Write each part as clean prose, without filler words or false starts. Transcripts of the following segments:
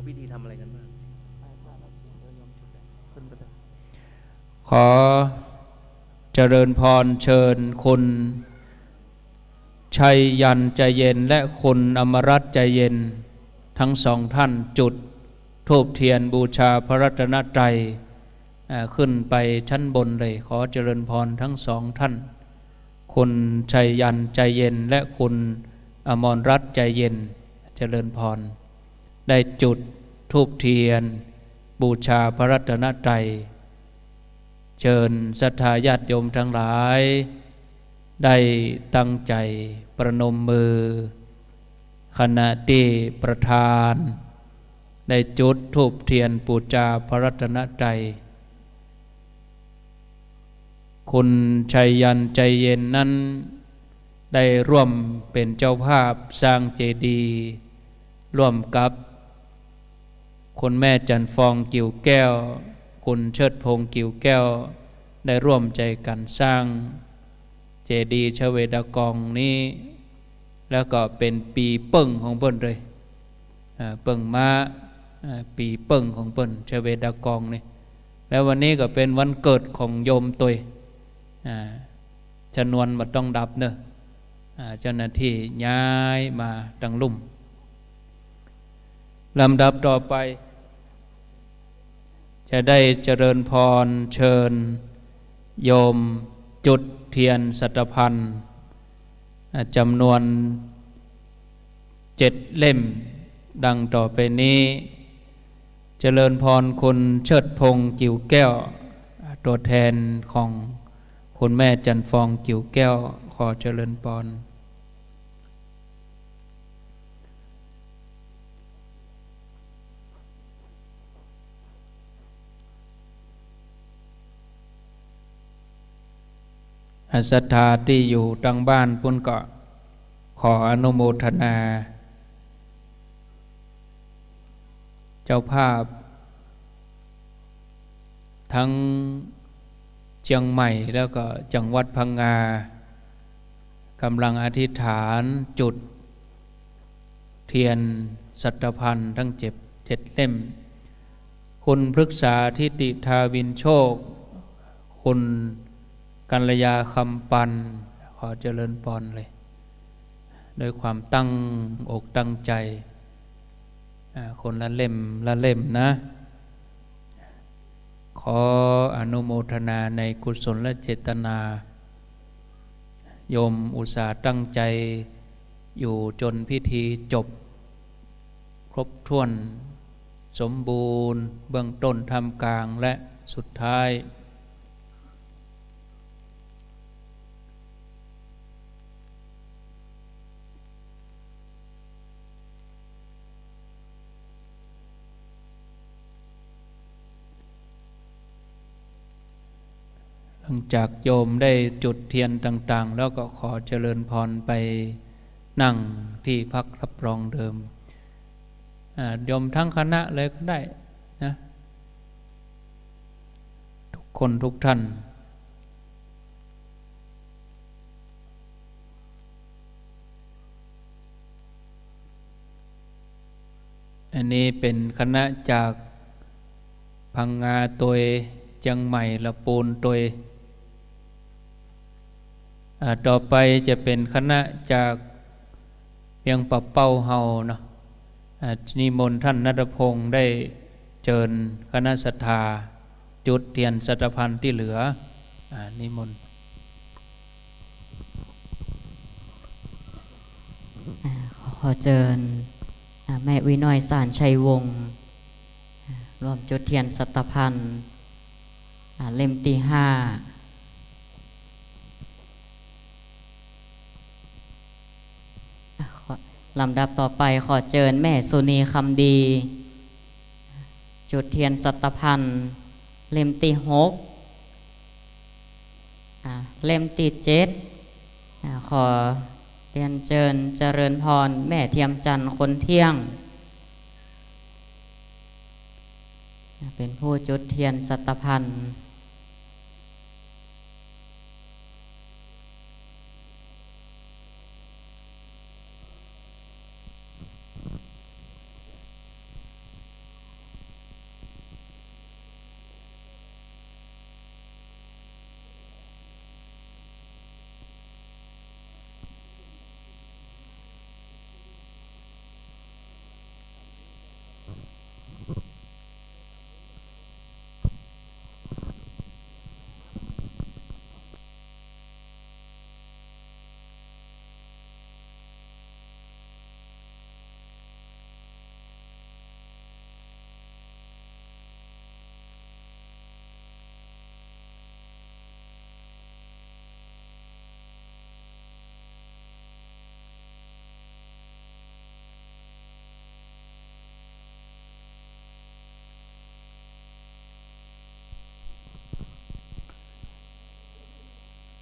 วิธีทำอะไรกันบ้างขอเจริญพรเชิญคุณชัยยันใจเย็นและคุณอมรัตน์ใจเย็นทั้งสองท่านจุดธูปเทียนบูชาพระรัตนตรัยขึ้นไปชั้นบนเลยขอเจริญพรทั้งสองท่านคุณชัยยันใจเย็นและคุณอมรรัตน์ใจเย็นเจริญพรได้จุดธูปเทียนบูชาพระรัตนตรัยเชิญศรัทธาญาติโยมทั้งหลายได้ตั้งใจประนมมือขณะที่ประธานได้จุดธูปเทียนบูชาพระรัตนตรัยคุณชัยยันใจเย็นนั้นได้ร่วมเป็นเจ้าภาพสร้างเจดีย์ร่วมกับคุณแม่จันฟองกิ่วแก้วคุณเชิดพงษ์กิ่วแก้วได้ร่วมใจกันสร้างเจดีย์ชเวดากองนี้แล้วก็เป็นปีเปิ่งของเปิ้นเลยเปิ่งมาปีเปิ่งของเปิ้นชเวดากองนี่แล้ววันนี้ก็เป็นวันเกิดของโยมตัวชนวนมาต้องดับเนอะเจ้าหน้าที่ย้ายมาดังลุ่มลำดับต่อไปจะได้เจริญพรเชิญโยมจุดเทียนสัตพันธ์จำนวน7 เล่มดังต่อไปนี้เจริญพรคุณเชิดพงษ์กิ่วแก้วตัวแทนของคุณแม่จันฟองกิ่วแก้วขอเจริญพรศรัทธาที่อยู่ทางบ้านพุ่นก็ขออนุโมทนาเจ้าภาพทั้งเชียงใหม่แล้วก็จังหวัดพังงากำลังอธิษฐานจุดเทียนสัตพันธ์ทั้ง7 เล่มคุณพฤกษาทิติทาวินโชคคุณกัลยาคำปันขอเจริญพรเลยด้วยความตั้งอกตั้งใจคนละเล่มนะขออนุโมทนาในกุศลและเจตนาโยมอุตส่าห์ตั้งใจอยู่จนพิธีจบครบถ้วนสมบูรณ์เบื้องต้นท่ามกลางและสุดท้ายหลังจากโยมได้จุดเทียนต่างๆแล้วก็ขอเจริญพรไปนั่งที่พักรับรองเดิมโยมทั้งคณะเลยก็ได้นะทุกคนทุกท่านอันนี้เป็นคณะจากพังงาตัวเชียงใหม่ละปูนตัวต่อไปจะเป็นคณะจากเพียงปะเป้าเฮาเนาะนิมนต์ท่านณัฐพงษ์ได้เชิญคณะศรัทธาจุดเทียนสัตพันธ์ที่เหลือนิมนต์ขอเชิญแม่วิน้อยสารชัยวงศ์รวมจุดเทียนสัตพันธ์เล่มที่5ลำดับต่อไปขอเชิญแม่สุนีคำดีจุดเทียนสัตพันธ์เล่มที่6เล่มที่7ขอเรียนเชิญเจริญพรแม่เทียมจันทร์คนเที่ยงเป็นผู้จุดเทียนสัตพันธ์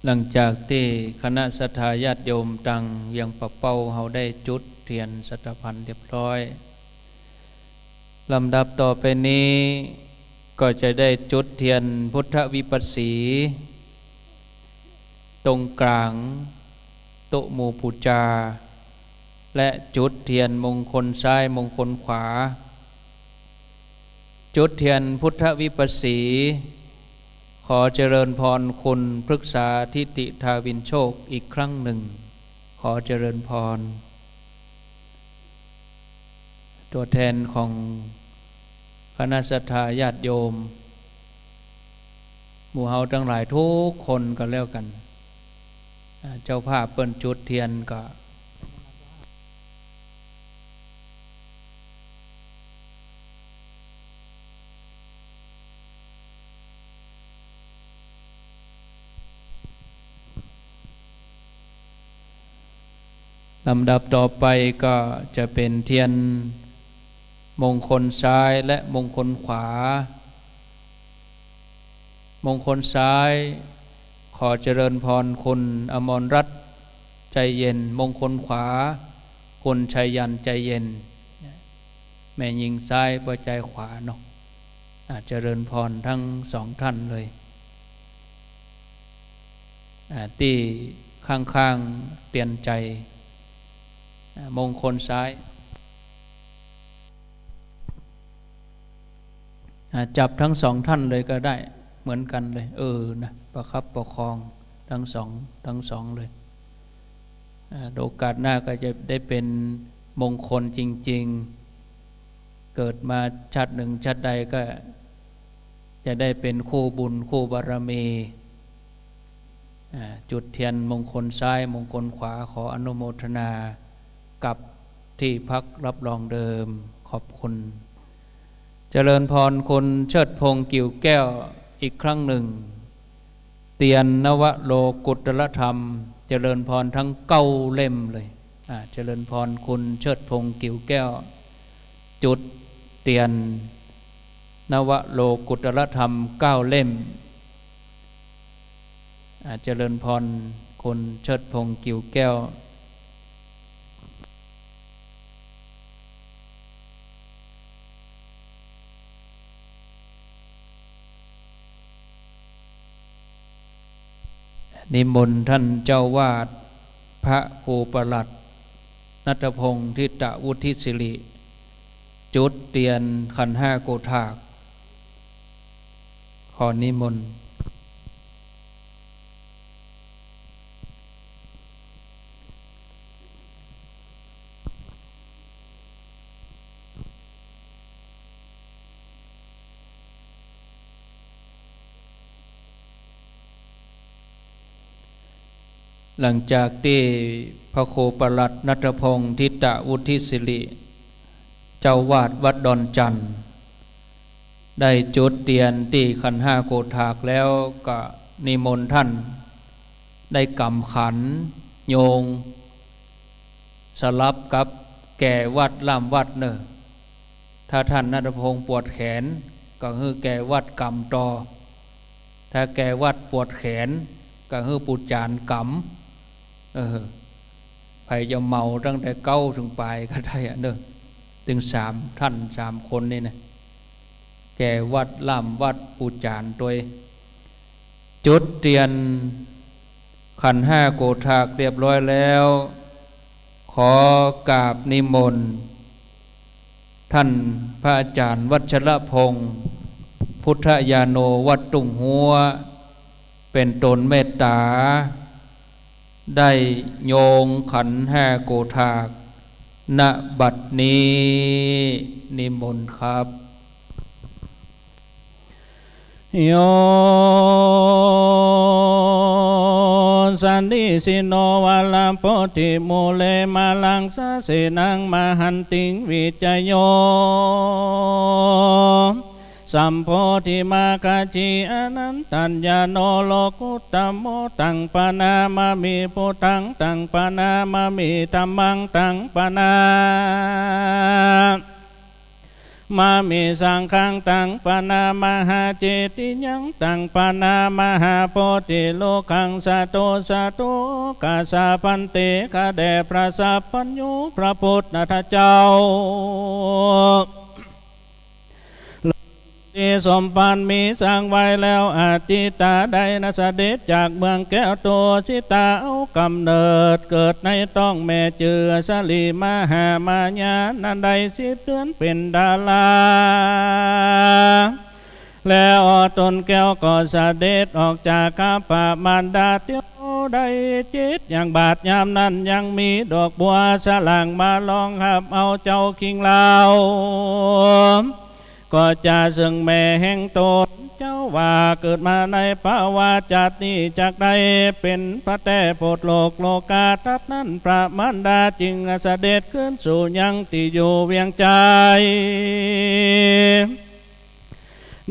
หลังจากที่คณะศรัทธาญาติโยมตังยังปะเป้าเฮาได้จุดเทียนสัตพันธ์เรียบร้อยลำดับต่อไปนี้ก็จะได้จุดเทียนพุทธวิปัสสีตรงกลางโต๊ะหมู่ปูจาและจุดเทียนมงคลซ้ายมงคลขวาจุดเทียนพุทธวิปัสสีขอเจริญพรคุณพฤกษาทิติทาวินโชคอีกครั้งหนึ่งขอเจริญพรตัวแทนของคณะศรัทธาญาติโยมหมู่เฮาทั้งหลายทุกคนก็แล้วกันเจ้าภาพเปิ้นจุดเทียนก็ลำดับต่อไปก็จะเป็นเทียนมงคลซ้ายและมงคลขวามงคลซ้ายขอเจริญพรคุณอมรรัตน์ใจเย็นมงคลขวาคุณชัยยันใจเย็นแม่ยิงซ้ายบ่ใจขวาเนาะเจริญพรทั้งสองท่านเลยที่ข้างๆเตียนใจมงคลซ้ายจับทั้งสองท่านเลยก็ได้เหมือนกันเลยนะประคับประคองทั้งสองเลยโอกาสหน้าก็จะได้เป็นมงคลจริงๆเกิดมาชาติหนึ่งชาติใดก็จะได้เป็นคู่บุญคู่บารมีจุดเทียนมงคลซ้ายมงคลขวาขออนุโมทนากับที่พักรับรองเดิมขอบคุณเจริญพรคุณเชิดพงษ์กิ่วแก้วอีกครั้งหนึ่งเตียนนวโลกุตรธรรมเจริญพรทั้ง9เล่มเลยเจริญพรคุณเชิดพงษ์กิ่วแก้วจุดเตียนนวโลกุตรธรรม9เล่มเจริญพรคุณเชิดพงษ์กิ่วแก้วนิมนต์ท่านเจ้าวาดพระครูประหลัดณัฐพงษ์ทิตวุฒิศิริจุดเตียนขันธ์5โกฏากขอนิมนต์หลังจากที่พระครูประหลัดณัฐพงษ์ทิตวุฒิศิริเจ้าวาดวัดดอนจันทร์ได้จุดเตียนที่ขันธ์5โกฏากแล้วก็นิมนต์ท่านได้กำขันโยงสลับกับแก่วัดล่ามวัดเนอะถ้าท่านณัฐพงษ์ปวดแขนก็คือแก่วัดกำต่อถ้าแก่วัดปวดแขนก็คือปูจานกำไผจะเมาตั้งแต่เก้าถึงปลายก็ได้เนอะถึง3ท่าน3คนนี่นะแก่วัดล่ามวัดปูจานตัวจุดเตียนขันธ์5โกฏากเรียบร้อยแล้วขอกราบนิมนต์ท่านพระอาจารย์วัชรพงษ์พุทธญาโนวัดตุงหัวเป็นตนเมตตาได้โยงขันธ์5โกฏากณบัดนี้นิมนต์ครับ โยสันติสิโนวาลาโพธิโมเลมาลังสะเสนังมหันติงวิจโยสัมโพธิมากาจิอนันตัญญาโนโลกุตตโมตังปนามามิพุทธังตังปนามามิธัมมังตังปนา มามิสังฆังตังปนามหาเจติยังตังปนามหาโพธิโลกังสะโตสะโตกาสาพันเตกะแด่พระสัพพัญญูพระพุทธเจ้าที่สมปันมีสร้างไว้แล้วอาทิตาใดนะเสด็จจากเมืองแก้วโตสิตาเอากำเนิดเกิดในต้องแม่เจือสลีมหามายานันใด10 เดือนเป็นดาราแล้วตนแก้วก็เสด็จออกจากข้าป่ามารดาเตียวได้จิตอย่างบาดยามนั้นยังมีดอกบัวสลางมาลองหับเอาเจ้าคิงลาวก็จะซึ่งแม่แห่งตนเจ้าว่าเกิดมาในภาวะจัดนี้จากใดเป็นพระแต่โพธิโลกโลกาทัตนั้นพระมารดาจึงเสด็จขึ้นสู่ยังที่อยู่เวียงใจ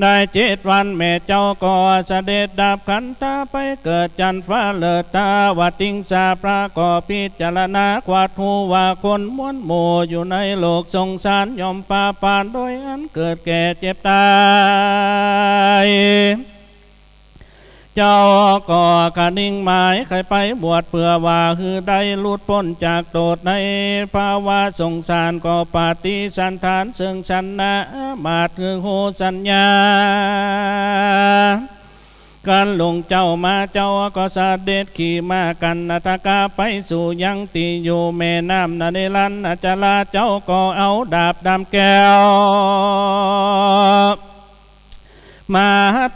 ได้7 วันแม่เจ้าก็เสด็จดับขันธาไปเกิดจันทร์ฟ้าเลิศตาวัดติงสาพระก็พิจารณาควาดหูว่าคนม้วนหมู่อยู่ในโลกสงสารย่อมปาปานโดยอันเกิดแก่เจ็บตายเจ้าก็กระนิ่งหมายใครไปบวชเพื่อว่าคือได้หลุดพ้นจากโทษในภาวะสงสารก็ปฏิสันฐานซึ่งชันนะมาดคือโหสัญญาการลงเจ้ามาเจ้าก็เสด็จขี่มากันนาทกาไปสู่ยังตีอยู่แม่น้ำนาเนรันอาจลาเจ้าก็เอาดาบดำแก้วมา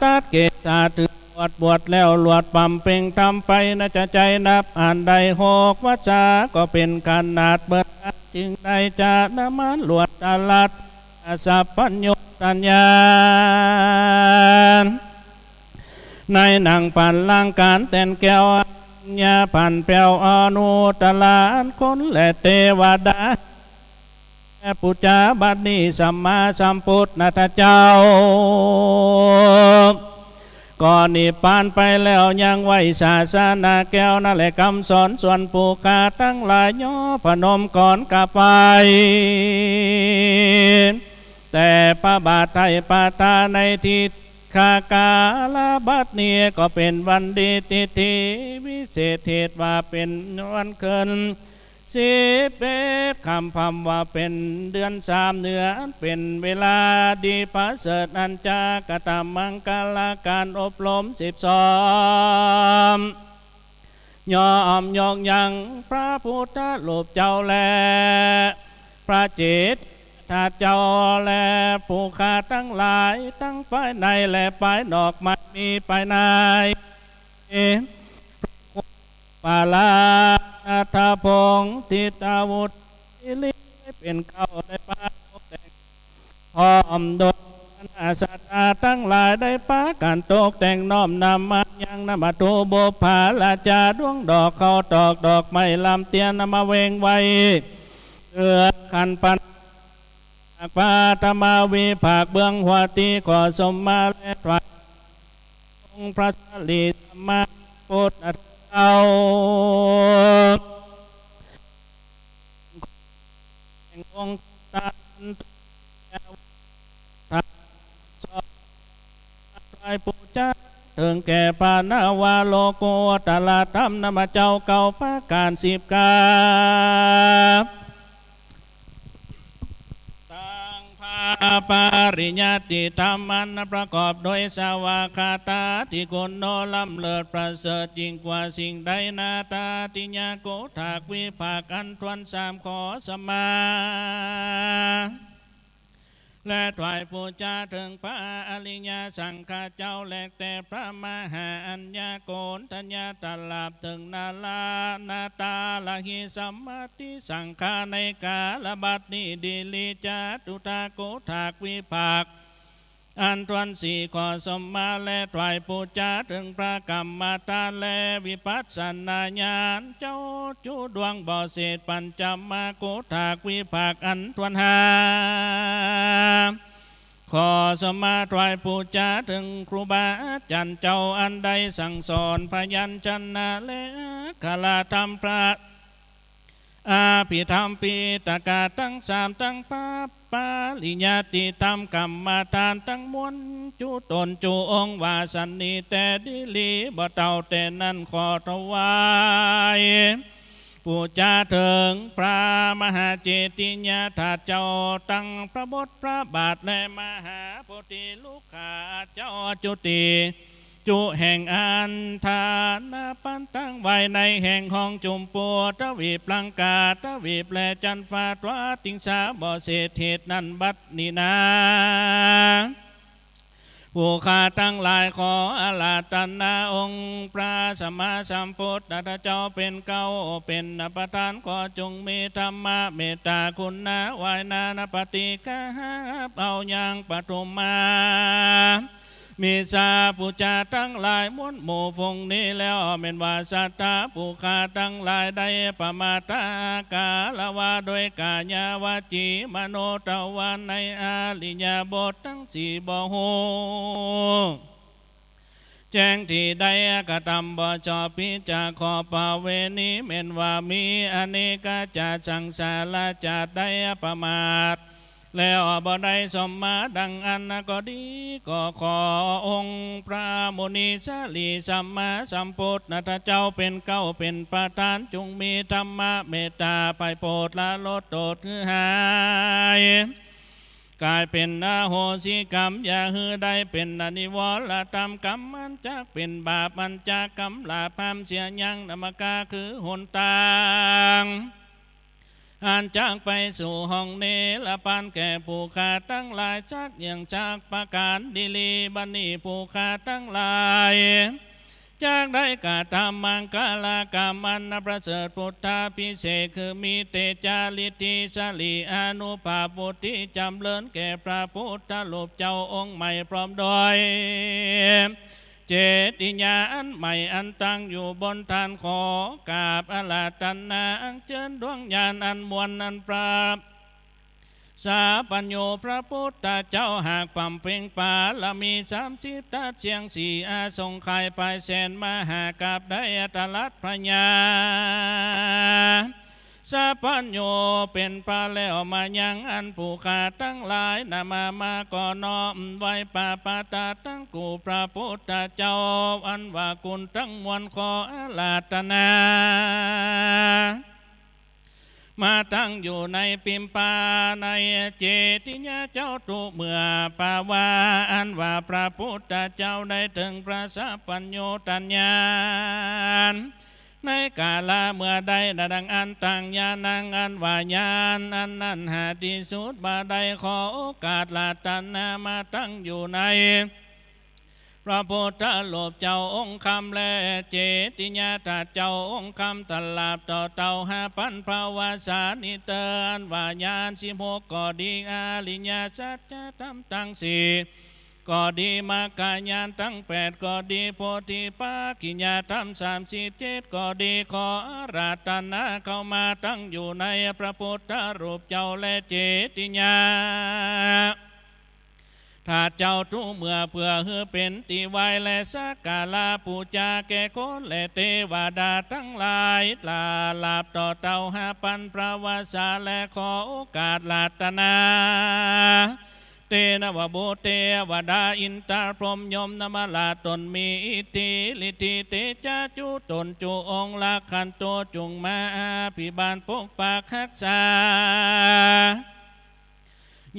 ตัดเกศาถือบวชแล้วหลวดปั๊มเป่งทำไปน่าจะใจนับอ่านใด6 วาจาก็เป็นขนาดเบิดจึงได้จะนำมันหลวดตลัดสัพพัญญูตัญญาในหนังปันล่างการแต่นแก้วญาพันแปวอนุตลานคนและเทวดาปุจจาบัดนี้สัมมาสัมพุทธเจ้าก่อนนิพพานไปแล้วยังไว้ศาสนาแก้วนั่นแหละคำสอนส่วนผู้กาทั้งหลายย่อพนมก่อนกลับไปแต่พระบาทไทยปาตาในทิศขากาลบัดนี้ก็เป็นวันดีติธีวิเศษเหตุว่าเป็นวันเกิน11 คำพำว่าเป็นเดือน3 เดือนเป็นเวลาดีประเสริฐอันจากตามมังกลาการอบรม12ยอมยกยังพระพุทธรูปเจ้าและพระจิตถ้าเจ้าและผู้ข้าทั้งหลายทั้งภายในและภายนอกไม่มีภายในปาลาทาพงทิตาวุธอิลิเป็นเข้าในป่าแต่งพร้อมโดยอาสัตาทั้งหลายได้ปาการตกแต่งน้อมนำมายังนำมาตูโบภาลาจาดวงดอกเขาตอกดอกไม้ลำเตียนนำมาเวงไว้เอือขันปันปาธรรมาวิภาคเบื้องหัวตีขอสมมาและถวายองค์พระสัลลิสัมมาพุทธเอาองค์ตันทัสไตรปุจจาถึงแก่ปานาวาโลโกตลาธรรมนำเจ้าเก่าประการ10 กาปาริญญาติธรรมันประกอบโดยสาวาคาตาที่คุณโนล้ำเลิศประเสริฐยิ่งกว่าสิ่งใดนาตาติญาโกถากวิภาคอันทวน3 ขอสมาและถวายปูจาถึงพระอริยสังฆเจ้าและแต่พระมหาอัญญาโกณทัญญาตลาบถึงนาลานาตาลหิสัมมาติสังฆาในกาลบัดนี้ดิลิจาตุตาโกถากวิภาคอันทวน4 ขอสมมาและถวายปูจาถึงพระกรรมฐานและวิปัสสนาญาณเจ้าจุดวงบ่อเศษปัญจมาโกถากวิภาคอันทวน5ขอสมาถวายปูจาถึงครูบาอาจารย์เจ้าอันใดสั่งสอนพยัญชนะและคลาธรรมพระ อาภิธรรมปีตกาตั้งสามตั้งปาลิญาติธรรมกรรมาทานตั้งมวลจุตนจุองค์วาสันนีแต่ดิลีบ่เต่าแต่นั้นขอถวายปูจาถึงพระมหาเจติญาถาเจ้าตั้งพระบทพระบาทและมหาโพธิลูกขาเจ้าจุติจุแห่งอันทานาปันตั้งไว้ในแห่งห้องจุมปัวทวีปลังกาทวีปแลจันฟ้าตวาติงสาบ่เศษเหตุนั้นบัดนี้นาผู้ข้าทั้งหลายขออาราธนาองค์พระสัมมาสัมพุทธเจ้าเป็นเก้าเป็นประธานขอจงมีธรรมะเมตตาคุณนะวายนานปฏิฆาเอาอย่างปฐมมามีสาปุจาทั้งหลายม้วนหมู่ฟงนี้แล้วเม็นว่าสัตตาผู้ข้าทั้งหลายได้ปมาตากาลวาโดยกาญาวาจีมโนตวันในอาลิญาบททั้งสี่บ่โหแจ้งที่ใดกระทำบ่ชอบพิจาขอปาเวณีเม็นว่ามีอเนกจะสังสารจะได้ประมาทแล้วบ่ได้สมมาดังอันก็ดีก็ขอองค์พระมุนีสาลีสัมมาสัมพุทธเจ้าเป็นเก้าเป็นประธานจงมีธรรมะเมตตาไปโปรดละลดโทษหายกลายเป็นอโหสิกรรมอย่าฮือได้เป็นอนิวรธรรมกรรมมันจักเป็นบาปมันจักกรรมลาภามเสียยังนามกาคือหนตางอันจากไปสู่ห้องเนรปานแก่ผู้ขาตั้งหลายชักอย่างจากประการดิลีบันนี้ผู้ขาตั้งหลายจากได้กาทำมังกาลากามันนประเสริฐพุทธาพิเศษคือมีเตจาลิติสลีอนุภาพุทธิจำเลินแก่พระพุทธรูปเจ้าองค์ใหม่พร้อมโดยเจติญาอันใหม่อันตั้งอยู่บนฐานขอกราบอาราธนาอังเชิญดวงญาณอันมวลอันปราบสาปัญโยพระพุทธเจ้าหากความเพ่งปาละมี30ทัดเสียงสี่อาทรงไข่ไปแสนมหากาบได้ตลัดพญาสาปัญโยเป็นพระแล้วมายังอันผู้ขาตั้งหลายนามาก่อนน้อมไว้ปาปาตาตั้งกูพระพุทธเจ้าอันว่าคุณทั้งมวลขออาราธนามาตั้งอยู่ในปิมปาในเจติญาเจ้าตุเมื่อปาวาอันว่าพระพุทธเจ้าได้ถึงพระสัพพัญโยตัญญาณในกาลเมื่อใดดังอันตังญาณังอันว่าญาณอันนั้นหาที่สุดบาใดขอโอกาสลาตันนามาตั้งอยู่ในพระพุทธรูปเจ้าองค์คำและเจติญาถาเจ้าองค์คำตลาบต่อเต่า5,000พระวาสานิเตอร์อันว่าญาณ16ก็ดีอาลิญาสัจจะทำตั้ง4ก็ดีมากาญาณตั้ง8ก็ดีโพธิปักขิญาธรรม37ก็ดีขออาราธนาเข้ามาตั้งอยู่ในพระพุทธรูปเจ้าและเจติญาถ้าเจ้าทุเมื่อเพื่อฮือเป็นติไวและสักการะปูจาแก่คนและเทวดาทั้งหลายลาลาบต่อเต่า5,000พระวาสาและขอโอกาสลาตนาเตนะวะโบเทวดาอินทร์พรหมยมนมาลาตนมีอิทธิฤทธิเตจาจุตนจุองค์ละขันโตจุงมาภิบาลปกปักรักษา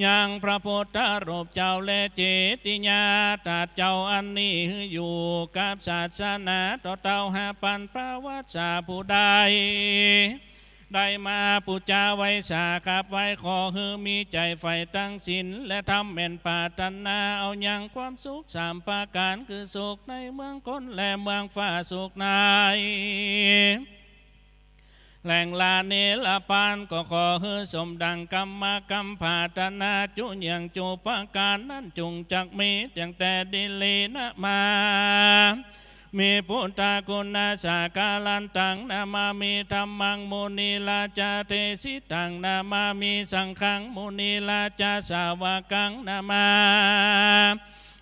ยังพระพุทธรูปเจ้าและเจติญาถาเจ้าอันนี้อยู่กับศาสนาต่อเต่า5,000พระวาสาผู้ใดได้มาปูจาไว้สาขับไว้ขอฮือมีใจไฟตั้งศีลและทำเป็นปาตนาเอายังความสุข3ประการคือสุขในเมืองคนและเมืองฟ้าสุขในแหล่งลาเนลปานก็ขอฮือสมดังกรรมกรรมภาตนาจุยังจูปการนั้นจุงจักมีตั้งแต่ดิลีนะมามีพุทธคุณสากาลันตังนามามีธรรมังมุนีลาจาเทสิตังนามามีสังฆังมุนีลาจาสาวกังนามา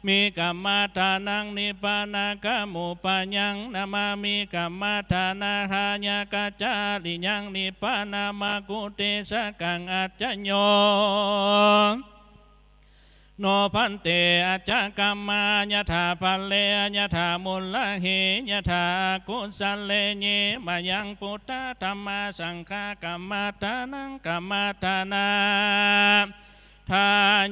มีกัมมาทานังนิปานากะมุปัญญังนามามิกัมมาทานาทายากัจจาริยังนิปานามากุเตสกังอัจจโยโนพันเตอาจกรรมายถาภัลเลยถามุลละเหยถากุสัลเลเยมายังพุทธธรรมสังฆกัมมาทานังกัมมาทานาทา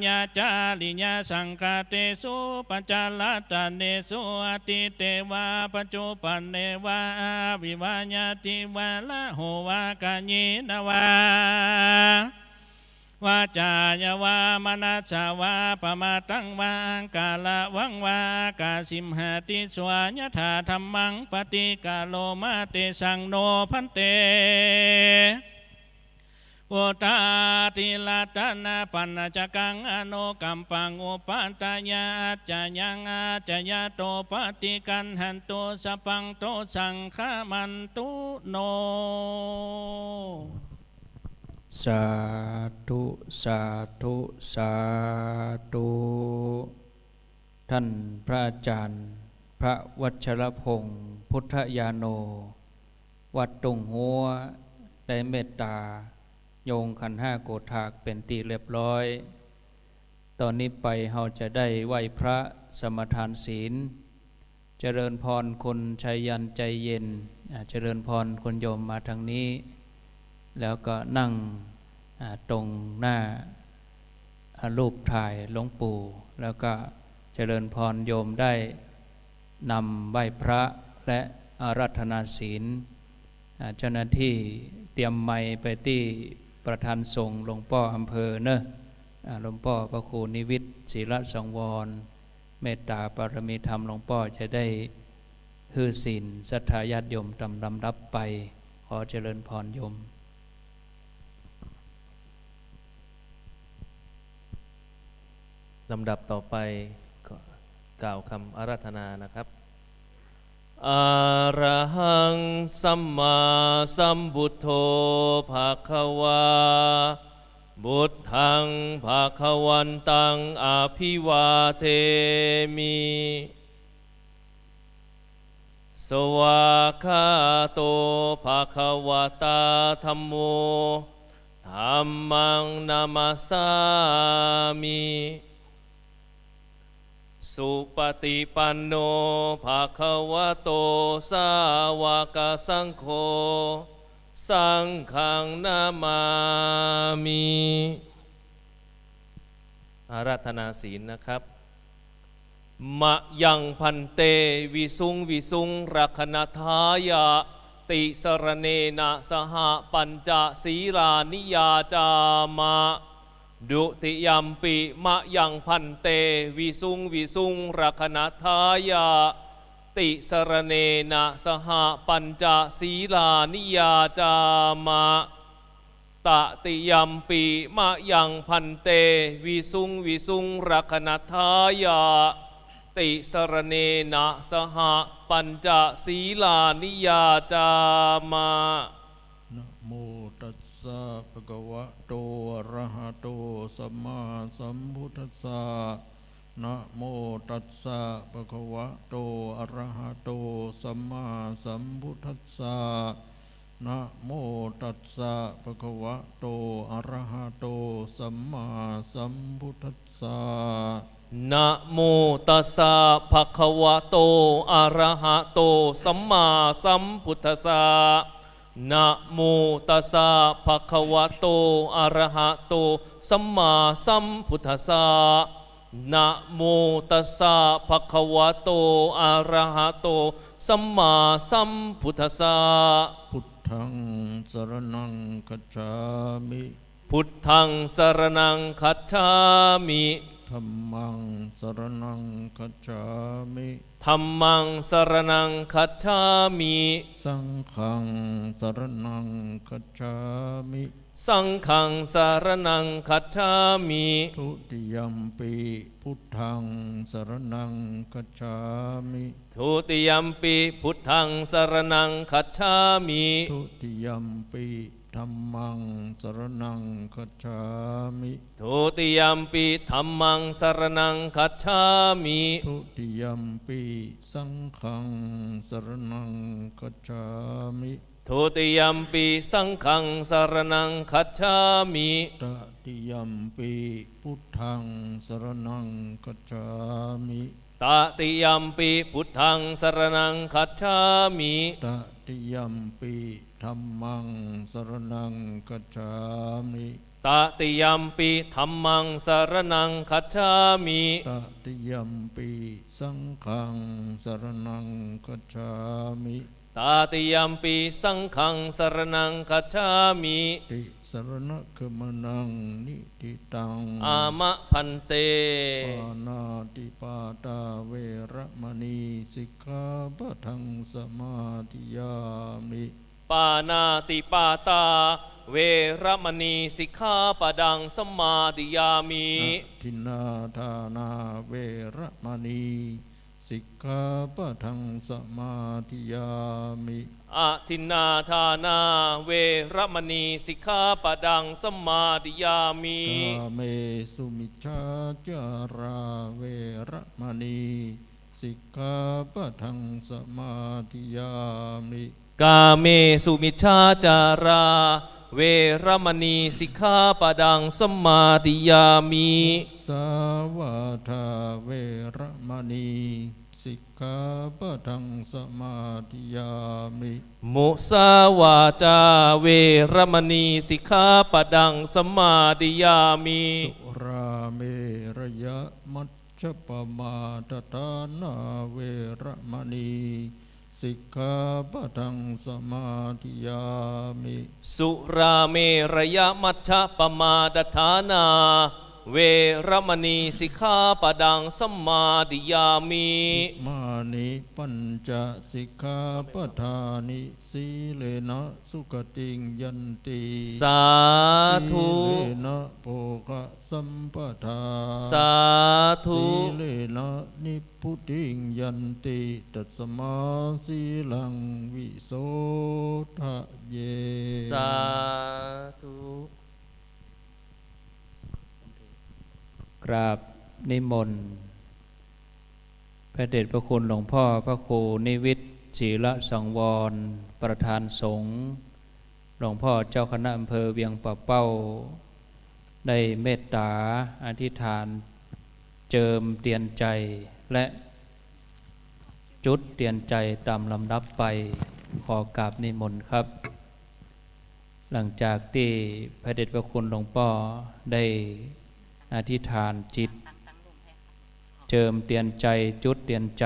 ยาจาริยาสังฆเตสุปัจจลตาเนสุอติเตวาปัจจุปันเนวาวิวาญาติวาละโหวากาญินวาวาจายาวามนัสสาวาปมาตังวากาละวังวากาสิมหาติสวายถาธรรมังปฏิกาโลมาเตสังโนพันเตโอตาติลาตนาปัญจกังอโนกัมปังอุปันตายาจายังอาจยาโตปฏิกันหันโตสปังโตสังฆมันตุโนสาธุสาธุสาธุท่านพระอาจารย์พระวัชรพงศ์พุทธยาโนวัดตุงหัวได้เมตตาโยงขันห้าโกฏากเป็นตีเรียบร้อยตอนนี้ไปเราจะได้ไหว้พระสมทานศีลเจริญพรคนชัยยันใจเย็นเจริญพรคนโยมมาทางนี้แล้วก็นั่งตรงหน้ารูปถ่ายหลวงปู่แล้วก็เจริญพรโยมได้นำไหว้พระและอาราธนาศีลเจ้าหน้าที่เตรียมไมค์ไปที่ประธานสงฆ์หลวงพ่ออำเภอเนอะหลวงพ่อพระครูนิวิทย์ศิลสังวรเมตตาปรมีธรรมหลวงพ่อจะได้ฮือศีลศรัทธาญาติโยมตามลำดับไปขอเจริญพรโยมลำดับต่อไปก็กล่าวคำอาราธนานะครับอะระหังสัมมาสัมพุทโธภะคะวาบุตถังภะคะวันตังอภิวาเทมิสวากขาโตภะคะวะตาธัมโมธัมมังนามัสสามิสุปฏิปันโนภะคะวะโตสาวกสังโฆสังฆังนามามิอาราธนาศีลนะครับมะยังพันเตวิสุงวิสุงรักขณทายาติสรเนนะสหปัญจศีลานิยาจามะดุติยัมปิมะยังพันเตวิสุงวิสุงรักขณทายาติสรเนนะสหปัญจศีลานิยาจามะตติยัมปิมะยังพันเตวิสุงวิสุงรักขณทายาติสรเนนะสหปัญจศีลานิยาจามะนะโมตัสสะภะคะวะโตอะระหะโตสัมมาสัมพุทธัสสะนะโมตัสสะภะคะวะโตอะระหะโตสัมมาสัมพุทธัสสะนะโมตัสสะภะคะวะโตอะระหะโตสัมมาสัมพุทธัสสะนะโมตัสสะภะคะวะโตอะระหะโตสัมมาสัมพุทธัสสะนะโมตัสสะภะคะวะโตอะระหะโตสัมมาสัมพุทธัสสะนะโมตัสสะภะคะวะโตอะระหะโตสัมมาสัมพุทธัสสะพุทธังสรณังคัจฉามิพุทธังสรณังคัจฉามิธัมมังสรณังคัจฉามิธัมมังสรณังคัจฉามิสังฆังสรณังคัจฉามิสังฆังสรณังคัจฉามิทุติยัมปิพุทธังสรณังคัจฉามิทุติยัมปิพุทธังสรณังคัจฉามิทุติยัมปิธ ธัมมังสรณังคัจฉามิ ทุติยัมปิธัมมังสรณังคัจฉามิ ทุติยัมปิสังฆังสรณังคัจฉามิ ทุติยัมปิสังฆังสรณังคัจฉามิ ตติยัมปิพุทธังสรณังคัจฉามิ ตติยัมปิพุทธังสรณังคัจฉามิ ตติยัมปิธัมมังสรณังคัจฉามิ ตติยัมปิธัมมังสรณังคัจฉามิ ตติยัมปิสังฆังสรณังคัจฉามิ ตติยัมปิสังฆังสรณังคัจฉามิ ติสรณะคมนังนิติตัง อามะพันเต ปานาติปาตาเวระมณีสิกขาปะทังสมาธิยามิ ปานาติปาตาเวรมณีสิกขาปดังสมมาดิยามิ ทินนาทานาเวระมณีสิกขาปะทังสมาธิยามิ อะทินนาทานาเวรมณีสิกขาปดังสมมาดิยามิ กาเมสุมิชฌาจาราเวระมณีสิกขาปะทังสมาธิยามิ กาเมสุมิชฌาจาราเวรมณีสิกขาปดังสมมาดิยามิ สาวาทาเวระมณีสิกขาปะทังสมาธิยามิ มุสาวาจาเวรมณีสิกขาปดังสมมาดิยามิ สุราเมระยะมัชฌปมาทฐานาเวระมณีสิกขาปะทังสมาธิยามิ สุราเมระยะมัชฌปมาดฐานาเวรมณีสิกขาปดังสมมาดิยามิ มานิปัญจสิกขาปทานิสีเลนะสุขติงยันติ สาธุ สีเลนะโภคะสัมปทา สาธุ สีเลนะนิพพุติงยันติตัสมาสีลังวิโสทะเย สาธุ กราบนิมนต์พระเดชพระคุณหลวงพ่อพระครูนิวิทย์ศีลสังวรประธานสงฆ์หลวงพ่อเจ้าคณะอำเภอเวียงป่าเป้าได้เมตตาอธิษฐานเจิมเตียนใจและจุดเตียนใจตามลำดับไปขอกราบนิมนต์ครับ หลังจากที่พระเดชพระคุณหลวงพ่อได้อธิษฐานจิตเจิมเตียนใจจุดเตียนใจ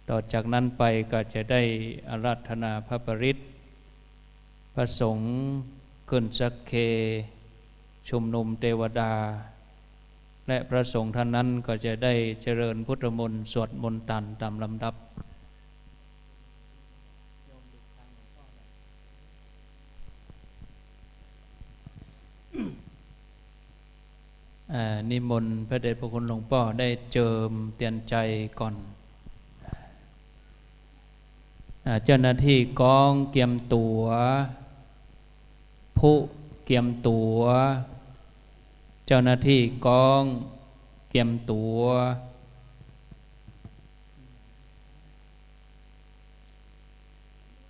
ต่อจากนั้นไปก็จะได้อาราธนาพระปริตรพระสงฆ์ขึ้นสักเคชุมนุมเทวดาและพระสงฆ์ท่านนั้นก็จะได้เจริญพุทธมนต์สวดมนต์ตันตามลำดับนิมนต์พระเดชพระคุณหลวงพ่อได้เจิมเตียนใจก่อนเจ้าหน้าที่กองเกียมตัวผู้เกียมตัวเจ้าหน้าที่กองเกียมตัว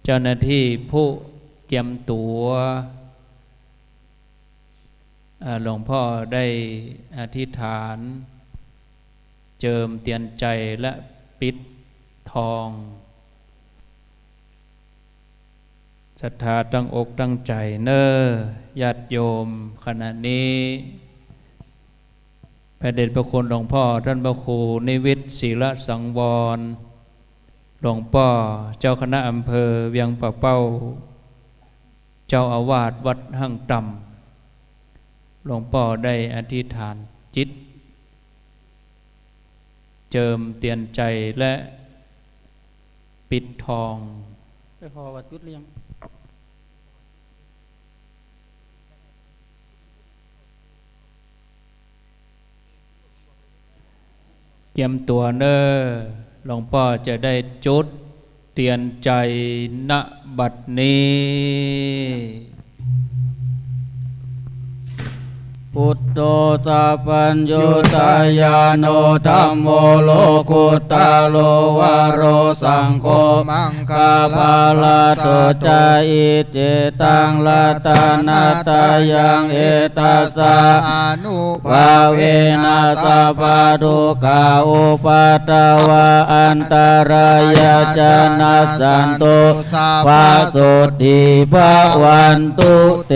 เจ้าหน้าที่ผู้เกียมตัวหลวงพ่อได้อธิษฐานเจิมเตียนใจและปิดทองศรัทธาตั้งอกตั้งใจเน้อญาติโยมขณะนี้พระเดชพระคุณหลวงพ่อท่านพระครูนิวิทย์ศีลสังวรหลวงพ่อเจ้าคณะอำเภอเวียงป่าเป้าเจ้าอาวาสวัดหั่งต่ำหลวงพ่อได้อธิษฐานจิตเจิมเตียนใจและปิดทองไปพอวัดจุดเลี้ยงเตรียมตัวเนอหลวงพ่อจะได้จุด เตียนใจณบัดนี้พุทโธสัพพัญญูตายาโนธัมโมโลกุตตะโลวาโรสังโฆมังคาภาลาโตจาอิเจตังลัตตานาตายังเอตัสสะอนุภาเวนะสัพพะทุกขาอุปัตตวะอันตรายาจานัสสันตุภาสุติภะวันตุเต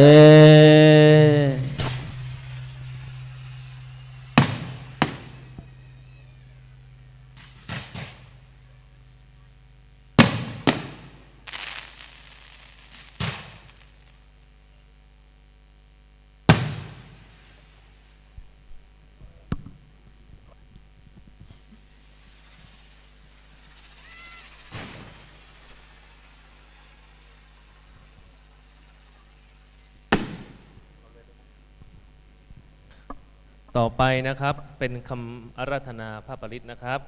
ต่อไปนะครับเป็นคำอาราธนาพระปริตนะครับ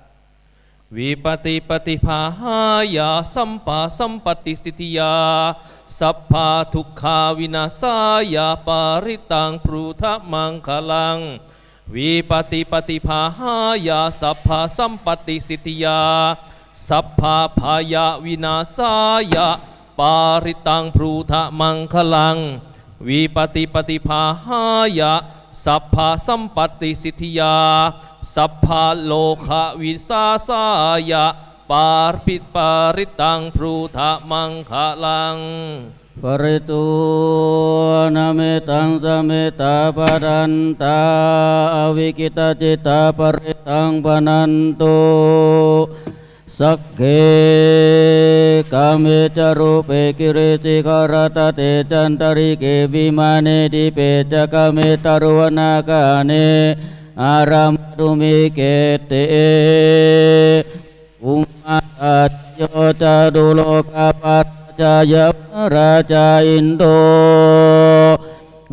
วิปติปฏิภาหายาสัมปาสัมปติสิทธิยาสัพพาทุกขาวินาศายาปาริตังปรูทะมังคลังวิปติปฏิภาหายาสัพพาสัมปติสิทธิยาสัพพาพายาวินาศายาปาริตังปรูทะมังคลังวิปติปฏิภาหายาสัพพะสัมปติสิทธิยาสัพพะโลกวิสาสายะปาริตังพรูทะมังคลังปริตูนาเมตังสเมตาปดันตาอวิกิตาจิตาปริตังปนันตุสักเขกาเมจารุเปกิริสิกรตเตจันตริเกวิมาเนดิเปจกเมตารุวนากาเนอารามุมิเกเตอุมาตัจโยจารุโลกาปัจจายราชาอินโด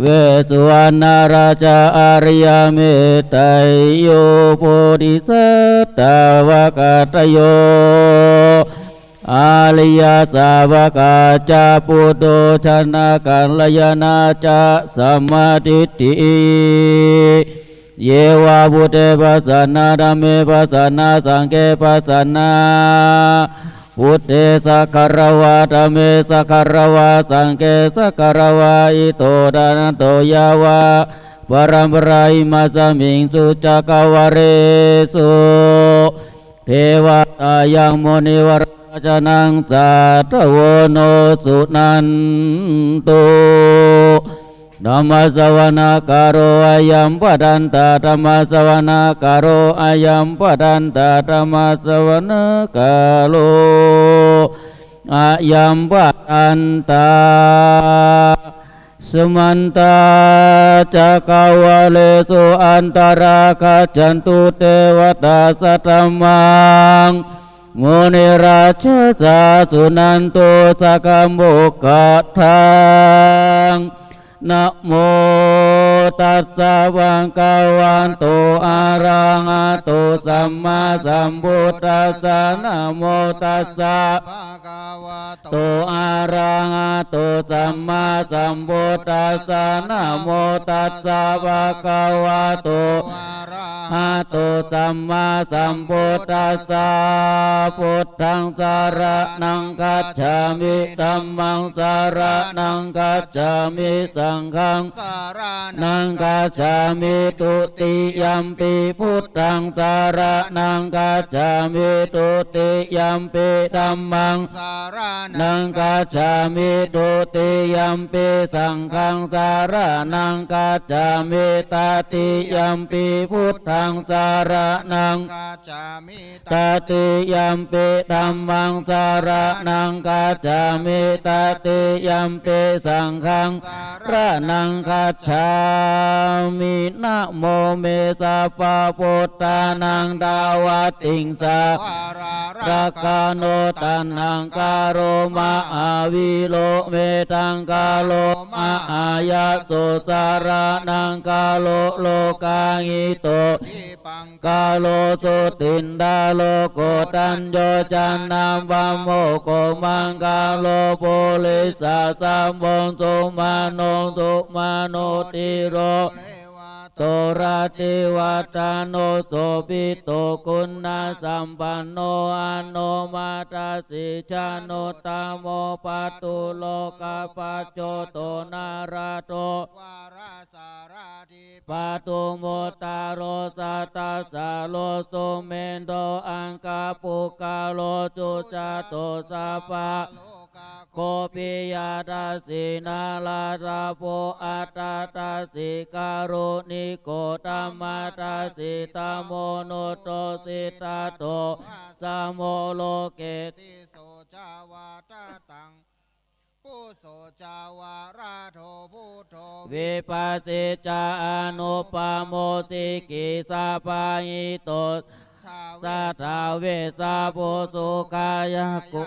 เวสุวรรณราชาอาริยเมตไตโยโพธิสัตวกตโยอาลิยาสาวกาจาปุโตชนะกัลยานาจาสัมมาทิฏฐิเยวาบุเตปัสสนาธัมเมปัสสนาสังเฆปัสสนาพุทเทสักการวะธัมเมสักการวะสังเฆสักการวะอิโตดานันโตยาวะปรัมปราอิมาสมิงสุจักวเรสุเทวตายังโมนิวราชนังสัตโวโนสุนันตุธัมมสวนาการโรอายัมปดันตาธัมมสวนาการโรอายัมปดันตาธัมมสวนาการโรอายัมปดันตาสมันตาจักวาเลสุอันตราคัจฉันตุเทวตาสัตมังมุนิราชสาสุนันตุสักขมุขทังนะโมตัสสะภะคะวะโตอะระหะโตสัมมาสัมพุทธัสสะนะโมตัสสะภะคะวะโตอะระหะโตสัมมาสัมพุทธัสสะนะโมตัสสะภะคะวะโตอะระหะโตสัมมาสัมพุทธัสสะพุทธังสารนังคัจฉามิธัมมังสารนังคัจฉามิสังฆังสารนังคัจฉามิตุติยัมปิพุทธังสารนังคัจฉามิตุติยัมปิธัมมังสารนังคัจฉามิตุติยัมปิสังฆังสารนังคัจฉามิตติยัมปิพุทธังสารนังคัจฉามิตติยัมปิธัมมังสารนังคัจฉามิตติยัมปิสังฆังสารนังคัจฉามินะโมเมสะปะพุทธานังดาวติงสารักขโนตันหังคาโรมะอาวิโลเมตังกาโลมะอายะโสสารนังกาโลโลกาหิโต ทิปัง กาโลสุตินดาโลโกตัญโยจันนามบัมโมโกมังกาโลโพลิสาสัมบงสุมาโนตุมาโนติโรเลวะ โตราติวัตาโนโสปิโตคุณนาสัมปันโนอโนมาตาสิชาโนตามโมปัตุโลกาปัจโจโตนาราโต วาราสาราธิ ปาตุโมตารโรสัตตาสาโลสุเมนโดอังคาปุกาโลจุจาโตสัพพะ โลกา โคปิยาตาสินาลาตาโปอัตตาตาสิการุณิโกตัมมาตาสิตามโมโนโตสิตาโตสามโมโลเก ติโสจาวาตาตังปุโสจาวาราโทพุทโธ วิปัสสิจาอนุปาโมสิกิสาปายิโต ทาเว สัทธาเวสาโพสุกายกุ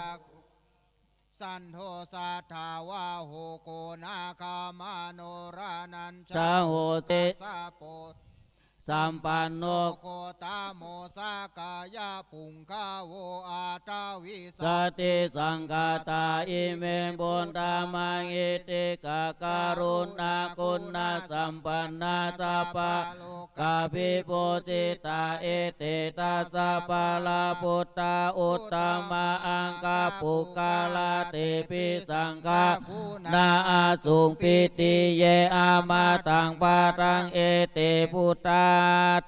สันโทสัทธาวาโหโกนาคามาโนรานัน ชาโหติ สาโป สัมปันโน โคตาโมสากายาปุงคาโวอาตาวิ ส สา ติสังกาตาอิเมบุญธรรมังอิติกาการุณาคุณนาสัมปันนาสัพพะกาภิปุจิตาเอเตตัสสะปาลาพุทธาอุตตมาอังคาปุกาลาเตปิสังฆานาอาสุงปิติเยอามาตังปาตังเอเตพุทธา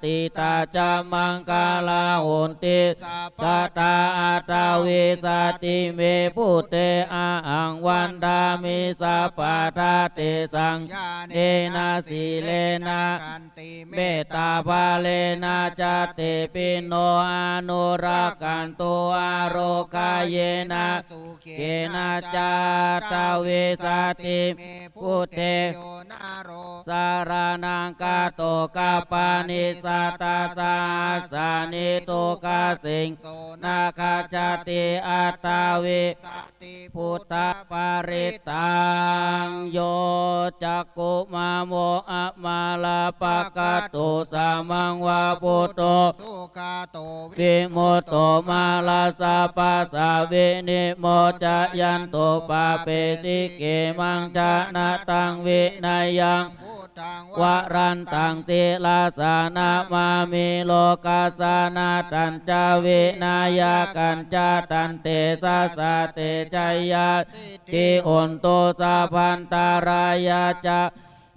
ติตาจามังกาลาโหนติตาตาอัตาวิสาติเมพุเตอาหังวันดามิสัพพะทาเตสังเอนะสีเลนะ กันติ เมตตาภาเลนะจเตปิโนอนุรักขันตุอาโรคาเยนะ สุเข เกนะจาตาเวสาติพุเต โยนาโร สารนังกาโตกาปานิสัตตาสาสานิโตกาสิง โส นาคาจติอัตตาเว สติ พุทธปาริตังโยจักกุมาโมอะมาลาปะกะตุสามังวาปุตโต สุกาโต วิโมตโตมาลาสาปัสสะเวนิโมจะยันโตปาเปติเกมังจะนะตังวินายัง พุทธัง วรันตังติลาสานามามิโลกาสานาตันจาวินายากันจาตันเตสะสะเตชัยยาติอุนโตสะพันตารายาจา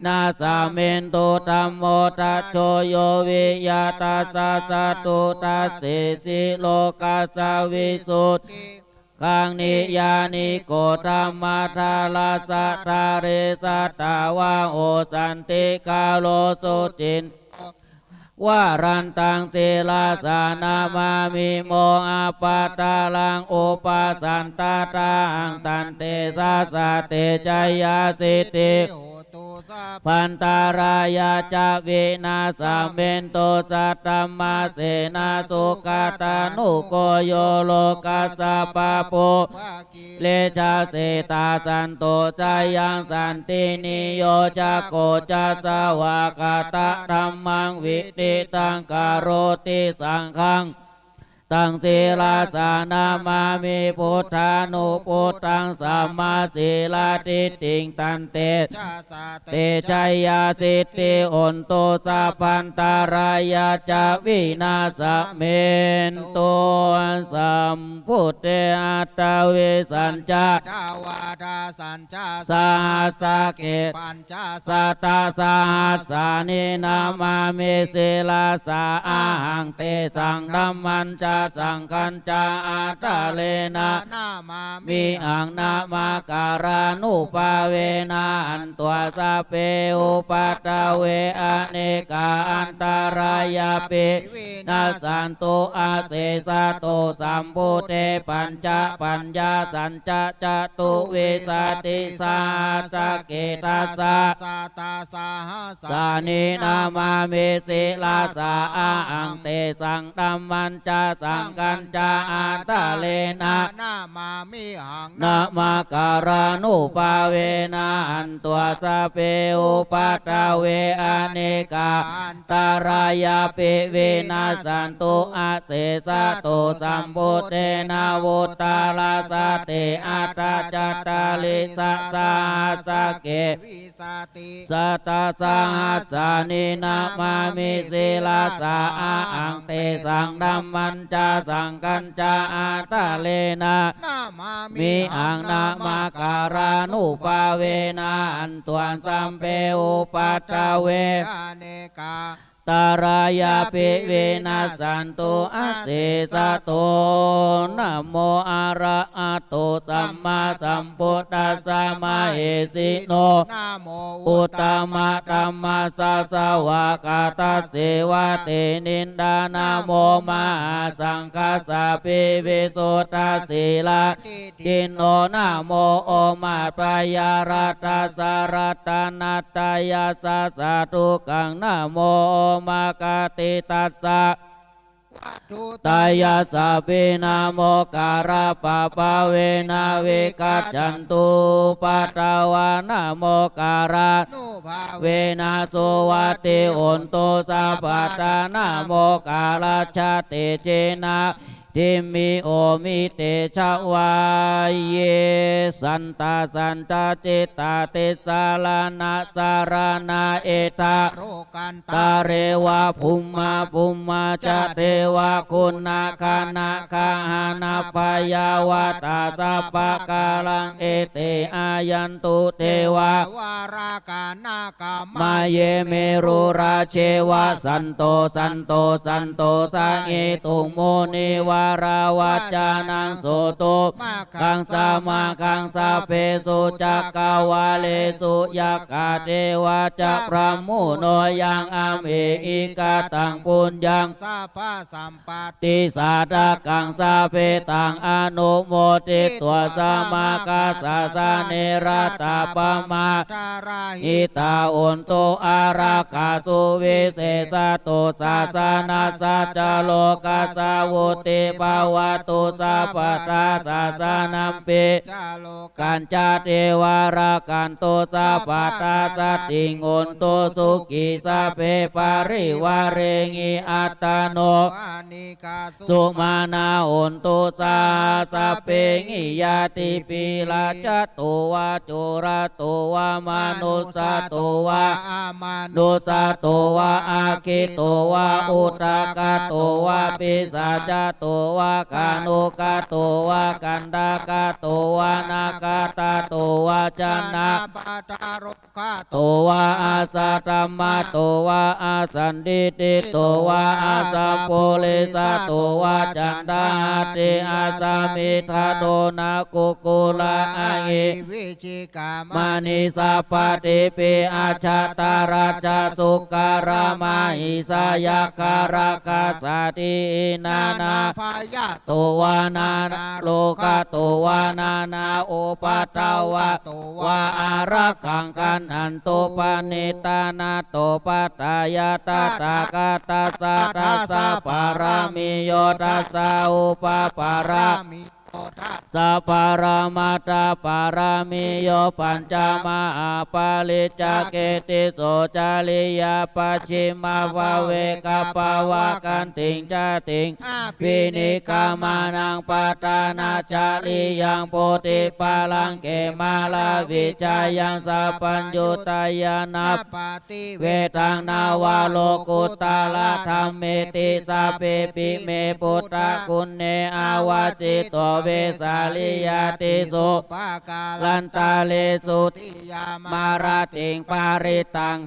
นาสาเมนโตธัมโมทัชโชโยวิยาตาสะสะตุตัสสิสิโลกาสวิสุทธิ กังนิยานิโกธรรมทาลาสัทธาเรสัตตาวาโอสันติกาโลสุจินวารันตังศิลาสานามามิโมอาปาตาลังอุปาสันตาตังตันเตสาสะเตชัยยาสิติ โหตุสัพ พันตารายาจาวินาสาเมนโตสัตตมมาเสนาสุกาตานุโกโยโลกัสสะปะโป ภากิ เลชาเสตาสันโตจายังสันตินิโยจะโกจะสวากาตะธรรมังวิติตังกโรติสังฆังตังศีลาสานามามิพุทธานุพุทธังสัมมาศีลาทิฏฐิงตันเต ชาสา เตชัยยาสิทธิอุนโตสาพันตารายาจาวินาสเมนโตสัมพุทเตอัตตาเวสัญจา ดาวาดาสัญจา สาสาเกต ปัญจา สัตตาสาหัสสานินามามิศิลาสาอาหังเตสังธัมมันจาสังคัญจาอาตาเลนะ นามา มีอังนามาการานุปาเวนะอันตัวสะเปอุปัตตะเวอเนกาอันตารายาเปนาสันตุอาเสสะโตสัมพุเตปัญจปัญญาสัญจจตุเวสติสาสะเกตัสสะ สาตาสาหา สานินามามิศิลาสาอาอังเตสังตัมมันจาส สังกัญจาอาตาเลนะ นามามิหัง นะมาการานุปาเวนะอันตัวสะเปอุปัตตะเวอเนกาตารายาปิเวนะสันตุอาเสสะโตสัมพุเตนะวุตตาลาสะเตอัตตาจัตตาลิสะสาสะเก วิสติ สัตตาสาหัสสานินามามิศิลาสาอังเตสังดัมมันจาสังกัญจาอาตาเลนะ นามา มิอังนามาการานุปาเวนะอันตวนสัมเปอุปัตตะเว อเนกา ตารายาปิเวนัสสันตุอาเสสะโตนะโมอะระหะโตสัมมาสัมพุทธัสสะมะเหสิโน นะโม อุตตมะธัมมัสสะสวากาตัสเสวะเตนินดานะโมมหาสังฆัสสะปิวิสุทธัสสีลา จินโนนะโมโอมาปายารัตสารัตนัตตายาสาสาธุกังนะโมโอมากาติตัสสะ ตายาสาปินาโมการาปะปะเวนาวิกัจฉันตุปัตตวานาโมการา นุภา เวนาโสวัติโอนโตสัพพตานาโมกาลาชาติเจนะทิมิโอมิเตชะวายเยสันตาสันตาจิตตาเตสาลานาสารนาเอตา โรกัน ตาเรวะภุมมาจะเทวะคุณาคานาคาหานาปยาวะตาสัพพะกาลังเอเตอายันตุเทวะ วารากานากา มาเยเมรุราเชวะสันโตสันโตสันโตสังเอตุโมนิวาราวาจานังโสโตกังสามากังสาเปสุจักกาวาเลสุยากาเทวะจะพระมุโนยังอามเออิกาตังปุญญัง สัพพะสัมปติ ติสาตากังสาเปตังอนุโมติตัวสามากาสาสาเนราตาปมา จาราหิ อิตาอุนโตอาราคาสุวิเศษโตสาสานาสัจจโลกาสาวุติภาวะตุสัพพตาสาสานัมปิ จาโลก กัญจาเทวารากันโตสัพพตาสติงอุนโตสุกิสัพเพปาริวาเรงิอัตตโน วานิกา สุมาณาอุนตุสาสะเปงิยาติปิลาจตุวาจุระตุวามนุสาตุวา อามานุ ดุสาตุวาอาคิตุวาอุตกาตุวาปิสาจตุวากานุกาตุวากันดากาตุวานากาตาตุวาจันนา ปาตารุกา ตุวาอาสาธรรมาตุวาอาสันดิติตุวาอาสาโพลิสาตุวาจันดาติอาสามิทาโดนากุกุลาอาเอ วิจิกามา มานิสัพพติปิอาชาตาราชาสุการามาหิสายาการากาสาตินานา พายา ตุวานาโลกาตุวานานาโอปัตตวะวาอารักขังกันอันโตปานิตานาโตปัตตายาตาตากาตาสาทัสสะปารามิโยทัสสะอุปปารา มิโอทัส สัพพารามาตาปารามิโยปัญจมาอาปาลิจาเกติโสจาริยาปัจฉิมาภาเวกาปาวากันติงจาติง ปินิกามานังปาตานาจาริยังโพธิปาลังเกมาลาวิจายังสัพพัญญุตายานา ปาติ เวทังนาวาโลกุตาลธรรมเมติสาเปปิเมปุตตะคุณเนอาวาจิตโตเวสาลิยาติสุ ปากา ลันตาเลสุ ติยา มาราติงปาริตัง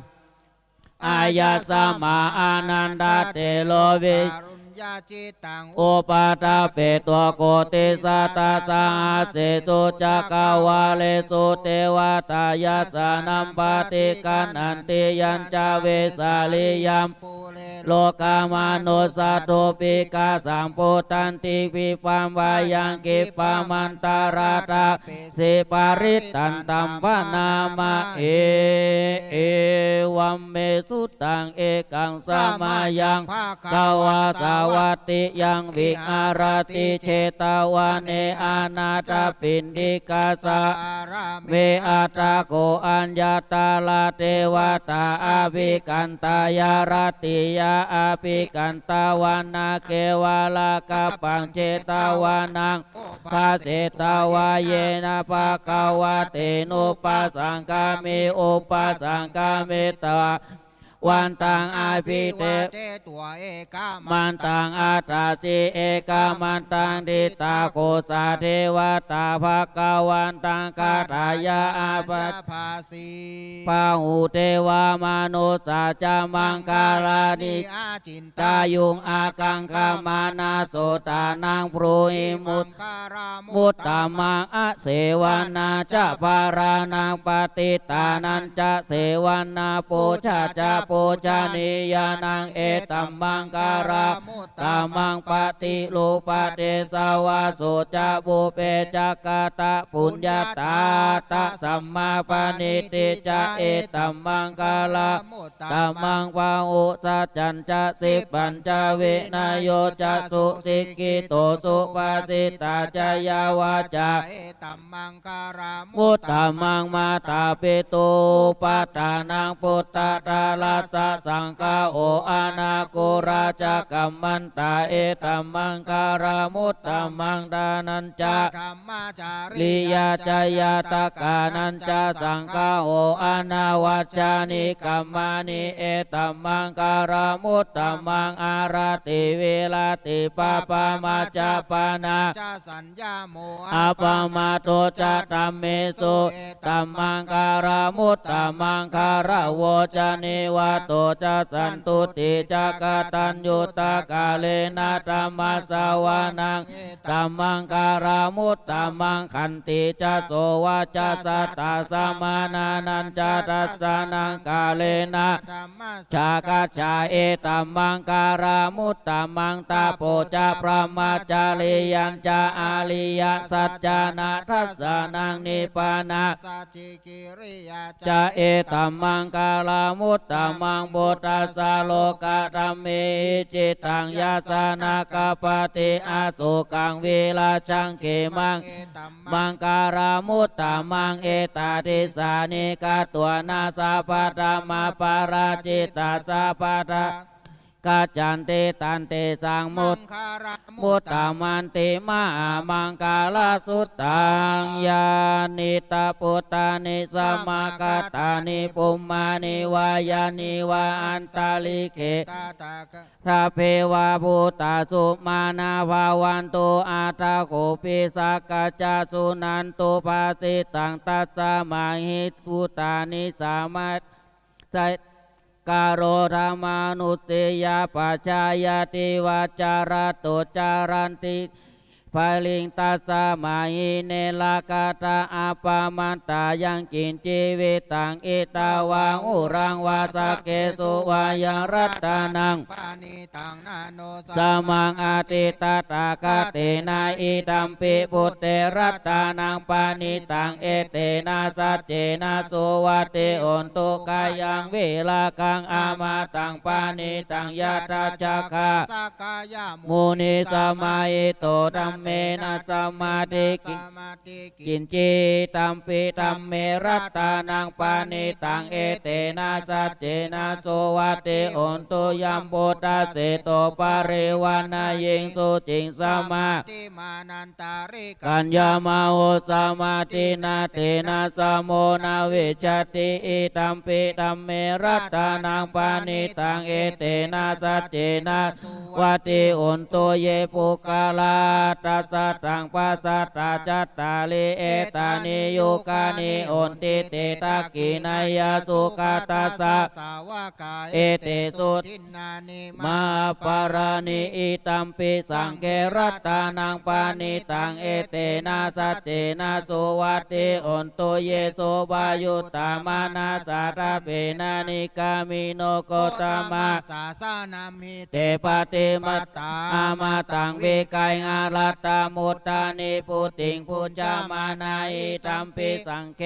อายาสมาอานันดาเตโลวิ รุญญาจิตัง โอปาตาเปตัวโกติสัตตาสาเสตุจักวาเลสุเทวตายาสานัมปฏิกันอันติยัญจาเวสาลิยัม ปุเร โลกามานุสัตโตปิกาสัมพุตันติวิปัมวายังกิปามันตาราตาสิปาริตันตัมปนามาเอวัมเมสุตังเอกังสมายังกาวาสาวัติยังวิหารติเชตาวาเนอานาตปินดิกาสะเวอาตาโกอัญญาตาลาเทวตาอาภิกันตายารติยาอาภิกันตาวานาเกวาลากาปังเชตาวานังภาเสตาวาเยนะภาคาวะเตนุปัสสังกามิอุปัสสังกามิตวะวันตังอาภิเตมันตังอาตาสิเอกามันตังดิตาโกสาเทวตาภาคาวันตังกาตายาอาปัสสีปาหูเทวามนุสาจามังกาลาดิตายุงอากังกามานาโสตานังปรุหิมุตตามังอเสวนาจะปารานังปฏิตานันจะเสวนาปูชาจะปูชานิยานังเอตัมมังการาตามังปฏิลูปเตสาวาสุจะบุเปจักตะปุญญาตาตะสัมมาปณิติจะเอตัมมังกาลาตัมมังปะอุสัจจันจะสิปัญจเวนโยจะสุสิกิโตสุปาสิตาจยาวาจามุตตามังมาตาปิตุปัตตานังปุตตะตาลาสะสังฆาโออานาโกราจะกัมมันตาเอตัมมังการามุตตามังดานันจะลิยาจายาตกานันจะสังฆาโออานาวัจานิกัมมานิเอตัมมังการามุตตามังอาราติเวลาติปาปามาจาปานาอาปามาโตจะตัมเมสุตัมมังการามุตตามังการาโวจานิวาโตจะสันตุติจักตัญญูตากาเลนะธัมมัสสวานังธัมมังการามุตตามังขันติจะโสวาจะสัตตาสมานานันจะตัสสานังกาเลนะชากาชาเอตัมมังการามุตตามังตาโปจะพระมาจาริยัญจะอาลิยสัจจานะทัสสานังนิพพานะจะเอตัมมังการามุตตามังโบตัสสะโลกะธัมเมจิตังยาสานากาปติอาสุกังเวลาชังเขมังมังการามุตตามังเอตาติสานิกาตัวนาสาปตามาปาราจิตาสาปตากาจันเตตันเตสังมุตตามันติมามังกาลสุตตังยานิตาปุตตานิสมากตานิปุมมานิวายานิวาอันตาลิเกทาเพวาภูตาสุมานาภาวันตุอาตาโกปิสักกะจาสุนันตุภาสิตังตัสสะมาหิตุตานิสามัจใจกาโรธรรมานุสติยาปัจจายติวาจารตุจารันติภาลิงตัสสะมาหิเนลากาตาอาปามันตายังกินจีวิตังอิตาวังอุรังวาสเกสุวายังรัตตานังสมังอาติตาตากาเตนะอิตัมปิปุตเตรัตตานังปานิตังเอเตนะสัจเจนะสุวัติโอนตุกายังเวลากังอามาตังปานิตังยาตาจักขามุนิสมายิโตธัมเมนะสมาธิกินจิตัมปิตัมเมรัตตานังปานิตังเอเตนะสัจเจนะสุวัติโอนตุยัมปุตตะเสโตปาริวานายิงสุจิงสมากัญญามาโอสมาตินาเตนะสมโมนาวิจติอิตัมปิตัมเมรัตตานังปานิตังเอเตนะสัจเจนะวัติโอนตุเยปุกาลาต ตัสสะตังปัสสะตาจัตตาลิเอตานิโยกานิโอนติเตตักกินายาสุขตัสสะ สาวกา เอเตสุต ทินนานิ มาปารานิอิตัมปิสังเกรัตตานังปานิตังเอเตนะสัจเจนะสุวัตติโอนตุเยโสบายุตตามานาสาราเปนานิกามิโนโกตมะ สาสานามิ เตปะเตมัตตาอามาตังเวกายอารัตตามุตตานิปุติงพุจามานาอิตัมปิสังเก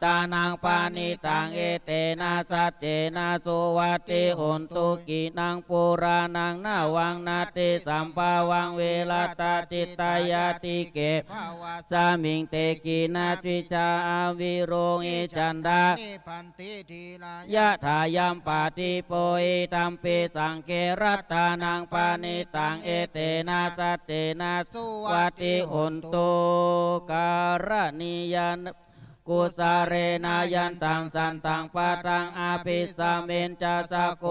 ตานังปานิตังเอเตนะสัจเจนะสุวัตติโอนตุกินังปุรานังนาวังนาติสัมภาวังเวลาตาจิตตายาติเก ภาวะ สามิงเตกินาทิชาอาวิโรงิจันดา นิพันติทีลาย ยะถายัมปาติโปอิตัมปิสังเกรัตตานังปานิตังเอเตนะสัตเตนะสุวัติโอนตุการณิยันกุสาเรนายันตังสันตังปะตังอาภิสาเมนจาสะโก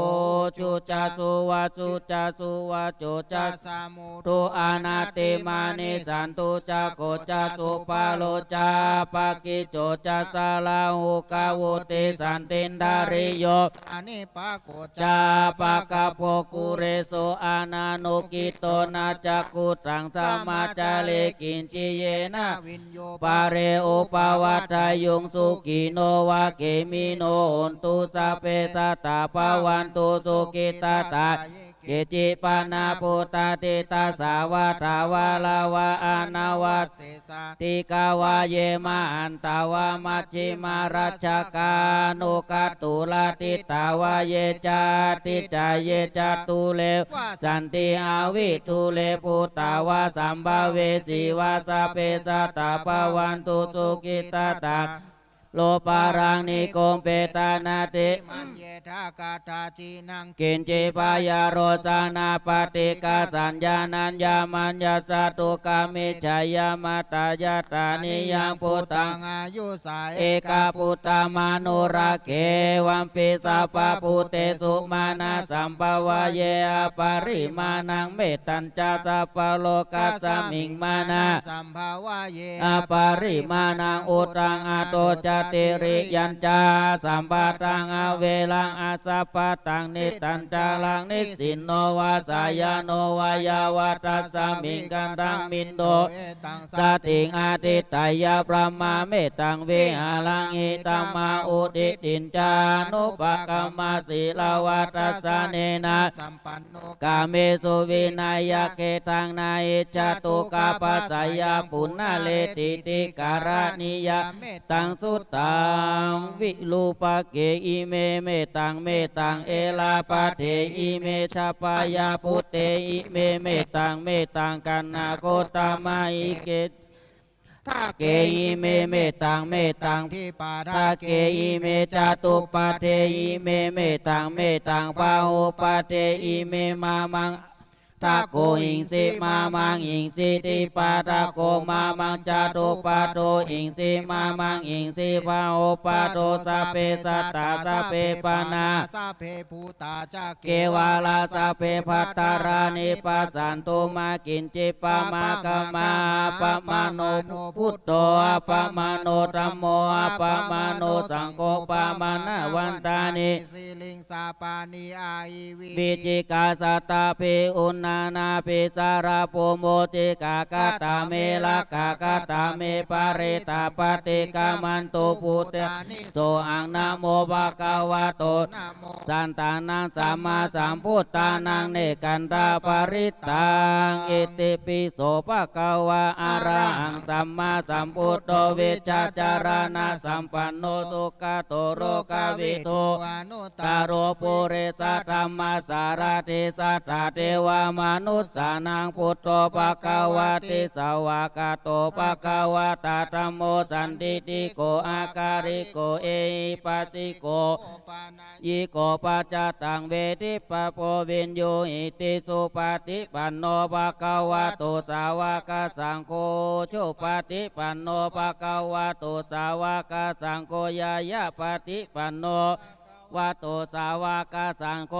จุจาสุวาจุจาสุวาจุจา สามุ ตุอานาติมานิสันตุจาโกจาสุปาโลจาปากิโจจาสาลาหุกาวุติสันตินดาริโย อานิปะโก จาปะกะโพกุเรโสอานานุกิโตนาจักกุตังสมาจาเลกินจิเยนะ วินโย ปาเรโอปาวัตายุงสุกิโนวะเกมิโนโอนตุสัพเพสัตตาปวันตุสุกิตาตาเกจิปานาปุตตาติตาสาวาทาวาลาวาอานาวา เสสะ ติกาวาเยมาอันตาวามัจจิมารัชกานุกัตตุลาติตาวาเยจาติจาเยจาตุเลสันติอาวิทุเลปุตตาวาสัมภเวสีวาสเปสัตตาปวันตุสุกิตาตาโลปารังนิโกมเปตานาติ มันเยทากาตาจีนัง กินจิปายาโรจานาปฏิกาสัญญานัญญามัญญาสตุกามิจายามาตายาตานิยังพุตตัง อายุสาย เอกาปุตตามานุราเกวัมปิสัพพะปุเตสุมานาสัมภวะเยอปาริมานังเมตตัญจาสัพพะโลกัสสมิงมานา สัมภาวะเย อปาริมานังอุตรังอโตจติริยัญจาสัมปะตังอเวลังอาสัพพะตังนิตัญจาลังนิสินโนวาสายโนวายาวาตัสสมิงกันตังมินโด ตัง สติงอาติตายาพระมาเมตังเวหาลังหิตังมาอุติตินจานุปกรรมาศีลาวัตสะเนนะ สัมปันโน กาเมสุวินายเกตังนายจตุกาปัสสยาปุณณเลติติการณิยาตังสุตตังวิลูปะเกอิเมเมตังเมตังเอลาปะเทอิเมชาปายาปุเตอิเมเมตังเมตังกันนาโกตามาอิเก ทัก เกอิเมเมตังเมตัง ที่ปา ทาเกอิเมจาตุปะเทอิเมเมตังเมตังปาหุปะเทอิเมมามังทาโกอิงสิมามังอิงสิติปาทาโกมามังจาตุปะโตอิงสิมามังอิงสิปาหุปะโตสัพเพสัตตาสัพเพปานา สาเพภูตาจัก เกวาลาสัพเพพัตตารานิปัสสันตุมากินจิปามากามาปะมาโนพุทโตปะมาโนธัมโมปะมาโนสังโฆปะมานาวันตานิ สิลิงสาปานิอาอิวิ ปิจิกาสัตตาปิอุณนานาปิสาราโปโมติกากาตาเมลากากาตาเมปาเรตาปฏิกามันตุพุทธโสอังนะโมภะคะวะโต นะโม สันตานังสัมมาสัมพุทธานังเนกันตาปริตตังอิติปิโสภะคะวะอะระหังสัมมาสัมพุทโธเวชชาจารณะสัมปันโนสุขโตโรกาวิโต วานุต ตาโรปุเรสัตมมาสารติสัตตเทวามนุสสานังพุทโธภะคะวะติสาวากาโตภะคะวะตาธัมโมสันติติโกอาการิโกเอหิปัสสิโก ปานา ยิโกปัจจตังเวทิปะโพวินโยอิติสุปฏิปันโนภะคะวะโตสาวกสังโฆชุปฏิปันโนภะคะวะโตสาวกสังโฆยายะปฏิปันโนวะโตสาวกสังโฆ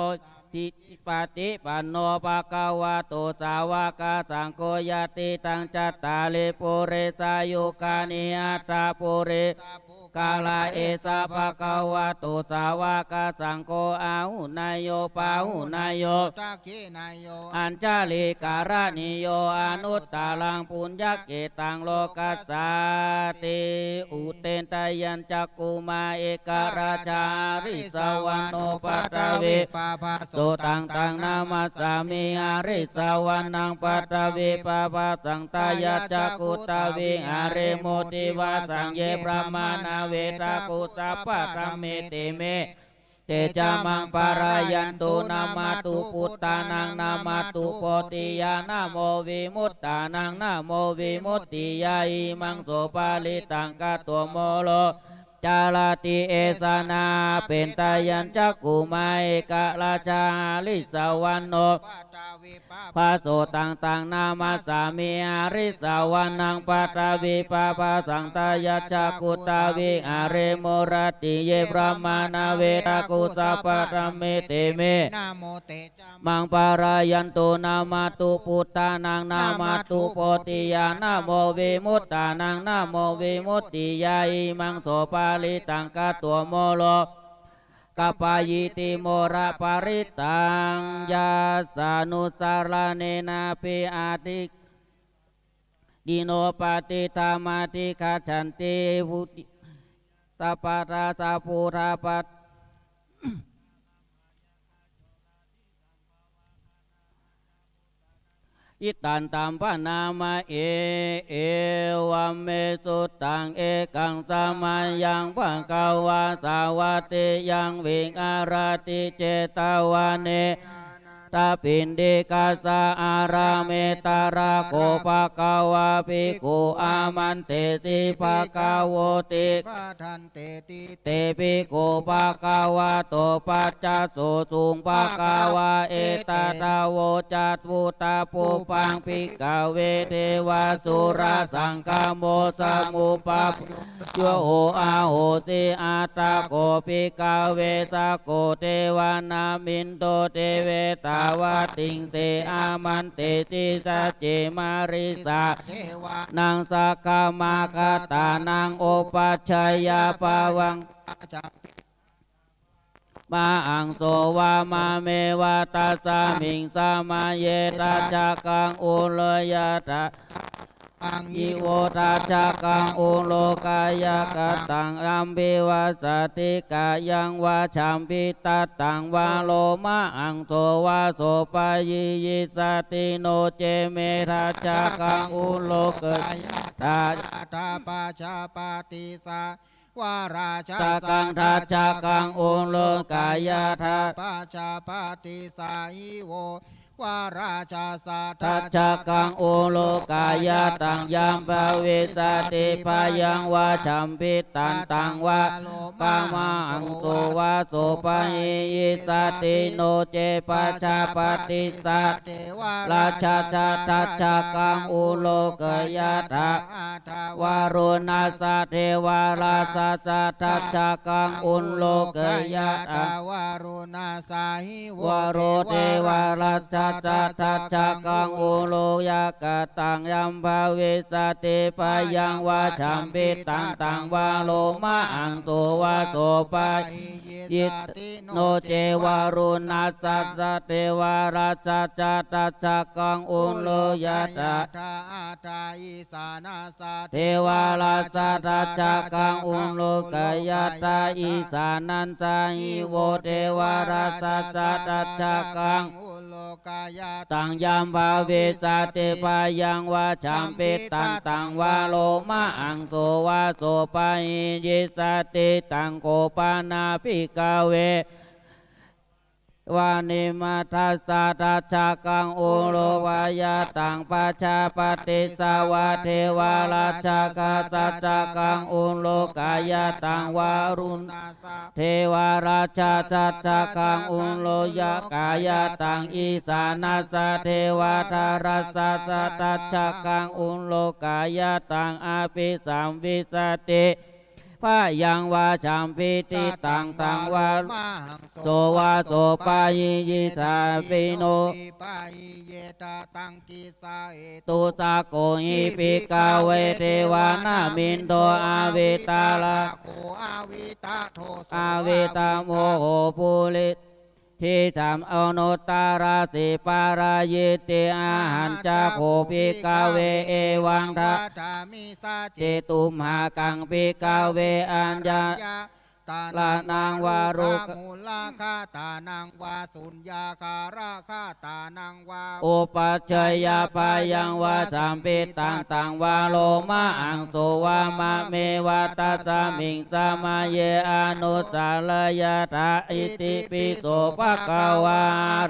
ทิปฏิปันโนภะคะวะโตสาวกสังโฆยติตังจัตตาลิปุเรสายุกานิอัตตาปุเรกาลาเอสะภะคะวะโตสาวกสังโฆอาหุนายโยปาหุนายโย ตักขินายโย อัญชาลิการณิโยอนุตตาลังปุญญเกตังโลกัสสาติอุเตนตยัญจักกุมาเอกราชาริสวรรโนปัตตเว ปาภา โสตังตังนามัสสามิอาริสวรรนังปัตตเวปาภาสังตายาจักกุตาวิอาเรโมติวาสังเยพระมานาเวตากุตาปะธรรมเมติเมเตจามังปารายันตุนามาตุพุตตานังนามาตุโพติยานาโมวิมุตตานังนาโมวิมุตติยาอิมังโสปาลิตังกะตัวโมโลจาลาติเอสนาเป็นตายัญจักกุมาเอกราชาลิสวรรณโน ปัตตาวิปา พาโสตังตังนามาสามีอาริสาวานังปัตตาวิปาปาสังตายาจักกุตาวิอาเรโมรติเยพระมานาเวตากุสัพพะธรรมเมเตเม นะโมเตจา มังปารายันตุนามาตุพุทธานังนามาตุโพธิยานาโมวิมุตตานังนาโมวิมุตติยาอิมังโสปาลิตังกะตัวโมโลกปายิติโมระปาริตังยาสานุสารเนนาปิอาติดิโนปฏิธามาติคาชันติวุติตาปาราสาปูราปัต อิตันตัมปนามาเอวัมเมสุตังเอกังสามายังปังกาวาสาวติยังวิงอาราติเจตาวาเนตาปินดิกาสาอาราเมตาราโกภะกาวาปิกุอามันเตสิภะกาวโวติ ปะทันเตติ เตปิโกภะกาวะโตปัจจโสสุงภะกาวะเอตตาโวจัตวุตาปุปังปิกาเวเทวาสุราสังฆโมสมุปะโยโออาโหสิอาตาโกปิกาเวสะโกเทวานามินโตเทเวตาวะติงเสอามันเตติสัจเจมาริสา เทวา นางสักขมาคตานางโอปัชฌายาปาวัง จา มาอังโสวามาเมวาตาสามิงสามาเยตาจักกังอุลยาตา อัง ยิโวตาจักกังอุโลกายกตังอัมพิวาสติกายังวาชัมพิตตังวาโลมาอังโสวาโสปายิยิสติโนเจเมราจักกังอุโลกยาตา ตาปาชาปาติสาวาราชา จักกังทัจจักกังอุโลกายาทา ปาชาปาติสาอิโววาราชาสา ทัจจักกังอุโลกายาตังยัมภเวสติพายังวาชัมพิตันตังวะกามาอังโสวาโสปะหิยิสติโนเจปัชาปฏิสัต เทวา ราชาชาทัจจักกังอุโลกยาตา ทาว ารุณาสเทวาราชาชาทัจจักกังอุโลกยาตา วารุณาสาหิโว วโรเทวาราชาทัจจักกังอุโลยากตังยัมภเวสติปายังวาชัมปิตังตังวาโลมาอังโตวาโสปายิตโนเจวารุณาสัสเทวาราชาทัจจักกังอุโลยาตา ทาอาตาอิสานาสา เทวาราชาทัจจักกังอุโลกยาตาอิสานันจาอิโวเทวาราชาทัจจักกัง อุโลกายา ตังยามภาเวสติปายังวาชัมปิตังตังวาโลมาอังโสวาโสปะหิยิสติตังโกปานาภิกาเว วานิมัทธัสสะทัจจกังอุโลวายาตังปัจจาปฏิสาวะเทวาราชกาทัจจกังอุโลกายาตังวารุณเทวาราชาทัจจกังอุโลยกายาตังอีสานัสสะเทวาทารัสสะทัจจกังอุโลกายาตังอาภิสัมวิสติ พายังวาชัมปิติตังตังวาโสวาโสปายิยิสาปิโนปายิเยตาตังกิสาเอ ตุตาโกหิปิกาเวเทวานามินโตอาเวตาลา โคอาวิตาโท อาเวตาโมโหปุริทิธรรมอนุตตาราสิปารายิติอาหันจาโคปิกาเวเอวังทะ มิสา เจตุมหากังปิกาเวอัญญา ตา ลานางวารุก มูลาคาตานังวาสุญญาคาราคาตานังวา อุปัชฌยาปายังวาสัมปิตังตังวาโลมาอังโสวามะเมวาตัสสามิงสามาเยอนุสาลยะทาอิติปิโสภะคะวา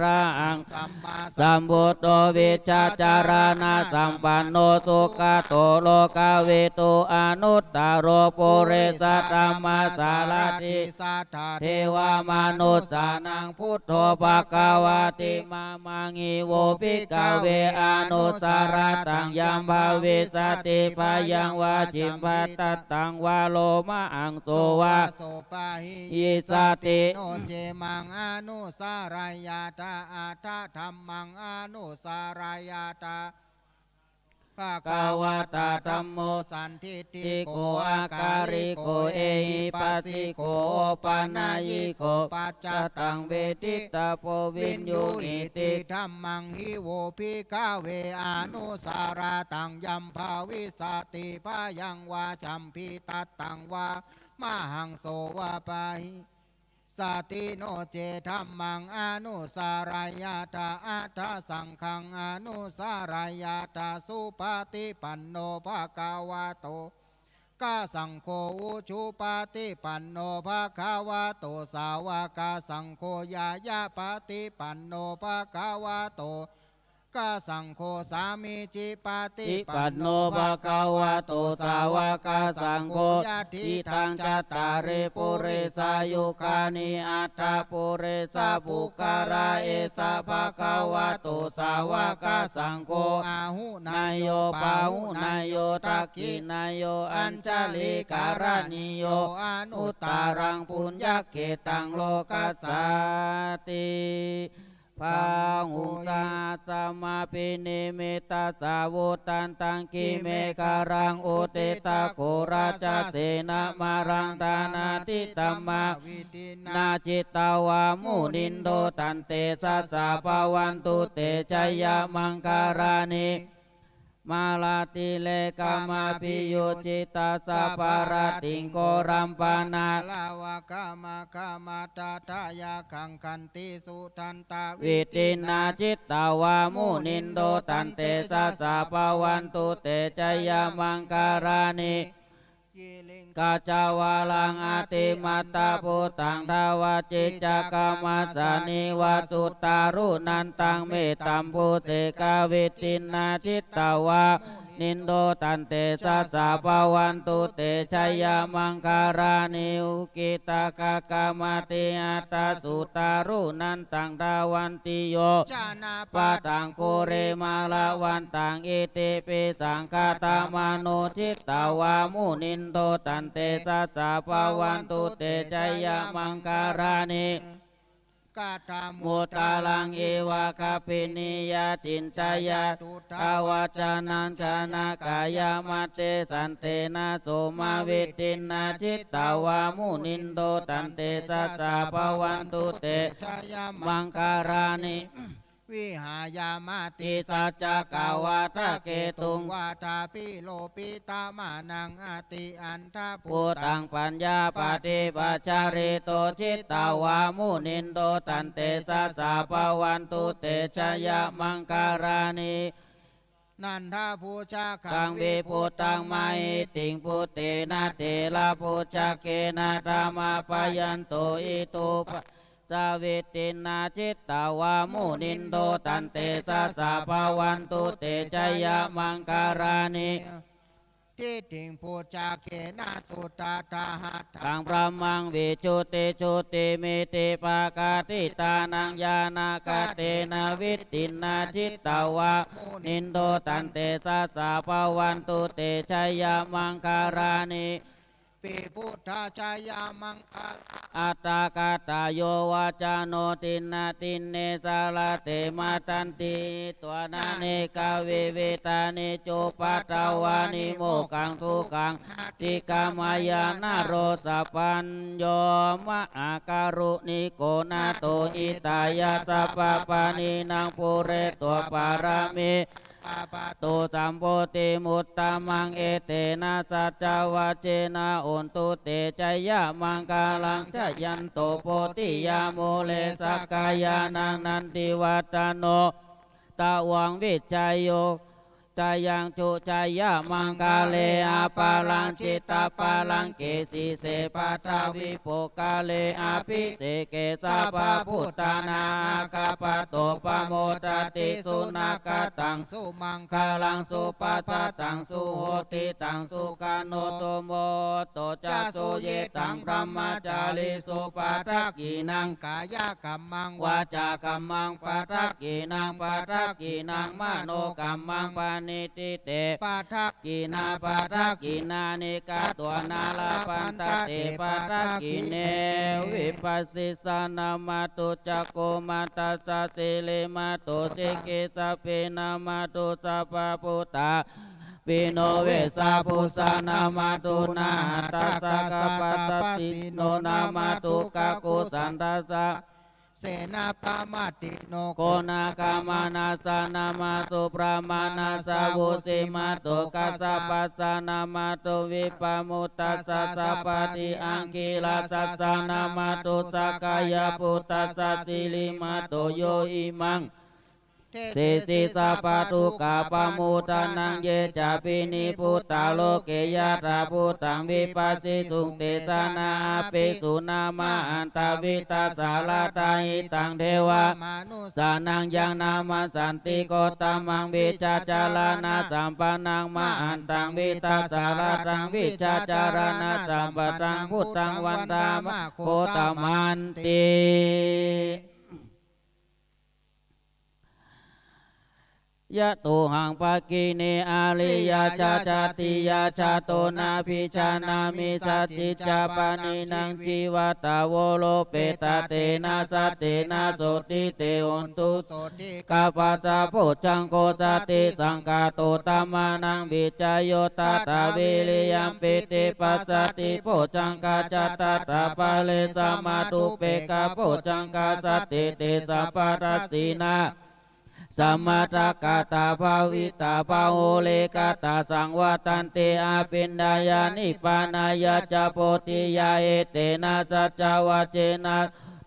ระอัง สัมมา สัมพุทโธวิชาจารณะสัมปันโนสุขโตโลกาเวโตอนุตตโรปุเรสธรรมสารติ สัทธา เทวามนุสสานังพุทโธภะคะวะติมามังอิโวปิกาเวอนุสารตังยัมภาเวสติปายังวาจิมปัตตตังวาโลมาอังโสวา โสปาหิ อิสติ โนเจมังอนุสารายาตาอัตถะธรรมังอนุสารายาตาภะคะวะตาธัมโมสันทิฏฐิโกอาการิโกเอหิปัสสิโกปานายิโกปัจจตังเวทิตาโพวินยูหิติธัมมังหิโวภิกขเวอนุสาราตังยัมภาวิสติพายังวาจัมพิตัตตังวามหังโสวาปาหิสติโนเจธัมมังอนุสารายาตาอัตถสังฆังอนุสารายาตาสุปฏิปันโนภะคะวะโตกาสังโฆอุชุปฏิปันโนภะคะวะโตสาวกสังโฆยายาปฏิปันโนภะคะวะโตกาสังโฆสามิจิปฏิ ติ ปั ปั น น โน โน ภะ ภะ คะ คะ วะ วะ โต โต สา สาว ว ก กสั สั ง ง โฆ โฆ ทิ ทิ ทั ทั ง ง จั จั ต ต ตา ตา ริ ริ ปุ ปุ เร เร สา สา ยุ ยุ คา คา นิ นิ อั อั ต ต ตา ตา ปุเรสา สา ปุ ปุ กา การ า รา เอ เอ สา สา ภะ ภะ คะ คะ วะ วะ โต โต สา สาว ว ก ก สั สั ง ง โฆ โฆอาหุนาน าย ย โย โย ปา ปา หุ หุ นาน าย ย โย โย ตั ตั ก ก กิ กิ นายโยอั อั ญ ญ ช ช ลิ ลิ กา การ า รา นิ นิ โย โย อ อ นุ นุ ต ต ตา ตา รั รั ง ง ปุ ปุ ญ ญ ญ ญ เข เข ตั ตั ง ง โล โล กั กั ส ส สา สา ติพังหุตาสมาปิเนเมตาสาวุตันตังกิเมการังอุเตตาโคราชเสนามารังตานาติตัมมานาจิตตาวามุนินโดตันเตสัสสะปวันตุเตชยมังการานิมาลาติเลกามาปิโยจิตาสปาราติงโกรัมปานา ลาวะกามะกามาตาทายาคังคันติสุทันตา วิตินาจิตตาวามุนินโดตันเตสัสสะปวันตุเตชยมังการานิกาจาวาลังอาติมัตตาพุตังทาวาจิจักามัสสานิวาสุตารุนันตังเมตตัมพุเตกาวิตินาจิตตาวานินโดตันเตสัสสะปวันตุเตชยมังการานิอุกิตากากามติอัตตาสุตารุนันตังทาวันติโย จานา ปะตังปุเรมาลาวันตังอิติปิสังคาตามานุจิตตาวามุนินโตตันเตสัสสะปวันตุเตชยมังการานิ กาตา มุตตาลังเอวะคาปินิยาจินจายาทาวาจานันจานากายามาเจสันเตนะโสมาเวตินาจิตตาวามุนินโตตันเตสัสสะปวันตุเต ชายา มังการานิ วิหายามาติ ติสัจจกาวาทะเกตุง วาทาปิโลปิตามานังอาติอันทา ปุตังปัญญาปฏิปัจจาริโตจิตตาวามุนินโตตันเตสัสสะปวันตุเตชยมังการานิ นันทาภูชา กังวิปุตังไมติงพุเตนะเตละพุชาเกนะธรรมาปยันโตอิตุปะสาวิตินาจิตตาวามุนินโตตันเตสัสสะปวันตุเตชยมังการานิ ทิฏฐิงภูชาเกนะสุตตาตาหัตถ ตังพระมังวิจุติจุติเมติปากาติตานังยานากาเตนะวิตินาจิตตาวานินโตตันเตสัสสะปวันตุเตชยมังการานิ ปิพุทธาชายามังคลา อัตตากาตโยวาจาโนตินนาตินเนสาลาเตมาตันติตัวนาเนกาเวเวตาเนโจปัตตาวานิโมกังทุกังติกามายานาโรสปัญโยมะอาการุณิโกนาโตอิตายาสัพปานินางปุเรตัวปารามิตุสัมโพธิมุตตามังเอเตนะสัจจวาเจนะอุนตุเตจยะมังกาลังจยันโตโพธิยาโมเลสักกายานังนันติวัตโนตะวังวิจัยโยจายังจุจายะมังกาเลอาปาลังจิตตาปาลังเกสีเสปัตาวิโปกาเลอาภิเสเกสาปะพุทธานาคาปะโตปะโมตติสุนาคตังสุมังคาลังสุปัฏตังสุโหติตังสุกาโนโตโมโตจัสสุเยตังพรหมจาริสุปัฏกีนังกายกัมมังวาจากัมมังปัฏกีนังปัฏกีนังมโนกัมมังปานิติเตปัฏฐกีนาปัฏกีนานิกาตัวนาลาปันตเตปัฏกีเนวิปัสสิสานามาตุจักโกมาตัสสะสิเลมาตุสิกิสะเปนามาตุสัพพพุตตาปิโนเวสาภูสานามาตุนาตัสสะกปัตติโนนามาตุกะกุสันตัสสะเสนาปามาติโนโกนากามานาสานามาตุปรามานาสาวุสิมาตุกัสสะปัสสานามาตุวิปามุตตัสสะสัพพติอังคิลาสัสสานามาตุสักกายปุตตัสสะสิลิมาตุโยอิมังเสสิสัพพทุกาปมุตตานังเยจะปินิพุตตาโลเกยะตาพุตตังวิปัสสิสุงเตสานาปิสุนามาอันตวิตาสาลาตาหิตังเทวะสานังยังนามาสันติโกตมังวิจาจารณาสัมปนังมาอันตังวิตาสาลาตังวิจาจารณาสัมปตังพุทธังวันตามะโคตมันติยะตุหังปะกิเนอาลิยาจาจติยาจาโตนาภิชานามิสัจจิจาปานินังจีวตาโวโลเปตาเตนะสัตเตนะโสติเตหุนตุกาปัสสะโพชังโกสติสังกาโตตามานังวิจโยตตาวิริยัมปิติปัสสติโพชังกาจัตตาตาปะเลสมาตุเปกาโพชังกาสติเตสัพพะสีนาสัมมาตกาตาภาวิตาภาโหเลกาตาสังวัตันเตอาปินดายานิปานายาจโพธิยาเอเตนะสัจจวาเจนะ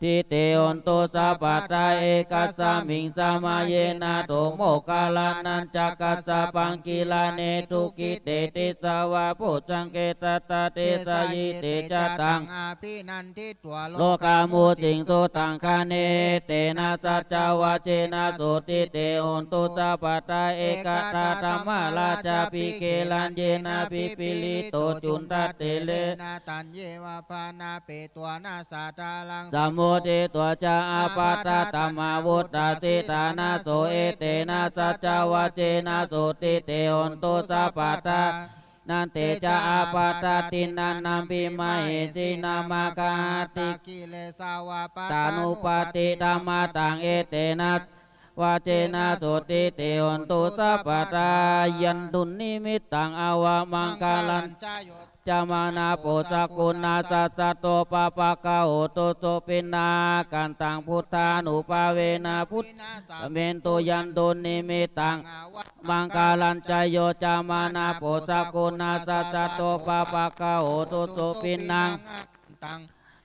ทิเตโอนโตสัพพตาเอกัสสามิงสมาเยนะโตโมกาลานันจักกัสสะปังกิลาเนตุกิเตติสาวาโพชังเกตตาเตสายิเตจตังโลกามุจิงสุตังคาเนเตนะสัจจวาเจนะสุติเตโอนโตสัพพตาเอกตาธรรมราชาปิเกลันเยนะปิปิลิโตจุนตัตเตเลนะตัญเยวะปานาเปตัวนาสาตาลังโมเตตัวจาอาปาตาตัมมาวุตตาสิตานาโสเอเตนะสัจจวาเจนะสุติเตโอนโตสัพพตานันเตจาอาปาตาตินันนัมปิมาเหสินามากาติตานุปติธรรมตังเอเตนะวาเจนะสุติเตโอนโตสัพพตายันตุนิมิตตังอาวามังกาลันจามานาโปสกุณาสัสสะโตปะปะกะโหโตโสปินากันตังพุทธานุภาเวนะพุทธเมนโตยันตุนิมิตังมังกาลัญจโยจามานาโปสกุณาสัสสะโตปะปะกะโหโตโสปินัง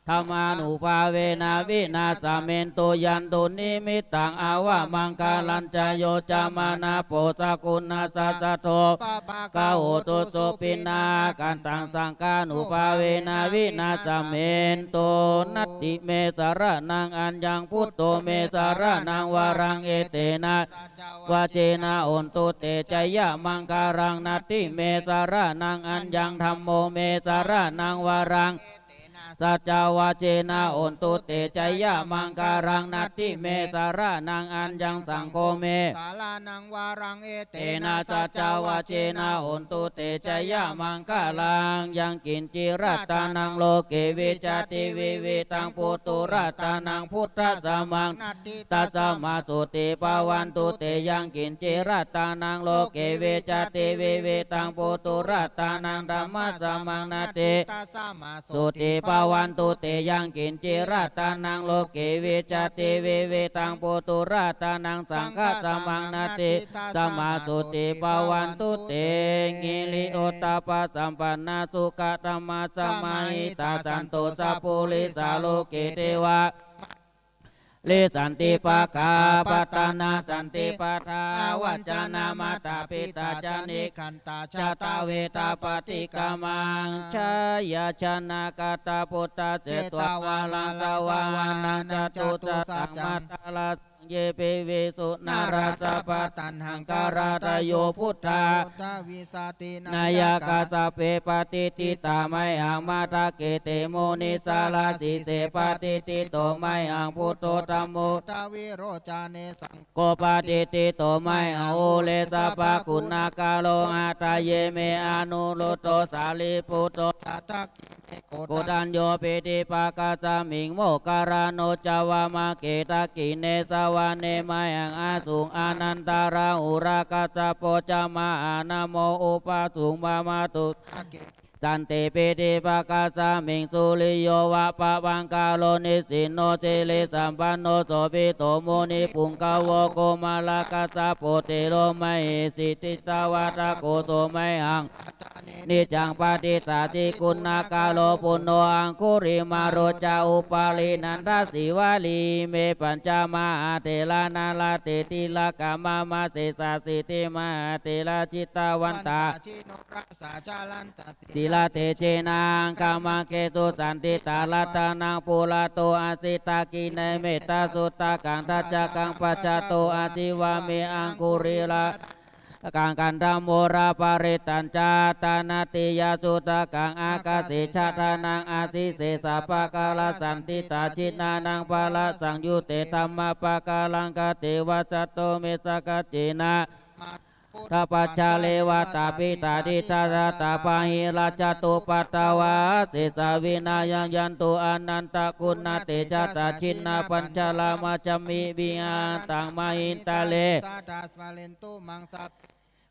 ธรรมานุภาเวนะวินาสเมนโตยันตุนิมิตังอาวะมังกาลัญจโยจามานาโปสกุณาสัสสะโตกะโหโตโสปินากันตังสังฆานุภาเวนะวินาสเมนโตนัตติเมสารนังอัญญังพุทโตเมสารนังวารังเอเตนะวาเจนะโอนโตเตจยะมังการังนัตติเมสารนังอัญญังธัมโมเมสารนังวารัง สัจจาวาเจนะโอนตุเตจยะมังการังนัตติเมสาระนังอัญญังสังโฆเมศาลานังวารังเอเต เตนะสัจจาวาเจนะโอนตุเตจยะมังกาลังยังกินจิรัตานังโลเกวิจติวิวิตังปุตุรัตานังพุทธสมังตัสสมาสุติปวันตุเตยังกินจิรัตานังโลเกวิจติวิวิตังปุตุรัตานังธัมมสมังนาติสุติปวันตุเตยังกินจิรัตานังโลเกวิจติวิวิตังปุตุรัตานังสังฆสมังนาติสมาสุติปวันตุเตงิริโอตปะสัมปันนาสุขธรรมะสมัยตาสันโตสัพพุริสาโลเกเทวะเลสันติปะกาปัตตานาสันติปะทาวัจจานามาตาปิตาจานิคันตาชาตาเวตาปฏิกามังชายาชนากาตาปุตตาเจตวาวาลังสวานันจตุสัจจมัตตาลาเยเปเวสุนาราสปะตันหังการาตโยพุทธานายากาสเปปฏิติตาไมหังมาทาเกเตโมนิสาลาสิเสปฏิติโตไมหังพุทโธธัมโมตวิโรจาเนสังโกปฏิติโตไมหังโอเลสะปะกุณากาโลอาตาเยเมอนุโลโตสาลีพุทโธโกดัญโยปิติปากาสมิงโมการาโนจาวามาเกตากิเนสวาเนมายังอาสุงอานันตาราอุรากาสะโปจามาอานาโมอุปาสุงมามาตุสันติปิติปากาสมิงสุริโยวะปะวังกาโลนิสินโนเจเลสัมปันโนโสปิโตโมนิปุงกาวโกมาลากาสะโปเตโลไมสิติตาวาตะโกโตไมหังนิจังปฏิตาติคุณนากาโลปุณโนอังคุริมาโรจาอุปาลินันทสิวาลีเมปัญจมาเตลานาลาเตติลากามามาเสสาสิติมาเตลาจิตาวันตาศิลาเตเจนังกามาเกตุสันติตาลตานังปุระโตอาสิตากินเมตตาสุตตะกังทัจจกังปัจจโตอาจิวาเมอังคุริลากังกันธโมราปาริตัญจาตานาติยาสุตะกังอากาศิชาตานังอาสิเสสะปะกาลสันติตาจินานังปาลสังยุเตธรรมปะกาลังกเตวะจัตโตเมสกจินาทปัจจาเลวะตาปิตาดิตาตาปะหิราชตุปัตตวาเสสาวินายังยันตุอนันตคุณเตจตาชินนาปัญจลามาจมิวิอาตังมหินตาเล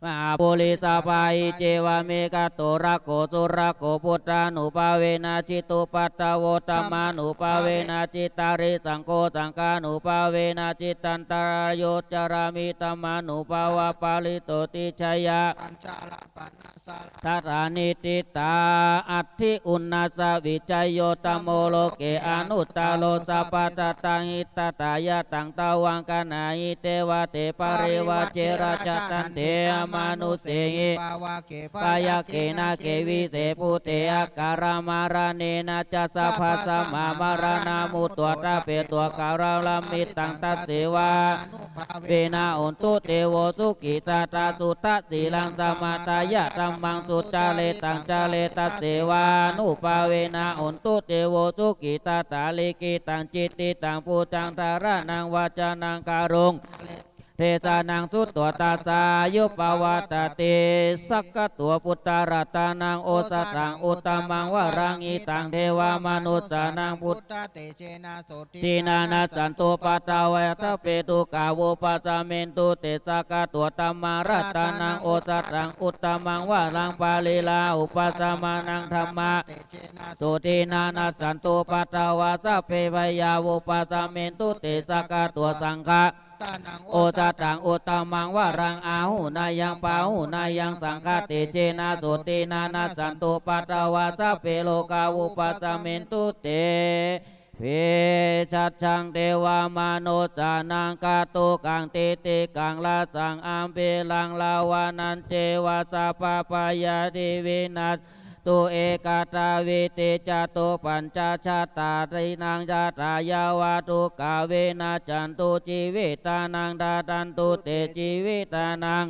มหาปุริสาภายเจวาเมกะโตระโกสุระโกพุทธานุภาเวนะจิตุปัตตโวตัมมานุภาเวนะจิตตาริสังโฆสังฆานุภาเวนะจิตตันตรโยจารามิตัมมานุภาวะปาลิโตติชยะทัตานิติตาอัตถิอุณนาสวิจัยโยตโมโลเกอนุตตโลสัพพตตังหิตตายะตังตาวังกนาหิเตวะเตปะเรวะเจระจตันเตมนุเสหิปายาเกนะเกวิเสปุเตอาการามาราเนนะจัสสะภาสมามารานามุตัวตาเปตัวการาลามิตังตัสเสวะเปนาอุนตุเตโวสุกิตาตาสุตตะสีลังสมาตายะตัมมังสุจาเลตังจาเลตัสเสวานุปาเวนะอุนตุเตโวสุกิตาตาลิกิตังจิตติตังปูจังทาระนังวาจานังการุงเทสานังสุตตัวตาสายุปวัตติสักกตัวพุทธรัตานังโอสตังอุตตมังวรังอิตังเทวามนุสสานังพุทธตินานาสันตุปัตตาวะทะเปตุกาโวปัสสเมนตุเตสักกตัวตัมมารัตานังโอสตังอุตตมังวรังปาลิลาอุปัสสมานังธรรมะสุตินานาสันตุปัตตาวะทะเปพยาโวปัสสเมนตุเตสักกตัวสังฆะโอสตังอุตตมังวรังอาหูนายังปาหูนายังสังฆเตเจนะสุตินานาสันตุปัตตวาสะเปโลกาวุปัสสเมนตุเตเพชัดชังเทวามนุสสานังกาตุกังติติกังลาสังอัมเปลังลาวานันเจวาสะปะปายาดิวินัสตุเอกตาวิติจตุปัญจชาตารินังจตายาวาตุกาเวนะจันตุชีวิตานังดาดันตุเตชีวิตานัง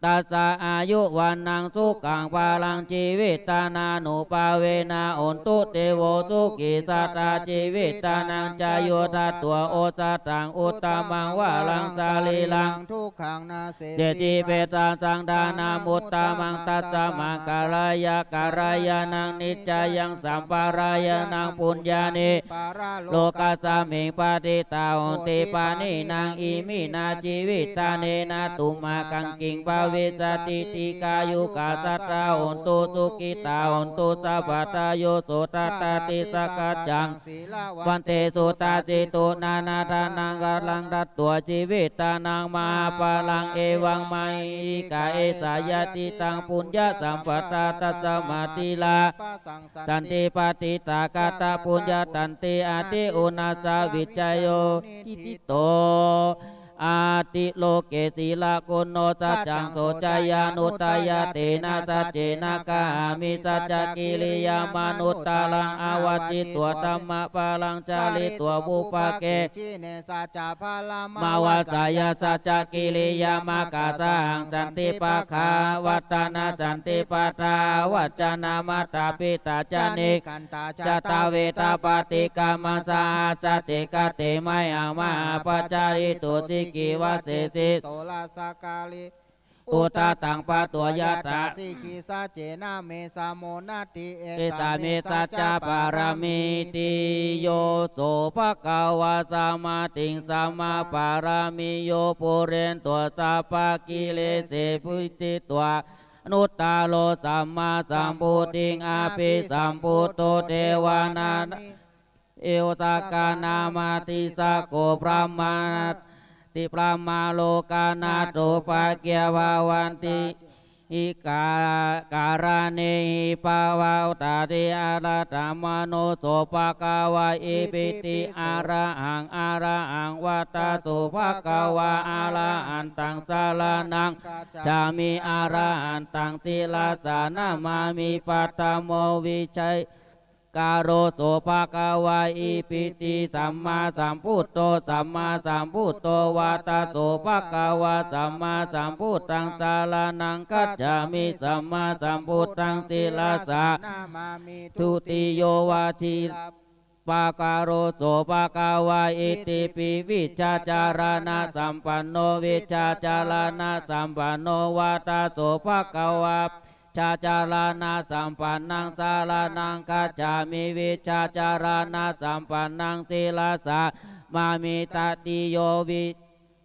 ตัสสะอายุวันนังสุขังภาลังชีวิตานานุปาเวนะโอนตุเตโวสุกิสัตตาชีวิตานังจายุทัตตัวโอสตังอุตตมังวาลังสาลีลัง ทุกขังนาเส เจติเปตาสังดานามุตตามังตัสสะมังการายะการายานังนิจจายังสัมปารายานังปุญญานิ ปารา โลกัสสมิงปฏิตาโหติปานินางอิมินาชีวิตาเนนะตุมากังกิงภาวิสติติกายุกาสัตตาโหตุสุกิตาโหตุสัพพตาโยโสตตาติสกัจจัง ศีลา วันเตสุตาจิตุนานาทานังกาลังดัตตัวชีวิตานังมาปาลังเอวังไมกาเอสายติตังปุญญาสัมปตาตัสสมาติลา ปะสังสัน สันติปฏิตากาตาปุญญาตันติอาติอุณาสาวิจัยโยทิติโตอาติโลเกติลาโกโนสัจจังโสจายานุตายาเตนะสัจเจนะกามิสัจจกิริยามนุตตาลังอาวจิตตัวธรรมะปาลังจาริตัวบุปเก ชิเนสัจจพาลาม าวาสายาสัจจกิริยามากาสังสันติปะคาวัตนาสันติปตาวัจนามาตาปิตาจานิก กันตา จตาเวตาปฏิกามาสาสติกเตไมอามาปัจจาริตุสิกิวะเสสิ โสลาสกาลิ อุตตาตังปะตัวยาตา สิกิสาเจนะเมสาโมนาติเอ เอตามิสัจจาปารามิติโยโสภะคะวะสามาติงสัมมาปารามิโยปุเรนตัวสัพพะกิเลสพุติตัวอนุตตาโลสัมมาสัมพุติงอาภิสัมพุตโตเทวานาเอวตากานามาติสะโกพระมาติพระมาโลกานาโตปะเกียวาวันติอิการาเนหิปาวาตาติอาราตามโนโสภะคะวะอิปิติอาระหังวัตตาสุภะคะวะอาระหันตังสารนังจามิอาระหันตังศิลาสานามามิปัตตโมวิชัยกาโรโสภะคะวะอิปิติสัมมาสัมพุทโธสัมมาสัมพุทโธวาตาโสภะคะวะสัมมาสัมพุทธังสารนังคัจฉามิสัมมาสัมพุทธังศิลาสา นามามิ ทุติโยวาชีปาการโรโสภะคะวะอิติปิวิชาจารณะสัมปันโนวิชาจารณะสัมปันโนวาตาโสภะคะวะชาจารณะสัมปันนังสารนังคัจฉามิวิชาจารณะสัมปันนังศิลาสามามิตติโยวิ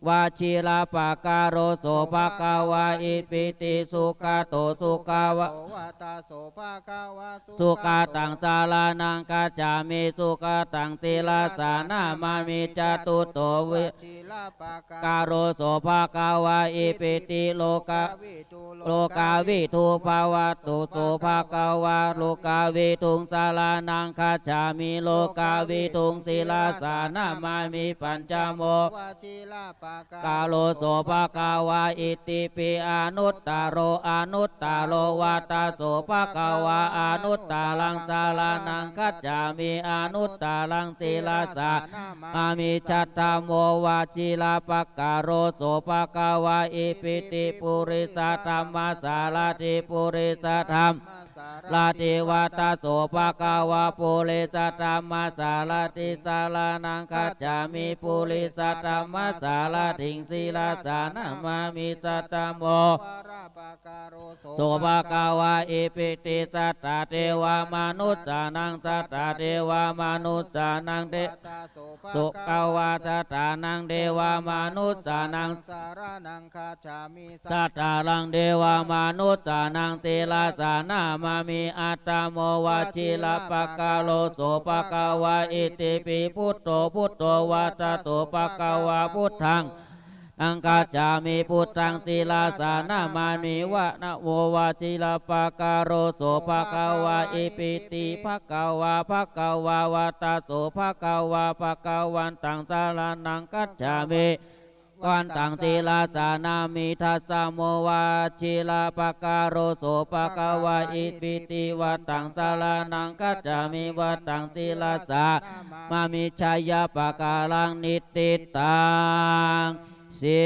วาชิลาปะการโรโสภะคะวะอิปิติสุขะโตสุขาวะ โสวาตาโสภะคะวะ สุขะตังสารานังกัจจามิสุขะตังติลาสานามามิจตุโตวิ ชิลาปะกา การโรโสภะคะวะอิปิติโลกะ วิตุ โลกาวิทูภาวะตุโสภะคะวะโลกาวิทุงสารานังกัจจามิโลกาวิทุงศิลาสานามามิปัญจโม วาชิลาปะกา กาโลโสภะคะวะอิติปิอนุตตโรอนุตตโรวาตาโสภะคะวะอนุตตลังสารานังคัจฉามิอนุตตลังศิลาสามามิชัตตโมวาจิลาปะกาโรโสภะคะวะอิปิติปุริสธรรมสารติปุริสธรรมลาติวัตโสภะคะวะปุริสธรรมสารติสารานังคัจฉามิปุริสธรรมสารติงศิลาสานามามิสัตตโมโสภะคะวะอิปิติสัตตเทวามนุษย์สานังสัตตเทวามนุษย์สานังเทสุขวาสัตตานังเทวามนุษย์สานัง สารนังคาจามิ สัตตาลังเทวามนุษย์สานังติลาสานามามิอัตตโมวาชิลปะกาโลโสภะคะวะอิติปิพุทโธพุทโธวาตโสภะคะวะพุทธังอังกัจจามิพุทธังศิลาสานามามิวะนะโววาจิลปะกาโรโสภะคะวะอิปิติภะคะวะภะคะวะวาตโสภะคะวะภะคะวันตังสารนังกัจจามิวันตังศิลาสานามิทัสสะโมวาชิลาปะกาโรโสภะคะวะอิปิติวันตังสารนังกัจจามิวันตังศิลาสามามิชัยยะปะกาลังนิติตัง สิ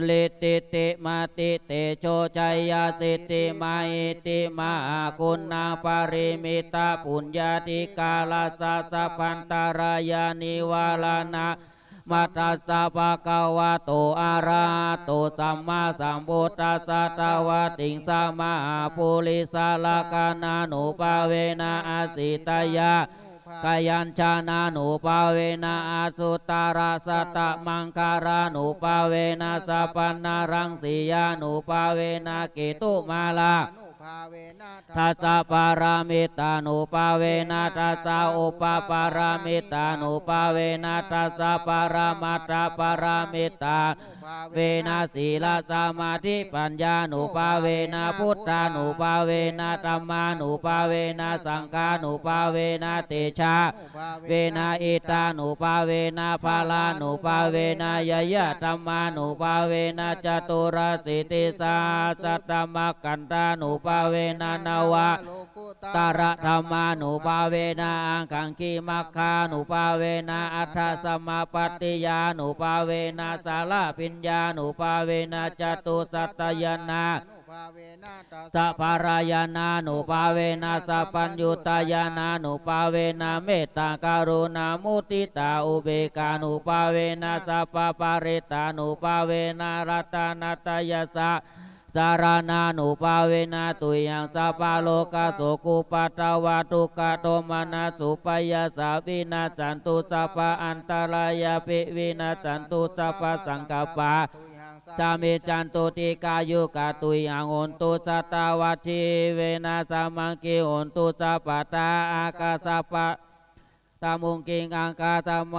ลิติติมาติเตโชชัยยาสิติมาอิติมาคุณนาปริมิตาปุญญาติกาลสัสสะพันตารายานิวาลานะมัตตสสะภะคะวะโตอะระหะโตสัมมาสัมพุทธัสสะตวะติงสะมาปุริสาลกานานุปาเวนะอาสิตายะกายัญชานานุปาเวนะอาสุตาราสตะมังคารานุปาเวนะสัพพนารังสียานุปาเวนะเกตุมาลาทัสสะปารามิตานุปาเวนะทัสสะอุปปารามิตานุปาเวนะทัสสะปารามัตถปารามิตาเวนะศีลสมาธิปัญญานุปาเวนะพุทธานุปาเวนะธัมมานุปาเวนะสังฆานุปาเวนะเตชะเวนะอิตานุปาเวนะภาลานุปาเวนะยะยะธัมมานุปาเวนะจตุรสิทธิสาสัตตมกันตานุปาเวนะนวะตระธรรมานุปาเวนะอังคังคีมัคคานุปาเวนะอัฏฐสมาปัตติยานุปาเวนะสาลาปิญญานุปาเวนะจตุสัตตยนาสัพพารายานานุปาเวนะสัพพัญญุตายานานุปาเวนะเมตตาการุณามุติตาอุเบกานุปาเวนะสัพพปาริตานุปาเวนะรัตนัตยสะสารนานุปาเวนะตุยังสัพพโลกาสุกุปัตตวะทุกขโทมานะสุปยาสาวินาสันตุสัพพอันตรายาปิวินาสันตุสัพพสังกัปปะจามิจันตุติกายุกาตุยังโอนตุสัตตวัชีเวนะสัมมังคิโอนตุสัพพตาอากาสัพพะตามุงกิงอังคาตม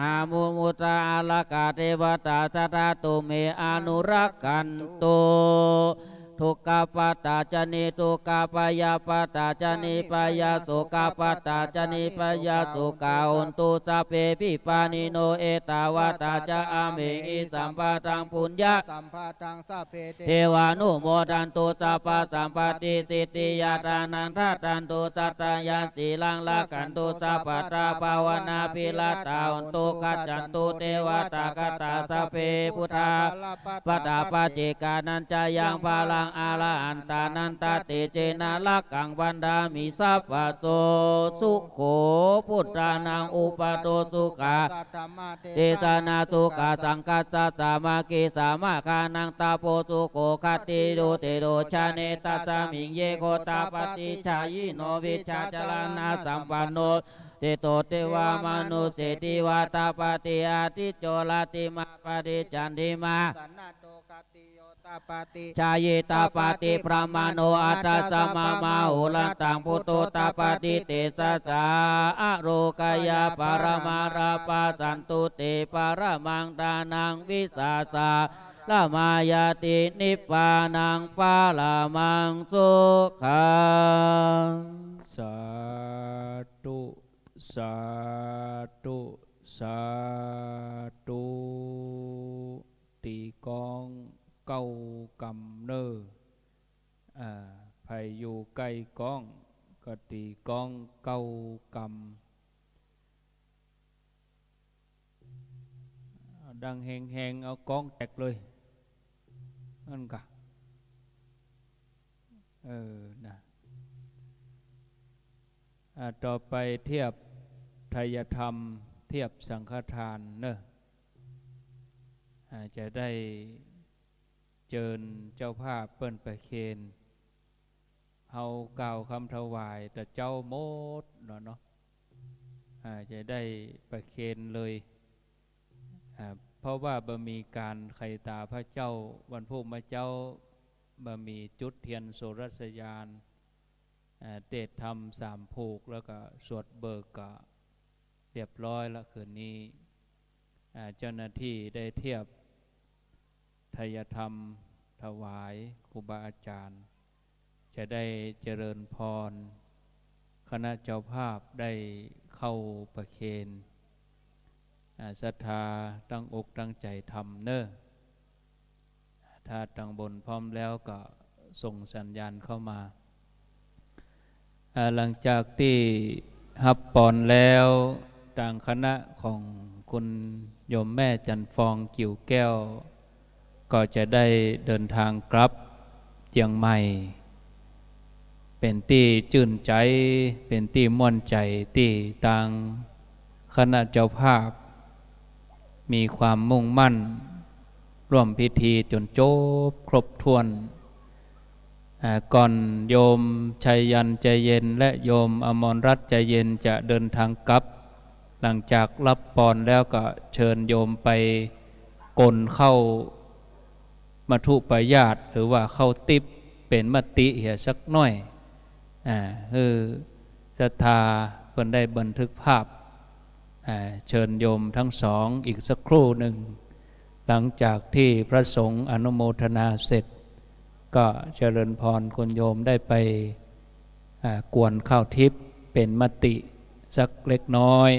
หามุมุตาอาลกาเทวตาสัทธาตุเมอนุรักขันตุทุกขปัตตาจนิทุกขปยาปัตตาจนิปยาสุขปัตตาจนิปยาสุขาอุนตุสัพเพปิปานิโนเอตาวตาจะอาเมอิสัมปะตังปุญญาเทวานุโมทันตุสัพพสัมปติสิทธิยาทานันทัตันตุสัตตยาสีลังละกันตุสัพพตาภาวนาปิลตาอุนตุกัจจันตุเทวตากตาสัพเพพุทธาปตาปเจกานันจายังพาลังอาลาอันตานันตเตเจนะลักกังวันดามิสัพพะโสสุโขพุทธานังอุปโตสุขาเตสนาสุขาสังกัสสะสามากิสามาคานังตาโพสุโขคติโดเตโดชาเนตัสสามิงเยโคตาปฏิชายิโนวิชาจลานาสัมปันโนเตโตเทวามนุเสติวาตาปฏิอาทิโจลาติมาปฏิจันติมาชายตาปฏิพระมโนอัตสมามาโหลันตังพุทโธตาปฏิเตสสาอโรกายาปรมาราปาสันตุเตปรมังตานังวิสาสาละมายาตินิพพานังปาลามังสุขังสาธุสาธุสาธุตีกองเก้ากำเนอไผอยู่ใกล้กองก็ตีกองเก้ากำดังแหงเอากองแตกเลยนั่นกะนะต่อไปเทียบไทยธรรมเทียบสังฆทานเนอะจะได้เจิญเจ้าภาพเปิ้นไปเคนเฮากล่าวคำถวายแต่เจ้าโมดเนาะจะได้ไปเคนเลยเพราะว่าบ่มีการไขตาพระเจ้าวันพุธมาเจ้าบ่มีจุดเทียนโสรสยานเตศธรรม3ผูกแล้วก็สวดเบิกก็เรียบร้อยแล้วคืนนี้เจ้าหน้าที่ได้เทียบไทยธรรมถวายครูบาอาจารย์จะได้เจริญพรคณะเจ้าภาพได้เข้าประเคนศรัทธาตั้งอกตั้งใจทำเนอะถ้าตั้งบนพร้อมแล้วก็ส่งสัญญาณเข้ามาหลังจากที่ฮับปอนแล้วต่างคณะของคุณโยมแม่จันฟองกิ่วแก้ว ก็จะได้เดินทางกลับเจียงใหม่เป็นที่ชื่นใจเป็นที่ม่วนใจที่ต่างคณะเจ้าภาพมีความมุ่งมั่นร่วมพิธีจนจบครบถ้วนก่อนโยมชัยยันใจเย็นและโยมอมรรัตน์ใจเย็นจะเดินทางกลับหลังจากรับพรแล้วก็เชิญโยมไปกลเข้ามัทุปยาตหรือว่าเข้าติบเป็นมติเหียสักหน่อยศรัทธาเพิ่นได้บันทึกภาพเชิญโยมทั้งสองอีกสักครู่หนึ่งหลังจากที่พระสงฆ์อนุโมทนาเสร็จก็เจริญพรคุณโยมได้ไปกวนข้าวทิพย์เป็นมติสักเล็กน้อย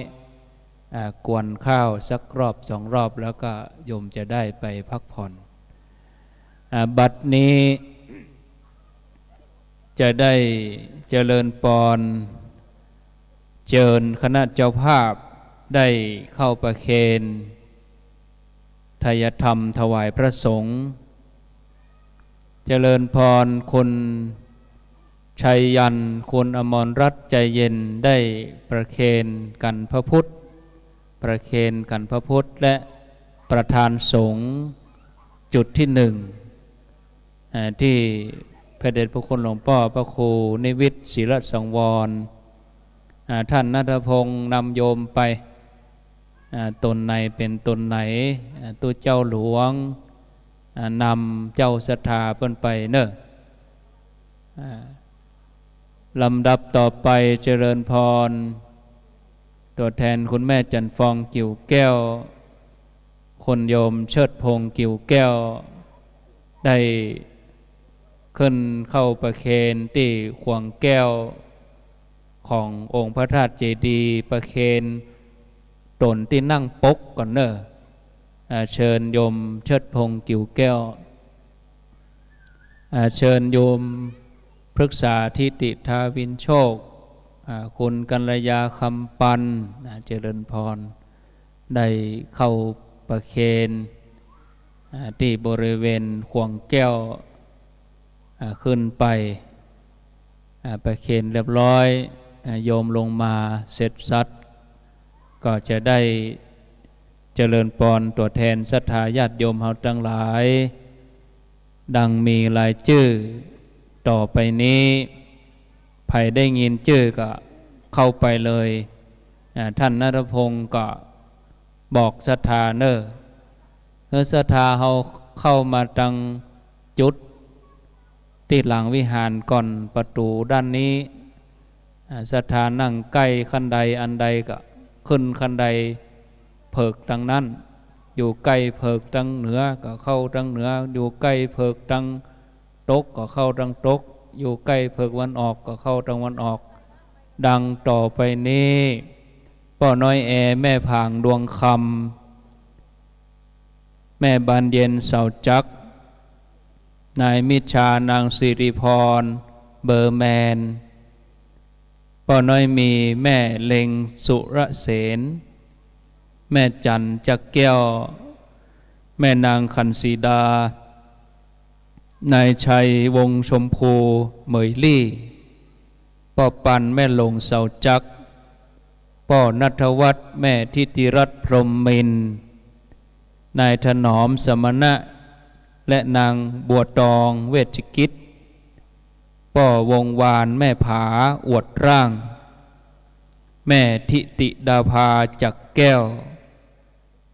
กวนข้าวสักรอบสองรอบแล้วก็โยมจะได้ไปพักผ่อนบัดนี้จะได้เจริญพรเชิญคณะเจ้าภาพได้เข้าประเคนทายธรรมถวายพระสงฆ์เจริญพรคุณชัยยันคุณอมรรัตน์ใจเย็นได้ประเคนกันพระพุทธประเคนกันพระพุทธและประธานสงฆ์จุดที่หนึ่งที่พระเดชพระคุณหลวงพ่อพระครูนิวิตศิรสังวรท่านณัฐพงษ์นำโยมไปตนไหนเป็นตนไหนตัวเจ้าหลวงนำเจ้าศรัทธาเพิ่นไปเนอะลำดับต่อไปเจริญพรตัวแทนคุณแม่จันฟองกิ่วแก้วคนโยมเชิดพงษ์กิ่วแก้วได้ขึ้นเข้าประเคนที่ขวงแก้วขององค์พระธาตุเจดีย์ประเคนตนที่นั่งปกก่อนเนอะเชิญโยมเชิดพงษ์กิ่วแก้วเชิญโยมพฤกษาทิติทาวินโชคคุณกัลยาคำปันเจริญพรได้เข้าประเคนที่บริเวณขวงแก้วขึ้นไปประเคนเรียบร้อยโยมลงมาเสร็จสัดก็จะได้เจริญพรตัวแทนศรัทธาญาติโยมเฮาทั้งหลายดังมีรายชื่อต่อไปนี้ใครได้ยินชื่อก็เข้าไปเลยท่านณัฐพงศ์ก็บอกศรัทธาเนอะศรัทธาเฮาเข้ามาตั้งจุดที่หลังวิหารก่อนประตูด้านนี้ศรัทธานั่งใกล้ขั้นใดอันใดก็ขึ้นขั้นใดเพิกทางนั้นอยู่ใกล้เพิกทางเหนือก็เข้าทางเหนืออยู่ใกล้เพิกทางตกก็เข้าทางตกอยู่ใกล้เพิกวันออกก็เข้าทางวันออกดังต่อไปนี้ป้อน้อยแอแม่ผางดวงคำแม่บานเย็นเสาจักนายมิชานางสิริพรเบอร์แมนป้อน้อยมีแม่เล็งสุรเสนแม่จันจักแก้วแม่นางขันสีดานายชัยวงชมพูเหมยลี่ป้อปันแม่หลงเสาจักป้อณัฐวัฒน์แม่ทิติรัตน์พรหมมินทร์นายถนอมสมณะและนางบัวตองเวชกิจป้อวงวานแม่ผาอวดร่างแม่ทิติดาภาจักแก้ว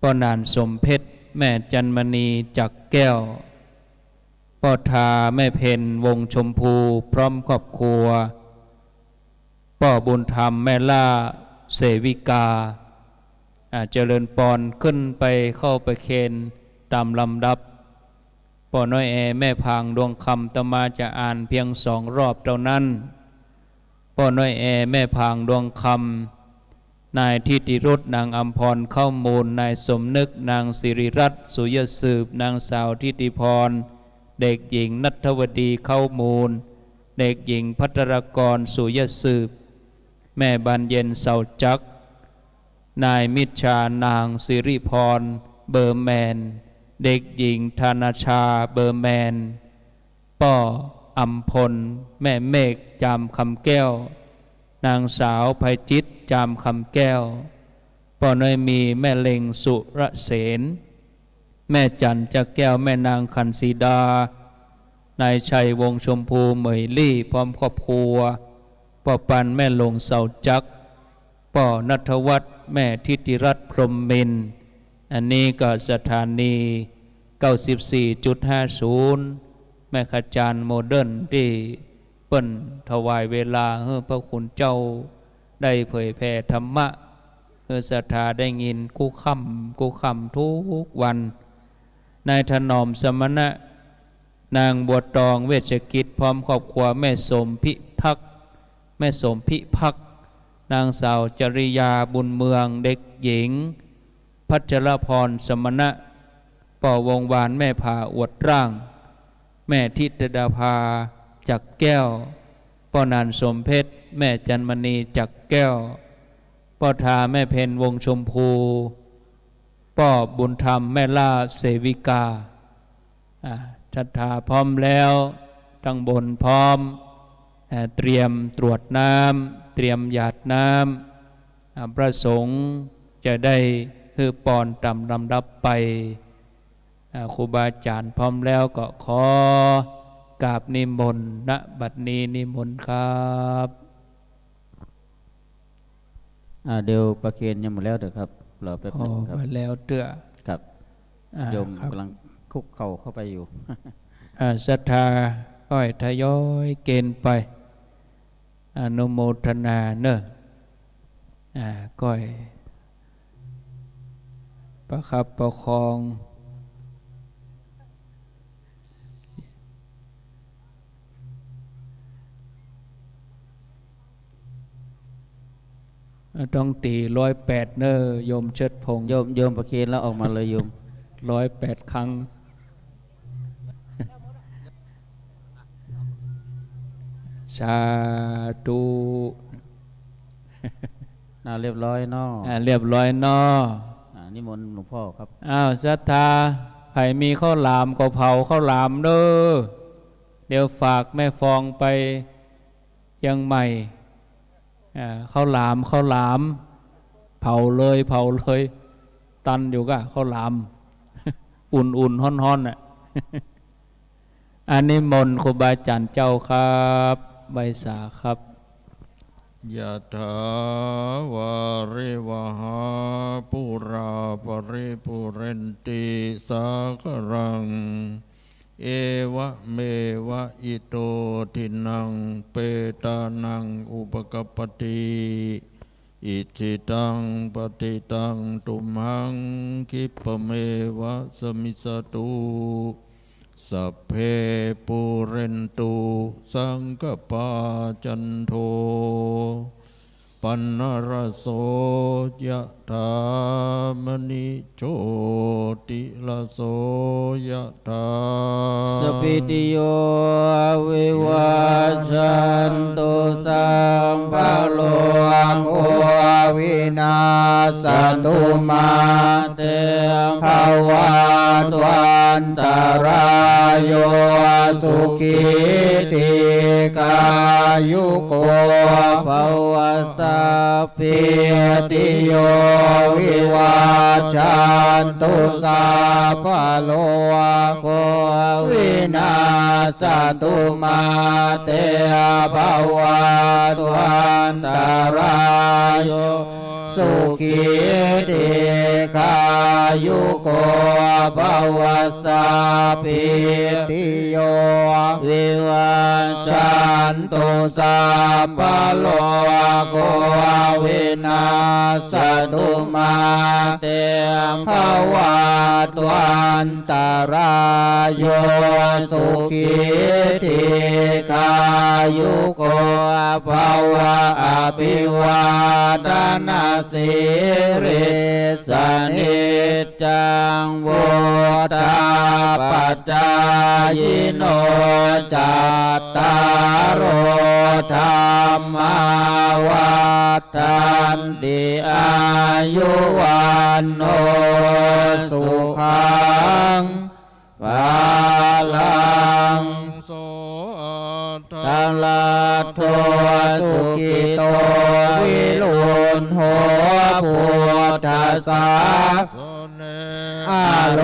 ป้อนานสมเพชรแม่จันมณีจักแก้วป้อทาแม่เพนวงชมพูพร้อมครอบครัวป้อบุญธรรมแม่ล่าเสวิกาเจริญพรขึ้นไปเข้าไปเคนตามลำดับป้อน้อยแอแม่พางดวงคำตมาจะอ่านเพียง2 รอบเท่านั้นป้อน้อยแอแม่พางดวงคำนายทิติรุตนางอัมพรเข้ามูลนายสมนึกนางสิริรัตน์สุยสืบนางสาวทิติพรเด็กหญิงณัฐวดีเข้ามูลเด็กหญิงภัทรกรสุยสืบแม่บานเย็นเสาจักนายมิชานางสิริพรเบอร์แมน เด็กหญิงธนาชาเบอร์แมนป้ออัมพลแม่เมฆจามคำแก้วนางสาวไพจิตจามคำแก้วป้อเนยมีแม่เล็งสุรเสนแม่จันจักแก้วแม่นางคันสีดานายชัยวงชมพูเหมยลี่พร้อมครอบครัวป้อปันแม่ลงเสาจักป้อนัทวัฒน์แม่ทิติรัตน์พรหมมินทร์อันนี้ก็สถานี 94.50 แม่ขจารย์โมเดิร์นที่เปิ้นถวายเวลาให้พระคุณเจ้าได้เผยแผ่ธรรมะให้ศรัทธาได้ยินกู้ค่ำทุกวันนายถนอมสมณะนางบัวตองเวชกิจพร้อมครอบครัวแม่สมพิทักษ์แม่สมพิพักษ์นางสาวจริยาบุญเมืองเด็กหญิงพัชรพรสมณะป่อวงวานแม่ผาอวดร่างแม่ทิตดาภาจักแก้วป่อนานสมเพชรแม่จันมณีจักแก้วป่อทาแม่เพนวงชมพูป่อบุญธรรมแม่ล่าเสวิกาชัดทาพร้อมแล้วตั้งบนพร้อมเตรียมตรวจน้ำเตรียมหยาดน้ำพระสงฆ์จะได้คือปอนตามลำดับไปครูบาอาจารย์พร้อมแล้วก็ขอกราบนิมนต์ณบัดนี้นิมนต์ครับเดี๋ยวประเคนยังหมดแล้วเด้อครับรอแป๊บนึงครับแล้วเตื้อครับโยมกำลังคุกเข่าเข้าไปอยู่ศรัทธาก้อยทยอยเกณฑ์ไปอนุโมทนาเนอะก้อยประคับประคองต้องตี108เนอโยมเชิดพงโยมประเคนแล้วออกมาเลยโยม108 ครั้งสาธุเรียบร้อยเนาะเรียบร้อยเนาะนิมนต์หลวงพ่อครับศรัทธาใครมีข้าวหลามก็เผาข้าวหลามเด้อเดี๋ยวฝากแม่ฟองไปยังใหม่ข้าวหลามเผาเลยตันอยู่ก็ข้าวหลามอุ่นฮ้อนอันนี้มนต์ครูบาอาจารย์เจ้าครับใบสาครับยะถาวาริวหาปุราปริปุเรนติสาครังเอวะเมวะอิโตทินังเปตานังอุปกปติอิจิตังปฏิตังตุมหังคิปเมวะสมิสตุสัพเพปุเรนตุสังกปาจันโทปันนรโสยะถามณิโชติละโสยะถาสปิติโยวิวัชชันตุสัมภโลโควินาศตุมาเตภวันวันตรายโยสุขิติกายุโกภวสัพพิติโยวิวัชชันตุสัพพโลโควินาศตุมาเตภวันวันตรายโยสุขิติกายุโกภวสัพพิติโยวิวัชชันตุสัพพโลโควินาศตุมาเตภวันตรายโยสุขิติกายุโกภวะอภิวาทนาสิริสนิจจังวุฒาปัจจายโนจัตตารโ ธรรมาวัฏันติอายุวันโนสุขังภาลังโสตลาโทสุกิโตวิรุณโหพุทธัสสะสเนอาโล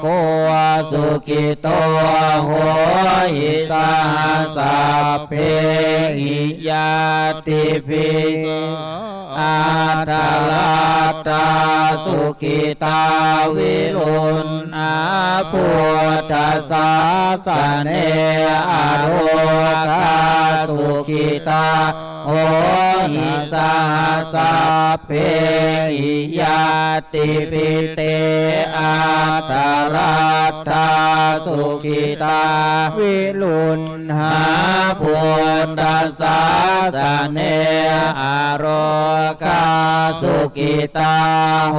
โกสุกิโตโหหิสาสัพเพหิยาติภิอาตาลาตาสุกิตาวิรุณอาพุทธัสสะสเนอาโรกาสุกิตาโหหิสาสัพเพหิยาติภิเตอาตาลาตาสุกิตาวิรุณหาพุทธัสสะสเนอาโรกาสุกิตาโห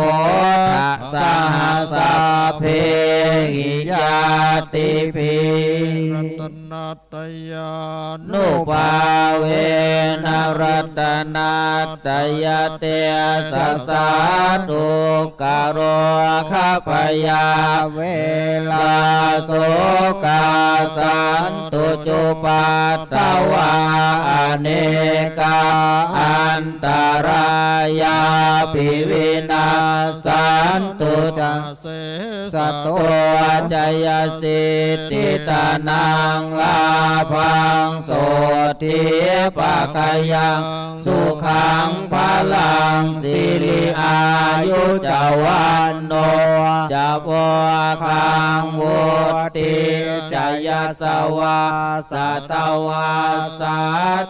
ทัสสะสัพเพหิยาติภิ รัตนัตยานุภาเวนรัตนาตยเตสัสสาตุกโรคพยาเวลาโสกาสันตุจุปัตตวาอเนกาอันตรายาภิวินาสันตุจักเสสัตโตจยสิทธิตานังลาภังโสทิปะกายังสุขังพลังสิริอายุจวันโนจะวคังวุติจยสวาสตวาสา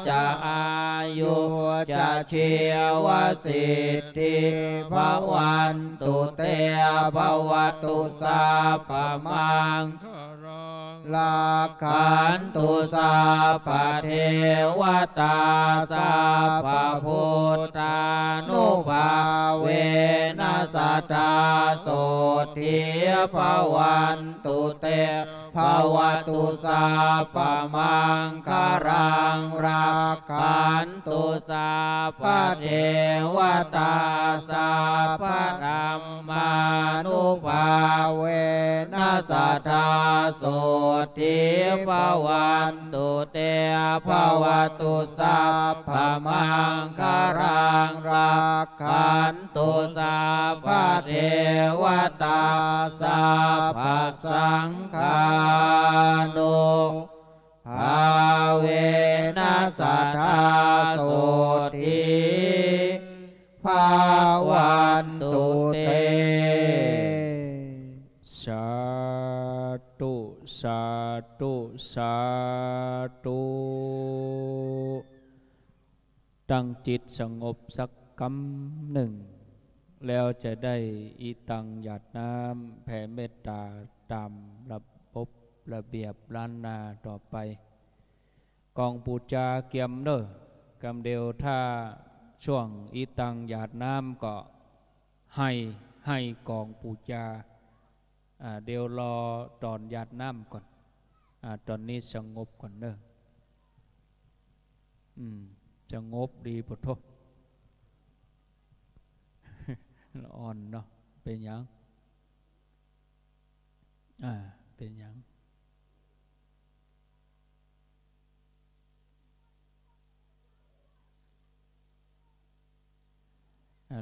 จะอายุจะเชียวสิทธิภวันตุเตภวตุสัพพมังลาขันตุสัพพเทวตาสัพพพุทธานุภาเวนัสสตาโสทิภวันตุเตภวตุสัพพมังคารังรักขันตุสัพพเทวตาสัพพธรรมานุภาเวนัสสตาโสทิภวันตุเตภวตุสัพพมังคารังรักขันตุสัพพเทวตาสัพพสังฆานุภาเวนัสสตาโสทิภวันตุเตสาธุสาธุสาธุตั้งจิตสงบสักกำหนึ่งแล้วจะได้อีตังหยาดน้ำแผ่เมตตาตามระบบระเบียบล้านนาต่อไปกองปูจาเกียมเนอกำเดียวถ้าช่วงอีตังหยาดน้ำก็ให้กองปูจาเดี๋ยวรอตอนหยาดน้ำก่อนตอนนี้สงบก่อนเนอะสงบดีพุทโธอ่อนเนาะเป็นยังเป็นยัง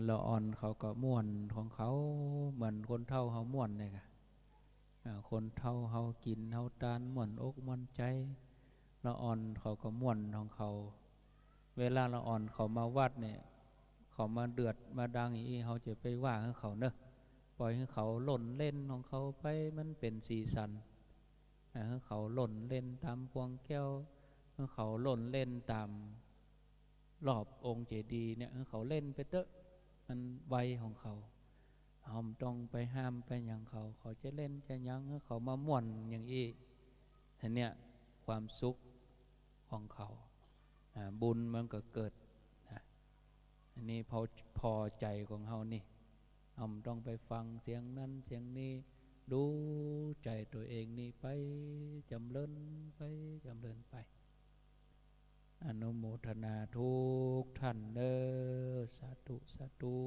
ละอ่อนเขาก็ม่วนของเขาเหมือนคนเฒ่าเขาม่วนเลยค่ะคนเฒ่าเขากินเขาทานม่วนอกม่วนใจละอ่อนเขาก็ม่วนของเขาเวลาละอ่อนเขามาวัดเนี่ยเขามาเดือดมาดังอย่างนี้เขาจะไปว่าให้เขาเนอะปล่อยให้เขาหล่นเล่นของเขาไปมันเป็นสีสันให้เขาหล่นเล่นตามพวงแก้วให้เขาหล่นเล่นตามรอบองค์เจดีย์เนี่ยให้เขาเล่นไปเตอะมันไวของเขาต้องไปห้ามไปอย่างเขาจะเล่นจะยั้งให้เขามาม่วนอย่างนี้อันเนี้ยความสุขของเขาบุญมันก็เกิดอันนี้พอใจของเขานี่ต้องไปฟังเสียงนั้นเสียงนี้ดูใจตัวเองนี่ไปจำเริญไป อนุโมทนาทุกท่านเด้อสาธุสาธุ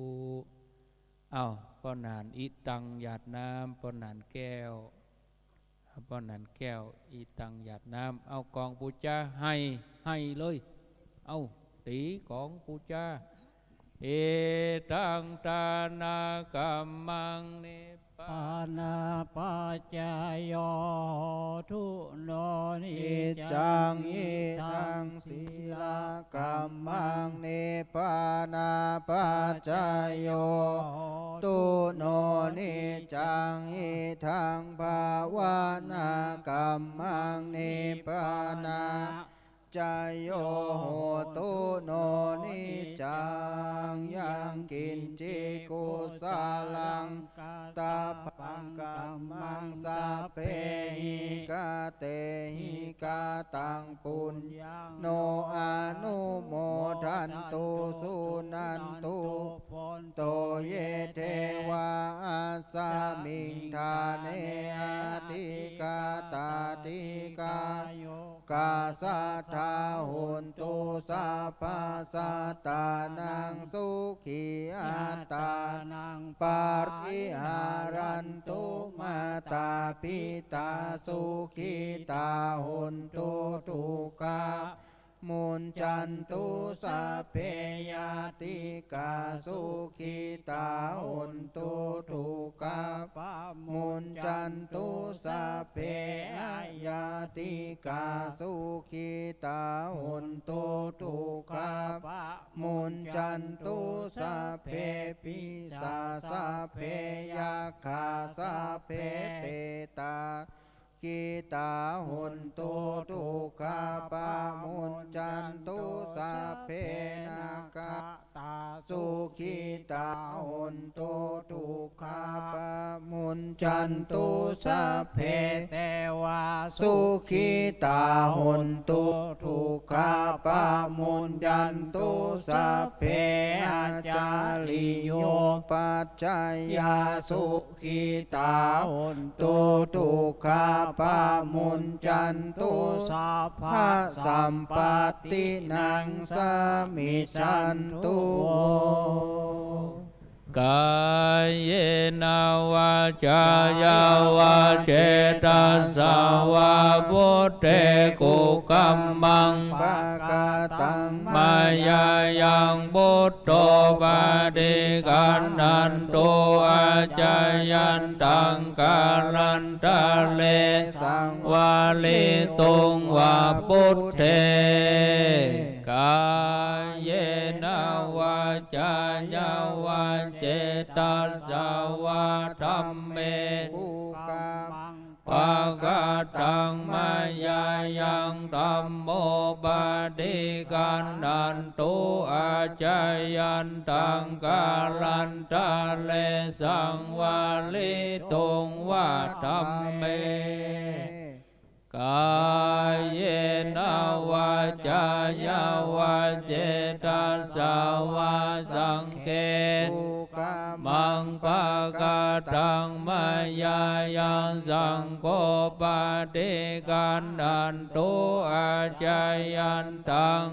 เอาป้อนานอีตังหยาดน้ำป้อนานแก้วป้อนานแก้วอีตังหยาดน้ำเอากองปูจาให้เลยเอาตีของปูจาเอตังตานากัมมังนิปา ปานาปัจจายโยทุโนนิ นิจจังอิทังศีลกัมมังนิพพานาปัจจายโยตุโนนิจจังอิทังภาวนากัมมังนิพพานาจายโยโหตุโนนิจจังยังกินจิกุสาลังตาปังกัมมังสาเพหิกาเตหิกาตังปุญโนอนุโมทันตุสุนันตุโตเยเทวาสามิงทาเนอาติกาตาติกากาสัทธาหุนตุสัพพะสัตตานังสุขีอัตตานังปาริหารันตุมาตาปิตาสุขิตาหุนตุทุกขามุนจันตุสัพเพยติกาสุขิตาหุนตุทุกขามุนจันตุสัพเพยติกาสุขิตาหุนตุทุกขามุนจันตุสัพเพปิสาสัพเพยัคฆาสัพเพเปตากิตาหุนตุทุกขาปะมุนจันตุสัพเพนาคาตาสุขิตาหุนตุทุกขาปะมุนจันตุสัพเพเทวาสุขิตาหุนตุทุกขาปะมุนจันตุสัพเพอาจาริโยปัจจายาสุขิตาหุนตุทุกขาปะมุนจันตุสัพพะสัมปตินังสมิจันตุกายเยนาวาจายาวาเจตัสสาวาพุทเทกุกัมมังปะกาตังมายายังบุตโตปาดิกันนันโตอาจายันตังการันตะเลสังวาลิตุงวาพุทเทกายเยนาวาจายาวาเจตัสสาวาธัมเมกุกัมปะกาตังมายายังธัมโมปาดิกันนันตุอาจายันตังการันตะเลสังวาลิตุงวาธัมเมกายเยนาวาจายาวาเจตัสสาวาสังเกตมังปะกาตังมายายังสังโฆปาติกันนันตุอาจายันตัง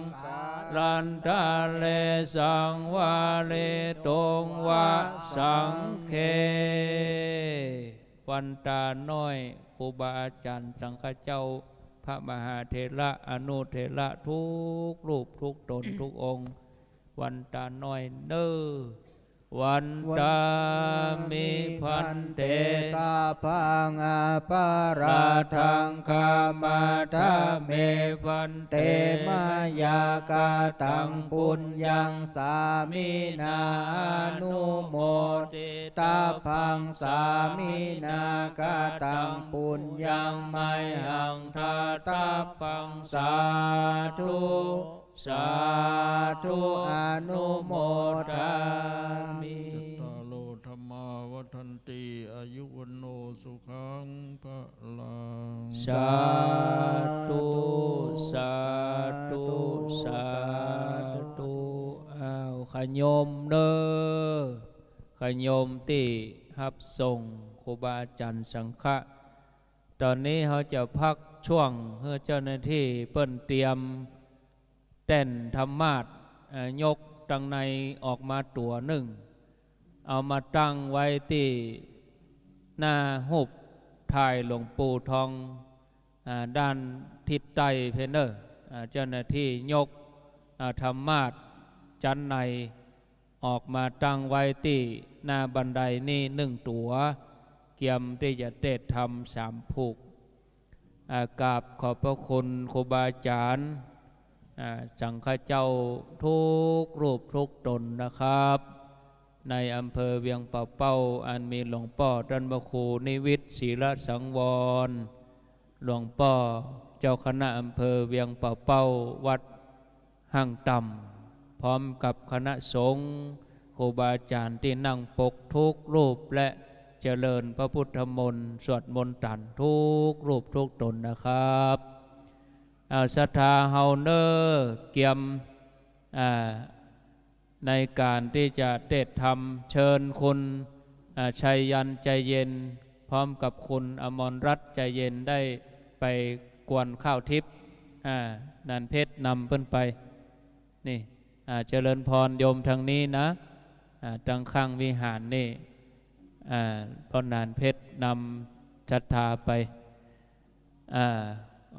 รันตะเลสังวาลิตุงวาสังเควันตาน้อยครูบาอาจารย์สังฆเจ้าพระมหาเถระอนุเถระทุกรูปทุกตนทุกองค์วันตาน้อยเน้อวันตามิพันเตสาพังอาปาราทังคามาทาเมพันเตมายากาตังปุญญังสามินาอนุโมทิตาพังสามินากาตังปุญญังไมหังทาตาพังสาธุสาธุอนุโมทามิตาโลธรรมาวัฏันติอายุวันโนสุขังพลังสาธุสาธุสาธุอ้าวขยมเด้อขยมที่ฮับส่งครูบาอาจารย์สังฆะตอนนี้เขาจะพักช่วงเพื่อเจ้าหน้าที่เปิ้นเตรียม ต้นธรรมาสยกตังในออกมาตัวหนึ่งเอามาตั้งไว้ที่หน้าหุบถ่ายหลวงปู่ทองด้านทิศใต้เพนเนอร์เจ้าหน้าที่ยกธรรมาสจันในออกมาตั้งไว้ที่หน้าบันไดนี่หนึ่งตัวเกียมที่จะเทศธรรมสามผูกกราบขอบพระคุณครูบาอาจารย์สังฆเจ้าทุกรูปทุกตนนะครับในอำเภอเวียงป่าเป้าอันมีหลวงพ่อท่านพระครูนิวิตศีลสังวรหลวงพ่อเจ้าคณะอำเภอเวียงป่าเป้าวัดห้างต่ำพร้อมกับคณะสงฆ์ครูบาอาจารย์ที่นั่งปกทุกรูปและเจริญพระพุทธมนต์สวดมนต์ตันทุกรูปทุกตนนะครับศรัทธาเฮาเนอร์เกียมในการที่จะเทศธรรมเชิญคุณชัยยันใจเย็นพร้อมกับคุณอมรรัตน์ใจเย็นได้ไปกวนข้าวทิพย์นันเพชรนำเพิ่นไปนี่เจริญพรโยมทางนี้นะทางข้างวิหารนี่พ่อนานเพชรนำศรัทธาไป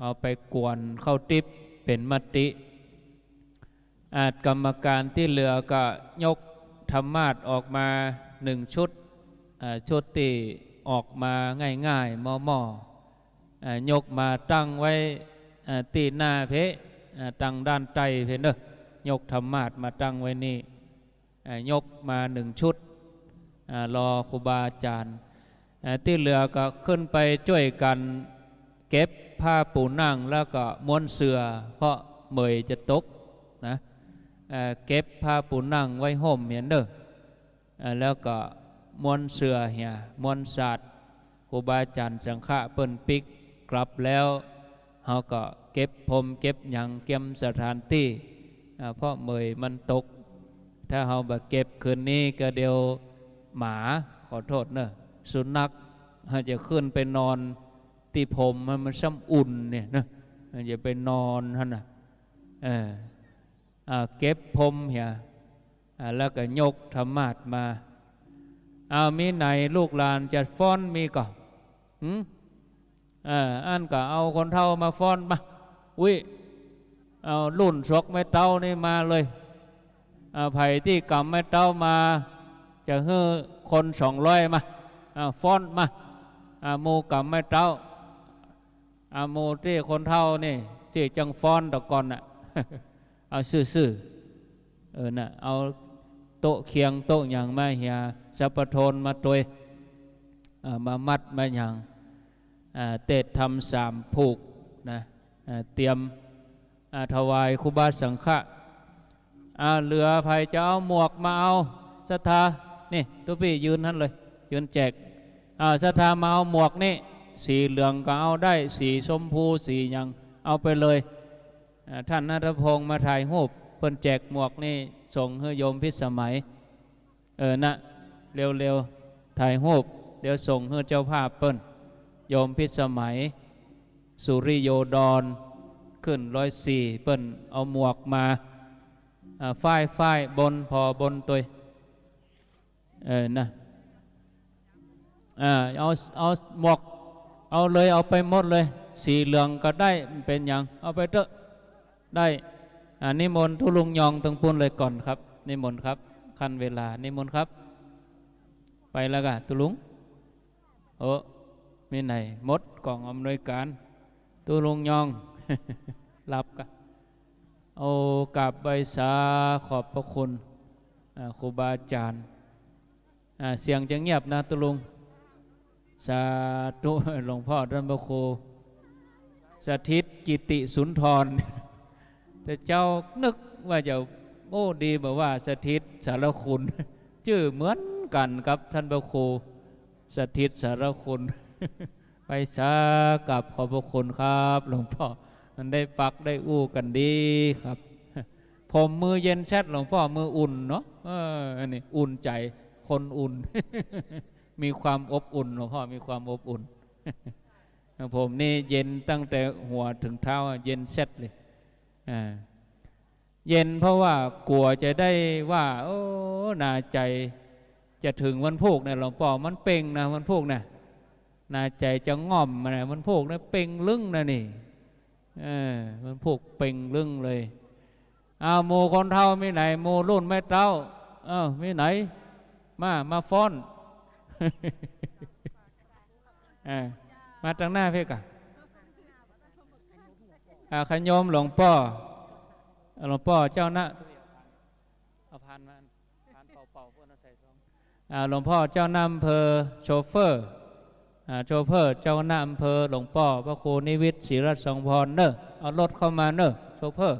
เอาไปกวนข้าวทิพย์เป็นมติกรรมการที่เหลือก็ยกธรรมาสออกมาหนึ่งชุดชุดที่ออกมาง่ายๆหม้อยกมาตั้งไว้ตีหน้าเพตั้งด้านใต้เพเนอะยกธรรมาสมาตั้งไว้นี่ยกมาหนึ่งชุดรอครูบาอาจารย์ที่เหลือก็ขึ้นไปช่วยกันเก็บผ้าปูนั่งแล้วก็ม้วนเสื่อเพราะเมยจะตกนะเก็บผ้าปูนั่งไว้ห่มเห็นเด้อแล้วก็ม้วนเสื่อเหี่ยม้วนศาสตร์ครูบาอาจารย์สังฆะเปิ้นปิกกลับแล้วเขาก็เก็บพรมเก็บหยังเก็บสถานที่เพราะเมยมันตกถ้าเขาแบบเก็บคืนนี้ก็เดียวหมาขอโทษเนอะสุนัขเขาจะขึ้นไปนอนที่ผมมันซ้ำอุ่นเนี่ยนะมันจะไปนอนท่านน่ะเก็บพรมเหี่ยแล้วก็ยกธรรมาสมามีไหนลูกหลานจะฟ้อนมีก่อนอันก็เอาคนเฒ่ามาฟ้อนมาเอารุ่นชกแม่เต้านี่มาเลยไผ่ที่กำแม่เต้ามาจะให้คน200มาฟ้อนมาโมกำแม่เต้าโมที่คนเฒ่านี่ที่จังฟ้อนตะกอนน่ะเอาซื่อๆน่ะเอาโต๊ะเคียงโต๊ะอย่างมาเหียสัพโทนมาตัวมามัดมาอย่างเตะทำสามผูกนะเตรียมถวายครูบาสังฆะเหลือใครจะเอาหมวกมาเอาศรัทธานี่ตัวพี่ยืนนั่นเลยยืนแจกศรัทธามาเอาหมวกนี่สีเหลืองก็เอาได้สีชมพูสีอย่างเอาไปเลยท่านณัฐพงศ์มาถ่ายรูปเพิ่นแจกหมวกนี่ส่งให้โยมพิสมัยนะเร็วๆถ่ายรูปเดี๋ยวส่งให้เจ้าภาพเปิ้นโยมพิสมัยสุริโยดรขึ้น104เปิ้นเอาหมวกมาฝ้ายบนพอบนตัวนะเอาหมวกเอาเลยเอาไปหมดเลยสีเหลืองก็ได้เป็นอย่างเอาไปเถอะได้นิมนต์ทุลุงยองตรงปุ่นเลยก่อนครับนิมนต์ครับขั้นเวลานิมนต์ครับไปแล้วกันทุลุงมีไหนมดกล่องอำนวยการทุลุงยองรับกันกราบใบสาขอบพระคุณครูบาอาจารย์เสียงจะเงียบนะทุลุงสาธุหลวงพ่อท่านพระครูสถิตกิติสุนทรแต่เจ้านึกว่าจะดีแบบว่าสถิตสารคุณชื่อเหมือนกันครับท่านพระครูสถิตสารคุณไปสากับขอบพระคุณครับหลวงพ่อมันได้ปักได้อู้กันดีครับผมมือเย็นแชทหลวงพ่อมืออุ่นเนาะอันนี้อุ่นใจคนอุ่น มีความอบอุ่นหลวงพ่อมีความอบอุ่น ผมนี่เย็นตั้งแต่หัวถึงเท้าเย็นแชทเลย เย็นเพราะว่ากลัวจะได้ว่าโอ้นาใจจะถึงวันพุกเนี่ยหลวงพ่อมันเป่งนะวันพุกนะนาใจจะง่อมนะวันพุกนะเป่งลึ่งนะนี่วันพุกเป่งลึ่งเลยเอาโมคนเท่าไม่ไหนโมรุ่นไม่เท่าไม่ไหนมาฟ้อน มาตั้งหน้าเพ่กะขยมหลวงพ่อเจ้าหน้าเอาพานมาพานเป่าๆพวกนั้นใส่ท้องหลวงพ่อเจ้าหน้าอำเภอโชเฟอร์เจ้าหน้าอำเภอหลวงพ่อพระครูนิวิทย์ศรีรัตน์ทรงพรเนอะเอารถเข้ามาเนอะโชเฟอร์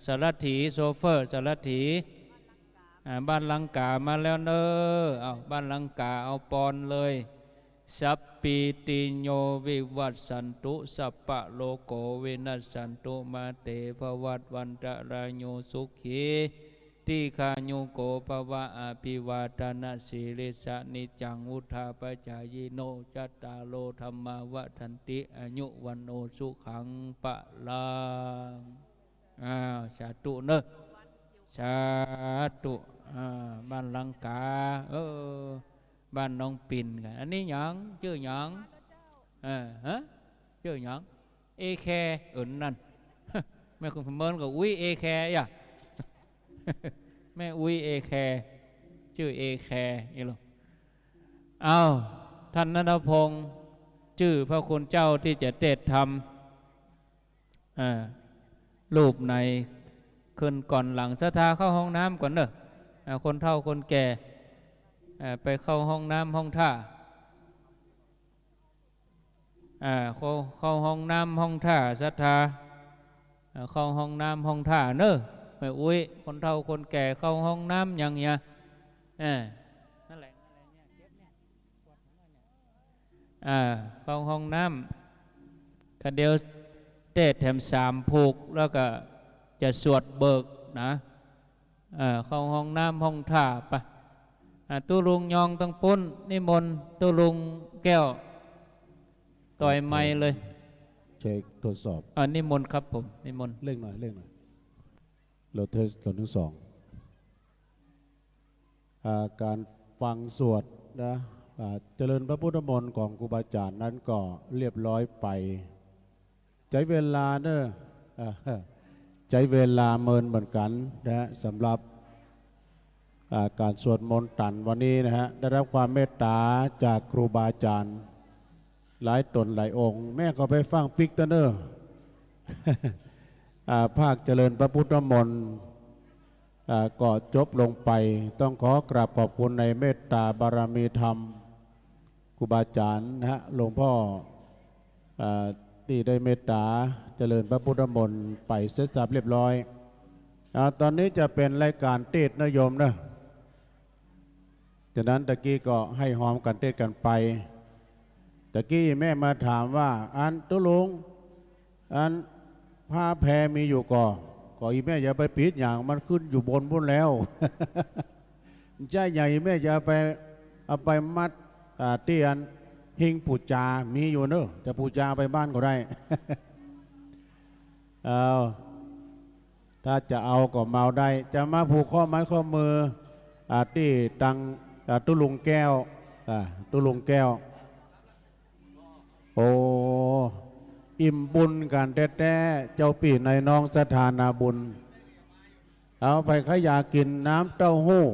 สารถีโชเฟอร์สารถีบ้านลังกามาแล้วเนอะเอาบ้านลังกาเอาปอนเลยสัพปิติโยวิวัตสันตุสัพพะโลโกวินัสสันตุมาเตภวัตวันตรายโยสุขีติคาโยโกภวะอภิวาทนาสิริสนิจังอุทาปจายโนจัตตาโลธรรมาวะทันติอายุวันโนสุขังปะลังสาธุเนอะสาธุบ้านลังกาบ้านน้องปิ่นกันอันนี้หยังชื่อหยังชื่อหยังเอแคนั่น แม่คุณพมลกับอุ้ยเอแคอ่ะ แม่อุ้ยเอแคชื่อเอแคนี่หรอเอาท่านณัฐพงศ์ชื่อพระคุณเจ้าที่จะเทศธรรมรูปในขึ้นก่อนหลังศรัทธาเข้าห้องน้ำก่อนเนอะคนเฒ่าคนแก่ไปเข้าห้องน้ำห้องท่าเข้าห้องน้ำห้องท่าศรัทธาเข้าห้องน้ำห้องท่าเนอะไม่อุ้ยคนเฒ่าคนแก่เข้าห้องน้ำอย่างเงี้ยนั่นแหละเนี่ยเก็บเนี่ยเข้าห้องน้ำกันเดียวเตะแถม3ผูกแล้วก็จะสวดเบิกนะเข้าห้องน้ำห้องท่าปะตุลุงยองต้องปุ้นนิมนต์ตุลุงแก้วต่อยไม้เลยเช็คทดสอบนิมนต์ครับผมนิมนต์เร่งหน่อยเราเทสเราทั้งสองการฟังสวดนะเจริญพระพุทธมนต์ของครูบาอาจารย์นั้นก็เรียบร้อยไปใช้เวลาเนอะใช้เวลาเมินเหมือนกันนะสำหรับการสวดมนต์ตันวันนี้นะฮะได้รับความเมตตาจากครูบาอาจารย์หลายตนหลายองค์แม่ก็ไปฟังปิกเตอร์ภาคเจริญพระพุทธมนต์ก็จบลงไปต้องขอกราบขอบคุณในเมตตาบารมีธรรมครูบาอาจารย์นะฮะหลวงพ่อที่ได้เมตตาเจริญพระพุทธมนต์ไปเสร็จสับเรียบร้อยตอนนี้จะเป็นรายการเทศน์นะโยมนะจากนั้นตะกี้ก็ให้หอมกันเทศน์กันไปตะกี้แม่มาถามว่าอันตุลุงอันผ้าแพรมีอยู่ก่ออีแม่อย่าไปปิดอย่างมันขึ้นอยู่บนพุ่นแล้วใช่ใหญ่แม่อย่าไปเอาไปมัดเตียนหิงปูจามีอยู่เนอะแต่ปูจาไปบ้านก็ได้ ถ้าจะเอาก็เมาได้จะมาผูกข้อไม้ข้อมือที่ตังตุลุงแก้วโอ้อิ่มบุญกันแท้ๆเจ้าปีในน้องสถานาบุญเอาไปขยากินน้ำเต้าหู้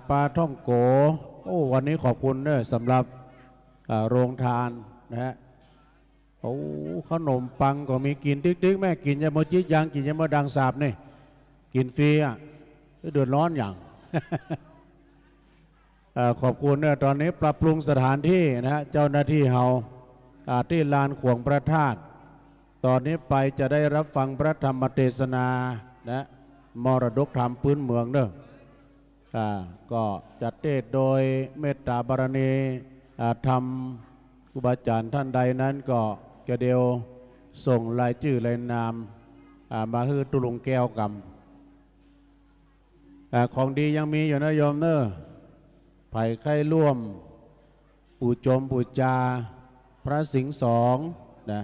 ปลาท่องโกโอ้วันนี้ขอบคุณเนอะสำหรับโรงทานนะฮะโอ้ขนมปังก็มีกินติ๊กๆแม่กินยาโมจิยังกินยาโมดังสาบนี่กินฟรีเดือดร้อนอย่าง ขอบคุณเนอะตอนนี้ปรับปรุงสถานที่นะฮะเจ้าหน้าที่เฮาที่ลานขวงพระธาตุตอนนี้ไปจะได้รับฟังพระธรรมเทศนานะมรดกธรรมพื้นเมืองเนอะก็จัดเทศโดยเมตตาบารมีธรรมครูบาอาจารย์ท่านใดนั้นก็กระเดียวส่งรายชื่อรายนามมาฮือตุลุงแก้วกำของดียังมีอยู่นะโยมเนอะไผ่ไข่ร่วมปู่จมปู่จาพระสิงห์2นะ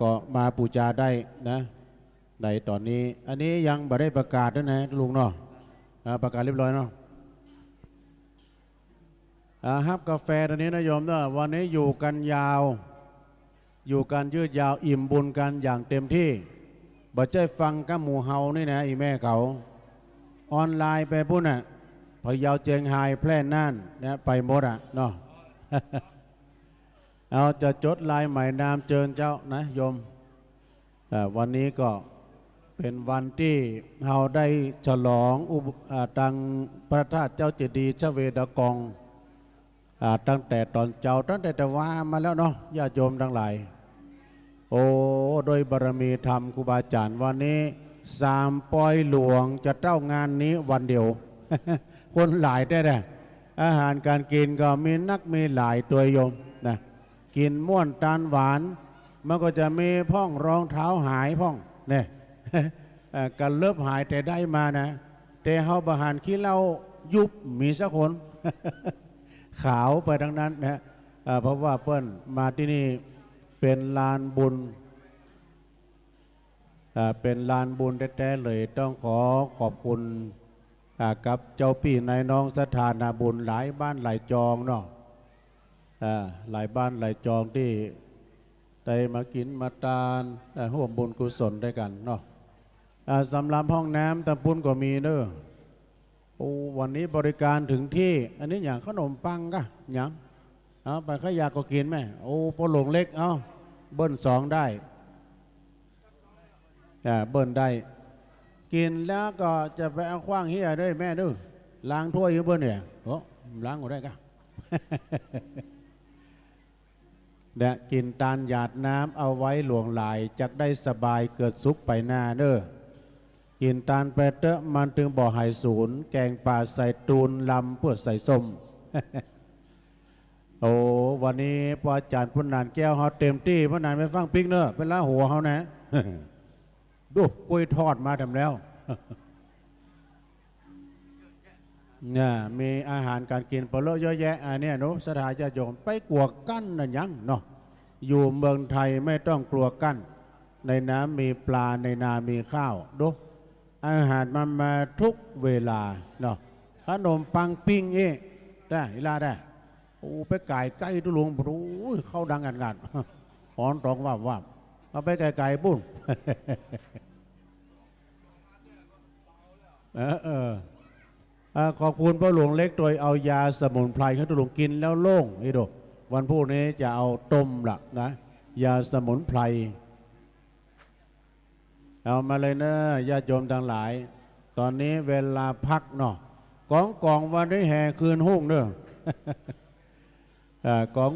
ก็มาปูจาได้นะ ในตอนนี้อันนี้ยังบ่ได้ประกาศด้วยนะลุงเนาะประกาศเรียบร้อยเนาะฮับกาแฟตอนนี้นะโยมเนาะวันนี้อยู่กันยาวอยู่กันยืดยาวอิ่มบุญกันอย่างเต็มที่บ่ใจฟังกับหมู่เฮานี่นะอีแม่เขาออนไลน์ไปพุ่นน่ะพะเยาเจียงไฮ้แพร่น่านเนี่ยไปหมดอ่ะเนาะ เอาจะจดลายหมายนามเจิญเจ้านะโยมวันนี้ก็เป็นวันที่เราได้ฉลองตังพระธาตุเจ้าเจดีย์ชเวดากองตั้งแต่ตอนเจ้าตั้งแต่ว่ามาแล้วเนาะญาติโยมทั้งหลายโอ้โดยบารมีธรรมครูบาอาจารย์วันนี้3 ปอยหลวงจะเจ้างานนี้วันเดียว คนหลายได้อาหารการกินก็มีนักมีหลายตัวโยมนะกินม่วนตาลหวานมันก็จะมีพ่องรองเท้าหายพ่องเนี่ย กันเลิบหายแต่ได้มานะแต่เฮาบะหารขี้เหล้ายุบมีสักคน ขาวไปทั้งนั้นนะเพราะว่าเปิ้นมาที่นี่เป็นลานบุญเป็นลานบุญแท้ๆเลยต้องขอขอบคุณกับเจ้าพี่นายน้องสถานาบุญหลายบ้านหลายจองเนาะหลายบ้านหลายจองที่ได้มากินมาทานร่วมบุญกุศลด้วยกันเนาะสำหรับห้องน้ำตำปุ้นก็มีเนอะโอ้วันนี้บริการถึงที่อันนี้อย่างขนมปังก็อย่างเอาไปขยะก็กินไหมโอ้ปหลงเล็กเอาเบิ้ล2ได้เบิ้ลได้กินแล้วก็จะไปเอาขว้างเฮียด้วยแม่ด้วยล้างถ้วยอยู่เบิ้ลเนี่ยโอ้ล้างหมดได้ก็ เนี่ยกินตาลหยาดน้ำเอาไว้หลวงหลายจักได้สบายเกิดสุขไปหน้าเด้อกินตาลไปเตอะมันถึงบ่อหายศูนย์แกงป่าใส่ตูนลำเพื่อใส่ส้ม โอ้วันนี้พออาจารย์พุทธนานแก้วเขาเต็มที่พุทธนานไปฟังปิ๊กเนอะเป็นละหัวเขานะ ดูกล้วยทอดมาทำแล้ว เนี่ยมีอาหารการกินเปลือกเยอะแยะอันนี้นุสถาญาติโยมไปกลัวกั้นนั่นยังเนาะอยู่เมืองไทยไม่ต้องกลัวกั้นในน้ำมีปลาในนามีข้าวดูอาหารมันมาทุกเวลาเนาะขนมปังปิ้งได้เวลาได้โอ้ไปไก่ใกล้ตุลุงรู้เข้าดังงานหอนตองว่าเอาไปไก่บุ้น ขอบคุณพ่อหลวงเล็กโดยเอายาสมุนไพรให้ตุลุงกินแล้วโล่งนี่ดูวันพรุ่งนี้จะเอาต้มละนะยาสมุนไพรเอามาเลยนะญาติโยมทั้งหลายตอนนี้เวลาพักเนาะกองวันนี้แห่คืนหุ่งเนอะ กอง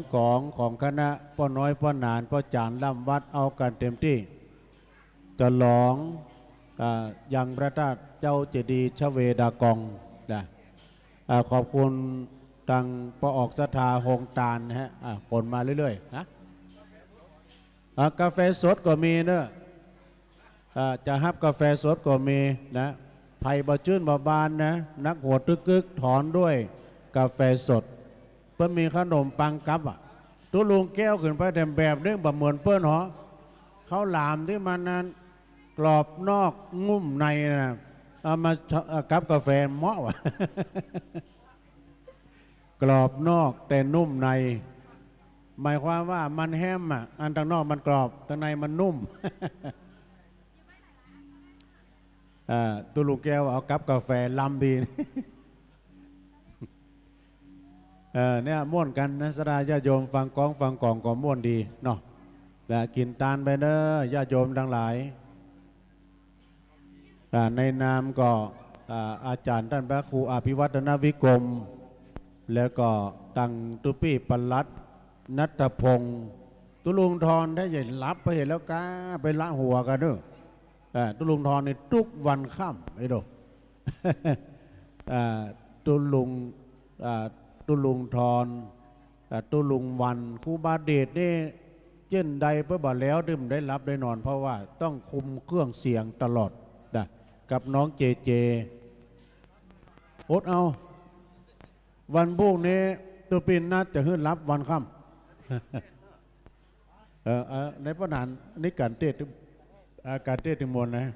ของคณะพ่อน้อยพ่อหนานพ่อจานล่ำวัดเอากันเต็มที่จะลองยังพระธาตุเจ้าเจดีย์ชเวดากองนะขอบคุณทางปออกศรัทธาหงตาลนะฮะคนมาเรื่อยๆนะกาแฟสดก็มีเนอะจะฮับกาแฟสดก็มีนะไผ่บะจื้นบะบานนะนักโหดกึกถอนด้วยกาแฟสดเพิ่นมีขนมปังกับตุลุงแก้วขึ้นไปแต่แบบเรื่องบะเหมือนเปิ้นหรอเขาหลามที่มันนั้นกรอบนอกงุ่มในนะเอามากับกาแฟเหมาะวะ กรอบนอกแต่นุ่มในหมายความว่ามันแฮมอันทางนอกมันกรอบทางในมันนุ่ม ตุลุงแก้วเอากับกาแฟลำดี เนี่ยม่วนกันนะสดาญาโยมฟังกองฟังกล่องก็ม่วนดีเนาะแต่กินตาลไปเด้อญาโยมทั้งหลายในนามก็อาจารย์ท่านพระครูอภิวัฒนวิกรมแล้วก็ตังตุปี้ปลัดนัทพงศ์ตุลุงทรได้ยินรับไปเห็นแล้วก้าไปละหัวกันเด้อตุลุงทรในทุกวันค่ำไอ้ดู ตุลุงทรตุลุงวันครูบาเดชนี่เช่นใดเพื่อบ่แล้วดื่มได้รับได้นอนเพราะว่าต้องคุมเครื่องเสียงตลอดนะกับน้องเจอดเอาวันพรุ่งนี้ตัวปินนัดจะขึ้นรับวันค่ำในพระนานนี่การเทศ อากาศเทศนิมนต์นะ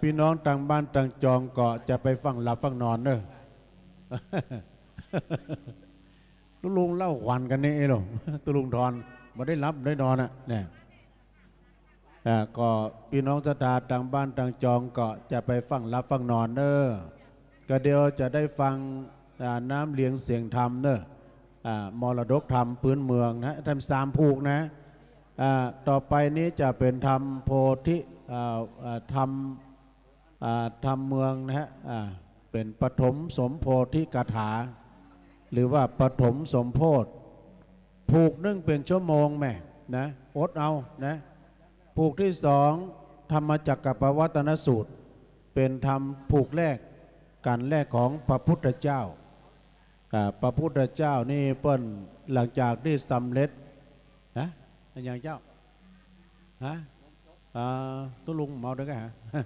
พี่น้องต่างบ้านต่างจองเกาะจะไปฟังหลับฟังนอนเนอะ ลุงเล่าขวัญกันนี่เองหรอ ตุลุงทอนมาได้รับได้นอนอ่ะเนี่ยก็พี่น้องศรัทธาต่างบ้านต่างจองเกาะจะไปฟังรับฟังนอนเนอะก็เดียวจะได้ฟังน้ำเลี้ยงเสียงธรรมเนอะมรดกธรรมพื้นเมืองนะทำ3 ผูกนะต่อไปนี้จะเป็นธรรมโพธิธรรมเมืองนะฮะเป็นปฐมสมโพธิกถาหรือว่าปฐมสมโพธิผูกนึ่งเป็นชั่วโมงแม่นะอดเอานะผูกที่2ธรรมจักรปวัตนสูตรเป็นธรรมผูกแรกกันแรกของพระพุทธเจ้าพระพุทธเจ้านี่เปิ้นหลังจากที่สำเร็จนะอย่างเจ้าฮะตุลุงเมาด้วยกันฮะ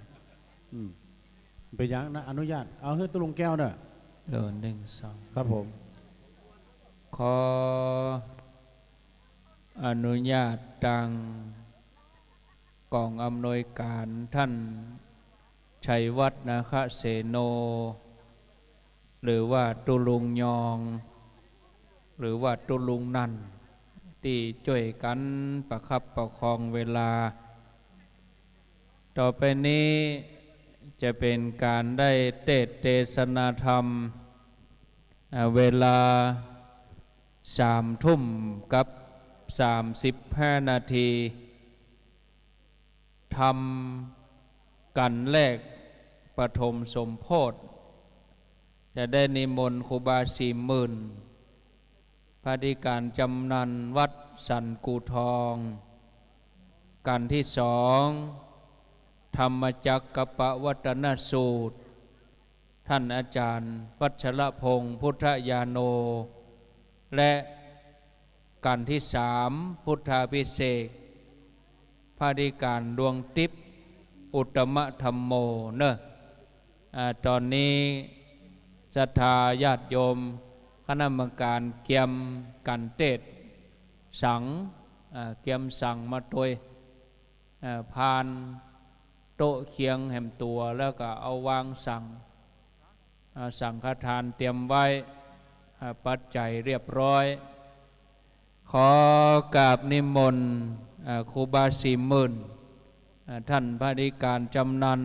เป็นอย่างนะอนุญาตเอาให้ตุลุงแก้วเนอะเดิน1 2ครับผมขออนุญาตดังกองอำนวยการท่านชัยวัฒน์นาคเสโนหรือว่าตุลุงยองหรือว่าตุลุงนันที่ช่วยกันประคับประคองเวลาต่อไปนี้จะเป็นการได้เทศนาธรรมเวลา3 ทุ่มกับ35 นาทีทำกันแรกปฐมสมโพธิจะได้นิมนต์ครูบา40,000พระธิการจำนันวัดสันกูทองกันที่2ธรรมจักรปวัตนสูตรท่านอาจารย์วัชรพงศ์พุทธญาโนและกันที่3พุทธาภิเษกพระธิการดวงทิพย์อุตตมธรรมโมเนอะตอนนี้ศรัทธาญาติโยมคณะกรรมการเกียมกันเทศสังเกียมสังมาโดยพานโต๊ะเคียงแห่มตัวแล้วก็เอาวางสังฆทานเตรียมไว้ปัจจัยเรียบร้อยขอกราบนิมนต์ครูบา40,000ท่านพระธิการจำนัน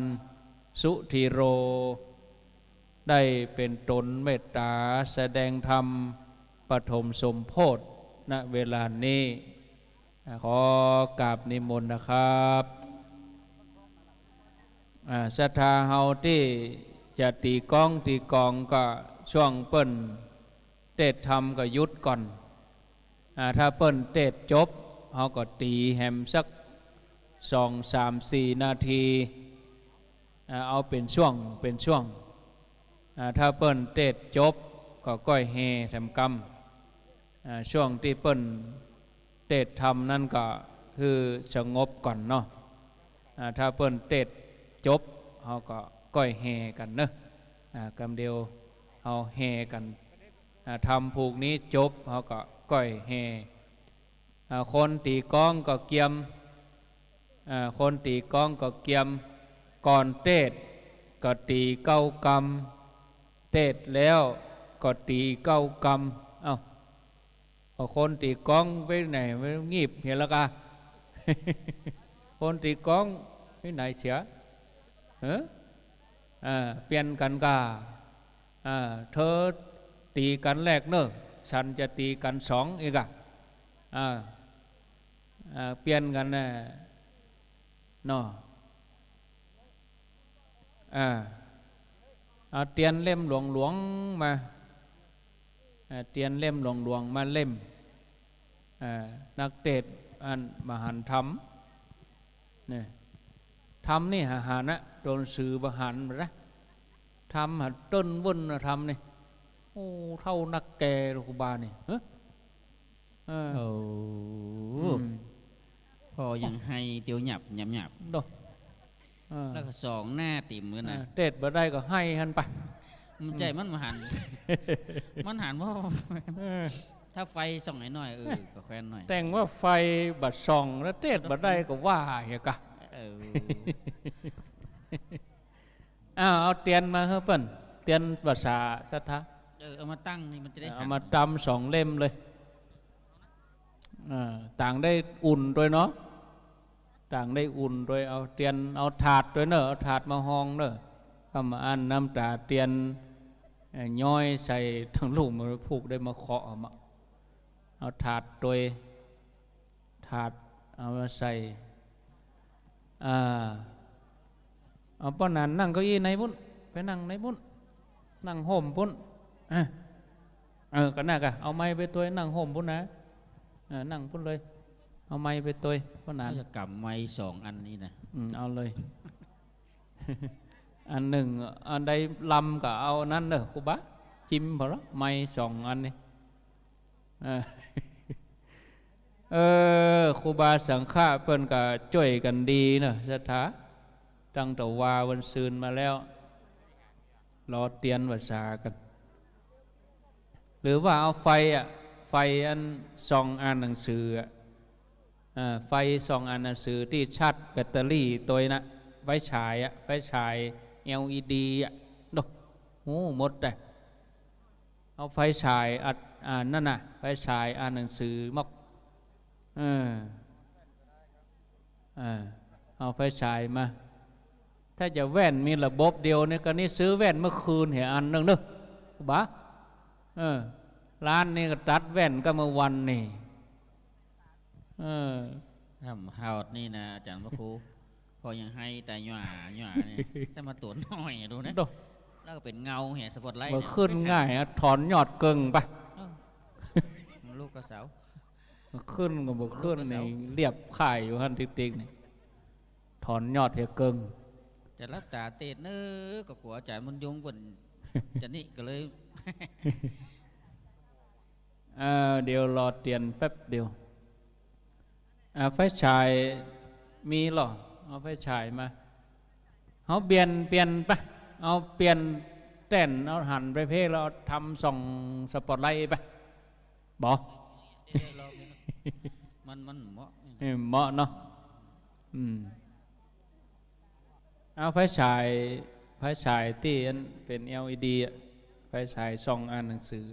สุธีโรได้เป็นตนเมตตาแสดงธรรมปฐมสมโพธิณเวลานี้ขอกราบนิมนต์นะครับศรัทธาเฮาที่จะตีกองก็ช่วงเปิ้นเทศธรรมก็หยุดก่อนถ้าเปิ้นเทศจบเฮาก็ตีแฮมสัก2 3 4 นาทีเอาเป็นช่วงถ้าเปิ้นเทศจบก็ก้อยเฮแถมกรรมช่วงที่เปิ้นเทศธรรมนั่นก็คือสงบก่อนเนาะถ้าเปิ้นเทศจบเฮาก็ก้อยเฮกันเนอะกำเดียวเฮาเฮกันทำผูกนี้จบเฮาก็ก้อยเฮคนตีกองก็เกียมคนตีกองก็เกียมก่อนเทศก็ตี9 กรรมเทศแล้วก็ตี9 กรรมเอ้าคนตีกองไปไหนไม่งีบเห็นแล้วกะ คนตีกองไปไหนเสียเปลี่ยนกันกาเธอตีกันแรกเนอะฉันจะตีกัน2อีกเปลี่ยนกันเนาะเอาเตียนเล่มหลวงมาเตียนเล่มหลวงมาเล่มนักเทศอันมหันธรรมนี่ธรรมนี่หานะโดนสื่อบหันนะธรรมหัดต้นวุ่นธรรมนี่โอ้เท่านักแก่ครูบานี่พอยังให้เตียวหยับดแล้วก็2 หน้าติ่มกันนะเทศบ่ได้ก็ให้หันไปมันใจมันมาหัน มันหันว่า ถ้าไฟส่องหน่อยก็แควนหน่อย แต่งว่าไฟบัดส่องแล้วเทศบัดได้ก็ว่าเหี้ยกะ เอาเตียนมาเฮ้เปิ้นเตียนภาษาสัทธา เอามาตั้งนี่มันจะได้ เอามาตำ2 เล่มเลยต่างได้อุ่นด้วยเนาะต่างได้อุ่นด้วยเอาเตียนเอาถาดด้วยเนอะเอาถาดมาห้องเนอะเข้ามาอ่านน้ำตาเตียนย้อยใส่ทั้งลูกมาผูกได้มาเคาะเอาถาดด้วยถาดเอามาใส่เอาป้อนนันนั่งเก้าอี้ในบุ้นไปนั่งในบุ้นนั่งห่มบุ้นกันน่ะกะเอาไม้ไปตัวนั่งห่มบุ้นนะนั่งบุ้นเลยเอาไม้ไปตัวป้อนนันจะกำไม้2 อันนี้นะเอาเลย อันหนึ่งอันใดลำก็เอานั่นเด้อครูบาจิ้มพอละไม้2 อันนี่ครูบาสังฆะเปิ้นก็ช่วยกันดีเนอะสถาตั้งแต่วาวันซืนมาแล้วรอเตียนภาษากันหรือว่าเอาไฟอันส่องอ่านหนังสือไฟส่องอ่านหนังสือที่ชัดแบตเตอรี่ตัวนะไฟฉาย LED ดอกโอ้หมดเลยเอาไฟฉายนั่นน่ะไฟฉายอ่านหนังสือมอกเอาไฟฉายมาถ้าจะแว่นมีระบบเดียวเนี่ยก็นี่ซื้อแว่นเมื่อคืนเห็นอันนึงเด้อบ้าร้านนี้ก็ตัดแว่นก็เมื่อวันนี่ทำฮาวดนี่นะอาจารย์พระครูพอยังให้แต่หย่าเนี่ยจะมาตัวน้อยดูนะแล้วก็เป็นเงาเห็นสปอตไลท์มาขึ้นง่ายถอนยอดเกิงไปลูกกระเสาขึ้นก็บอกขึ้นนี่เรียบข่ายอยู่ฮั่นติ๊กๆนี่ถอนยอดเหี่ยเกิงจะรักษาเตะเนื้อกับหัวอาจารย์มุนยงบนจะนี่ก็เลยเดี๋ยวรอเตียนแป๊บเดียวไฟฉายมีหรอเอาไฟฉายมาเอาเปลี่ยนไปเอาเปลี่ยนแต้นเอาหันไปเพ่เราทำส่องสปอตไลท์ไปบอกมันเหมาะเนาะเอาไฟฉายที่เป็น LED ไฟฉายส่องอ่านหนังสือ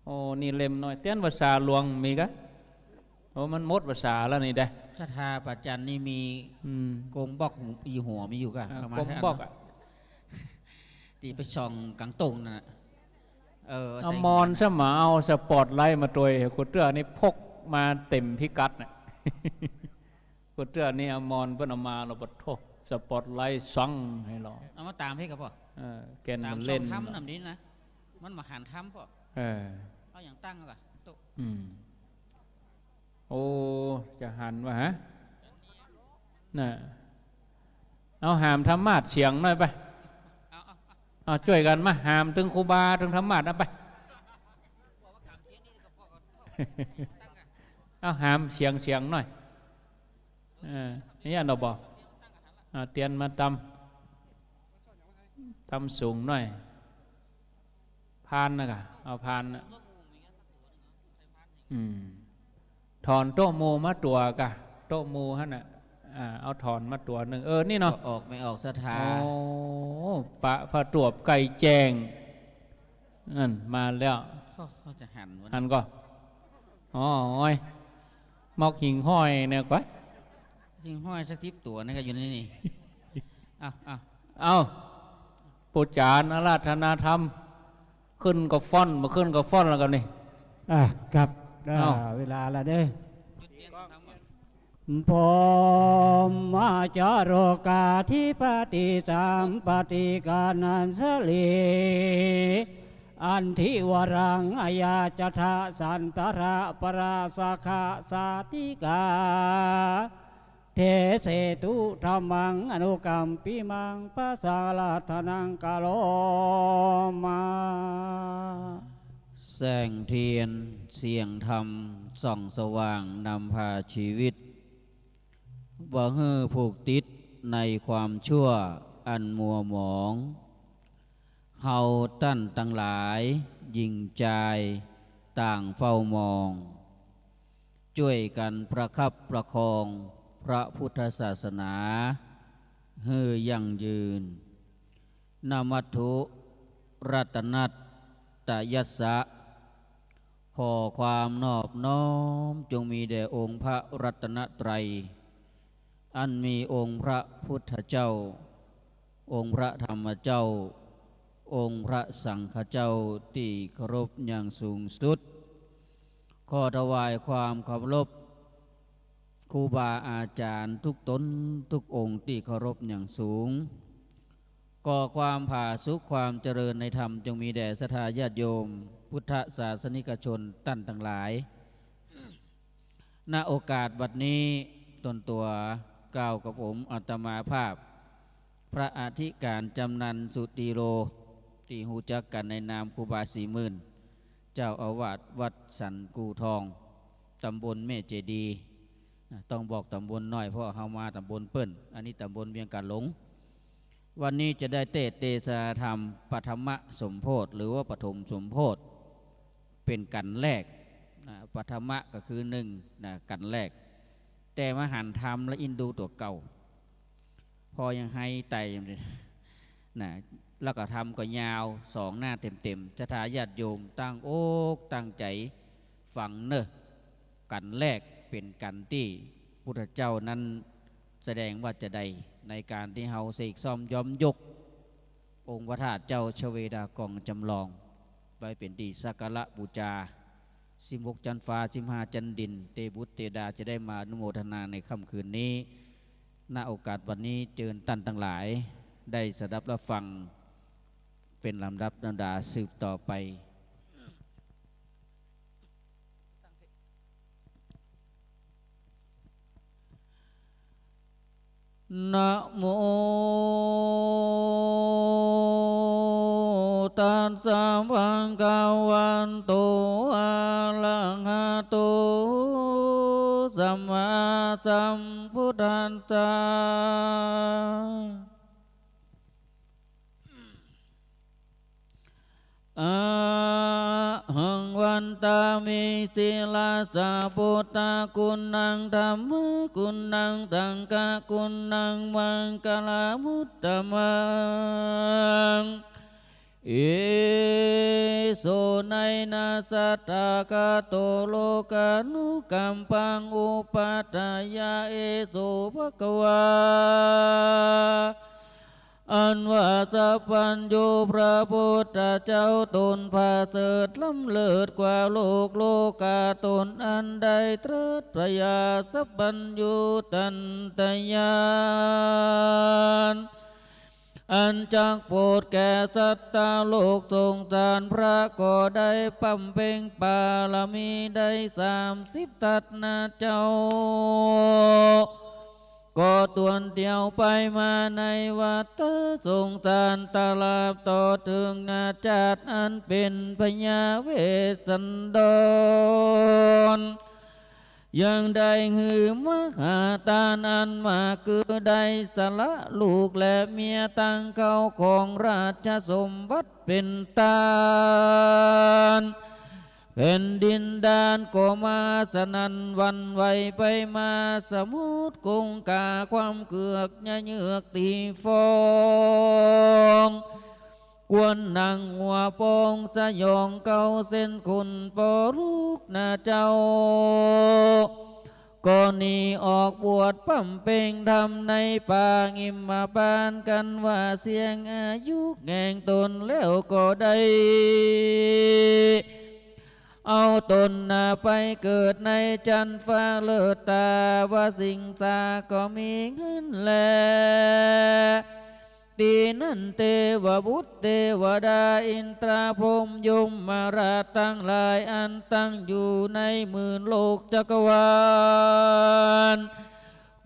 โอ้นี่เล่มน้อยเตี้ยนภาษาหลวงมีกะโอ้มันหมดภาษาแล้วนี่ได้ศรัทธาปัจจันนี่มีกงบอกอีหัวมีอยู่กะกงบอกตีไปส่องกังตรงน่ะเอามอนสมาเอาสปอร์ตไลท์มาตัวกุเตื้อนี่พกมาเต็มพิกัดน่ะกุเตื้อนี่เอามอนเพิ่นเอามาเราบดโทษสปอร์ตไลท์ซังให้เราเอามาตามให้กับพ่อแกนมันเล่นทำแบบนี้นะมันมาหันทำพ่อเอาอย่างตั้งก่อนตุ๊โอ้จะหันวะฮะน่ะเอาหามธรรมาสเสียงหน่อยไปเอาช่วยกันมาหามถึงครูบาถึงธรรมาสนะไปเอาหามเสียงหน่อยนี่อันเราบอกเตียนมาทำสูงหน่อยพานนะกะเอาพานนะถอนโต๊ะโมมาตัวกะโต๊ะโมฮะน่ะเอาถอนมาตัวหนึ่งนี่เนาะออกไม่ออกศรัทธาปะพระตรวบไก่แจงนั่นมาแล้วเขาจะหันก็มอกหิ่งห้อยเนี่ยก็หิ่งห้อยสักทิพตัวนี่ก็อยู่ในนี่เอาปุจจานอาราธนาธรรมขึ้นกับฟ้อนมาขึ้นกับฟ้อนแล้วกันนี่ครับเวลาละเด้พอมาจาโรกาธิปติสัมปติกานันสลีอันทิวรังอายาจทะสันตระปราสาขาสาติกาเทเสตุธรรมังอนุกัมปิมังปัสสาลาธนังกาโลมาแสงเทียนเสียงธรรมส่องสว่างนำพาชีวิตบ่ฮื้อผูกติดในความชั่วอันมัวหมองเฮาตั้นตั้งหลายยิงใจ ต่างเฝ้ามองช่วยกันประคับประคองพระพุทธศาสนาให้ยั่งยืนนามัตถุรัตนัตตยัสสะขอความนอบน้อมจงมีแด่องค์พระรัตนตรัยอันมีองค์พระพุทธเจ้าองค์พระธรรมเจ้าองค์พระสังฆเจ้าที่เคารพอย่างสูงสุดขอถวายความเคารพครูบาอาจารย์ทุกตนทุกองค์ที่เคารพอย่างสูงก่อความผาสุขความเจริญในธรรมจงมีแด่ศรัทธาญาติโยมพุทธศาสนิกชนท่านทั้งหลายณโอกาสบัดนี้ตนตัวกล่าวกับผมอาตมาภาพพระอธิการจำนันสุติโรที่หูจักกันในนามครูบา40,000เจ้าอาวาสวัดสันกูทองตำบลแม่เจดีต้องบอกตำบลน้อยเพราะเฮามาตำบลเปิ้นอันนี้ตำบลเวียงกาหลงวันนี้จะได้เตศนาธรรมปฐมสมโพธิหรือว่าปฐมสมโพธิเป็นกันแรกปฐมก็คือกันแรกแต่มหันธรรมและอินดูตัวเก่าพอยังให้ไต่แล้วก็ทำก็ยาว2 หน้าเต็มๆจะทาญาติโยมตั้งอกตั้งใจฟังกันแรกเป็นกันที่พุทธเจ้านั้นแสดงว่าจะได้ในการที่เฮาเสกซ่อมย้อมยกองค์พระธาตุเจ้าชเวดากองจำลองไปเป็นที่สักการะบูชา16 จันทร์ฟ้า15 จันทร์ดินเตบุตรเตดาจะได้มาอนุโมทนาในค่ำคืนนี้ณโอกาสวันนี้เชิญท่านทั้งหลายได้สดับรับฟังเป็นลำดับลำดาสืบต่อไปนะโมตัสสะภะคะวันโตอะระหะโตสัมมาสัมพุทธัสสะอะหังวันตามิสิลาสะพุทธคุณนังธัมมคุณนังสังฆคุณนังมังคลามุตตมังเอโสนัยนาสัตตากาโตโลกานุกัมปังอุปัฏฐายาเอโสภควาอันว่าสัพพัญญูพระพุทธเจ้าตนพาเสดล้ำเลิศกว่าโลกาตนอันใดตรัสพระยาสัพพัญญูตันตยานอันจักโปรดแก่สัตตาโลกสงสารพระก็ได้ปั๊มเพ่งปาลมีได้30 ทัศนะเจ้าก็ตวนเดียวไปมาในวัฏสงสารตลาบต่อถึงอาจารย์อันเป็นพญาเวสสันดรยังได้หือมหาตานันมาคือได้สละลูกและเมียตั้งเข้าของราชสมบัติเป็นตานแผ่นดินดานก็มาสนันวันไหวไปมาสมุทรคงกาความเกือกเยือกตีฟองกวนนางหัวปองสยองเก่าเส้นคุณปอรุกนาเจ้าก่อนนี้ออกบวชปั๊มเป่งทำในป่างิมมาบานกันว่าเสียงอายุแง่งตนแล้วก็ได้เอาตนไปเกิดในจันทร์ฟ้าเลิศตาว่าสิงสาก็มีเงินแลตีนันเทวบุตรเทวดาอินทราพรหมยมมาราชตั้งหลายอันตั้งอยู่ใน10,000 โลกจักรวาล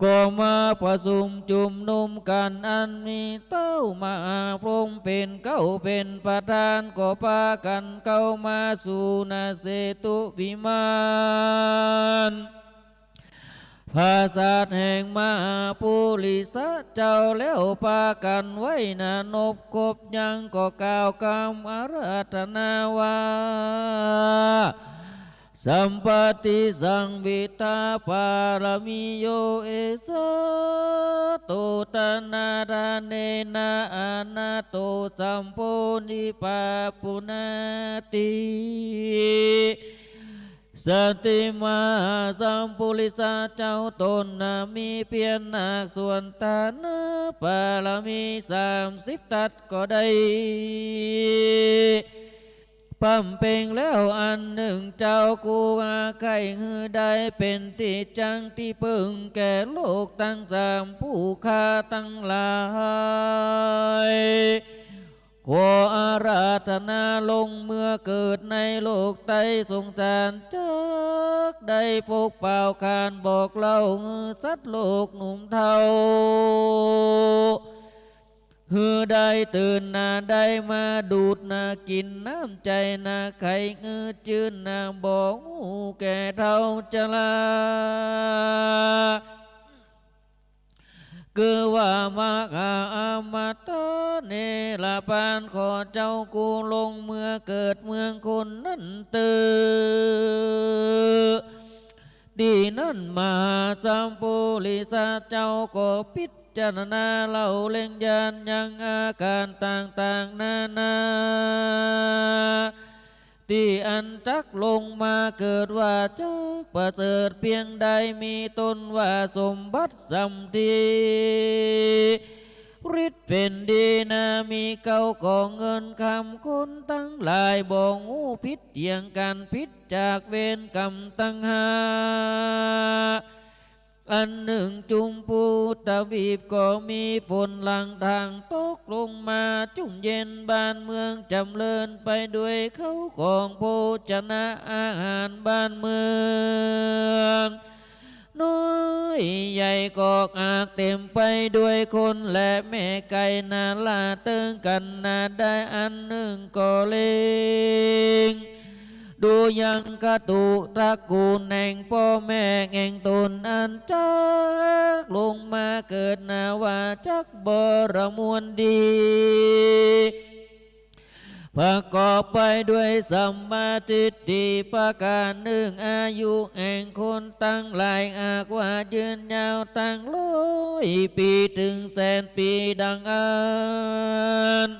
ก็มาประชุมจุมนุมกันอันมีเต้ามาพรหมเป็นเก้าเป็นประธานก็พากันเข้ามาสู่นาเสตุวิมานภาษาแห่งมหาปุริสเจ้าแล้วพากันไว้นานบกบยังก็กล่าวคำอาราธนาว่า สัมปติสังวิตาปารมิโยเอสะโตตนาดาเนนะอานาโตสัมโพนิปาปุนาติสติมาสัมปุริสาเจ้าตนนามีเพียรหนักส่วนตานะปารมี30 ตัดก็ได้ปั๊มเป่งแล้วอันหนึ่งเจ้ากูอาไข่หือได้เป็นที่จังที่พึ่งแก่โลกตั้งสามผู้ค้าตั้งหลายขออาราธนาลงเมื่อเกิดในโลกไตสงสารจักได้พกเป่าคานบอกเล่าสัตว์โลกหนุ่มเทาฮือได้ตื่นนาได้มาดูดนากินน้ำใจนาไข่จืนนาบอกงูแก่เท่าจะลาคือว่ามากอามาตาเนลาปานขอเจ้ากูลงเมื่อเกิดเมืองคนนั้นตื่นดีนั่นมาสัมปุริสาเจ้าก็พิจารณาเล่าเล่งยานยังอาการต่างๆนานาที่อันจักลงมาเกิดว่าจักประเสริฐเพียงใดมีตนว่าสมบัติสัมทีฤทธิ์เป็นดีนามีเก่าของเงินคำคนตั้งหลายบ่งูพิษเทียงกันพิษจากเวรกรรมตั้งหาอันหนึ่งจุมพูตะวีบก็มีฝนหลังทางตกลงมาจุ่มเย็นบ้านเมืองจำเริญไปด้วยเขาของโภชนะอาหารบ้านเมืองน้อยใหญ่กอกอากเต็มไปด้วยคนและแม่ไก่นาลาเติงกันนาได้อันหนึ่งก็เล็งดูยังกระตุตระกูลแห่งพ่อแม่แห่งตนอันจักลงมาเกิดนาว่าจักบรมวลดีประกอบไปด้วยสัมมาทิฏฐิประการหนึ่งอายุแห่งคนตั้งหลายอากว่ายืนยาวตั้ง100 ปีถึง100,000 ปีดังอัน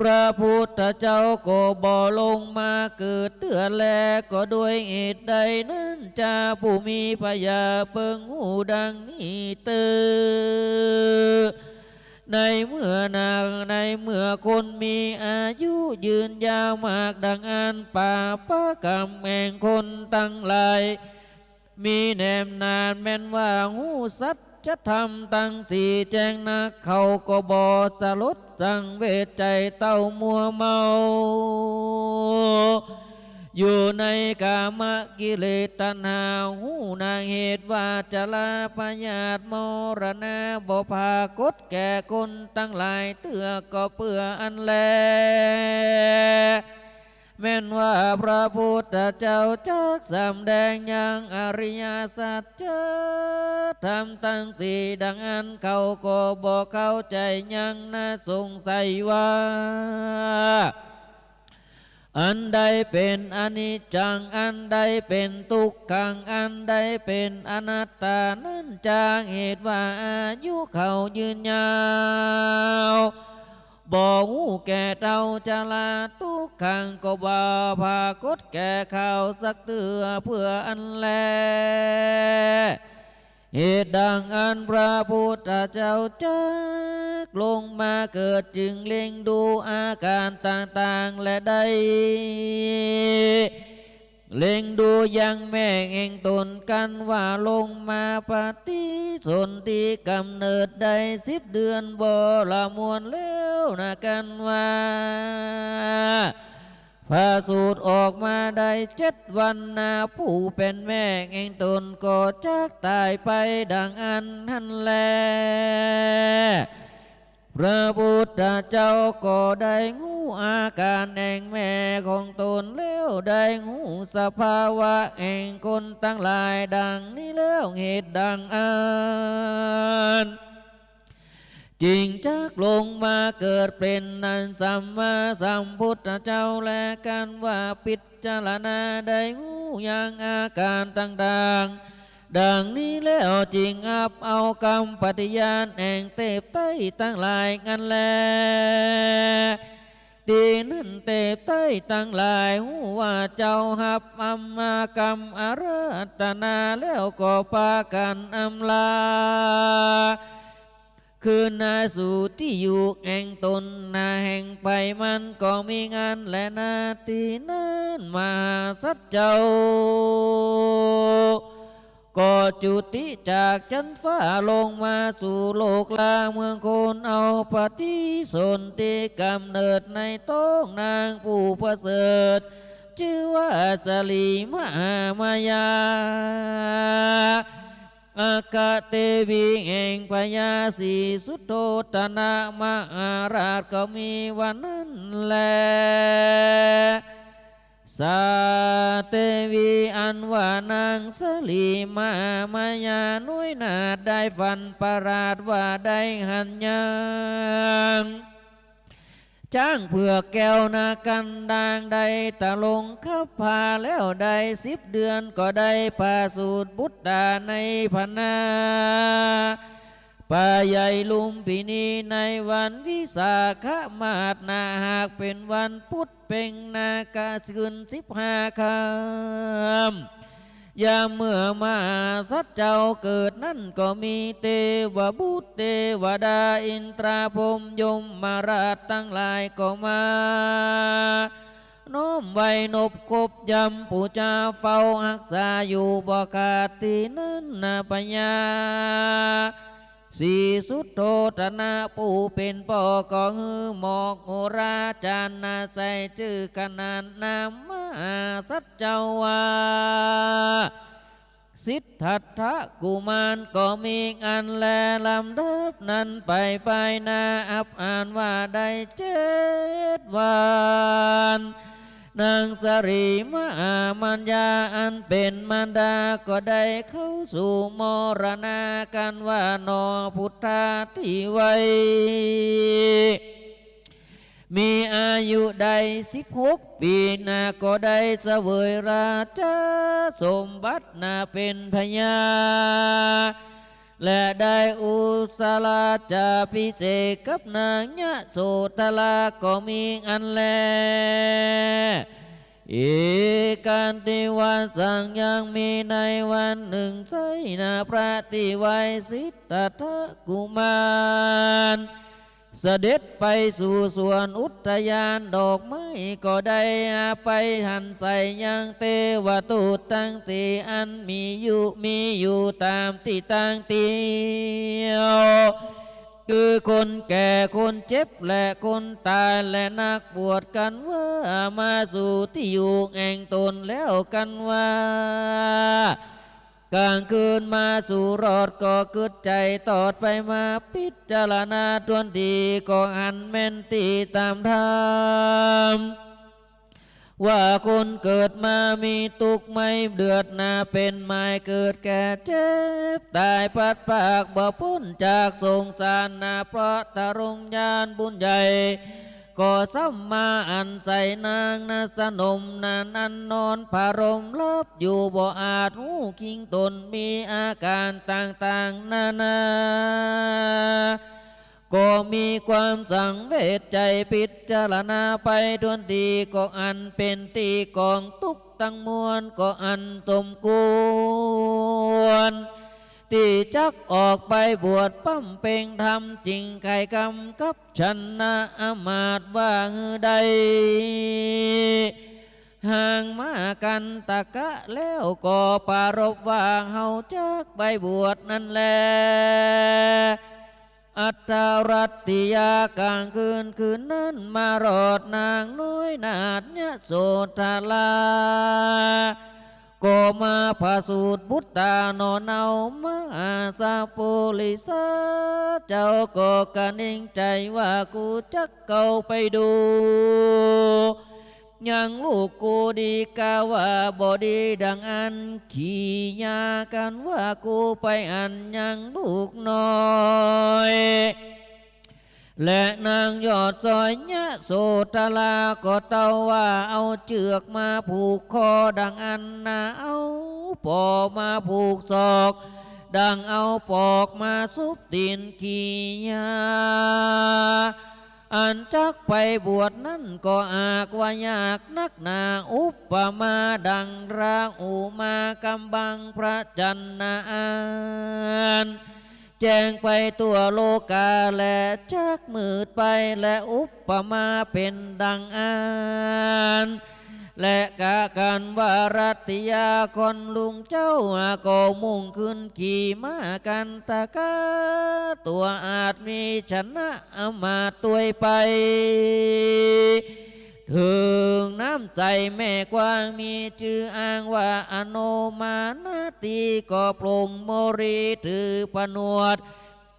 พระพุทธเจ้าก็บ่ลงมาเกิดเตือนแลก็ด้วยเหตุใดนั้นจะผู้มีพยาเปิงหูดังนี้เตือในเมื่อคนมีอายุยืนยาวมากดังอันป่าประกรรมแห่งคนตั้งหลายมีแนมนานแม้นว่าหูสัตจะทำตั้งที่แจ้งนักเขาก็บ่สลดสังเวชใจเต้ามัวเมาอยู่ในกามกิเลสตัณหาหูนางเหตุว่าจะลาพยาธิมรณะบ่พากดแก่คนตั้งหลายเตือก็เพื่ออันแลแม้นว่าพระพุทธเจ้าจักสำแดงยังอริยสัจจะทำตั้งที่ดังอันเขาก็บอกเข้าใจยังน่าสงสัยว่าอันใดเป็นอนิจจังอันใดเป็นทุกขังอันใดเป็นอนัตตานั้นจากเหตุว่าอายุเขายืนยาวบ่งูแก่เต่าจะลาทุกขังก็บ่พากดแก่เขาสักเตือเพื่ออันแลเหตุดังอันพระพุทธเจ้าจักลงมาเกิดจึงเล็งดูอาการต่างๆและได้เล็งดูยังแม่แห่งตนกันว่าลงมาปฏิสนธิกำเนิดได้10 เดือนบ่ละมวลแล้วนะกันว่าพาสูตรออกมาได้7 วันนาผู้เป็นแม่แห่งตนก็จักตายไปดังอันนั้นแลพระพุทธเจ้าก็ได้งูอาการแห่งแม่ของตนแล้วได้งูสภาวะแห่งคนตั้งหลายดังนี้แล้วเหตุดังอัน จริงจักลงมาเกิดเป็นนันสัมมาสัมพุทธเจ้าและกันว่าพิจารณาได้งูอย่างอาการต่างๆดังนี้แล้วจริงอับเอากรรมปฏิญาณแห่งเทพไต้ตั้งหลายงั้นแลดีนั่นเทพไต้ตั้งหลายหูว่าเจ้าหับอำมากรรมอาราธนาแล้วก็พากันอำลาคือนาสู่ที่อยู่แห่งตนนาแห่งไปมันก็มีงานและนาทีนั้นมาสัจเจ้าก็จุติจากจันฟ้าลงมาสู่โลกลาเมืองคนเอาปฏิสนธิกำเนิดในท้องนางผู้ประเสริฐชื่อว่าสลีมามายาอากาเทวีแห่งพญาสีสุโธธนะมหาราชก็มีวันนั้นแลสาเทวีอันว่านางสลีมามายาน้อยนาได้ฝันประหลาดว่าได้หันยังจ้างเผือกแก้วนากันด่างได้ตะลงขับพาแล้วได้10 เดือนก็ได้พาสูตรบุตรในพนาป่าใหญ่ลุมพินีในวันวิสาขมาศนาหากเป็นวันพุธเพ็งนากาคืน15 ค่ำยามเมื่อมาสัจเจ้าเกิดนั่นก็มีเทวบุตรเทวดาอินทราพรหมยมมาราชตั้งหลายก็มาน้อมไว้นบกบยำปูชาเฝ้ารักษาอยู่บ่ขาดที่นั้นนาปัญญาสีสุดโทธนาผู้เป็นพ่อก็ฮือหมอกโหราจารย์นาใส่ชื่อขนานนามมาสัจเจ้าวาสิทธัตถกุมารก็มีอันแลลำดับนั้นไปนาอับอ่านว่าได้7 วันนางสรีมามัญญาอันเป็นมารดาก็ได้เข้าสู่มรณากันว่านอพุทธาที่ไวมีอายุได้16 ปีนาก็ได้เสวยราชสมบัตินาเป็นพญาและได้อุสลาจาพิเศษกับนางยะโสธราก็มีอันแลอีการติวันสั่งยังมีในวันหนึ่งใช่นาพระติวัยสิทธัตถกุมารเสด็จไปสู่สวนอุทยานดอกไม้ก็ได้ไปหันใส่ยังเทวทูตทั้งสี่อันมีอยู่ตามที่ตั้งเตียวคือคนแก่คนเจ็บและคนตายและนักบวชกันว่ามาสู่ที่อยู่แห่งตนแล้วกันว่ากลางคืนมาสู่รอดก็กึดใจตอดไปมาพิจารณาทวนดีก็อันแม่นตีตามธรรมว่าคนเกิดมามีทุกข์ไม่เดือดนาเป็นหมายเกิดแก่เจ็บตายพัดภาคบ่พ้นจากสงสารนาเพราะตรงญาณบุญใหญ่ก็สัมมาอันใส่นางนาสนมนานันนอนพารมลับอยู่บ่อาจหูคิงตนมีอาการต่างๆนานาก็มีความสังเวชใจพิจารณาไปทวนดีก็อันเป็นตีกองทุกทั้งมวลก็อันสมควรที่จักออกไปบวชปั้มเป่งทำจริงไข่กำกับชนะอามาตว่าฮือใดห่างมากันตะกะแล้วก็ปารบว่าเฮาจักไปบวชนั่นแลอัตตรัตติยากลางคืนนั้นมารอดนางน้อยนาฏยะโสธราก็มาพาสูตรบุตรตานอนเอามาซาปุลิสาเจ้าก็กะนิ่งใจว่ากูจักเก่าไปดูยังลูกกูดีกาว่าบ่ดีดังอันขี้ยากันว่ากูไปอันยังลูกน้อย และนางยอดซอยยะโสตลาก็เต้าว่าเอาเชือกมาผูกคอดังอันนาเอาปอมาผูกศอกดังเอาปอกมาซุบตีนขี้ยาอันจักไปบวชนั่นก็อากว่ายากนักหนาอุปมาดังรางอุมากำบังพระจันนานแจ้งไปตัวโลกาและจักมืดไปและอุปมาเป็นดังอานและกากันวารัตยาคนลุงเจ้าก็มุ่งขึ้นขี่ม้ากันตะกาตัวอาจมีชนะอามาตตัวไปถึงน้ำใจแม่กวางมีชื่ออ้างว่าอโนมานาตีก็ปลงโมรีถือผนวด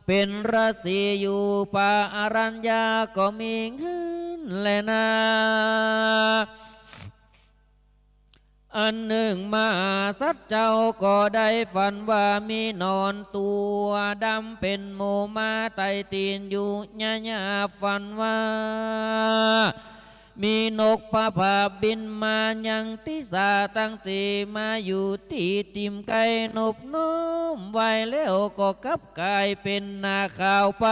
เป็นราศีอยู่ป่าอารัญญาก็มีขึ้นแลนาอันหนึ่งมาสัตว์เจ้าก็ได้ฝันว่ามีนอนตัวดำเป็นโมมาไตตีนอยู่ญาญาฝันว่ามีนกพาผาบินมายังทิศาตั้งตีมาอยู่ที่ติมไก่นบน้มไว้แล้วก็กลับกลายเป็นนาข่าวไป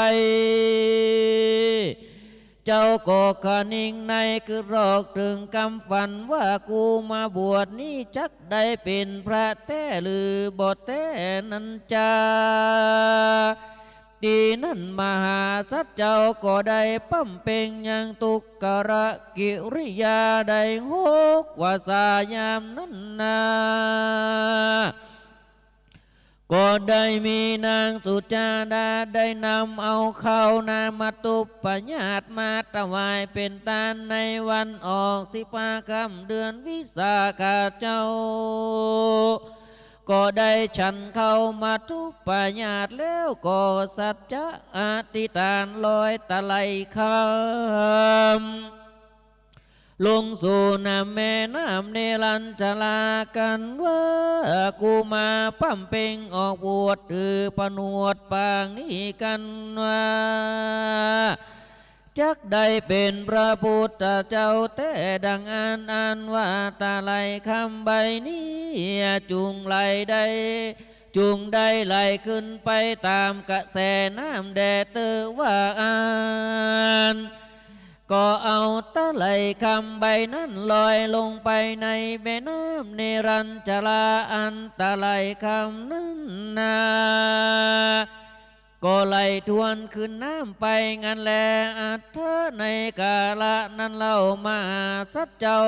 เจ้าก็ขนิ่งในคือรอกถึงคำฝันว่ากูมาบวชนี้จักได้เป็นพระแท้หรือบ่แท้นั้นจ้าดีนั้นมหาสัจเจ้าก็ได้ปั้มเป่งยังตุกกระกิริยาได้หกว่าสายามนั้นนาก็ได้มีนางสุจาดาได้นำเอาข้าวนามาตุปปัญญาตมาถวายเป็นทานในวันออก15 ค่ำเดือนวิสาขเจ้าก็ได้ฉันเข้ามาทุปปัญญาตแล้วก็สัจจะอธิษฐานลอยตะไลคำลงสู่น้ำแม่น้ำเนรัญชลากันว่ากูมาปั้มเป่งออกบวชถือผนวดปางนี้กันว่าจักได้เป็นพระพุทธเจ้าแต่ดังอ่านว่าตาไหลคำใบนี้จุงไหลได้จุงได้ไหลขึ้นไปตามกระแสน้ำแดดเตอว่าอ่านก็เอาตะไหลคำใบนั้นลอยลงไปในแม่น้ำเนรัญชลาอันตะไหลคำนั้นนาก็ไหลทวนขึ้นน้ำไปงั้นแลอัตถะในกาละนั้นเล่ามาสัจเจ้า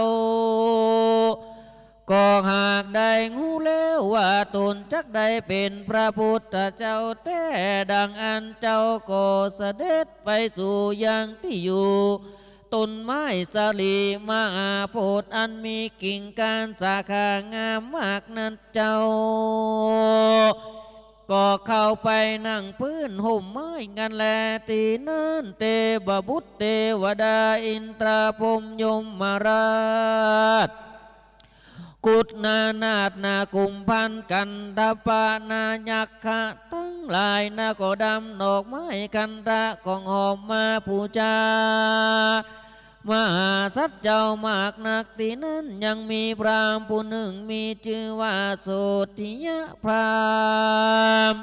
ก็หากได้งูแล้วว่าตนจักได้เป็นพระพุทธเจ้าแต่ดังอันเจ้าก็เสด็จไปสู่ยังที่อยู่ต้นไม้สลีมาโพธิ์อันมีกิ่งก้านสาขางามมากนั้นเจ้าก็เข้าไปนั่งพื้นห่มไม้กันแลตีนั้นเตบบุตรเทวดาอินทราพรหมยมราชกุฎนานาฏนากุมพันกันทปานายักขะทั้งหลายนาก็ดำดอกไม้กันทะของหอมมาปูชามหาสัจเจ้ามากนักที่นั้นยังมีพรามผู้หนึ่งมีชื่อว่าโสติยะพราม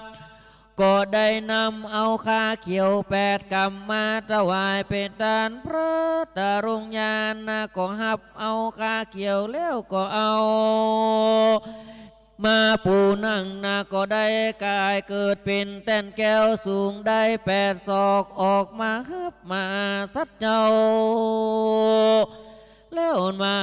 ก็ได้นำเอาคาเขียว8 กำมาถวายเป็นทานพระตรุงญาณนะก็หับเอาคาเขียวแล้วก็เอามาปูนั่งนาก็ได้กายเกิดเป็นแต้นแก้วสูงได้8 ศอกออกมาฮับมาสัจเจ้าแล้วมา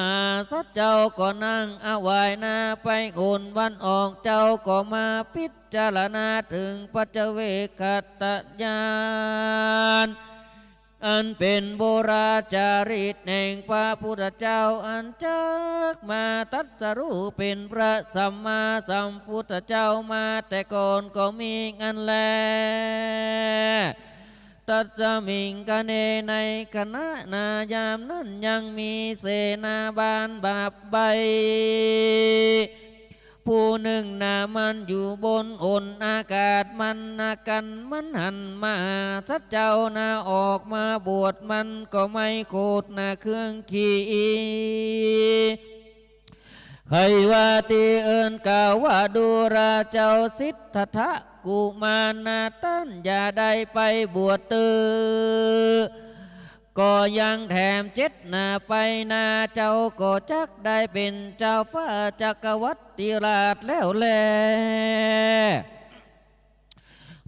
สัจเจ้าก็นั่งเอาไว้นาไปโอนวันออกเจ้าก็มาพิจารณาถึงปัจเจเวคตญาณอันเป็นโบราจาริตแห่งพระพุทธเจ้าอันจักมาตรัสรู้เป็นพระสัมมาสัมพุทธเจ้ามาแต่ก่อนก็มีงันแลตัสมิงกะเนในคณะนายามนั้นยังมีเสนาบาลบาปใบ ผู้หนึ่งนามันอยู่บนอนอากาศมันนากันมันหันมาสัจเจ้านาออกมาบวชมันก็ไม่โคตรนาเครื่องขี่ใครว่าตีเอิญกล่าวว่าดูราเจ้าสิทธัตถะกุมารนาตันอย่าได้ไปบวชตือก็ยังแถมเจ็ดนาไปนาเจ้าก็จักได้เป็นเจ้าฟ้าจักรวรรดิราชแล้วแล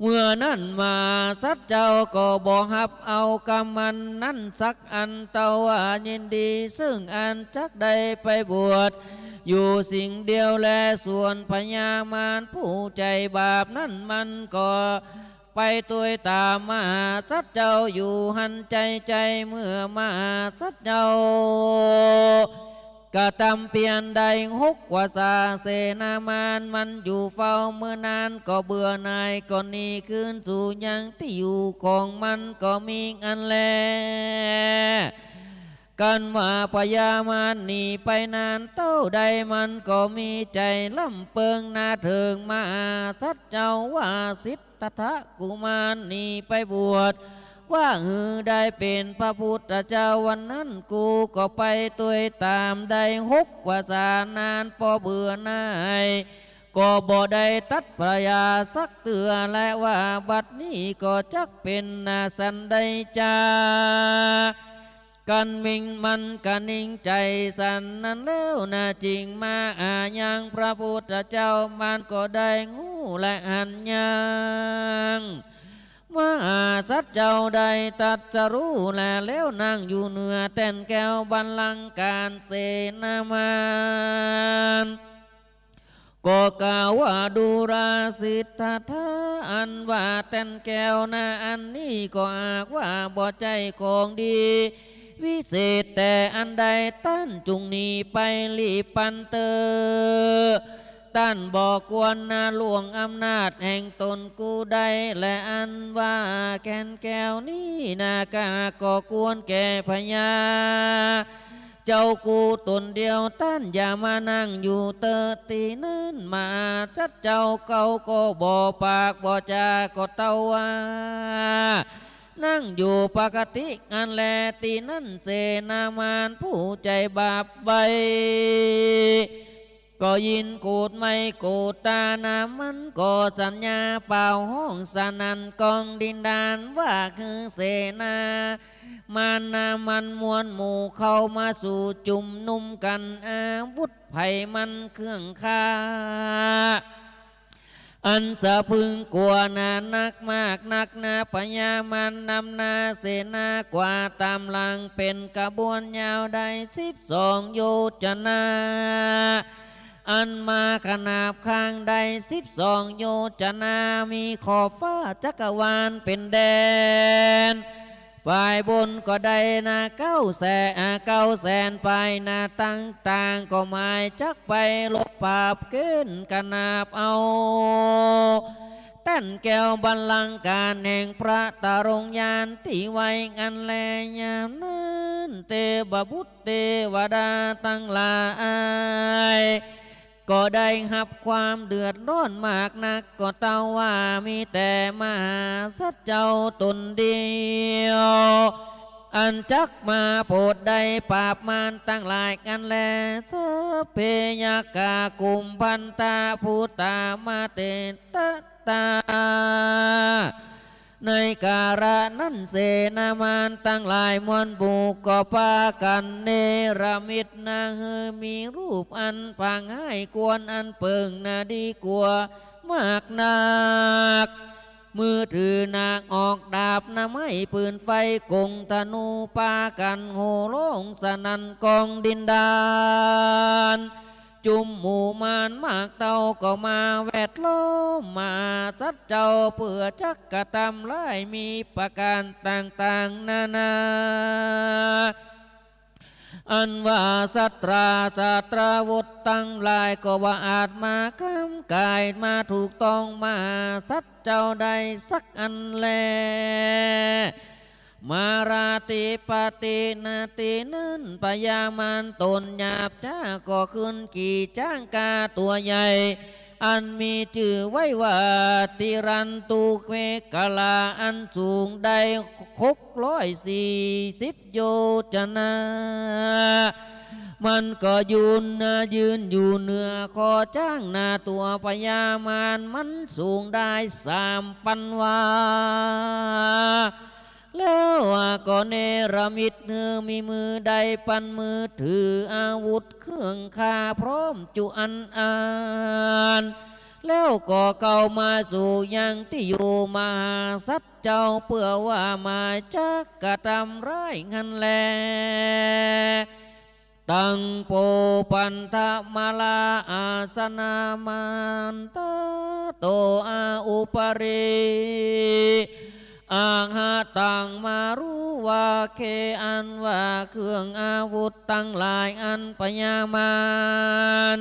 เมื่อนั้นมาสัตว์เจ้าก็บอกหับเอากำมันนั้นสักอันเตาว่ายินดีซึ่งอันจักได้ไปบวชอยู่สิ่งเดียวแลส่วนพญามารผู้ใจบาปนั้นมันก็ไปตัวตามมาสัตว์เจ้าอยู่หันใจเมื่อมาสัตว์เจ้ากะตำเปลี่ยนใดหกว่าสาเสนามานมันอยู่เฝ้าเมื่อนานก็เบื่อนายก็หนีคืนสู่ยังที่อยู่ของมันก็มีอันแลกันว่าพญามารหนีไปนานเต้าใดมันก็มีใจลำเปิงนาเถิงมาสัตว์เจ้าว่าสิทธัตถะกุมารหนีไปบวชว่าหือได้เป็นพระพุทธเจ้าวันนั้นกูก็ไปตัวตามได้หกว่าสานานพอเบื่อนายก็บ่ได้ตัดพระยาสักเตือและว่าบัดนี้ก็จักเป็นนาสันได้จากันมิงมันกันนิ่งใจสันนั้นแล้วนาจริงมายังพระพุทธเจ้ามันก็ได้งูและหันยังว่าสัตว์เจ้าใดตัดจะรู้แลแล้วนั่งอยู่เหนือแท่นแก้วบัลลังก์การเสนามานก็กล่าวว่าดูราสิทธัตถะอันว่าแท่นแก้วนาอันนี้ก็อากว่าบ่ใจของดีวิเศษแต่อันใดตั้นจุงหนีไปลีปันเตอตั้นบอกควรนาหลวงอำนาจแห่งตนกูได้และอันว่าแกนแก้วนี้นากาก็ควรแก่พญาเจ้ากูตนเดียวตั้นอย่ามานั่งอยู่เตอตีนั้นมาจัดเจ้าเก่าก็บ่ปากบ่จาก็เต้าว่านั่งอยู่ปกติงานแลตีนั่นเสนามานผู้ใจบาปใบก็ยินกูดไม่กูดตานามันก็สัญญาเป่าห้องสนันกองดินดานว่าคือเสนามันนามันมวลหมู่เข้ามาสู่จุมนุมกันอาวุธไผ่มันเครื่องฆ่าอันสะพึงกลัวนานักมากนักนาพญามันนำนาเสนากว่าตามหลังเป็นกระบวนยาวได้12 โยชนาอันมาขนาบข้างใด12 โยชนามีขอบฟ้าจักรวาลเป็นแดนฝ่ายบนก็ได้นา900,000ไปนาต่างก็หมายจักไปลบปราบเกณฑ์กนาบเอาแต่นแก้วบัลลังก์การแห่งพระตรงยานที่ไว้งันแลยามนั้นเทพบุตรเทวดาตั้งหลายก็ได้หับความเดือดร้อนมากนักก็เต้าว่ามีแต่มหาสัจเจ้าตนเดียวอันจักมาโปรดได้ปราบมารตั้งหลายกันแลสเพยกากุมพันตาภูตามาเตตตาในการะนั้นเสนามานตั้งหลายมวลบุกก็ปากันเนรมิตนาเฮมีรูปอันพังให้กวนอันเปิงนาดีกว่ามากนักมือถือนางออกดาบนาไม้ปืนไฟกงธนูปากันโห่ร้องสนันกองดินดานจุมหมู่มานมากเต่าก็มาแวดล้อมมาสัดเจ้าเพื่อจักกระทำไล่มีประการต่างๆนานาอันว่าสัตราวุธตั้งหลายก็ว่าอาจมากำกายมาถูกต้องมาสัตเจ้าใดสักอันแล มาราติปตินาตินั้นพญามารตนหยาบจ้าก็ขึ้นขี่จ้างกาตัวใหญ่อันมีชื่อไว้ว่าติรันตุเวกลาอันสูงได้640 โยชนะมันก็ยืนอยู่เหนือคอจ้างนาตัวพญามารมันสูงได้3,000 วาแล้วก็เนรมิตมีมือใดปันมือถืออาวุธเครื่องฆ่าพร้อมจุอันอ่านแล้วก็เก่ามาสู่ยังที่อยู่มาสัตว์เจ้าเพื่อว่ามาจักกระทำร้ายงันแลตังโปปันทมาลาอาสนามันตะโตอาอุปริอาหาตังมารู้ว่าเคอันว่าเครื่องอาวุธตั้งหลายอันพญามาร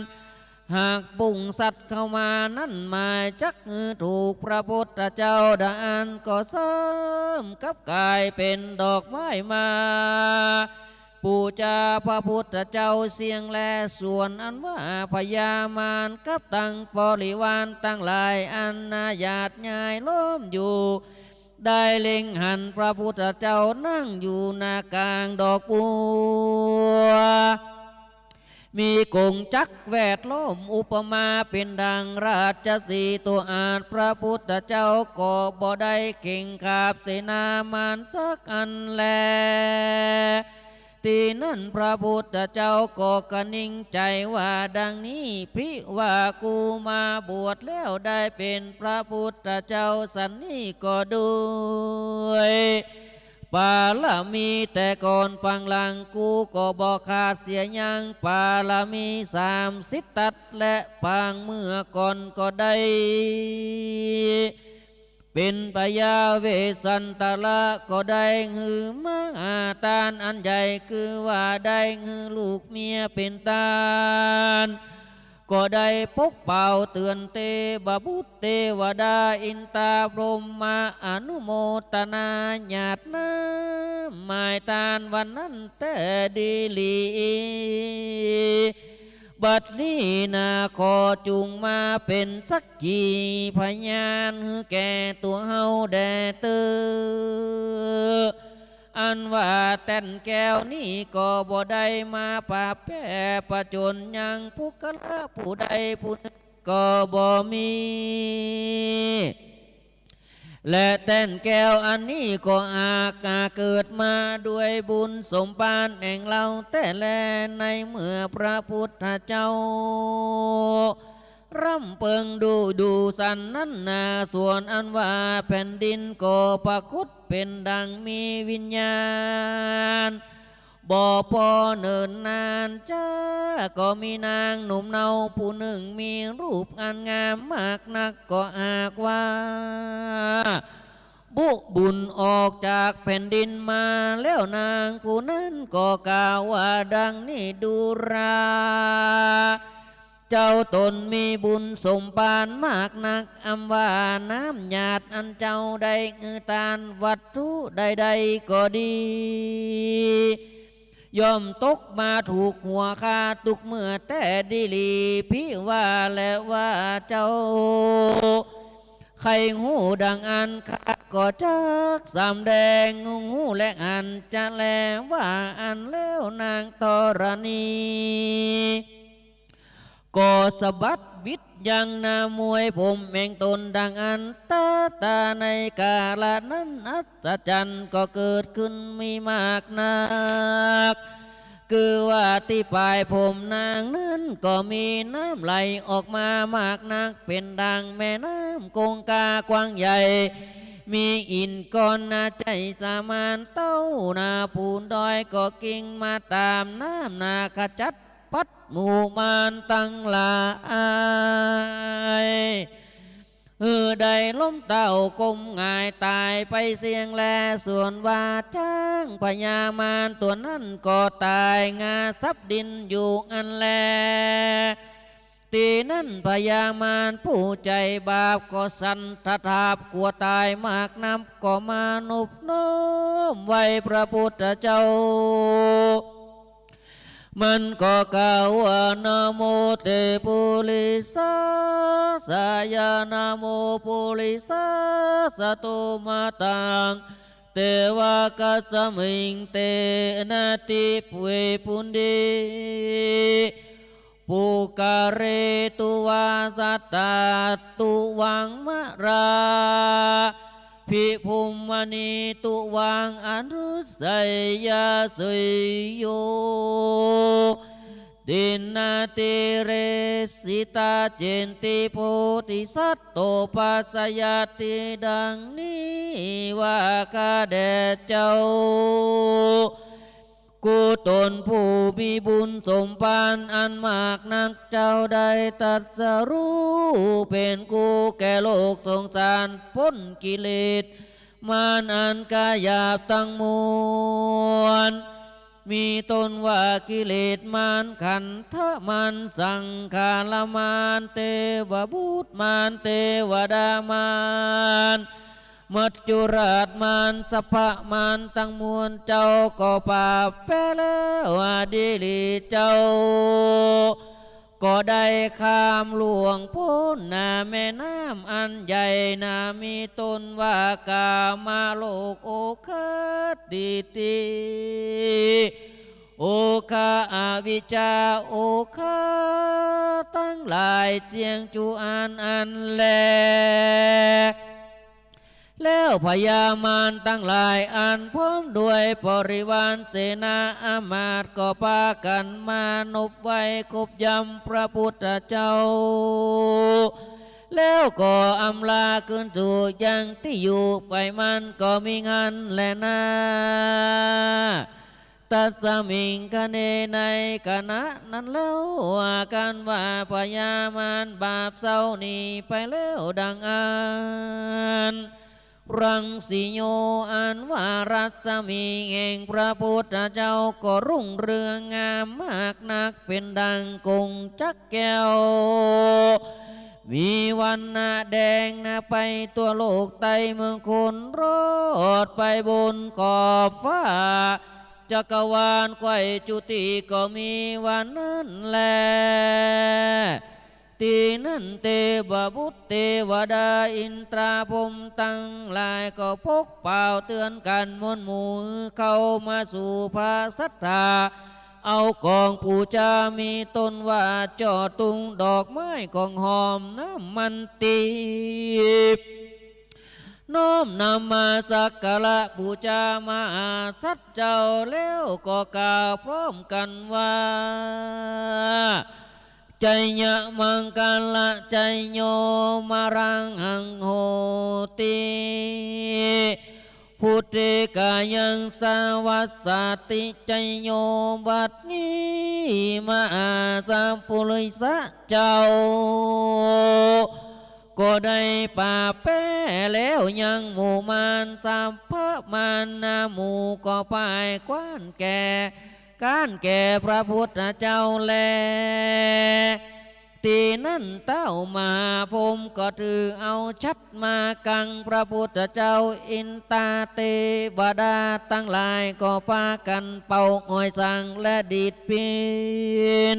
หากปุงสัตว์เข้ามานั่นหมายจักถูกพระพุทธเจ้าด่านก็เสริมกับกายเป็นดอกไม้มาปูจาพระพุทธเจ้าเสียงแลส่วนอันว่าพญามารกับตั้งบริวารตั้งหลายอันนาญาติใหญ่ล้อมอยู่ได้เล็งหันพระพุทธเจ้านั่งอยู่หน้ากลางดอกบัวมีกงจักรแวดล้อมอุปมาเป็นดังราชสีห์ตัวอาจพระพุทธเจ้าก็บ่ได้เก่งขาบเสนามารสักอันแลตีนั่นพระพุทธเจ้าก็กระนิ่งใจว่าดังนี้พิว่ากูมาบวชแล้วได้เป็นพระพุทธเจ้าสันนี้ก็ด้วยปาลมีแต่ก่อนปังหลังกูก็บอกขาดเสียยังปาลมี30 ตัดและปางเมื่อก่อนก็ได้เป็นปยาเวสันตละก็ได้หือมาตานอันใหญ่คือว่าได้หือลูกเมียเป็นตานก็ได้ปกเป่าเตือนเตบบุตรเทวดาอินตาพรหมอนุโมทนาญาติน้ำหมายตานวันนั้นแต่ดีลีบัดนี้นาขอจุงมาเป็นสักขีพยานแก่ตัวเฮาแด่เตออันว่าแต่นแก้วนี่ก็บ่ได้มาป่าแพ้ประจนยังผู้กละผู้ใดผู้หนึ่งก็บ่มีและแต่นแก้วอันนี้ก็อาเกิดมาด้วยบุญสมปานแห่งเราแต่แลในเมื่อพระพุทธเจ้ารำเพิงดูสันนั้นนาส่วนอันว่าแผ่นดินก็ปรากฏเป็นดังมีวิญญาณบ่พอเนิ่นนานจ้าก็มีนางหนุ่มเนาผู้หนึ่งมีรูปงามมากนักก็อากว่าบุญออกจากแผ่นดินมาแล้วนางผู้นั้นก็กล่าวว่าดังนี้ดูราเจ้าตนมีบุญสมปานมากนักอำว่าน้ำหยาดอันเจ้าได้ตานวัตถุใดๆก็ดีย่อมตกมาถูกหัวคาตุกเมื่อแต่ดีลีพี่ว่าแล้วว่าเจ้าใครหูดังอันข้าก็จักสำแดงหูและอันจะแลว่าอันแล้วนางธรณีก็สะบัดบิดยังนามวยผมแห่งตนดังอันตาในกาลนั้นอัศจรรย์ก็เกิดขึ้นมีมากนักคือว่าที่ปลายผมนางนั้นก็มีน้ำไหลออกมามากนักเป็นดังแม่น้ำคงคากว้างใหญ่มีอินก้อนนาใจสามานเต้านาปูนดอยก็กิ่งมาตามน้ำนาขจัดปัดหมู่มานตั้งหลายได้ล้มเต่ากลมง่ายตายไปเสียงแลส่วนว่าจ้างพญามารตัวนั้นก็ตายงาซับดินอยู่อันแล ตีนั้นพยามารผู้ใจบาปก็สันทถาบกลัวตายมากนับก็มานุบน้อมไว้พระพุทธเจ้ามันก็กล่าวว่านะโมเตปุริสาสายานะโมปุริสาสตุมาตังเตวะกัสมิงเตนะติปุเวปุนดีปุกะเรตุวาสัตตาตุวังมะราภิภูมณีตุวังอนุสัยยาสุยโยดินนาติเรสิตาเจนติโพธิสัตโตปัสสยติดังนี้ว่ากาแด่เจ้ากูตนผู้มีบุญสมภารอันมากนักเจ้าได้ตรัสรู้เป็นกูแก่โลกสงสารพ้นกิเลสมารอันกายหยาบตั้งมวลมีตนว่ากิเลสมารขันธมารสังขารมารเทวบุตรมารเทวดามารมัจจุราชมารสภะมารตั้งมวลเจ้าก็ป่าแพ้แล้วอดีลีเจ้าก็ได้ข้ามหลวงพ้นนาแม่น้ำอันใหญ่นามีตนว่ากามาโลกโอคติติโอคาอวิชชาโอคาตั้งหลายเจียงจูอันแลแล้วพญามารตั้งหลายอันพร้อมด้วยบริวารเสนาอามาตย์ก็พากันมานบไว้คบยำพระพุทธเจ้าแล้วก็อำลาขึ้นสู่ยังที่อยู่ไปมันก็มีงานแลนาตัสมิงคเนในขณะนั้นแล้วว่ากันว่าพญามารบาปเศร้านี้ไปแล้วดังอันรังสีโยอันว่ารัศมีแห่งพระพุทธเจ้าก็รุ่งเรืองงามมากนักเป็นดังกงจักแก้วมีวันนาแดงนาไปตัวโลกไตเมืองคนรอดไปบนขอบฟ้าจักรวาลไกวจุติก็มีวันนั้นแลตีนั่นเทวบุตรเทวดาอินทราพรหมตั้งหลายก็พกเป่าเตือนกันมวลหมู่เข้ามาสู่พระสัทธาเอากองปูชามีต้นว่าจอตุงดอกไม้ของหอมน้ำมันตีบน้อมนำมาสักการะบูชามาสัตเจ้าแล้วก็กล่าวพร้อมกันว่าใจยะมังกาละใจโยมารังหังโหติพุทธิกายังสวัสสติใจโยบัดนี้มาสัมปุริสะเจ้าก็ได้ป่าแป้แล้วยังหมู่มารสัมภะมารนาหมู่ก็ไปกว้านแก่การแก่พระพุทธเจ้าแลตีนั่นเต้ามาพรมก็ถือเอาชัดมากังพระพุทธเจ้าอินตาเทวดาตั้งหลายก็พากันเป่าอ้อยสังและดีดพิน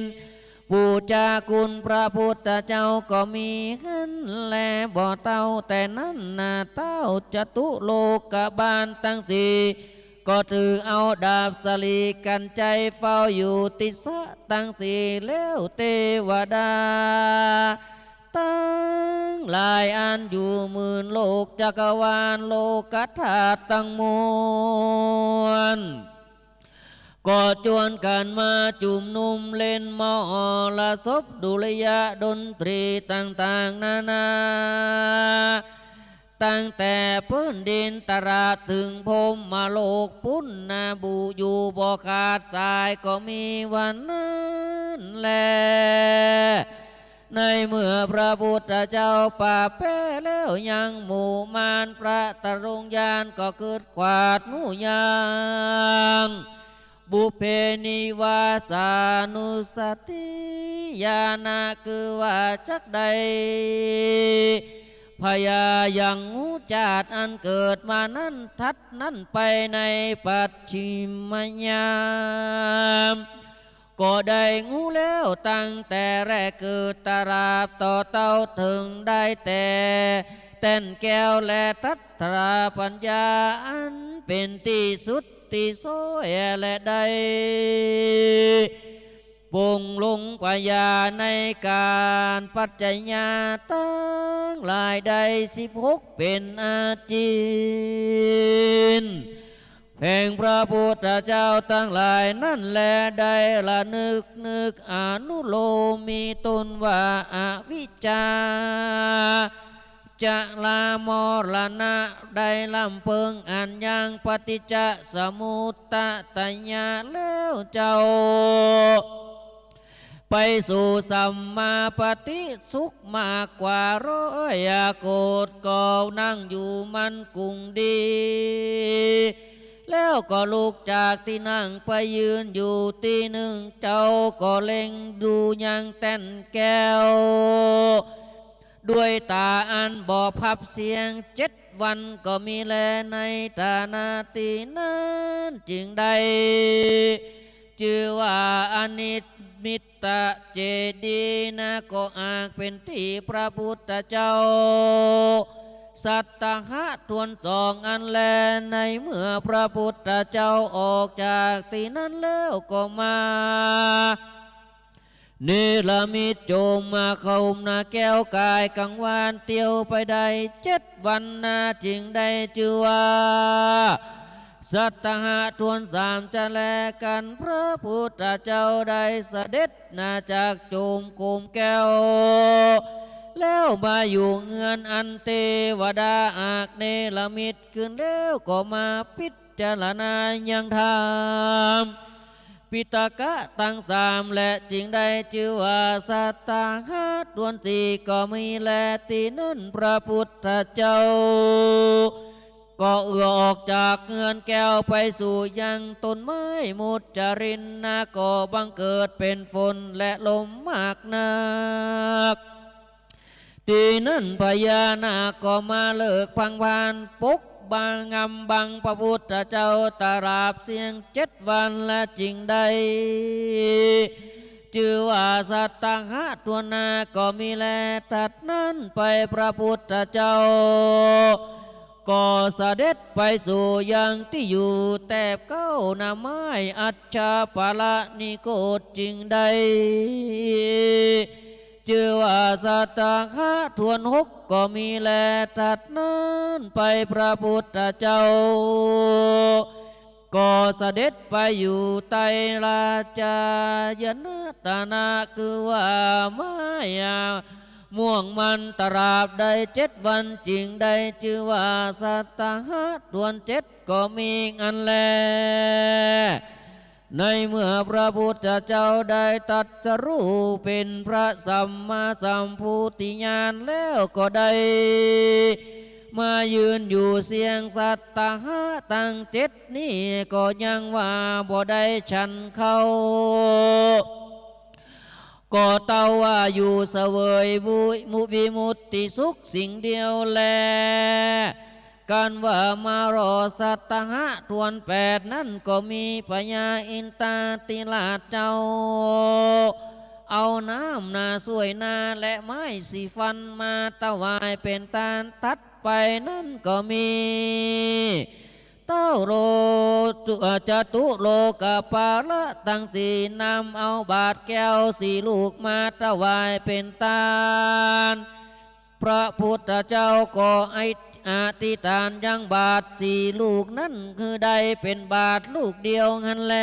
บูชาคุณพระพุทธเจ้าก็มีขึ้นแลบ่เต้าแต่นั้นนาเต้าจตุโลกบาลตั้งสี่ก็ถือเอาดาบสลีกันใจเฝ้าอยู่ติสะตั้งสี่แล้วเทวดาตั้งหลายอันอยู่หมื่นโลกจักรวาลโลกธาตุตั้งมวลก็จวนกันมาจุ่มนุมเล่นมอละศพดุริยะดนตรีต่างๆนานาตั้งแต่พื้นดินตราถึงพรหมโลกปุณณบุอยู่บ่ขาดสายก็มีวันนั้นแลในเมื่อพระพุทธเจ้าป่าแป้แล้วยังหมู่มารพระตรงยานก็เกิดขวาดหมู่ยางบ บุเพนิวาสานุสติญาณคือว่าจักใดพยายังงูจาดอันเกิดมานั้นทัดนั้นไปในปัจฉิมยามก็ได้งูแล้วตั้งแต่แรกเกิดตราบต่อเต้าถึงได้แต่เต้นแก้วและทัตตราปัญญาอันเป็นที่สุดที่โซยและใดปงลงปัญญาในการปัจจัยญาตั้งหลายใด16เป็นอาจินแห่งพระพุทธเจ้าทั้งหลายนั่นแลได้ละนึกอนุโลมีตนว่าอวิชชาจะลามรณะได้ลำเพิงอันยังปฏิจจสมุตตญาแล้วเจ้าไปสู่สัมมาปฏิสุขมากกว่าร้อยโกฏก็นั่งอยู่มันกุงดีแล้วก็ลุกจากที่นั่งไปยืนอยู่ที่หนึ่งเจ้าก็เล็งดูยังเต้นแก้วด้วยตาอันบ่พับเสียง7 วันก็มีแลในตานาทีนั้นจึงได้ชื่อว่าอนิจมิตตเจดีนะก็อาจเป็นที่พระพุทธเจ้าสัตตหะทวนสองอันแลในเมื่อพระพุทธเจ้าออกจากที่นั้นแล้วก็มาเนรมิตโจมมาเข้านาแก้วกายกังวานเตียวไปได้7 วันนาจึงได้ชื่อว่าสัตตหะทวน3จะแลกันพระพุทธเจ้าได้เสด็จนาจากโจมโคมแก้วแล้วมาอยู่เงือนอันเทวดาอาจเนรมิตขึ้นแล้วก็มาพิจารณายังธรรมปิตกะตั้ง3และจึงได้ชื่อว่าสัตตหะทวน4ก็มีแลตีนั่นพระพุทธเจ้าก็เอื้อออกจากเงือนแก้วไปสู่ยังต้นไม้มุจรินนาก็บังเกิดเป็นฝนและลมมากนักที่นั่นพญานาคก็มาเลิกพังพานปกบังงำบังพระพุทธเจ้าตราบเสียง7 วันและจริงได้ชื่อว่าสัตตหะทวนนาก็มีแลตัดนั้นไปพระพุทธเจ้าก็เสด็จไปสู่ยังที่อยู่แตบเก้านาไม้อัจฉปาละนิโกฏจริงได้ชื่อว่าสัตตหะทวน6ก็มีแลตัดนั้นไปพระพุทธเจ้าก็เสด็จไปอยู่ใต้ราชายนะตนะคือว่าไม้ม่วงมันตราบได้7 วันจริงได้ชื่อว่าสัตตหะทวน7ก็มีอันแลในเมื่อพระพุทธเจ้าได้ตรัสรู้เป็นพระสัมมาสัมพุทธญาณแล้วก็ได้มายืนอยู่เสียงสัตตหะตั้ง7นี่ก็ยังว่าบ่ได้ฉันเข้าก็เต้าว่าอยู่เสวยวิมุตติสุขสิ่งเดียวแลการว่ามารอสัตตหะทวน8นั่นก็มีพญาอินตาติลาเจ้าเอาน้ำนาสวยนาและไม้สีฟันมาถวายเป็นตาลตัดไปนั่นก็มีเต้าโลจตุโลกปาละตั้งสี่นำเอาบาทแก้ว4 ลูกมาถวายเป็นตาลพระพุทธเจ้าก็อธิษฐานยังบาท4 ลูกนั่นคือได้เป็นบาทลูกเดียวงั้นแล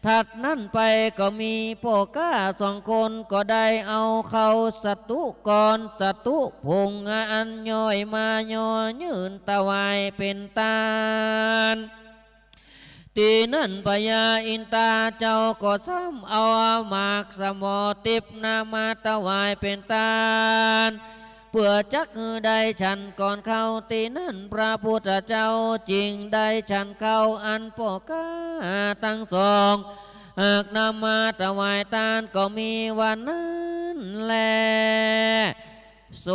ถัดนั่นไปก็มีพ่อก้า2 คนก็ได้เอาเข้าสัตุกรสัตุพงอันย่อยมาย่อยืนถวายเป็นตาลตีนั่นพญาอินตาเจ้าก็ซ้ำเอาหมากสมอติบนามาถวายเป็นตาล เพื่อจักได้ฉันก่อนเข้าตีนั้นพระพุทธเจ้าจริงได้ฉันเข้าอันปกาทั้งสองหากนำมาถวายทานก็มีวันนั้นแลโส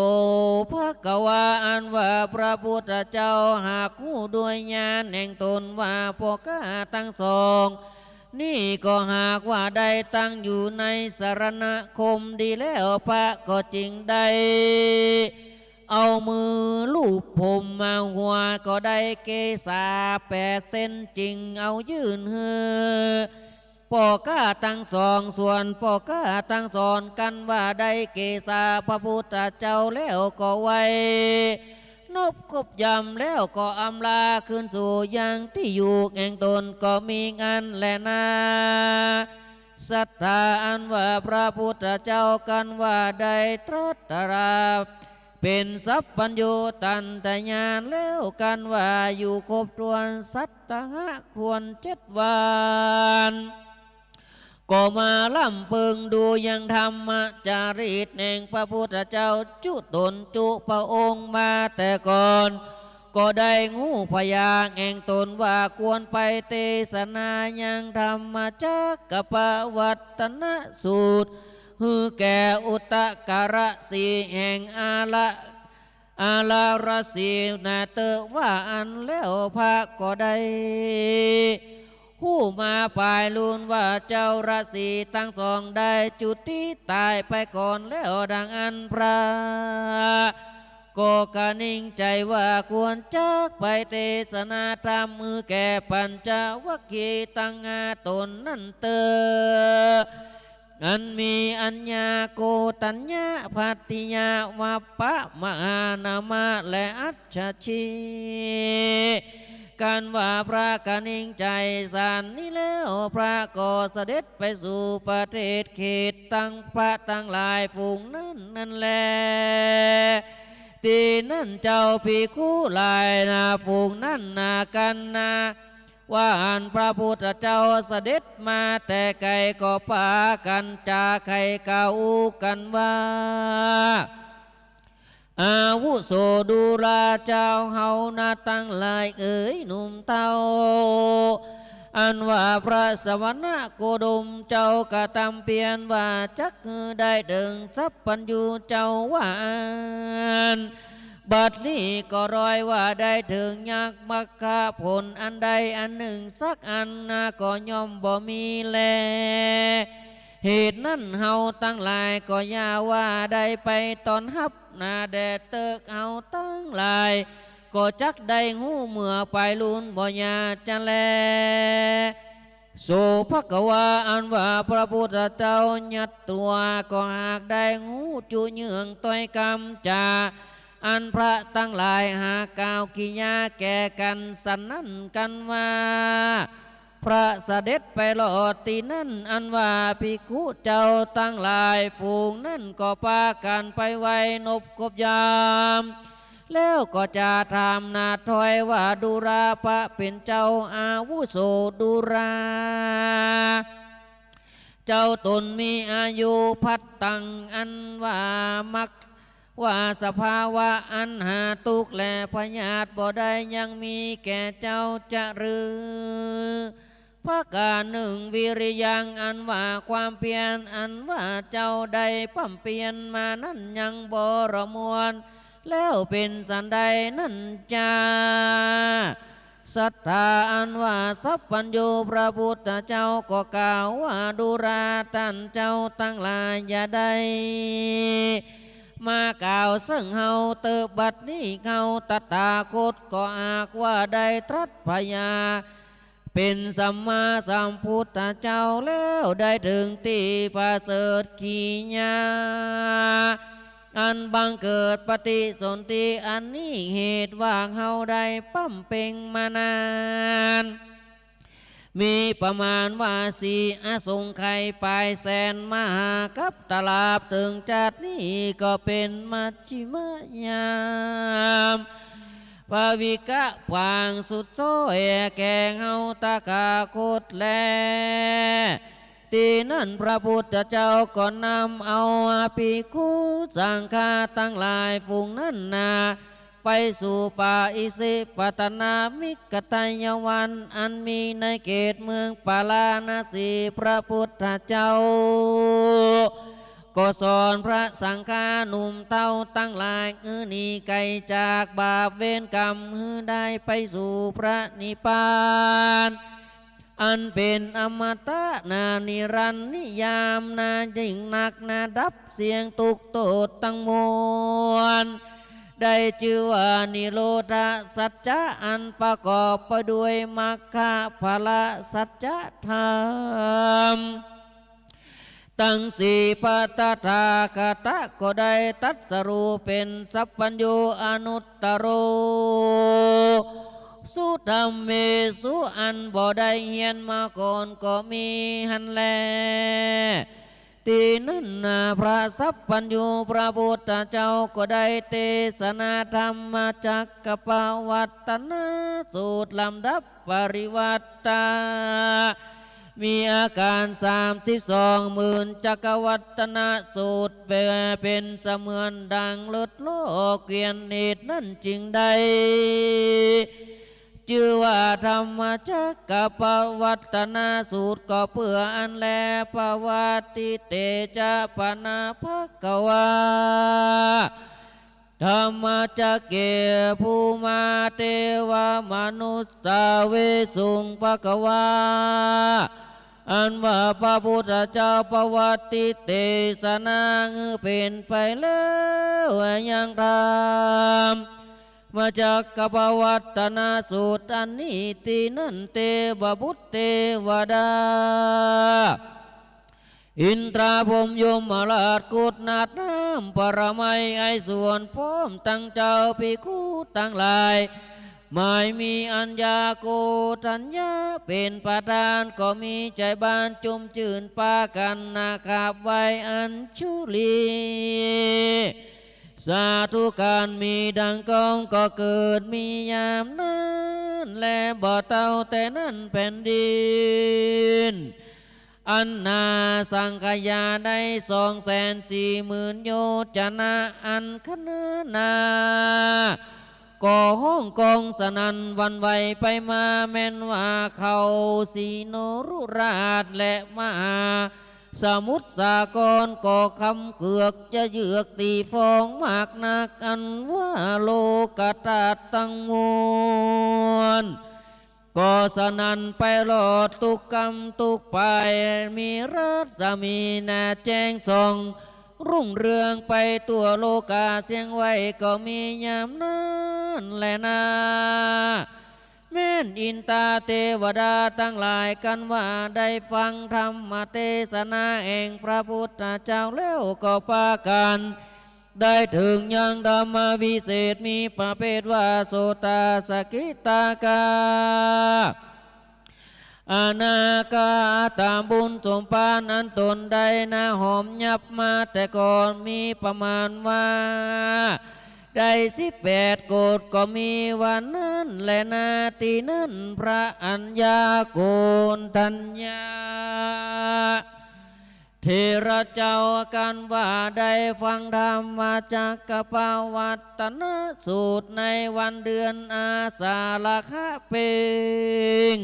ภกวาอันว่าพระพุทธเจ้าหากคู่ด้วยญาณแห่งตนว่าปกาทั้งสองนี่ก็หากว่าได้ตั้งอยู่ในสารณคมดีแล้วพระก็จริงได้เอามือลูบผมมาหัวก็ได้เกษา8 เส้นจริงเอายื่นเฮือปอก้าตั้งสองส่วนปอก้าตั้งสอนกันว่าได้เกษาพระพุทธเจ้าแล้วก็ไว้นบกบยำแล้วก็อำลาขึ้นสู่ยังที่อยู่แห่งตนก็มีงานแลนาศรัทธาอันว่าพระพุทธเจ้ากันว่าได้ตรัสราเป็นสัพพัญญูตันตญาณแล้วกันว่าอยู่ครบถ้วนสัตตะควร7 วันก็มาล่ำพึงดูยังธรรมจารีตแห่งพระพุทธเจ้าจุตนจุพระองค์มาแต่ก่อนก็ได้งูพยาแห่งตนว่าควรไปเทศนายังธรรมจักกปวัตนสูตรฮือแก่อุตการะสีแห่งอาลารสีนาเตว่าอันแล้วพระก็ได้ผู้มาปลายลุนว่าเจ้าราศีทั้งสองได้จุติตายไปก่อนแล้วดังอันพระก็กะนิ่งใจว่าควรจักไปเทศนาธรรมมือแก่ปัญจวัคคีย์ตั้งอาตนนั่นเตออันมีอัญญาโกตัญญาภัตติยาวัปปะมหานามะและอัจฉชีการว่าพระกะนิ่งใจสันนี้แล้วพระก็เสด็จไปสู่ประเทศเขตตั้งพระตั้งหลายฝูงนั่นแลที่นั่นเจ้าภิกขุหลายนาฝูงนั่นนากันนาว่าอันพระพุทธเจ้าเสด็จมาแต่ไกลก็พากันจาไข่เก่ากันว่าอาวุโสดูราเจ้าเฮานาตั้งหลายเอ๋ยหนุ่มเต้าอันว่าพระสวรรคโคดมเจ้ากระทำเพียนว่าจักได้ดึงทรัพย์ปัญญูเจ้าว่านบัดนี้ก็รอยว่าได้ถึงยักมักคะผลอันใดอันหนึ่งสักอันนาก็ย่อมบ่มีแลเหตุนั้นเฮาตั้งหลายก็อย่าว่าได้ไปตอนฮับนาแดดเติกเฮาตั้งหลายก็จักได้หูเมื่อไปลุนบ่ยาจะแลโสภกวาอันว่าพระพุทธเจ้าญัดตัวก็หากได้หูจุเยืองต้อยกรรมจาอันพระตั้งหลายหากล่าวกิยาแก่กันสันนั่นกันว่าพระเสด็จไปหลอดตีนั่นอันว่าภิกขุเจ้าตั้งหลายฝูงนั่นก็พากันไปไว้นบกบยามแล้วก็จะทำนาถอยว่าดูราพระเป็นเจ้าอาวุโสดูราเจ้าตนมีอายุพัดตังอันว่ามักว่าสภาวะอันหาทุกข์และพยาธิบ่ได้ยังมีแก่เจ้าจะรือพระกาหนึ่งวิริยังอันว่าความเพียรอันว่าเจ้าได้ปั่มเปลี่ยนมานั้นยังบรมวลแล้วเป็นสันใดนั่นจ้าศรัทธาอันว่าสัพพัญญูพระพุทธเจ้าก็กล่าวว่าดูราท่านเจ้าตั้งหลายอย่าได้มากล่าวซึ่งเฮาเติบบัดนี้เฮาตถาคตก็อากว่าได้ตรัสพยาเป็นสัมมาสัมพุทธเจ้าแล้วได้ถึงที่ประเสริฐขีญาอันบังเกิดปฏิสนธิอันนี้เหตุว่าเฮาได้ปั้มเป่งมานานมีประมาณว่าสีอสงไขยปลายแสนมหากับตลาบถึงจัดนี้ก็เป็นมัชฌิมยามปวิกะปางสุดโซแก่เฮาตากาโคตแล ตีนั่นพระพุทธเจ้าก็นำเอาภิกขุสังฆาทั้งหลายฝูงนั้นนาไปสู่ป่าอิสิปตนามิกตยวันอันมีในเขตเมืองปาลาณสีพระพุทธเจ้าก็สอนพระสังฆาหนุ่มเต้าตั้งหลายหนีไกลจากบาปเวรกรรมได้ไปสู่พระนิพพานอันเป็นอมตะนานิรันดร์นิยามนายิ่งหนักนาดับเสียงตุกโตดตั้งมวลได้ชื่อว่านิโรธสัจจะอันประกอบไปด้วยมรรคผลสัจธรรมตั้งสี่ปัตถาคตก็ได้ตัดสรู้เป็นสัพพัญญูอนุตตโรสุธรรมเมสุอันบ่ได้เฮียนมาก่อนก็มีหันแลตีนั่นนาพระสัพพัญญูพระพุทธเจ้าก็ได้เทศนาธรรมจักกปวัตตนสูตรลำดับปริวัตตามีอาการ32,000,000จักรวัตนสูตรเป็นเสมือนดังลดโลกเกวียนเหตุนั่นจริงใดชื่อว่าธรรมจักกปวัตตนสูตรก็เพื่ออันแลปวัติเตจะปนาภควาธรรมจักเกภูมาเทวมนุสสาเวสุงภควาอันว่าพระพุทธเจ้าปวัติเตศนาเป็นไปแล้วยังทำมาจากกปวัตตนสูตรอันนี้ตีนั่นเทวบุตรเทวดาอินทราพรหมยมราชกุฎนาถน้ำปรมัยไอส่วนพร้อมตั้งเจ้าภิกขุตั้งหลายไม่มีอัญญาโกฏัญญาเป็นประธานก็มีใจบานจุมจื่นปากันนาคาบไว้อัญชุลีสาธุการมีดังกองก็เกิดมียามนั้นและบ่เต่าแต่นั้นแผ่นดินอันนาสังขยาได้240,000โยชนะอันคณนาก่อห้องกองสนันวันไหวไปมาแม้นว่าเขาสีโนรุราชและมาสมุทรสาครก่อคำเกือกจะเยือกตีฟองมากนักอันว่าโลกตาตั้งมวลก็สนันไปหลอดตุกกรรมตุกไปมีรัศมีนาแจ้งส่องรุ่งเรืองไปตัวโลกาเสียงไว้ก็มียามนั้นแลนาแม่นอินตาเทวดาทั้งหลายกันว่าได้ฟังธรรมเทศนาแห่งพระพุทธเจ้าแล้วก็พากันได้ถึงยังธรรมวิเศษมีประเภทว่าโสตสกิตากาอนาคาตามบุญสมปานอันตนใดนาหอมยับมาแต่ก่อนมีประมาณว่าได้18 โกฏก็มีวันนั้นและนาทีนั้นพระอัญญาโกณทัญญาเทระเจ้ากันว่าได้ฟังธรรมมาจากกปวัตตนสูตรในวันเดือนอาสาฬหะเพ็ง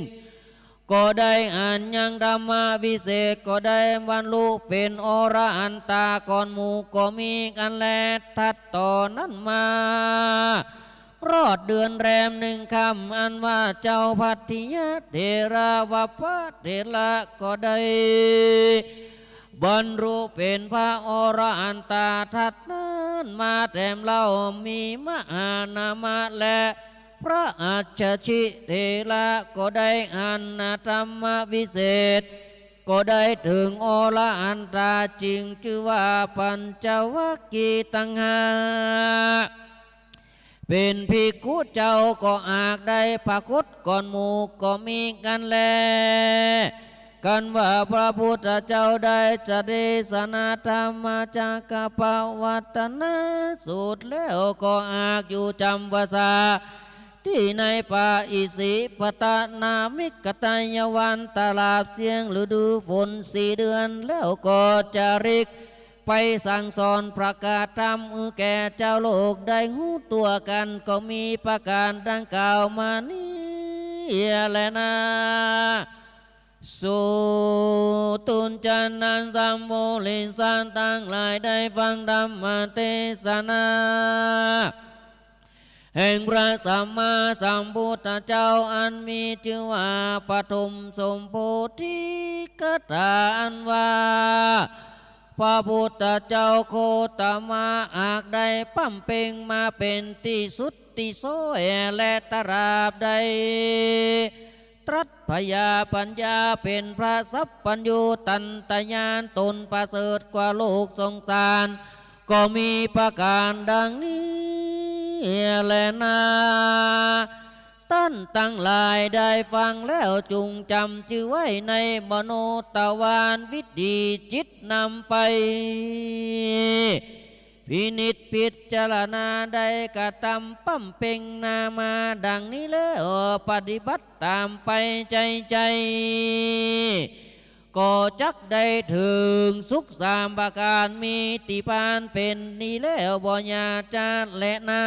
ก็ได้อ่านยังธรรมวิเศษก็ได้บรรลุเป็นอรหันตาก่อนหมู่ก็มีกันแลทัดต่อนั้นมารอดเดือนแรม1 ค่ำอันว่าเจ้าพัทธิยเถราวพระเถระก็ได้บรรลุเป็นพระอรหันตาทัดนั้นมาแถมเล่ามีมหานามะและพระอัจฉริเถระก็ได้อ่านธรรมวิเศษก็ได้ถึงอรหันตาจริงชื่อว่าปัญจวัคคีย์ตั้งห้าเป็นภิกขุเจ้าก็อาจได้พระคุตก่อนหมู่ก็มีกันแลกันว่าพระพุทธเจ้าได้จะเทศนาธรรมจากกปวัตตนสูตรแล้วก็อาจอยู่จำภาษา ที่ในป่าอิสิปตานามิกตายวันตลาดเสียงฤดูฝน4 เดือนแล้วก็จะริกไปสั่งสอนประกาศธรรมแก่เจ้าโลกได้หูตัวกันก็มีประการดังกล่าวมานี้แหละนะสุตุนจันนันสัมโมลินสันตั้งหลายได้ฟังธรรมเทศนาแห่งพระสัมมาสัมพุทธเจ้าอันมีชื่อว่าปฐมสมโพธิกถาอันว่าพระพุทธเจ้าโคตมะอาจได้ปั้มเป่งมาเป็นที่สุดที่โสยและตราบใดตรัสพยาปัญญาเป็นพระสัพพัญญูตันตญาณตนประเสริฐกว่าโลกสงสารก็มีประการดังนี้แลนาท่านตั้งหลายได้ฟังแล้วจงจำชื่อไว้ในมโนตวานวิถีจิตนำไปพินิจพิจารณาได้กระทำปั้มเป่งนามาดังนี้แล้วปฏิบัติตามไปใจก็จักได้ถึงสุขสามประการมีติพานเป็นนี้แล้วบ่ยาจาดและนา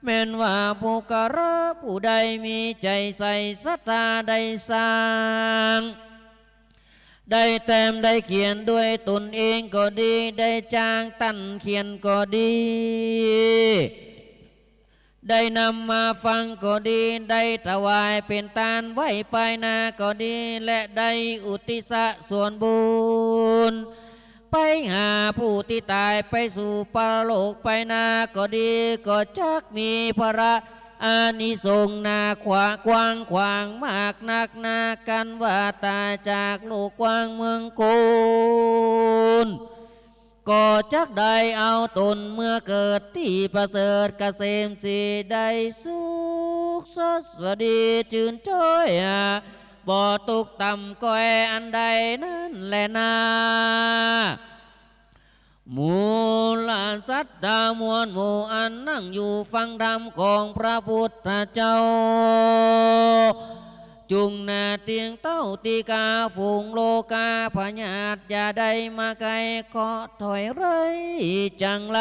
แม้นว่าผู้กระผู้ใดมีใจใส่ศรัทธาได้สร้างได้แต้มได้เขียนด้วยตนเองก็ดีได้จ้างตั้นเขียนก็ดีได้นำมาฟังก็ดีได้ถวายเป็นทานไว้ภายนาก็ดีและได้อุทิศส่วนบุญไปหาผู้ที่ตายไปสู่ปรโลกภายนาก็ดีก็จักมีพระอานิสงส์นาขวางขวางมากนักนากันว่าตายจากโลกกว้างเมืองกูลก็จักได้เอาตนเมื่อเกิดที่ประเสริฐเกษมสีได้สุขสดสวัสดีจื่นจ้อยบ่ตกต่ำก้อยอันใดนั่นแหละนามูลสัตตามวลหมู่อันนั่งอยู่ฟังธรรมของพระพุทธเจ้าจุงนาเตียงเต้าตีกาฝูงโลกาพญาตอย่าได้มาไกลขอถอยไรจังไร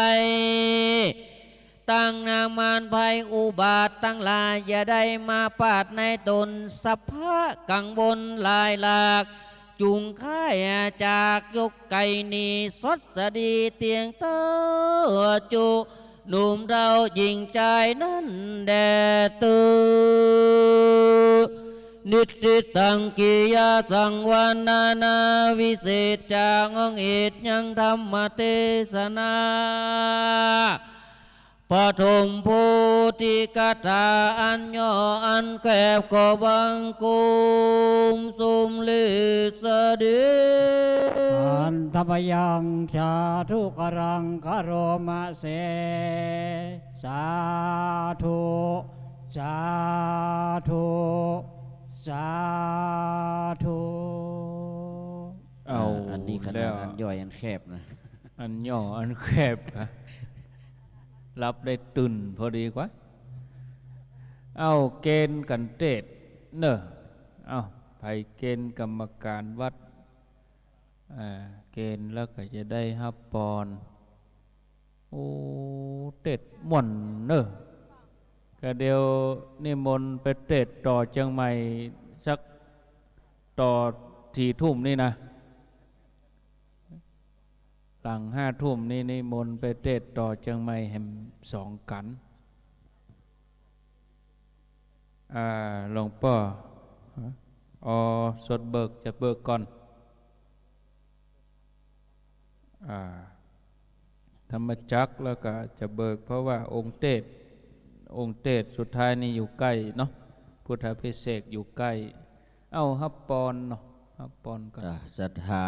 ตั้งนามานภัยอุบาทตั้งหลายอย่าได้มาปาดในตนสัพพะกังวลลายหลากจุงค่ายจากยกไก่นีสดสดีเตียงเต้าจุหนุ่มเรายิงใจนั้นแด่ตือนิติตังกิยาสังวานานาวิเศษจางองเอตยังธรรมเทศนาปฐมโพธิกถาอันย่ออันแคบก็บังกุมสุมลิสดีอันทพยังชาทุกรังคโรมะเสสาธุสาธุสาธุเอาอันนี้ขนาดอันย่อยอันแคบนะอันย่ออันแคบรับได้ตื่นพอดีกว่าเอาเกณฑ์กันเทศเนอะเอาไปเกณฑ์กรรมการวัดเกณฑ์แล้วก็จะได้ฮับปอนโอ้เทศม่วนเนอะก็เดียวนิมนต์ไปเทศต่อเชียงใหม่สักต่อ4 ทุ่มนี่นะหลัง5 ทุ่มนี่นิมนต์ไปเทศต่อเชียงใหม่แห่ม2 กันหลวงพ่อสดเบิกจะเบิกก่อนธรรมจักรแล้วก็จะเบิกเพราะว่าองค์เทศสุดท้ายนี่อยู่ใกล้เนาะพุทธภิเษกอยู่ใกล้เอาฮับปอนเนาะฮับปอนก่อนศรัทธา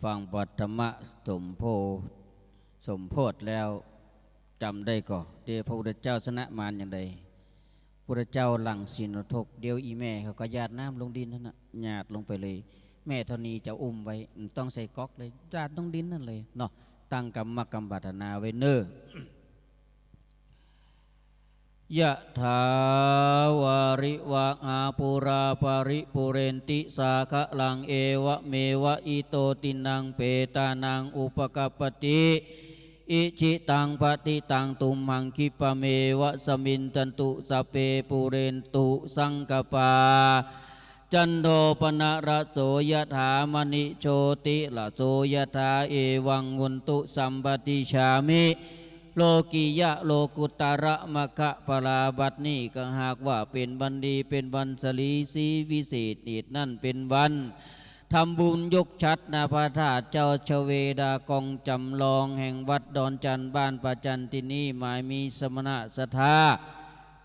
ฟังปัตมะสมโพธิแล้วจำได้ก่อเดี๋ยวพระพุทธเจ้าชนะมารอย่างใดพระเจ้าหลังศีลทกเดี๋ยวอีแม่เขาก็ญาติน้ำลงดินนั่นน่ะญาติลงไปเลยแม่ธรณีจะอุ้มไว้ต้องใส่ก๊อกเลยญาติต้องดินนั่นเลยเนาะตั้งกรรมบัตนาไว้เนอ ยะถาวาริวะหาปุราปาริปุเรนติสาคะลังเอวะเมวะอิโตตินังเปตานังอุปกัปปติอิจิตังปฏิตังตุมหังคิปะเมวะสมินตันตุสเปปุเรนตุสังกปาจันโดปนะระโสยถามณิโชติละโสยถาเอวังวุนตุสัมปติชามิโลกิยะโลกุตระมะคะปราบัตินี้ก็หากว่าเป็นวันดีเป็นวันสลีสีวิเศษอีกนั่นเป็นวันทำบุญยกชัดนาพระธาตุเจ้าชเวดากองจำลองแห่งวัดดอนจันทร์บ้านประจันที่นี่หมายมีสมณะศรัทธา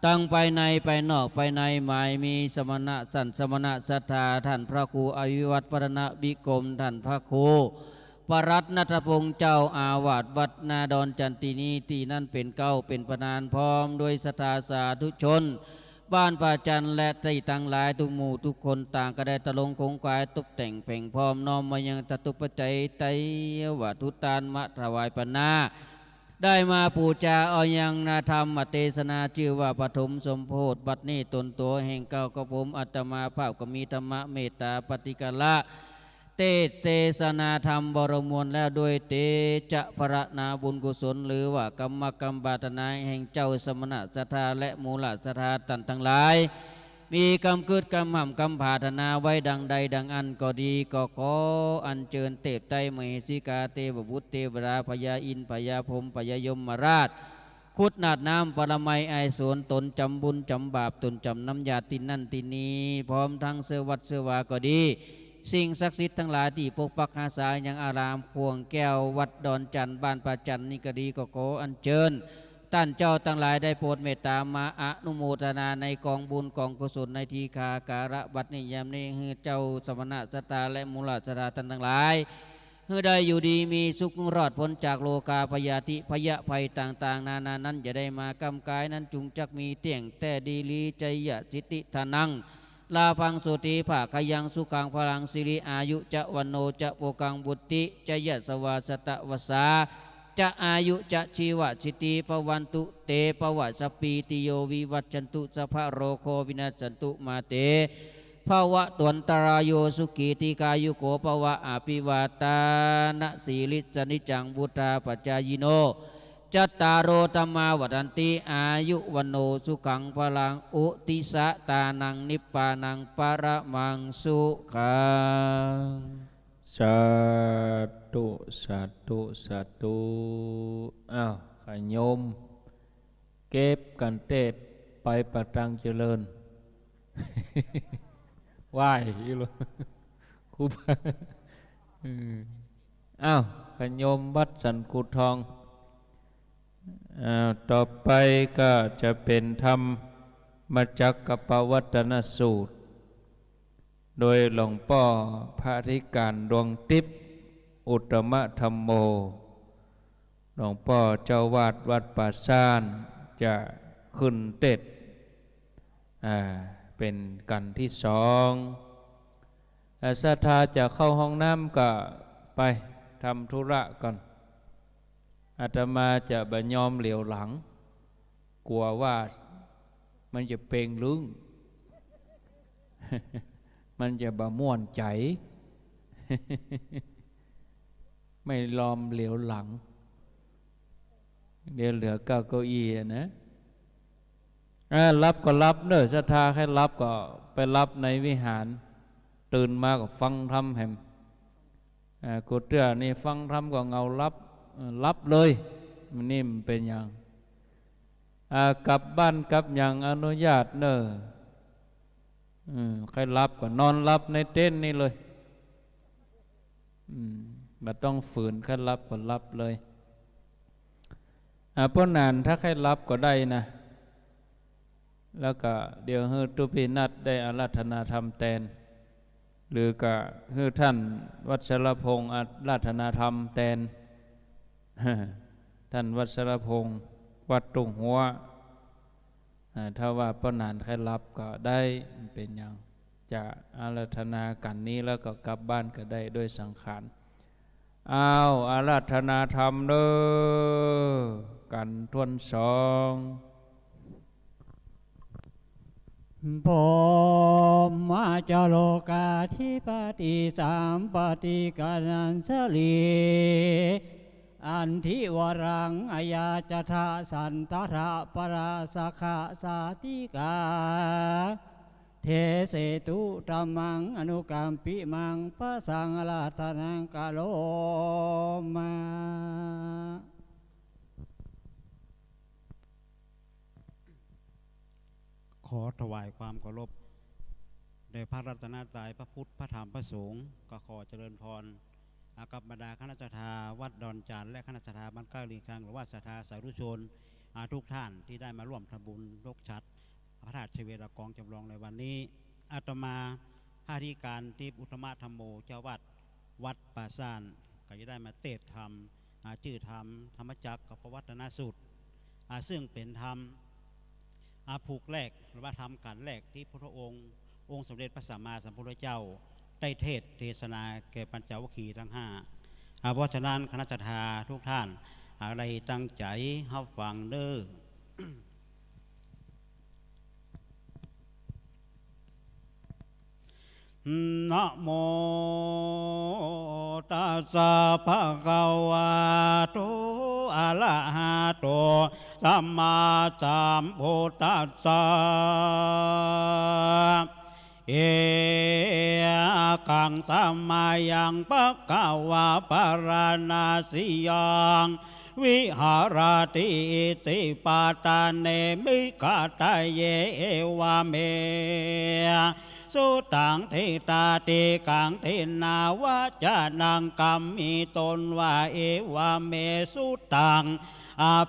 ตั้งไปในไปนอกไปในหมายมีสมณะสันสมณะศรัทธาท่านพระครูอภิวัตรวัฒนวิกรมท่านพระครูปรัตนัทพงษ์เจ้าอาวาสวัดนาดอนจันตินีที่นั่นเป็นเก้าเป็นประธานพร้อมด้วยศรัทธาสาธุชนบ้านป่าจันและที่ตั้งหลายทุกหมู่ทุกคนต่างก็ได้ตะลงคงกายตกแต่งเพ่งพร้อมน้อมมายังตตุปัจจัยไตวัตถุตานมะถวายปนาได้มาปูจาเอายังนาธรรมเทศนาชื่อว่าปฐมสมโพธิบัดนี้ตนตัวแห่งเก้ากับผมอัตมาภาพก็มีธรรมะเมตตาปฏิกาละเทศนาธรรมบรมวลแล้วโดยเตจะพระนาบุญกุศลหรือว่ากรรมกรรมบาตนาแห่งเจ้าสมณะศรัทธาและมูลศรัทธาตันทั้งหลายมีกรรมเกิดกรรมห่ำกรรมภาธนาไว้ดังใดดังอันก็ดีก็ขออัญเชิญเทพไตรมเหสีกาเทวบุตรเทวดาพญาอินทร์พญาพรหมพญายมราชคุดนาดน้ำปรมัยไอโสนตนจำบุญจำบาปตนจำน้ำยาตินนั่นตินี้พร้อมทั้งเสวัดเสวาก็ดีสิ่งศักดิ์สิทธิ์ทั้งหลายที่ปกปักรักษาอย่างอารามควงแก้ววัดดอนจันทร์บ้านป่าจันนี่ก็ดีก็ขออัญเชิญท่านเจ้าทั้งหลายได้โปรดเมตตามาอนุโมทนาในกองบุญกองกุศลในทีคาการะบัดนี้ยามนี้ฮือเจ้าสมณะศรัทธาและมูลศรัทธาท่านทั้งหลายฮือได้อยู่ดีมีสุขรอดพ้นจากโลกาพยาธิพยะภัยต่างๆนานานั้นจะได้มากำกายนั้นจุงจักมีเตียงแต่ดีลีใจยะจิติทานังลาฟังสุติภาคยังสุขังพลังสิริอายุจะวันโนจะโปกังบุติจะยะสวาสตะวสาจะอายุจะชีวะชิติปวันตุเตปวัสปีติโยวิวัจจันตุสัพพะโรโควินาสันตุมาเตภาวะตวนตรายโยสุขีติกายุโกภวะอภิวาตานะสีลิสนิจังบุตาปัจจายโนจัตตารโอธรรมาวัฏติอายุวันโนสุขังพลังอุติสะตานังนิพพานังปรมังสุขังสาธุสาธุสาธุอ้าวขโยมเก็บกันเทศไปประตังเจริญ ไหว้อีหลครูบาอ้าวขโยมวัดสันกุทองต่อไปก็จะเป็นธรรมมาจากกัปปวัตนสูตรโดยหลวงพ่อพระธิการดวงทิพย์อุตตมธรรมโมหลวงพ่อเจ้าวาดวัดป่าซ่านจะขึ้นเทศเป็นกันที่สองศรัทธาจะเข้าห้องน้ำก็ไปทำธุระก่อนอาตมาจะบรรยอมเหลียวหลังกลัวว่ามันจะเป่งลึง มันจะบะม่วนใจ ไม่ลอมเหลียวหลังเดี๋ยวเหลือเก้าเก้าอี้นะรับก็รับเนอะศรัทธาให้รับก็ไปรับในวิหารตื่นมาก็ฟังธรรมแหมกูเตือนี่ฟังธรรมก็เงารับเลยมันนี่มันเป็นอย่างกลับบ้านกลับอย่างอนุญาตเนอะใครรับก็นอนรับในเต็นท์นี่เลยไม่ต้องฝืนใครรับก็รับเลยเพราะนานถ้าใครรับก็ได้นะแล้วก็เดี๋ยวฮือตุพินัดได้อาราธนาธรรมแทนหรือก็ฮือท่านวัชรพงษ์อาราธนาธรรมแทนท่านวัชรพงษ์วัดตุงหัวถ้าว่าป้านานใครรับก็ได้เป็นอย่างจะอาราธนากันนี้แล้วก็กลับบ้านก็ได้ด้วยสังขารอาราธนาธรรมเด้อกันทวนสอง โพมาจโลกาธิปติสามปฏิกานันสลีอันทิวรังอายาจทะสันตระปราสขะสาติกาเทเสตุตัมมังอนุกัมปิมังปะสังลาตนังกาโลมา ขอถวายความเคารพในพระรัตนตรัยพระพุทธพระธรรมพระสงฆ์ก็ขอเจริญพรกับบรรดาคณะศรัทธาวัดดอนจานและคณะศรัทธาบ้านก้าวลิงคังหรือว่าศรัทธาสาธุชนทุกท่านที่ได้มาร่วมทำบุญยกฉัตรพระธาตุเชเวรากองจำลองในวันนี้อาตมาข้าราชการทิพย์อุตมะธรรมโมเจ้าวัดป่าซ่านก็จะได้มาเทศธรรมชื่อธรรมธรรมจักรกับปวัตนสูตรซึ่งเป็นธรรมผูกแรกหรือว่าทำการแรกที่พระองค์สมเด็จพระสัมมาสัมพุทธเจ้าได้เทศนาแก่ปัญจวัคคีย์ทั้ง5เพราะฉะนั้นคณะศรัทธาทุกท่านอะไรตั้งใจรับฟังเด้อ นะโมตัสสะภะคะวะโตอะระหะโตสัมมาสัมพุทธัสสะเอกังสัมมายังภะคะวะปะรานาสิยังวิหารติอิติปาตาเนมิกาตาเยเอวะเมสุตังทิตาติกังทินาวะจานังกัมมิตนวะเอวะเมสุตัง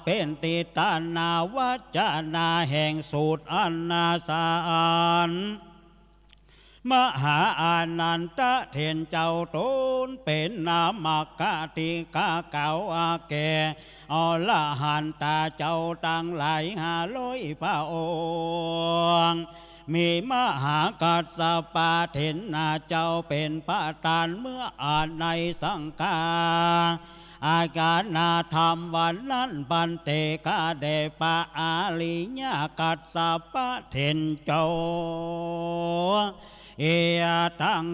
เป็นติตานาวะจานาแห่งสูตรอนาสานมหาอานันตะเทนเจ้าตนเป็นนามกะติกาเก่าแก่อรหันตาเจ้าตั้งหลาย500พระองค์มีมหากัสสปะเถนนาเจ้าเป็นประธานเมื่ออ่านในสังฆาอาการนาธรรมวันนั้นบันเตกาเดปะอาลิญากัสสปะเถนเจ้าเอตัง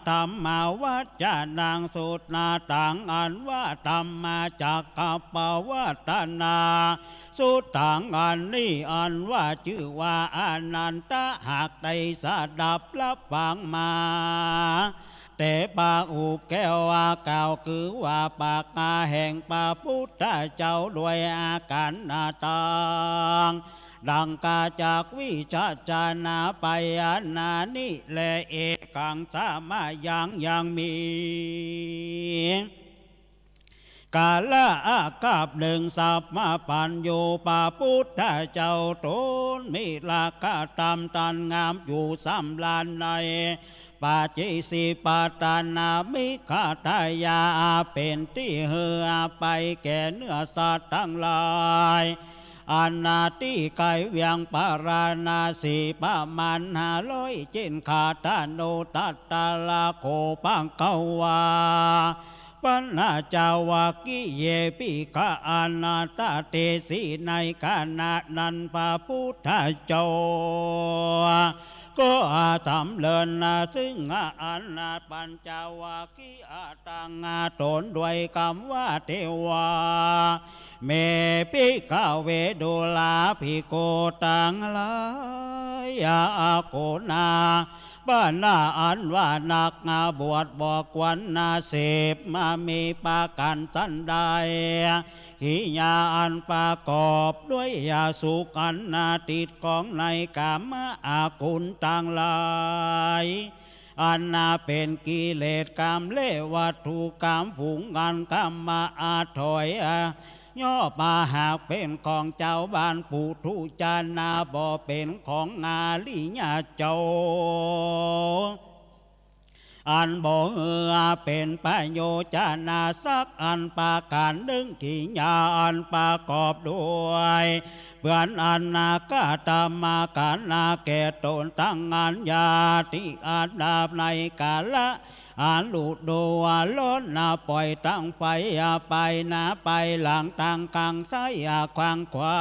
ธรรมาวัจจานังสุตนาตังอันว่าธรรมาจากกัปปวัตนาสุตังอันนี้อันว่าชื่อว่าอนันตะหากได้สดับรับฟังมาแต่ปากอุบแก้วว่าเก่าคือว่าปากกาแห่งพระพุทธเจ้าด้วยอาการนาตังดังกาจากวิชาจานาไปอานานิและเอกังสามายังมีกาละอากับหนึ่งสัพมาปัญโยปาพุทธเจ้าตนมีลากาตามตันงามอยู่สำลานในปาจิสิปาตานามิคาทายาเป็นที่เหือไปแก่เนื้อสัตว์ทั้งหลายอนาติไกเวียงปาราณาสีปะมัน500เจนขาตาโนตัตตาลาโคปังเกวาปัญหาจาวากิเยปิกะอนาตเตสีในขณะนั้นพระพุทธเจ้าก็ทำเลินซึ่งอนาปัญจวากิตังตนด้วยคำว่าเทวาเมปิกาเวดุลาภิโกตังลายาโกนาบ้านนาอันว่านักบวชบอกวันนาเสพมามีปากันทันใดขีญาอันประกอบด้วยยาสุขันนาติดของในกามอากุลต่างหลายอันนาเป็นกิเลสกรรมเลวัตถุกรรมผุงงานกรรมมาอาถอยย่อมาหากเป็นของเจ้าบ้านปุถุจานาบ่เป็นของงาลิญาเจ้าอันบ่เป็นประโยชนาสักอันปาการดึงขีญาอันประกอบด้วยเพื่อนอันนาคาตมาการนาแก่ตนตั้งงานญาติอาดาบในกาละอาลุดวาล้นนาปล่อยตั้งไฟไปนาไปหลังตั้งกลางซ้ายขวางขวา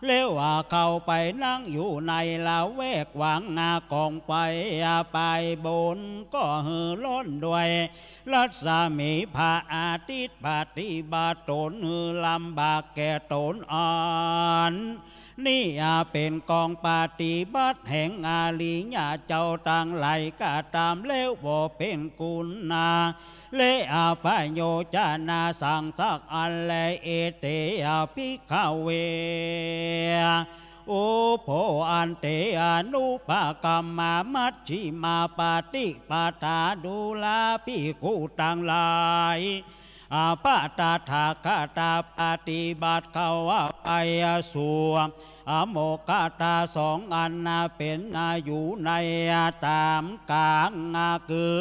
เลี้ยวเข้าไปนั่งอยู่ในละแวกหวังกองไปไปบนก็หือล้นด้วยรัศมีพระอาทิตย์ปฏิบัติตนหือลำบากแก่ตนอ่อนนี่เป็นกองปฏิบัติแห่งอาลีญาเจ้าต่างไหลก็ตามเลี้ยวบ่เป็นกุณนาเลอาพายโยจานาสังทักอันเลเอเตภิกขเวโอโพอันเตอนุปกรรมามัชชิมาปฏิปทาดูลาภิกขุต่างหลายปะตาถากตาปฏิบัติเข้าไปสู่โมกตาสองอันเป็นอยู่ในตามกลางคือ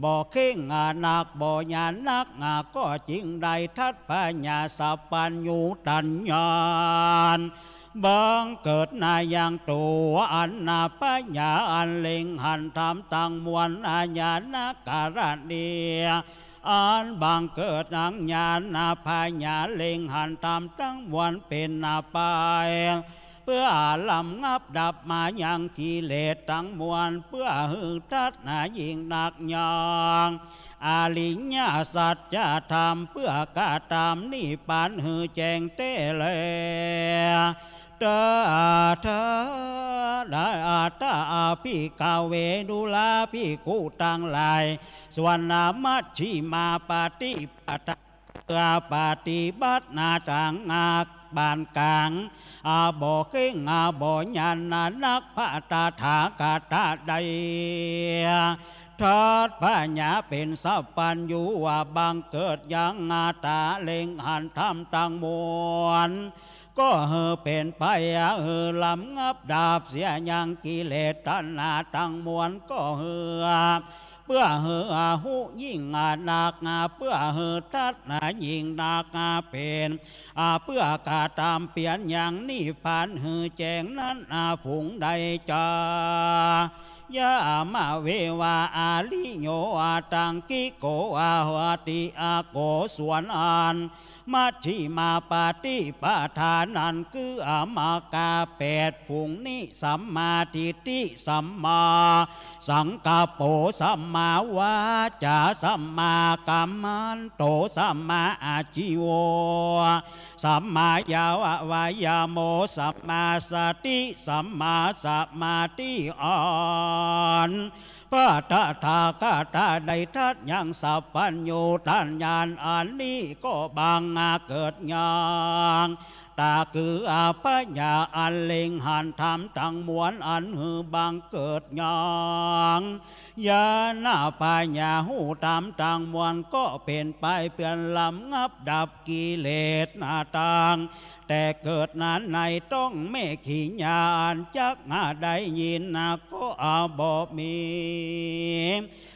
บ่อเข่งหนักบ่อญานักก็จริงได้ทัดปัญญาสัพพัญญูตัญญาบังเกิดนายังตัวอันนาปัญญาอันเล็งหันทำตังมวลอาญานักการเดียอันบังเกิดนังญาณพญาเล็งหันตามตั้งวันเป็นนาไปเพื่อลำงับดับมายังกิเลสทั้งมวลเพื่อหือทัดนายิ่งหนักยองอาลิญญาสัจจะธรรมเพื่อกาตามนิพพานหือแจงเตเลเตได้ตาภิกขเวดุลาภิกขุต่างหลายส่วนนามัชชิมาปฏิปทาปฏิบัตินาจางบานกลางบ่อเก่งบ่อญาณนักพระตถาคตใดทัดปัญญาเป็นสัพพัญญูบังเกิดยังตาเล็งหันทำตังมวลก็เป็นไปลำงับดาบเสียยังกิเลสตัณหาตั้งมวลก็เพื่อหูยิ่งหนักเพื่อทัดยิ่งหนักเป็นเพื่อกาตามเปลี่ยนอย่างนี้ผ่านแจงนั้นผงใดจายามาเววาอาลิโยตังกิโกหัวติโกส่วนอันมัชชิมาปฏิปทานันคือมากาแปดผุงนี้สัมมาทิฏฐิสัมมาสังกัปโปสัมมาวาจาสัมมากัมมันโตสัมมาอาจิโวสัมมายาวายาโมสัมมาสติสัมมาสมาธิอ่อนพระตถาคตได้ทัดยังสัพพัญญูตัญญาณอันนี้ก็บางเกิดยังตาคือปัญญาอันเล็งหันทำทั้งมวลอันหือบางเกิดยังญาณปัญญาหูทำทั้งมวลก็เป็นไปเปลี่ยนลำงับดับกิเลสนาต่างแต่เกิดนั้นในต้องไม่ขี้ญาณจักได้ยินก็บ่มี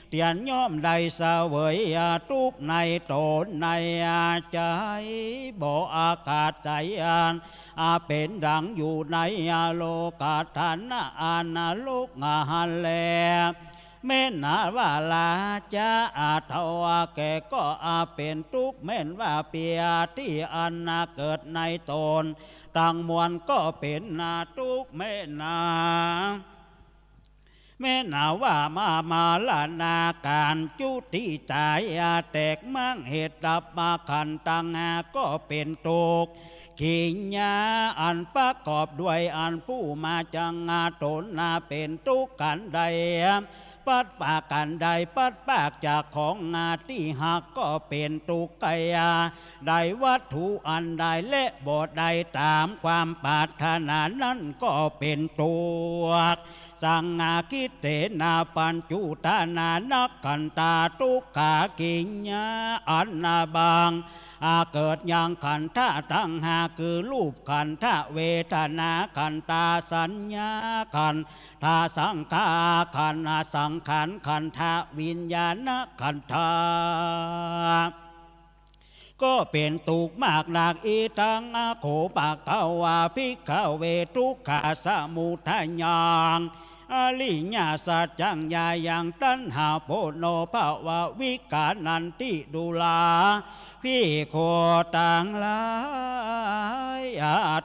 เตียนย่อมได้เสวยทุกในตนในใจบ่อากาศใจเป็นดังอยู่ในโลกฐานะนาโลกหันแลแม่นว่าลาจะเท่าแก่ก็เป็นทุกข์แม่นว่าเปียที่อันเกิดในตนต่างมวลก็เป็นทุกข์แม่นาว่ามาลานาการจุติตายแตกมั่งเหตุดับมาขันตังก็เป็นทุกข์ขิญญาอันประกอบด้วยอันผู้มาจังตนเป็นทุกข์กันใดปัดปากกันใดปัดปากจากของที่หักก็เป็นทุกข์กายได้วัตถุอันใดและบ่ใดตามความปรารถนานั้นก็เป็นทุกข์สังคิเตนาปัญจุตานานักขันตาทุกขากิญญาอันนาบางเกิดอย่างขันธะตั้งหาคือรูปขันธะเวทนาขันตาสัญญาขันธาสังขารขันสังขารขันธะวิญญาณขันธาก็เป็นตุกมากหนักอีตังโขปะกาวาภิกขเวทุกขาสมุทัยยังอลิญญาสัจจังยายังตัณหาโพโนภาวะวิกานันติดุลาพี่โคต่างหลาย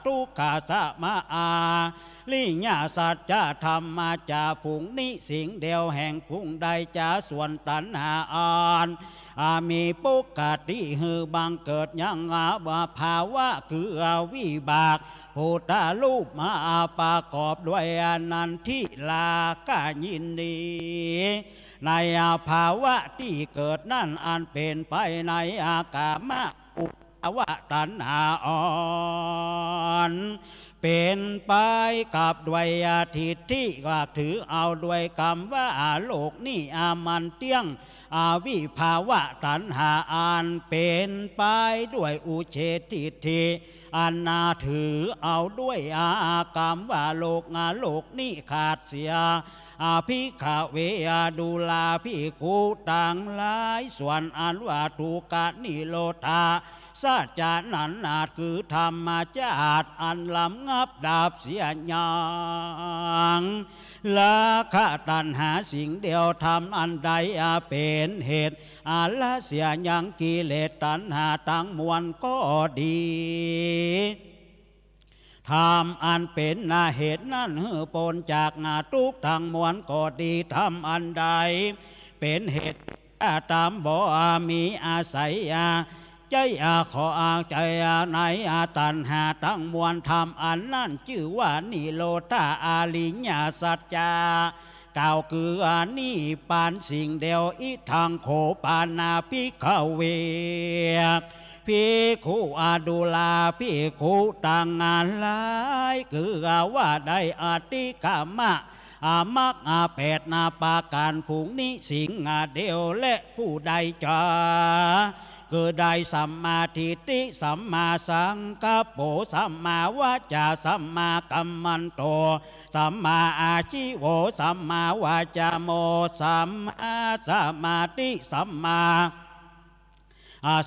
ทุกขาสมาอาลิญาสัจจะธรรมาจาผุงนิสิ่งเดียวแห่งผุงใดจะส่วนตัณหาอ่อนมีปุกติหือบังเกิดยังภาวะคือวิบากพุทธรูปมาประกอบด้วยอนันทิลากายินดีในภาวะที่เกิดนั่นอันเป็นไปในอากามะอุปวะตัณหาอ่อนเป็นไปกับด้วยอาทิตย์ที่ว่าถือเอาด้วยคำว่าโลกนี้มันเที่ยงวิภาวะตัณหาอันเป็นไปด้วยอุเฉทิฏฐิอันนาถือเอาด้วยกรรมว่าโลกนี้ขาดเสียภิกขเวดูลาภิกขุต่างหลายส่วนอันว่าทุกะนิโรธาสัจจานันนาคือธรรมชาติอันลำงับดับเสียอย่างราคะตัณหาสิ่งเดียวทำอันใดเป็นเหตุละเสียยังกิเลสตัณหาทั้งมวลก็ดีธรรมอันเป็นเหตุนั้นปนจากทุกข์ทั้งมวลก็ดีธรรมอันใดเป็นเหตุตามบ่มีอาศัยใจขอใจในตัณหาทั้งมวลธรรมอันนั้นชื่อว่านิโรธาอริยสัจจากล่าวคือนี่ปานสิ่งเดียวอิทังโขปานาภิกขเวภิกขุดูลาภิกขุต่างงานหลายคือว่าได้อติกามะมักแปดปาการผุงนี้สิ่งเดียวและผู้ใดจะคือได้สัมมาทิฏฐิสัมมาสังกัปโปสัมมาวาจาสัมมากัมมันโตสัมมาอาชิโวสัมมาวาจาโมสัมมาสมาธิสัมมา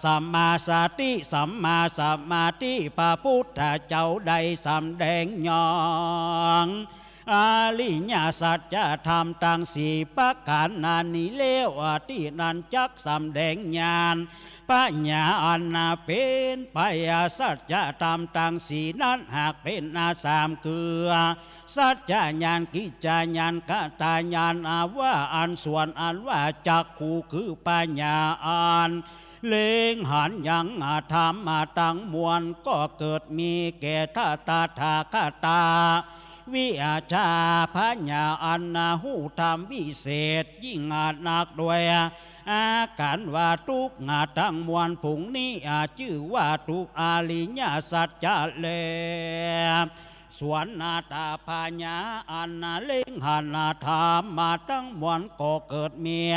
สัมมาสติสัมมาสมาธิพระพุทธเจ้าได้สำแดงยองอริยสัจจะธรรมตั้งสี่ประการนานี้เลวที่นั้นจักสำแดงญาณปัญญาอันเป็นไปสัจจะธรรมตั้งสี่นั้นหากเป็นสามคือสัจจะญาณกิจจญาณกตาญาณว่าอันส่วนอันว่าจักขุคือปัญญาอันเล็งหันยังธรรมตั้งมวลก็เกิดมีแก่ท่าตาทาคตาวิอาชาปัญญาอันหูธรรมวิเศษยิ่งหนักด้วยอาการว่าทุกทั้งมวลผงนี้ชื่อว่าทุกอริยสัจจะเลส่วนนาตาปัญญาอันเล็งหันธรรมมาทั้งมวลก็เกิดเมีย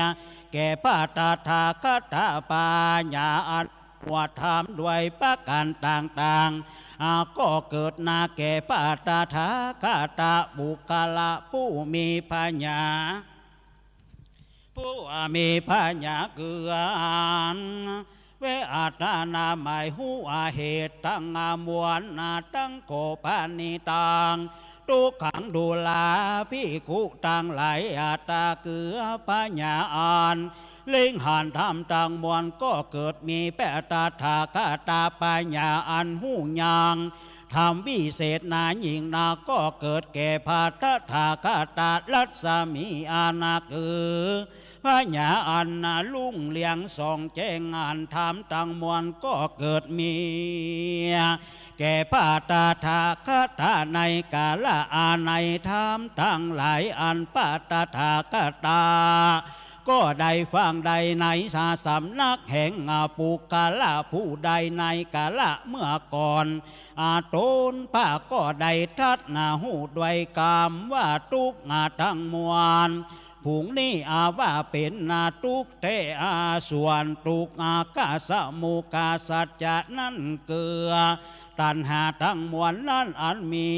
แก่พระตถาคตปัญญาอันว่าธรรมด้วยประการต่างๆก็เกิดนาแก่พระตถาคตบุคลาผู้มีปัญญาผู้มีปัญญาเกือเวอาตานาหมายหูเหตุตั้งมวลตั้งโกปานิตังทุกขังดูลาภิกขุตั้งหลายตาเกือปัญญาอ่านเล่งหันธรรมต่างมวลก็เกิดมีแปตถาคตาปัญญาอันหูยางธรรมวิเศษนายิ่งนาก็เกิดแก่พาทถาคตาลัสมีอานาคือปัญญาอันลุ่งเลียงส่องแจ้งงานธรรมต่างมวลก็เกิดมีแก่พาตถาคตาในกาละในธรรมทั้งหลายอันพาตถาคตาก็ได้ฟังใดในสำนักแห่งปุกละผู้ใดในกาละเมื่อก่อนตนป้าก็ได้ทัดหูด้วยกรรมว่าทุกทั้งมวลผุงนี้ว่าเป็นทุกเตส่วนทุกกาสมุกาสัจจะนั่นเกือตัณหาทั้งมวลนั้นอันมี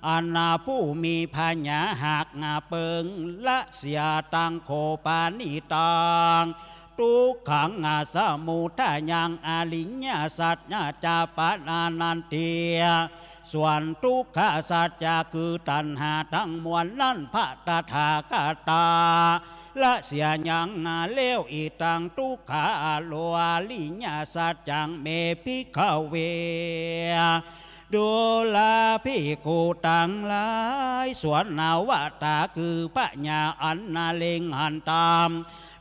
อันผู้มีปัญญาหากเปิงละเสียตังโคปานิตังทุกขังสมุทัยยังอริยสัจจาปนานันเตียส่วนทุกขสัจจะคือตัณหาทั้งมวลนั้นพระตถาคตาละเสียยังเลวอีตังทุกขาโลลิญสัจจังเมภิกขเว ดูลาพี่กูตังหลายสวนนาวตาคือพระญาอันนาเลงหันตาม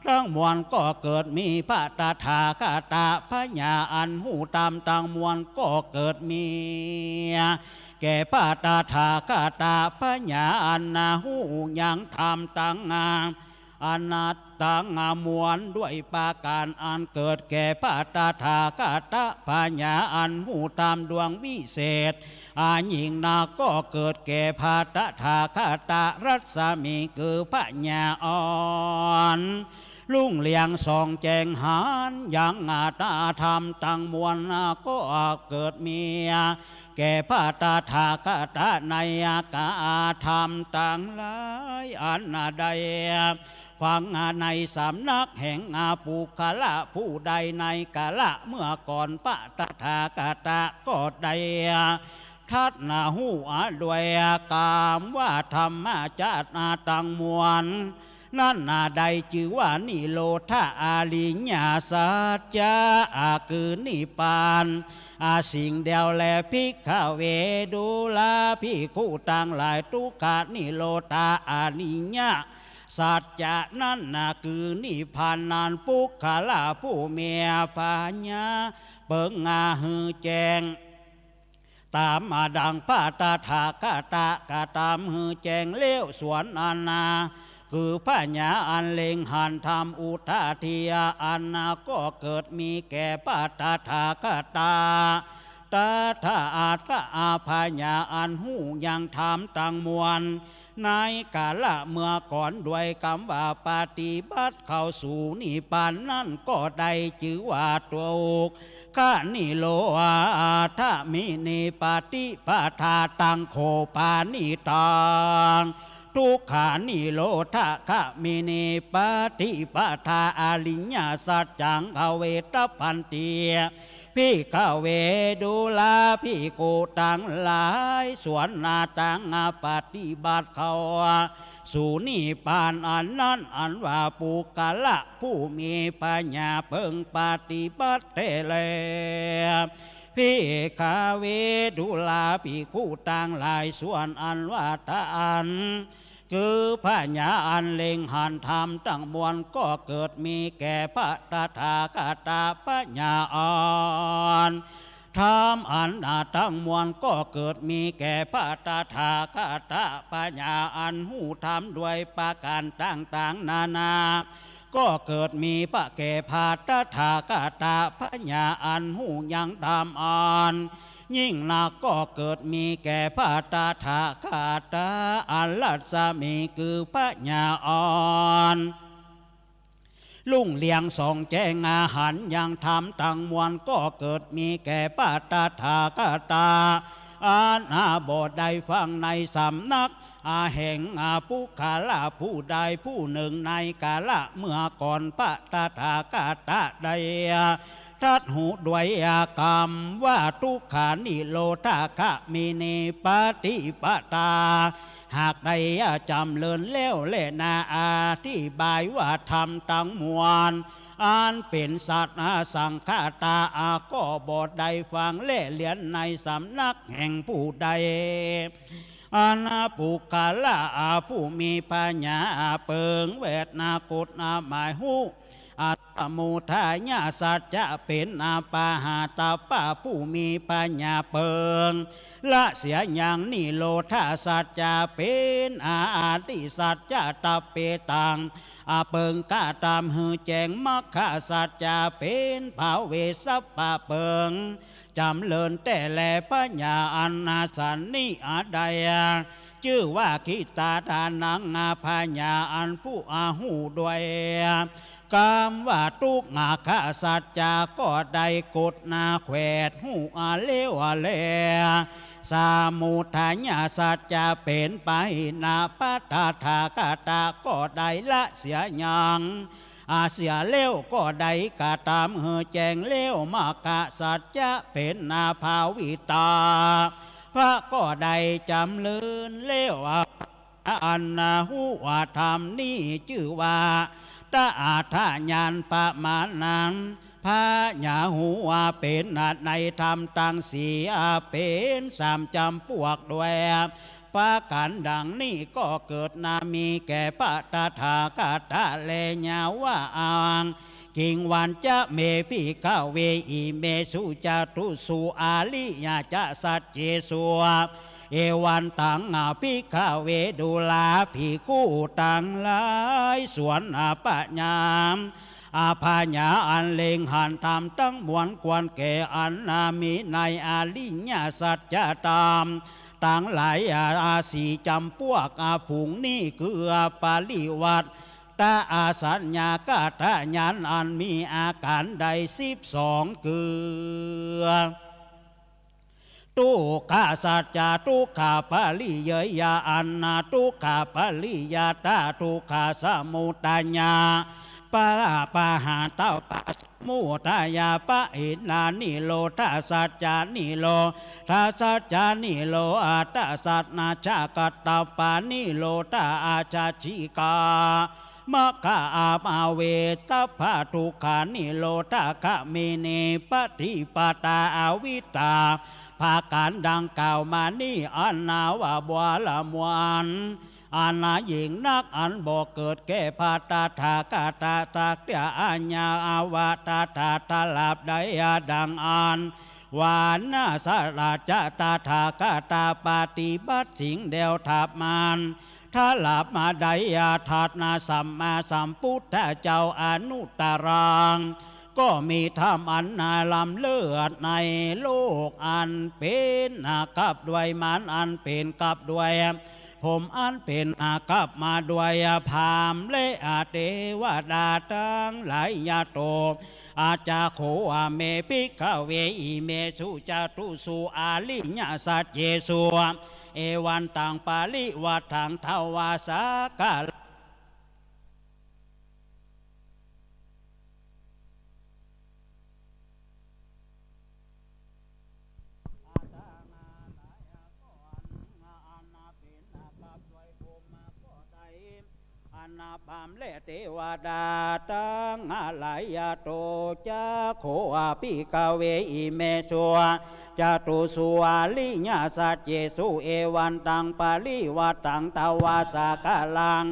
ทั้งมวลก็เกิดมีพระตถาคตพระญาอันหูตามต่างมวลก็เกิดมีแก่พระตถาคตพระญาอันนาหูยังทำต่างงามอนัตตังมวลด้วยปาการอันเกิดแก่พระตถาคตพระญาอันหูตามดวงวิเศษอาญิงนาก็เกิดแก่พระตถาคตรัศมีคือพระญาอ่อนลุ่งเลียงส่องแจงหานยังอาตาธรรมตั้งมวลก็เกิดเมียแก่พระตถาคตในอากาธรรมตั้งหลายอันใดฟังในสำนักแห่งปุคละผู้ใดในกาละเมื่อก่อนพระตถาคตก็ได้ทัดนาหูด้วยกามว่าธรรมจาตตังมวลนั่นใดชื่อว่านิโรธาอาลิญญาสัจจะคือนิพพานสิ่งเดียวแลภิกขเวดูลาภิกขุต่างหลายทุกขานิโรธาอาลิญญาสัจจะนั่นคือนิพพานนานปุคขละผู้เมียปัญญาเปิงหือแจงตามมาดังพระตถาคตกตามหือแจงเลี้ยวสวนอานาคือพระญาอันเล็งหันธรรมอุทาทิยาอันนาก็เกิดมีแก่พระตถาคตตถาคตพระญาอันหูยังธรรมต่างมวลในกาละเมื่อก่อนด้วยคำว่าปฏิบัติเข้าสู่นิพพานนั่นก็ได้ชื่อว่าตัวอกข้านิโลถ้ามินิปฏิปทาตังโคปานิตังทุกขานิโรธาคะมินิปฏิปทาอริญญาสัจจังอเวตพันเตียพี่ข้าเวดูลาพี่โกตังหลายสวนนาตังปฏิบัติเขาสู่นิพพานอันนั้นอันว่าปุกละผู้มีปัญญาเพิ่งปฏิบัติเลพี่ข้าเวดูลาพี่คู่ต่างหลายส่วนอันว่าตาอันคือพระญาอันเล็งหันธรรมตั้งมวลก็เกิดมีแก่พระตถาคตพระญาอ่อนธรรมอันตั้งมวลก็เกิดมีแก่พระตถาคตพระญาอันหูธรรมด้วยประการต่างๆนานาก็เกิดมีพระแก่พระตถาคตพระญาอันหูยังธรรมอ่อนยิ่งนักก็เกิดมีแก่พระตถาคตอัลลัสมีคือพระญาอ่อนลุ่งเลียงส่องแจ้งอาหารยังทำตั้งมวลก็เกิดมีแก่พระตถาคตอาณาบทใดฟังในสำนักแห่งปุคละผู้ใดผู้หนึ่งในกาละเมื่อก่อนพระตถาคตใดทัดหูด้วยกรรมว่าทุกขานิโรธาคะมินิปฏิปทาหากใดจำเลินเล้วเล่นาอธิบายว่าธรรมตั้งมวลอันเป็นสัตว์สังฆตาก็บทใดฟังเล่เลียนในสำนักแห่งผู้ใดอาณาปุกละผู้มีปัญญาเปิงเวทนากุฏหมายหูอัตมุทายาสัจจะเป็นปาหาตาป้าผู้มีปัญญาเปิงละเสียอย่างนิโรธาสัจจะเป็นอาติสัจจะตะเปตังเปิงกาตามหือแจงมัคคะสัจจะเป็นภาเวสัปปะเปิงจำเลินแต่แลปัญญาอันนาสันนิใดชื่อว่าคิตาทานังพญาอันผู้หูด้วยกามว่าทุกขาสัจจาก็ได้กดนาแขวดหูเลวเลสามุทายาสัจจะเป็นไปนาปัตถาคตก็ได้ละเสียยังเสียเลี้ยวก็ได้กาตามเหือแจงเลี้ยวมากะสัจจะเป็นนาภาวิตาพระก็ได้จำเลินเลี้ยวอันหูว่าธรรมนี่ชื่อว่าตาอาทาญาณประมาณนั้น พระญาหัวเป็นในธรรมตังสีเป็นสามจำพวกด้วยประการดังนี้ก็เกิดนามีแก่พระตถาคตแลญาว่าอ่างกิงวันจะเมพิกาเวอิเมสุจตุสุอาลิยาจะสัจเจสุเอวันตังพิกาเวดุลาภิกขุตังหลายส่วนปัญญามอาภาญาอันเลงหันธรรมตั้งมวลควรแก่อันนามีในอาลิญาสัจจะตามต่างหลายอาสีจำพวกผุงนี่คือปาลิวัตตาอาสัญญากาตะญาณอันมีอาการใด12คือทุกขาสัจจะทุกขาปาลิเยยาอันนาทุกขาปาลิยาตาทุกขาสมุทัญญาปะปะหาเต้าปะมุทายาปะอินานิโลทัสสัจจานิโลทัสสัจจานิโลอัตสัตนาชากัตตาปานิโลตาอาชาชิกามะกะอามาเวตัพพะทุกขานิโลตาคะเมเนปฏิปตาอาวิตาภาการดังกล่าวมานี่อันนาวาบัวละมวนอานาหญิงนักอันบอกเกิดแก่พาตาถากาตาตากเตียอัญญาอาวาตาตาตลาบไดดังอันวานาสราชตาถากาตาปฏิบัติสิ่งเดียวทับมันถ้าหลับมาไดทัดนาสัมมาสัมพุทธเจ้าอนุตตรังก็มีธรรมอันนาลำเลิศในโลกอันเป็นกับด้วยมันอันเป็นกับด้วยผมอันเป็นกับมาด้วยพามและเทวดาทั้งหลายยาโตอาจาโคเมปิกเวอิเมสุจตุสุอาลิญาสัจเจสุเอวันตังปาลิวัฏังทวาสากานาบามเลเทวดาตังหลายยาโตจะโคปิกเวอิเมสุจตุสุอาลิญาสัจเจสุเอวันตังปาลิวัตังตวาสากาลัง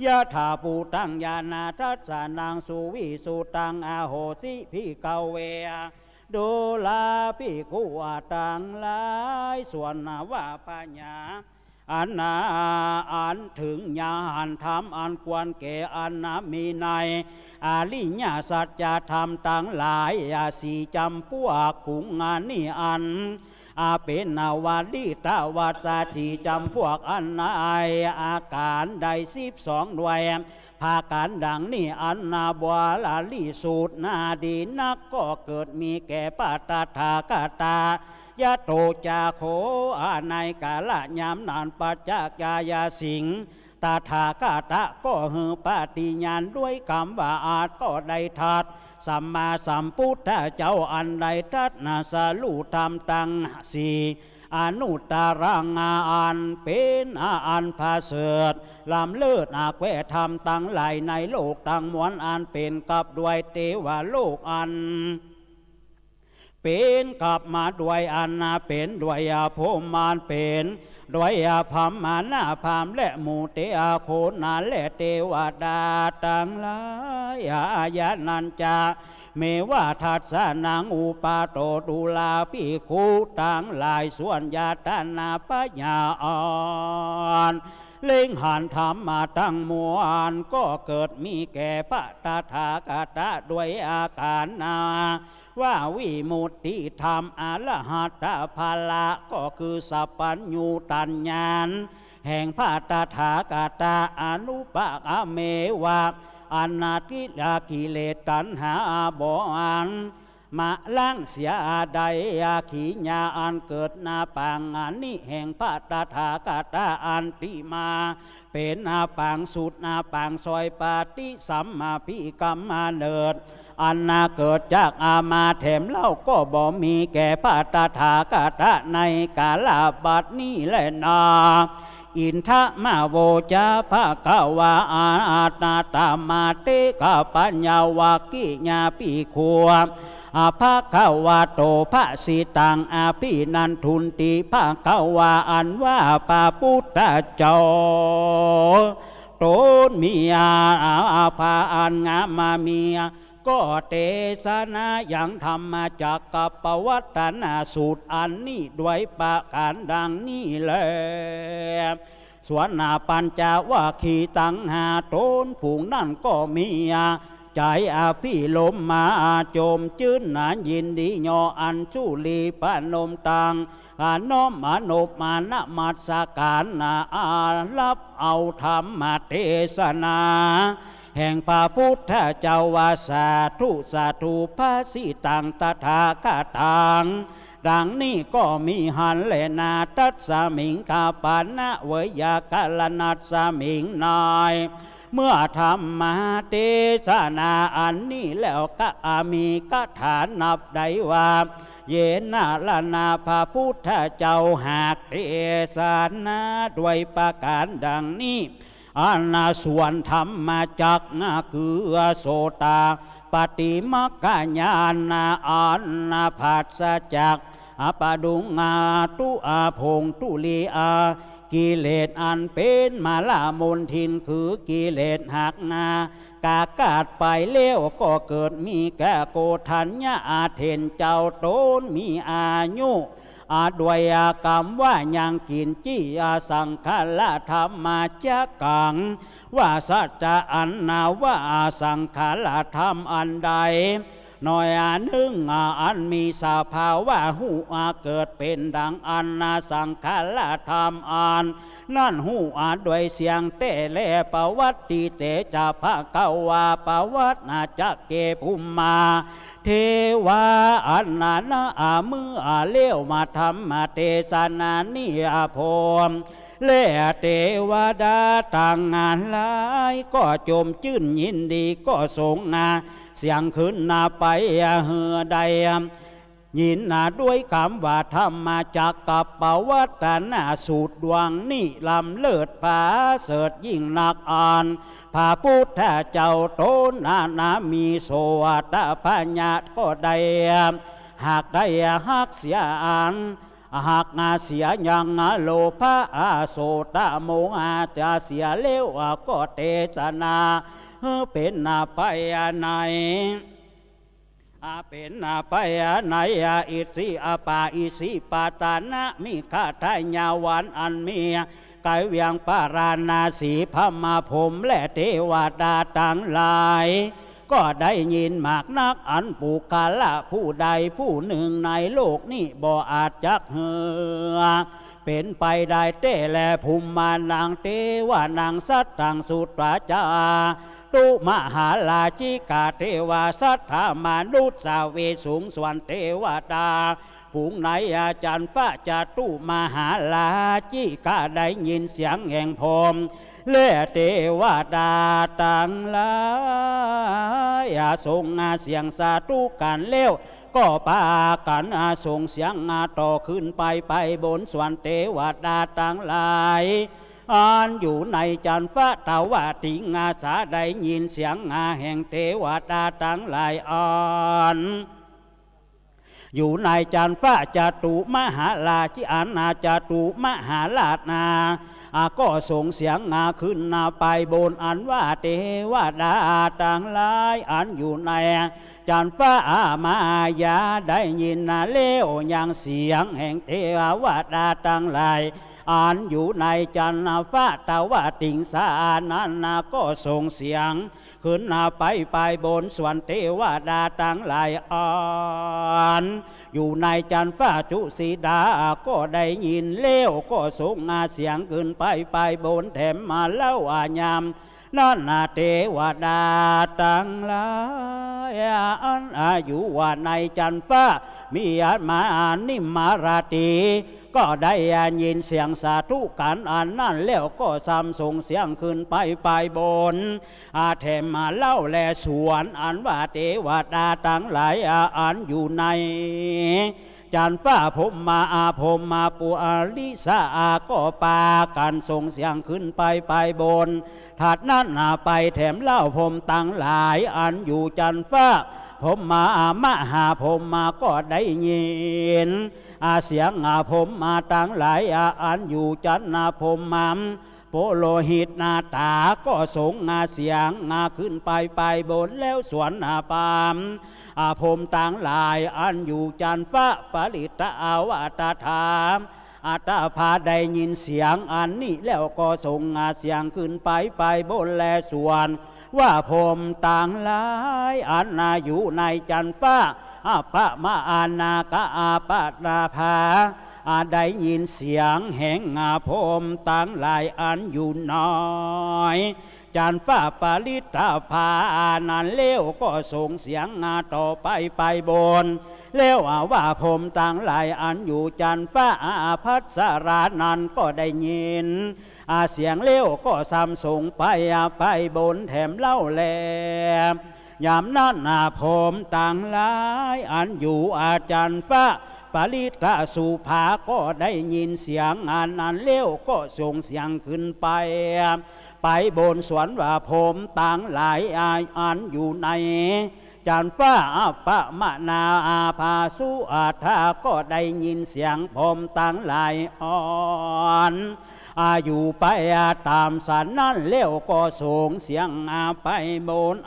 ยะถาปูตังญาณทัสสานังสุวิสุตังอโหสิภิกเวดูลาภิกขุตังหลายส่วนว่าปัญญาอันนาอันถึงญาณธรรมอันควรแก่อันนามีในอาลิญาสัจธรรมตั้งหลายสีจำพวกขุงงานนี่อันเป็นนาวาลิตาวาสาจีจำพวกอันนายอาการใด12ด้วยภาการดังนี้อันนาบัวลาลิสูตรนาดีนักก็เกิดมีแก่ปาตถาคตายะโตจาโคในกาลยามนานปัจจักยาสิงตถาคตก็หือปฏิญาณด้วยคำว่าอาจก็ได้ทัดสัมมาสัมพุทธเจ้าอันใดทัดนาสลุธรรมตังสีอนุตตรังอันเป็นอันพาเสดลำเลิศอาแวธรรมตั้งหลายในโลกตั้งมวลอันเป็นกับด้วยเทวโลกอันเป็นกับมาด้วยอันนาเป็นด้วยภูมานเป็นด้วยพรหมานาพรามและมูเตโคนาและเทวดาตั้งหลายอาญานันจาเมวาทัสสานังอุปาโตดุลาภิกขุตั้งหลายส่วนญาตนาปัญญาอ่อนเล่งหันธรรมมาตั้งมวลก็เกิดมีแก่พระตถาคตด้วยอาการนาว่าวิมุตติธรรมอรหัตภาละก็คือสัพพัญญูตัญญาณแห่งพระตถาคตอนุปกเมวะอนาทิลากิเลสตัณหาบ่อันมาล้างเสียใดขีญาอันเกิดนาปังอันนี้แห่งพระตถาคตอันติมาเป็นนาปังสุดนาปังซอยปาติสัมมาภิกรรมมาเนิดอันนาเกิดจากอามาแถมเล่าก็บ่มีแก่พระตถาคตในกาลบัดนี้แลนา อินทะมาโวจาภะคะวาอาตาตามาเตกะปัญญาวากิญาปิโคอาภะคะวะโตภะสิตังอาภินันทุนติภะคะวาอันว่าพระพุทธเจ้าตนมีอาภาอันงามมามีก็เทศนาอย่างธรรมจากกัปวัตตนาสูตรอันนี้ด้วยประการดังนี้แลส่วนนาปัญจวัคคีย์ตั้งหาตนผูงนั่นก็มีใจอภิลมมาโจมจื้นนายินดียออันชุลีปนมตังน้อมอนุปมานะมัสการนาอารับเอาธรรมเทศนาแห่งพระพุทธเจ้าวาสาธุสาธุพระสิตังตถาคตังดังนี้ก็มีหันเลนาตัสสมิงคาปานะเวยากาลนัสสมิงนายเมื่อธรรมเทศนาอันนี้แล้วก็มีคาถานับได้ว่าเยนะละนาพระพุทธเจ้าหากเทศนาด้วยประการดังนี้อันส่วนธรรมจักคือโสตาปฏิมักขญาณอันภัสสจักอปดุงาตุอาพงตุลีอากิเลสอันเป็นมาลามนทินคือกิเลสหักงากากาดไปเลี้ยวก็เกิดมีแก่โกทัญญาอาเทนเจ้าโตนมีอายุด้วยกรรมว่ายังกินจี้สังขารธรรมจักกังว่าสัจจะอันนาว่าสังขารธรรมอันใดหน่อยหนึ่งอันมีสภาวะหูเกิดเป็นดังอันนาสังขารธรรมอันนั่นหูด้วยเสียงเตเลปวัตติเตจะภะคะวาปวัตนาจักเกภุมมาเทวาอันนั้นมือเลี้ยวมาธรรมเทศนานิพมเลเทวดาต่างงานหลายก็จมจื่นยินดีก็สงเสียงขึ้นไปเหือใดยินด้วยคำว่าธรรมจักกับปวัตตนาสูตรดวงนี้ลำเลิศผาเสดยิ่งนักอ่านพระพุทธเจ้าโตนามีโสตปัญญาก็ได้หากได้หักเสียอันหากเสียยังโลภะโสตโมหะจะเสียเลวก็เทศนาเป็นไปไหนเป็นไปไหนอิติปาอิสิปาตานะมิคาทายาวันอันมีกายเวียงปาราณาสีพมาผมและเทวดาต่างหลายก็ได้ยินมากนักอันปุกาละผู้ใดผู้หนึ่งในโลกนี้บ่อาจจักเหือเป็นไปได้เตแลภูมิมานังเทวานังสัตตังสุตตาจาตุมหาลาจิกาเทวาสัทธามนุษย์สาเวสูงส่วนเทวดาผู้ไหนอาจารย์พระจตุมหาลาจิกาได้ยินเสียงแห่งพรหมและเทวดาต่างหลายส่งเสียงสาธุกันเลี้ยวก็พากันส่งเสียงต่อขึ้นไปบนสวรรค์เทวดาต่างหลายอันอยู่ในจันทร์ฟ้าตาวาติงาสาได้ยินเสียงแห่งเทวดาทั้งหลายอันอยู่ในจันทร์ฟ้าจตุมหาราชิอาณาจตุมหาราชนาก็ส่งเสียงขึ้นไปบนอันว่าเทวดาต่างหลายอันอยู่ในจันทร์ฟ้ามายาได้ยินเลี้ยวยังเสียงแห่งเทวดาต่างหลายอันอยู่ในจันทร์ฟ้าตาวาติงสานั้นก็ส่งเสียงขึ้นไปบนสวรรค์เทวดาต่างหลายอันอยู่ในจันทร์ฟ้าจุสีดาก็ได้ยินเลี้ยวก็ส่งเสียงขึ้นไปบนแถมมาเล่าอายามนั่นเทวดาต่างหลายอันอยู่ว่าในจันทร์ฟ้ามีอามานิมมาราตีก็ได้ยินเสียงสาธุกันอันนั่นแล้วก็ซ้ำส่งเสียงขึ้นไปบนแถมมาเล่าแลสวนอันว่าเทวดาต่างหลายอันอยู่ใน จันฟ้าผมมาผมมาปูอาลิสาก็ปากันส่งเสียงขึ้นไปบนถัดนั้นไปแถมเล่าผมตั้งหลายอันอยู่จันฟ้าผมมาหาผมมาก็ได้ยินเสียงผมมาตั้งหลายอันอยู่จันผมมาโปโลหิตนาตาก็ส่งเสียงขึ้นไปบนแล้วสวนปามผมต่างหลายอันอยู่จันฟ้าปริตอาวตถามอาตาพาได้ยินเสียงอันนี้แล้วก็ส่งเสียงขึ้นไปบนแลสวนว่าผมต่างหลายอันอยู่ในจันฟ้าพระมาอนากะปะนาภาได้ยินเสียงแห่งผมต่างหลายอันอยู่น้อยจันฟ้าปาลิตาภานั้นเลี้ยวก็ส่งเสียงต่อไปบนเลี้ยวว่าผมต่างหลายอันอยู่จันฟ้าพัสรานั้นก็ได้ยินเสียงเลี้ยวก็ซ้ำส่งไปบนแถมเล่าแลยามนั้นผมต่างหลายอันอยู่อาจารย์ฟ้าปาลิตาสุภาก็ได้ยินเสียงนั้นเลี้ยวก็ส่งเสียงขึ้นไปบนสวนว่าผมต่างหลายอันอยู่ในจันฟ้าปะมะนาภาสุอาทาก็ได้ยินเสียงผมต่างหลายอ่อนอยู่ไปตามสันนั้นเลี้ยวก็ส่งเสียงไปบน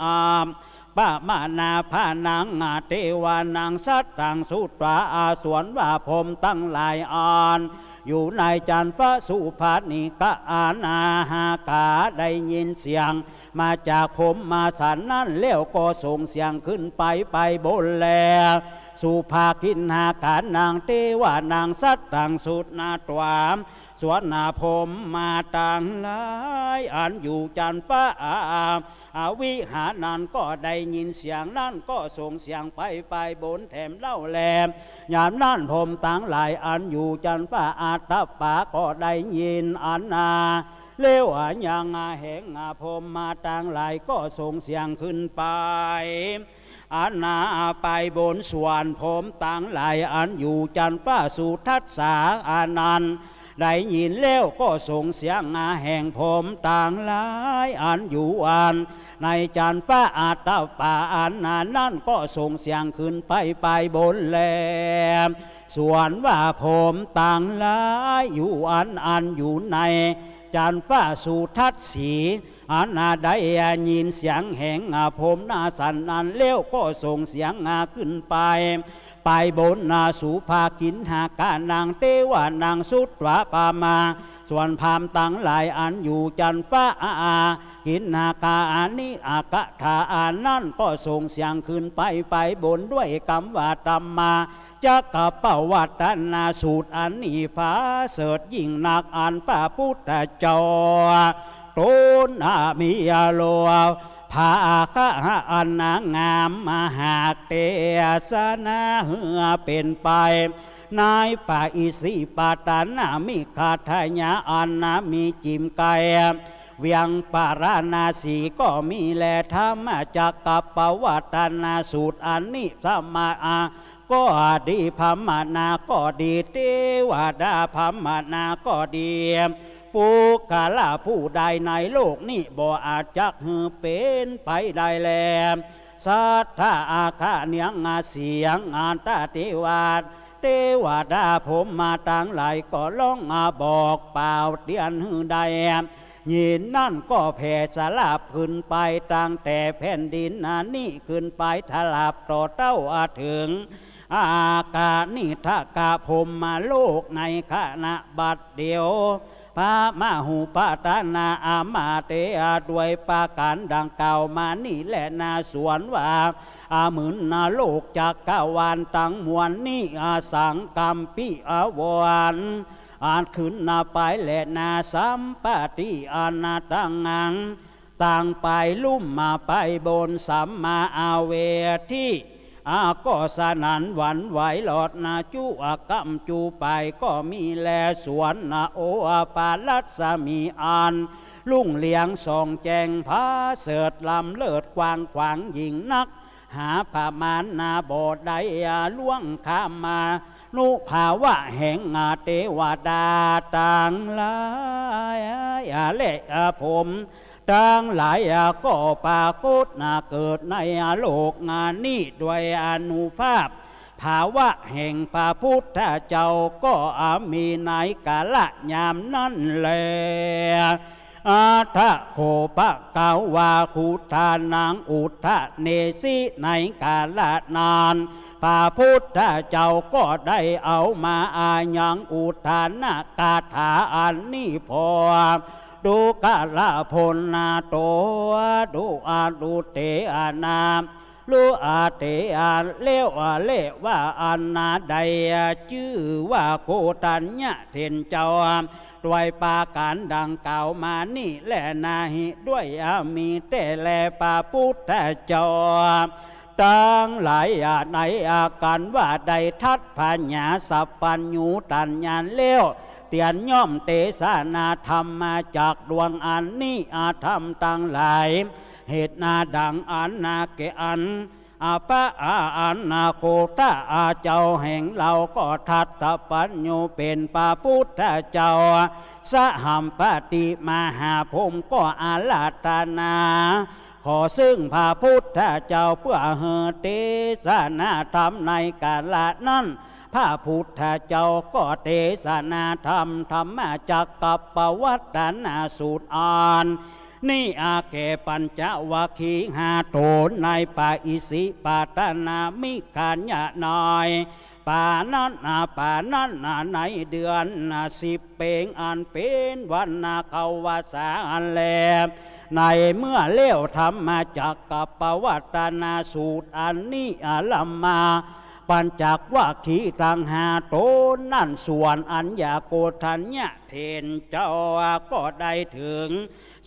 ปะมานาพานังเทวานังสัตตังสุตราสวนว่าผมตั้งหลายอ่อนอยู่ในจันทร์พระสุภานิกะอานาหากาได้ยินเสียงมาจากผมมาสันนั้นเลี้ยวก็ส่งเสียงขึ้นไปบนแลสุภาคินหากานางเทวานางสัตตังสุตนาตวามสวนผมมาต่างหลายอันอยู่จันทร์พระวิหารนั้นก็ได้ยินเสียงนั้นก็ส่งเสียงไปบนแถมเล่าแลมยามนั้นผมต่างหลายอันอยู่จันทร์พระอาตปาก็ได้ยินอันเลี้ยวยังแห่งผมมาต่างหลายก็ส่งเสียงขึ้นไปอันไปบนสวนผมต่างหลายอันอยู่จันทร์พระสุทัสสาอานันต์ได้ยินแล้วก็ส่งเสียงแห่งผมต่างหลายอันอยู่อันในจันทร์พระอาตปาอันนั้นก็ส่งเสียงขึ้นไปบนแลมส่วนว่าผมต่างหลายอยู่อันอยู่ในจันทร์พระสุทัสสีอันได้ยินเสียงแห่งผมสันนั้นเลี้ยวก็ส่งเสียงขึ้นไปบนสุภากินหากานางเทวานางสุตวะปามาส่วนพามตั้งหลายอันอยู่จันทร์พระกินหากาอานิอากะทานั่นก็ส่งเสียงขึ้นไปบนด้วยกรรมว่าตัมมาจักกับปวัตนาสูตรอันนี้ฟ้าเสดยิ่งนักอันพระพุทธเจ้าต้นมีโลภาคะอันงามมหาเตสนาเหือเป็นไปนายป่าอิสิปาตานามิคาทายาอันมีจิมไกเวียงปาราณาสีก็มีแลธรรมจักกับปวัตนาสูตรอันนี้สมาก็ดีพมานาก็ดีเทวดาพมานาก็ดีปุกะละผู้ใดในโลกนี้บ่อาจจะหือเป็นไปได้แลสัทธาอาคาเนียงเสียงตาเทวดาผมมาตั้งหลายก็ร้องบอกเปล่าเตียนหือใดยินนั่นก็แผ่สลับขึ้นไปตั้งแต่แผ่นดินนี้ขึ้นไปทลับต่อเต้าถึงอากาศนิทกาผมมาโลกในขณะบัดเดียวพระมหูปตนาอามาเตด้วยปาการดังเก่ามานี่แหละนาสวนว่าหมื่นนาโลกจักรวาลตั้งมวลนี้สังกัมปิวันขึ้นไปแหละนาสัมปตินาตังงังต่างไปลุ่มมาไปบนสัมมาเวทีก็สนันหวั่นไหวหลอดจูกำจูไปก็มีแลสวนโอปาลัสมีลุ่งเลียงส่องแจงพาเสดลำเลิศกวางขวางหญิงนักหาพามานนาบอดใดล่วงข้ามมา นุภาวะแห่งเทวดาต่างหลายและผมต่างหลายก็ปรากฏเกิดในโลกงานนี้ด้วยอนุภาพภาวะแห่งพระพุทธเจ้าก็มีในกาลยามนั้นแลอาทะโคปะกาวาคุทานังอุทะเนสิในกาลนานพระพุทธเจ้าก็ได้เอามาอายังอุทานกาถาอันนี้พอดูกาลพลนาโตดูอาดูเตอานาลูอาเตอาเลวเลว่าอันนาใดชื่อว่าโกตัญญะเทนเจ้าด้วยปาการดังกล่าวมานี่แลนาหิด้วยมีแต่แลปาพุทธเจ้าตั้งหลายในอาการว่าใดทัดปัญญาสัพพัญญูตัญญาเลี้ยวเตียนย่อมเตสนาธรรมมาจากดวงอันนี้อาธรรมตั้งหลายเหตุนาดังอันนาเกอันอาปะอันนาโคตาอาเจ้าแห่งเราก็ทัตตปัญโยเป็นพระพุทธเจ้าสหัมปติมหาพรหมก็อาราธนาขอซึ่งพระพุทธเจ้าเพื่อเฮเตสนาธรรมในกาลนั้นพระพุทธเจ้าก็เทศนาธรรมธรรมจักกับปวัตตนาสูตรอ่านนี่อาแก่ปัญจวัคคีย์ห้าโตในป่าอิสิปาตนามิขันยะนอยป่านั้นในเดือน10 เพ็งอันเป็นวันเขาวาสาอันแลในเมื่อเลี้ยวธรรมจักกับปวัตตนาสูตรอันนี้ลัมมาปัญจวัคคีย์ตั้งห้าโตนั่นส่วนอัญญาโกฏัญญะเทนเจ้าก็ได้ถึง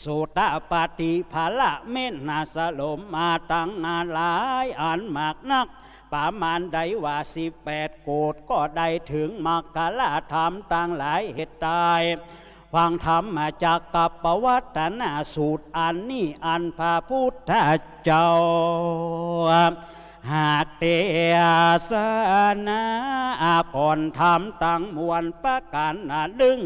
สุตปฏิภาละเมนนาสลมมาตั้งหลายอันมากนักประมาณใดว่า18 โกฏก็ได้ถึงมรรคละธรรมตั้งหลายเหตุใดฟังธรรมมาจากกับปวัตตนาสูตรอันนี้อันพระพุทธเจ้าหากเตสนาก่อนทำตั้งมวลประการดึง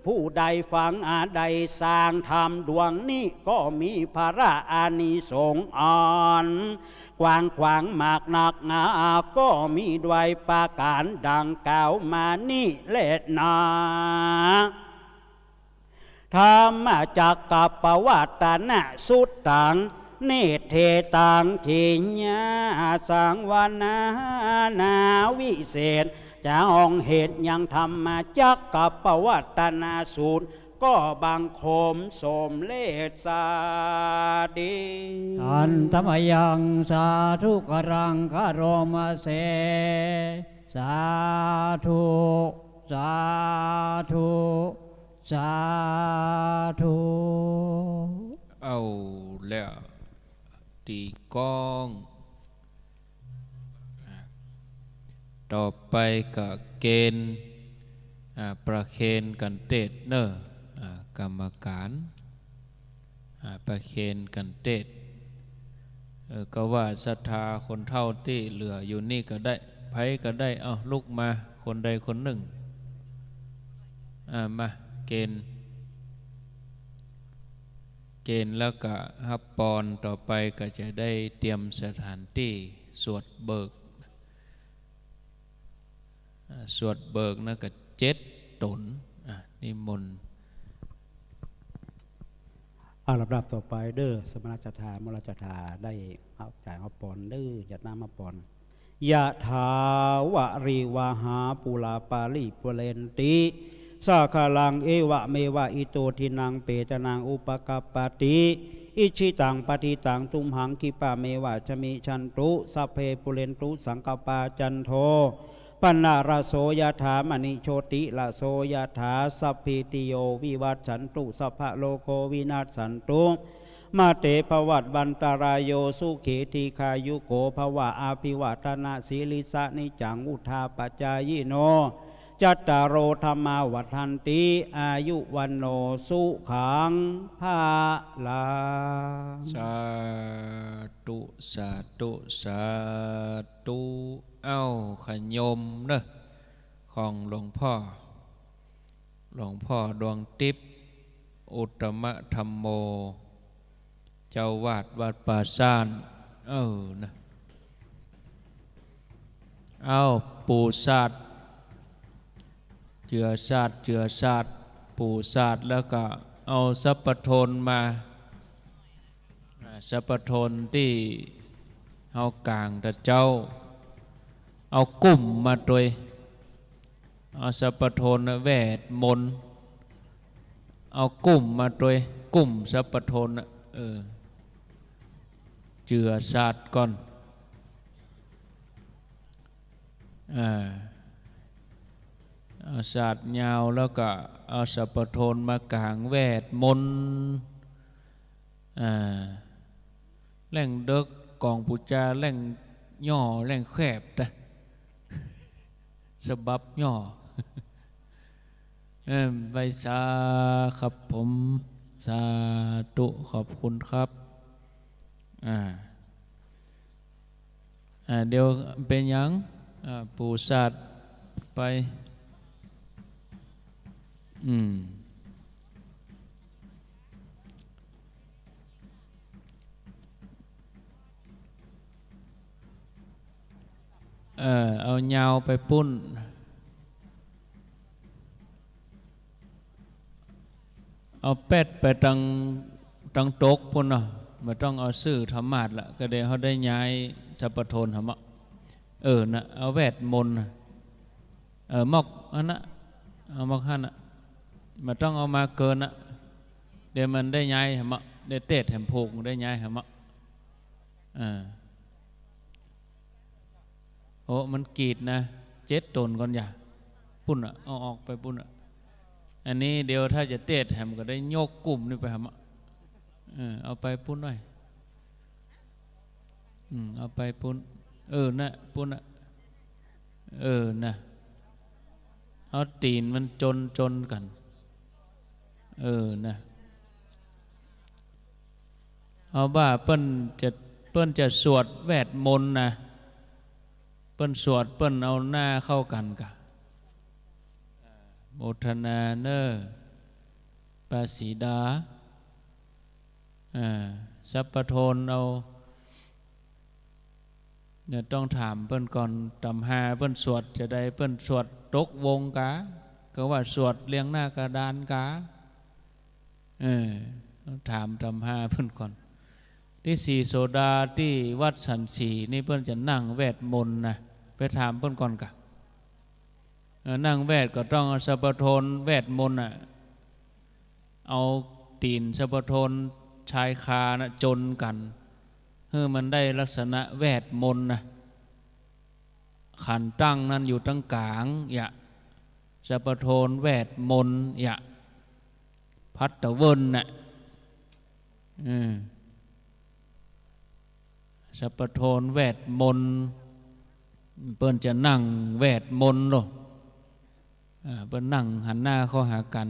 ผู้ใดฟังใดสร้างธรรมดวงนี้ก็มีพระอานิสงส์อ่อนกว้างขวางมากหนักหนาก็มีด้วยประการดังกล่าวมานี่แหละนะธรรมจักกับปวัตตนาสุตตังเนเทตังขิญญาสังวนานาวิเศษจะห้องเหตุยังธรรมจักกับปวัตตนาสูตรก็บังคมสมเลสาดีอันธรรมยังสาธุกรังคารมเสสาธุสาธุสาธุเอาแล้วตีกองต่อไปก็เกณฑ์ประเคนกันเตดเนอกรรมการประเคนกันเตดก็ว่าศรัทธาคนเท่าที่เหลืออยู่นี่ก็ได้ไผก็ได้เอาลุกมาคนใดคนหนึ่งมาเกณฑ์แล้วก็ฮับปอนต่อไปก็จะได้เตรียมสถานที่สวดเบิกนะก็7 ตนนิมนต์ลำดับต่อไปเด้อสมณจัตตามรจัตตาได้เอาจ่ายฮับปอนเด้อจัดน้ำฮับปอนยะถาวะริวหาปุราปาลิปุเรนติสาคาลังเอวะเมวะอิโตทินังเปตนังอุปกัปปติอิชิตังปฏิตังตุมหังคิปะเมวะชมิชันตุสัพเพปุเรนตุสังกปาจันโทปนาราโสยถามณิโชติละโสยถาสัพพิติโยวิวัตสันตุสัพพะโลโกวินาศสันตุมาเตภวัตบันตารายโยสุขีทีคายุโกภวะอาภิวัตนาสีลิสะนิจังอุทาปัจจายโนจัตตารโอธรรมาวัฏันติอายุวันโนสุขังภาลังสาธุสาธุสาธุเอ้าขยมเนอะ ของหลวงพ่อดวงทิพย์อุตตมะธรรมโมเจ้าวาดวัดป่าซ่านนะเอาปู่ศาสตร์เจือศาสตร์ปู่ศาสตร์แล้วก็เอาสัพพโทนมาสัพพโทนที่เอากลางแต่เจ้าเอากุ่มมาโดยเอาสัพพโทนแวดมนต์เอากุ่มมาโดยกุ่มสัพพโทนเจือศาสตร์ก่อนเอาศาสตร์ยาวแล้วก็เอาสัพพโทนมากลางแวดมนต์แหล่งเด็กกองปูจาแหล่งย่อแหล่งแคบนะสบับย่อใบสาครับผมสาธุขอบคุณครับเดี๋ยวเป็นยังปู่ศาสตร์ไปเอายาวไปปุ้นเอาเป็ดไปตังโต๊กพุ่นเนาะไม่ต้องเอาซื้อธรรมาทละก็เดี๋ยวเขาได้ย้ายสัพพโทนธรรมะนะเอาแวดมนต์มอกอันนะเอามอกหันนะไม่ต้องเอามาเกินนะเดี๋ยวมันได้ย้ายธรรมะได้เตะแถมโพงได้ย้ายธรรมะโอ้มันกีดนะ7 ตนก่อนอย่าปุ่นเอาออกไปปุ่นอันนี้เดี๋ยวถ้าจะเตะแถมก็ได้โยกกลุ่มนี่ไปธรรมะเอาไปปุ่นหน่อยเอาไปปุ่นนะปุ่นนะเอาตีนมันจนกันนะเอาว่าเปิ้นจะสวดแวดมนต์นะเปิ้นสวดเปิ้นเอาหน้าเข้ากันกะโมทนาเนอปาสีดาสัพพโทนเอาเนี่ยต้องถามเปิ้นก่อนตำหาเปิ้นสวดจะได้เปิ้นสวดตกวงกะก็ว่าสวดเลี้ยงหน้ากระดานกะต้องถามตำหาเปิ้นก่อนที่สีโสดาที่วัดสันสีนี่เปิ้นจะนั่งแวดมนต์นะไปถามเปิ้นก่อนกะนั่งแวดก็ต้องเอาสัพพโทนแวดมนต์เอาตีนสัพพโทนชายคานะจนกันมันได้ลักษณะแวดมนต์นะขันตั้งนั้นอยู่ตั้งกลางสัพพโทนแวดมนต์พัตตะเวินน่ะสัพพโทนแวดมนต์เปิ้นจะนั่งแวดมนต์หรอเปิ้นนั่งหันหน้าเข้าหากัน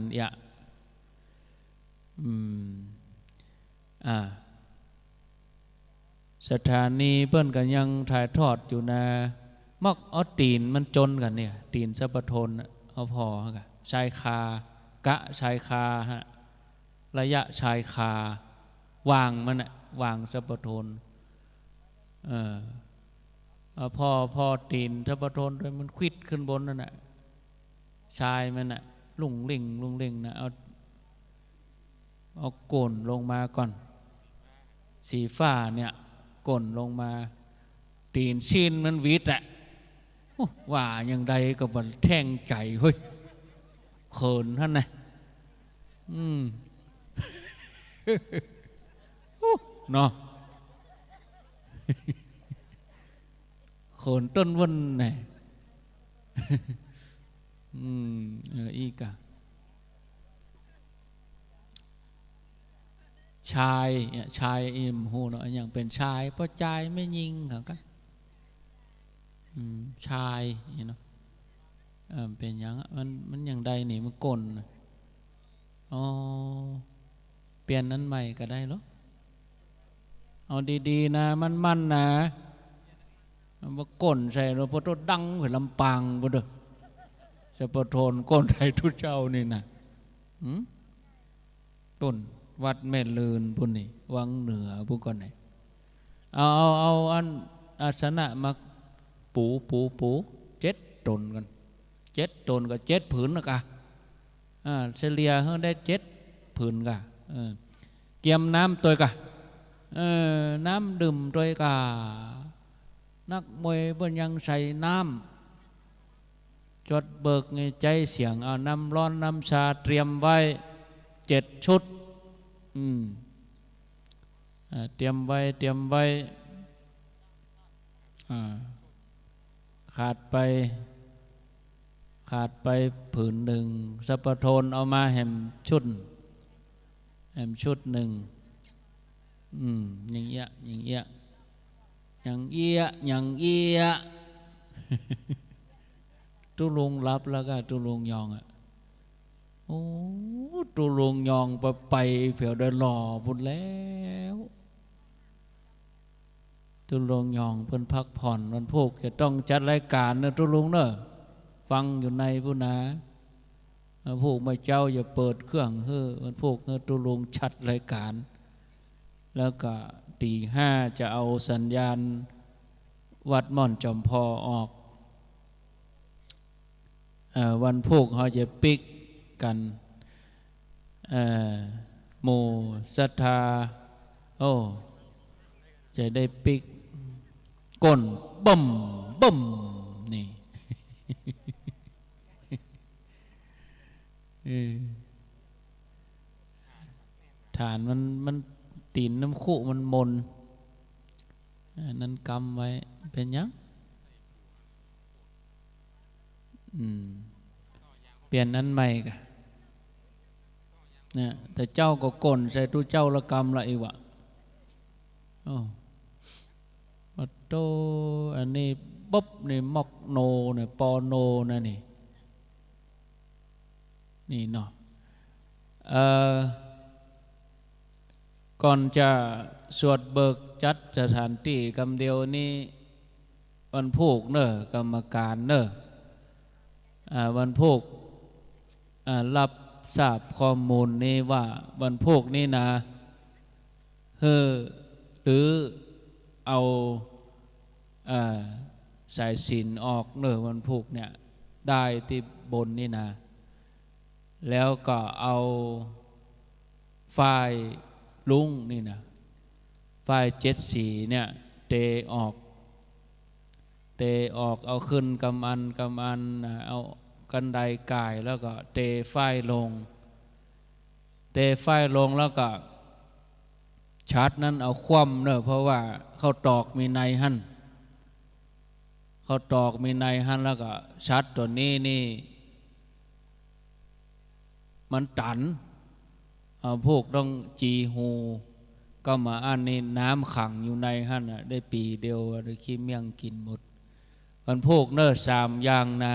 สถานีเปิ้นกันยังถ่ายทอดอยู่นะมักเอาตีนมันจนกันเนี่ยตีนสัพพโทนเอาพอกันชายคากะชายคาระยะชายคาวางมันวางสัพพโทนพอตีนสัพพโทนด้วยมันควิดขึ้นบนนั่นน่ะชายมันลุ่งลิ่งนะเอาก้นลงมาก่อนสีฟ้าเนี่ยก้นลงมาตีนชินมันวิดว่าอย่างใดก็บันแท่งใจเฮ้ยเขินท่านนะเนาะเขินต้นวันไหนอีกอะชายอิมหูเนาะอย่างเป็นชายเพราะใจไม่ยิงเหรอกันชายเนาะเป็นอย่างมันอย่างใดนี่มันกลนเปลี่ยนนั้นใหม่ก็ได้หรอเอาดีๆนะมันนะมากลนใส่เราพอตัวดังไปลำปางบ่เด้อ จะประโทนก้นไทยทุเจ้านี่นะต้นวัดแม่ลืนพุ่นนี่วังเหนือพุ่นก่อนไหนเอาอันอาสนะมาปู7 ตนกัน7 ตนกับ7 ผืนนะกะเฉลี่ยเขาได้7 ผืนกะเกี่ยมน้ำตัวกะน้ำดื่มตัวกะนักมวยบนยังใส่น้ำจดเบิกในใจเสียงเอาน้ำร้อนน้ำชาเตรียมไว้7 ชุดเตรียมไว้ขาดไปผืนหนึ่งสัปโทนเอามาแหมชุดหนึ่งอย่างเอี้ยตุลุงรับแล้วก็ตุลุงยองโอ้ตุลุงยองไปเผียวได้หล่อพุ่นแล้วตุลุงยองเพิ่นพักผ่อนวันพุธจะต้องจัดรายการนะตุลุงเนอะฟังอยู่ในพุนะพวกมาเจ้าอย่าเปิดเครื่องวันพุธตุลุงชัดรายการแล้วก็ตี 5จะเอาสัญญาณวัดม่อนจอมพอออกวันพุธเขาจะปิกกันหมู่ศรัทธาจะได้ปิกก้นบ่มนี่ ฐานมันตีนน้ำคู่มันมนนั้นกำไว้เป็นยังเปลี่ยนนั้นใหม่กะเนี่ยแต่เจ้าก็ก้นใส่ตู้เจ้าละกำละอีกวะโตอันนี้บ๊บนี่มอกโนเนี่ยปอโนนะนี่เนาะก่อนจะสวดเบิกจัดสถานที่กำเดียวนี้วันพุธเนอะกรรมการเนอะวันพุธรับทราบข้อมูลนี้ว่าวันพุธนี้นะหรือเอาสายศีลออกเนอะวันพุธเนี่ยได้ที่บนนี่นะแล้วก็เอาฝ่ายลุงนี่นะฝ่าย7 สีเนี่ยเตออกเอาขึ้นกำอันเอากันไดกายแล้วก็เตฝ่ายลงแล้วก็ชัดนั้นเอาคว่ำเนอะเพราะว่าเขาตอกมีในหั่นแล้วก็ชัดตัวนี้นี่มันตันพวกต้องจีหูก็มาอันนี้น้ำขังอยู่ในหั่นได้ปีเดียวได้ขี้เมี่ยงกินหมดวันพวกเนอะ3 อย่างนะ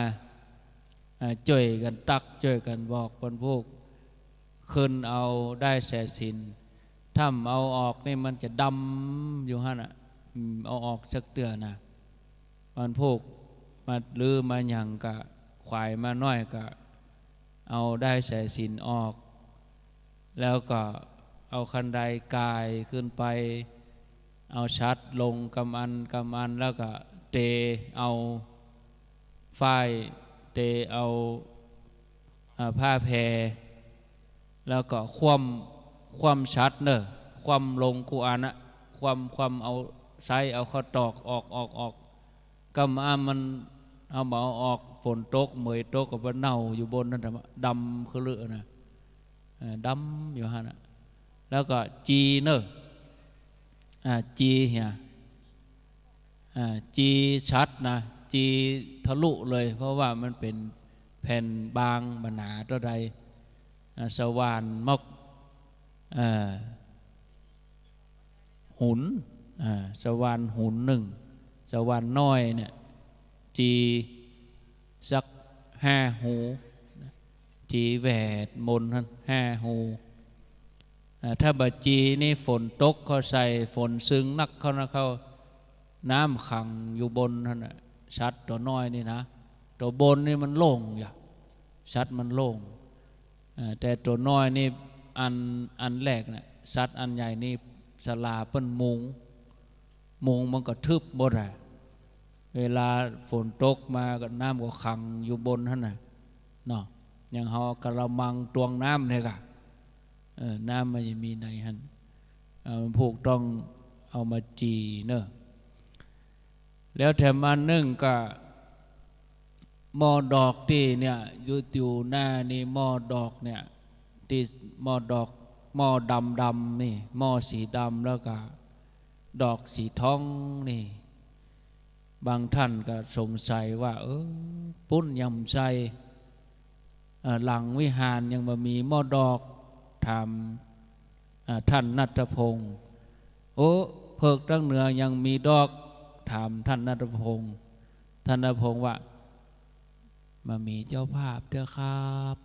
ช่วยกันตักช่วยกันบอกวันพวกขึ้นเอาได้แสสินถ้าเอาออกนี่มันจะดำอยู่หั่นเอาออกสักเตือนะวันพวกมาลือมาหยั่งกะควายมาน้อยกะเอาได้แสสินออกแล้วก็เอาคันไดกายขึ้นไปเอาชัดลงกำอันแล้วก็เตเอาฝ้ายเตเอาผ้าแพรแล้วก็คว่ำชัดเนอะคว่ำลงกุอานะคว่ำเอาใช้เอาข้อตอกออกกำมันเอามาออกฝนตกเมยตกกับเน่าอยู่บนนั่นดำคือเลือนะดำอยู่ฮะนะแล้วก็จีเนอะจีเฮียจีชัดนะจีทะลุเลยเพราะว่ามันเป็นแผ่นบางบรรณาตัวใดสว่านมกหุนสว่านหุน1สว่านน้อยเนี่ยจีสัก5 หูจีแหวดมนท่าน5 หูถ้าบาจีนี่ฝนตกเขาใส่ฝนซึ้งนักเขานะเขาน้ำขังอยู่บนท่านชัดตัวน้อยนี่นะตัวบนนี่มันโล่งอย่า สัตว์มันโล่งแต่ตัวน้อยนี่อันแรกนะสัตว์อันใหญ่นี่ศาลาเปิ้นมุงมันก็ทึบบ่ได้เวลาฝนตกมาก็น้ำก็ขังอยู่บนท่านน่ะเนาะอย่างเฮากระมังตวงน้ำเนี่ยค่ะน้ำมันจะมีในหันพวกต้องเอามาจีเนอะแล้วแถมอันนึงก็หม้อดอกที่เนี่ยอยู่หน้านี่หม้อดอกเนี่ยที่หม้อดอกหม้อดำนี่หม้อสีดำแล้วก็ดอกสีทองนี่บางท่านก็สงสัยว่าปุ้นยำใส่หลังวิหารยังมามีหม้อดอกถามท่านณัฐพงศ์เพิกตั้งเหนือยังมีดอกถามท่านณัฐพงศ์ท่านณัฐพงศ์ว่ามามีเจ้าภาพเด้อครับ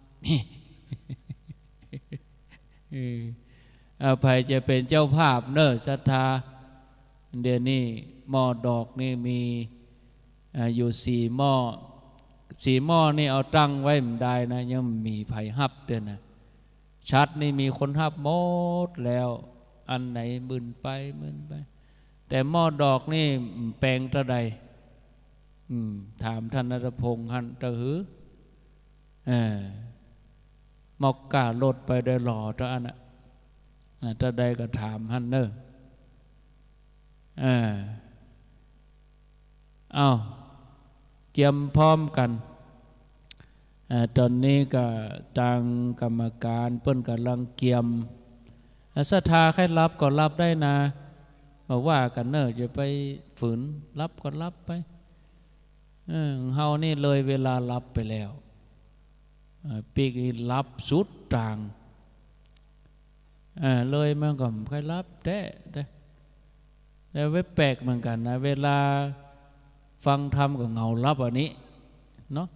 ใครจะเป็นเจ้าภาพเนอะศรัทธาเดี๋ยวนี้หม้อดอกนี่มีอยู่4 หม้อนี่เอาตั้งไว้ไม่ได้นะยังมีไผฮับเด้อนะชัดนี่มีคนฮับหมดแล้วอันไหนมึนไปแต่หม้อดอกนี่แปลงตะใดถามท่านณัฐพงศ์ท่านตะหือมอกกาลดไปได้หล่อตะอันน่ะตะใดก็ถามท่านเนอะเกี่ยมพร้อมกันตอนนี้ก็ทางกรรมการเปิ้นกำลังเกี่ยมศรัทธาใครรับก็รับได้นะบอกว่ากันเนอะจะไปฝืนรับก็รับไปเฮานี่เลยเวลารับไปแล้วปีกนี้รับสุดต่างเลยมันก็ใครรับแต่เว็บแปลกเหมือนกันนะเวลาฟังธรรมก็เงารับอันนี้เนาะ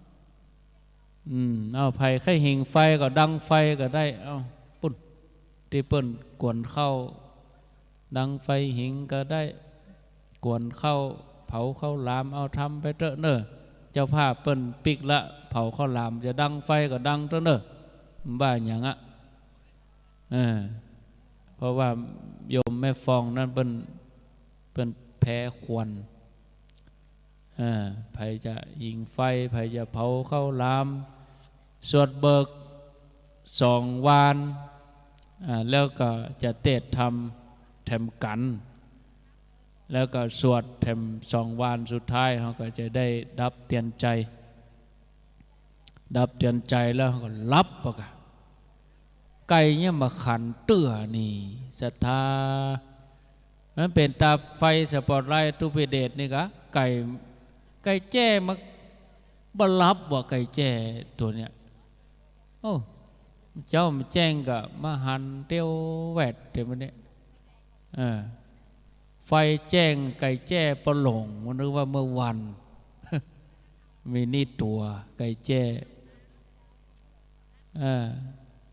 เอาไผ่ไข่หิงไฟก็ดังไฟก็ได้เอาปุ่นที่เปิ้นกวนเข้าดังไฟหิงก็ได้กวนเข้าเผาเข้าลามเอาทำไปเถอะเนอะเจ้าภาพเปิ้นปิกละเผาเข้าลามจะดังไฟก็ดังเถอะเนอะบ้าอย่างเพราะว่าโยมแม่ฟองนั่นเปิ้นแพ้ควันไผจะยิงไฟไผจะเผาเข้าลามสวดเบิก2 วานแล้วก็จะเทศธรรมแถมกันแล้วก็สวดแถม2 วานสุดท้ายเขาก็จะได้ดับเตือนใจแล้วเขาก็รับปะกะไก่เนี่ยมาขันเตื้อนี่ศรัทธามันเป็นตาไฟสปอตไลท์ทุเปเดชนี่กะไก่แจ้มาบรับว่าไก่แจ้ตัวเนี้ยเจ้ามาแจ้งกับมาหันเตี้ยวแวดเดี๋ยวมันเนี้ยไฟแจ้งไก่แจ้ประหลงมันนึกว่าเมื่อวัน มีนี่ตัวไก่แจ้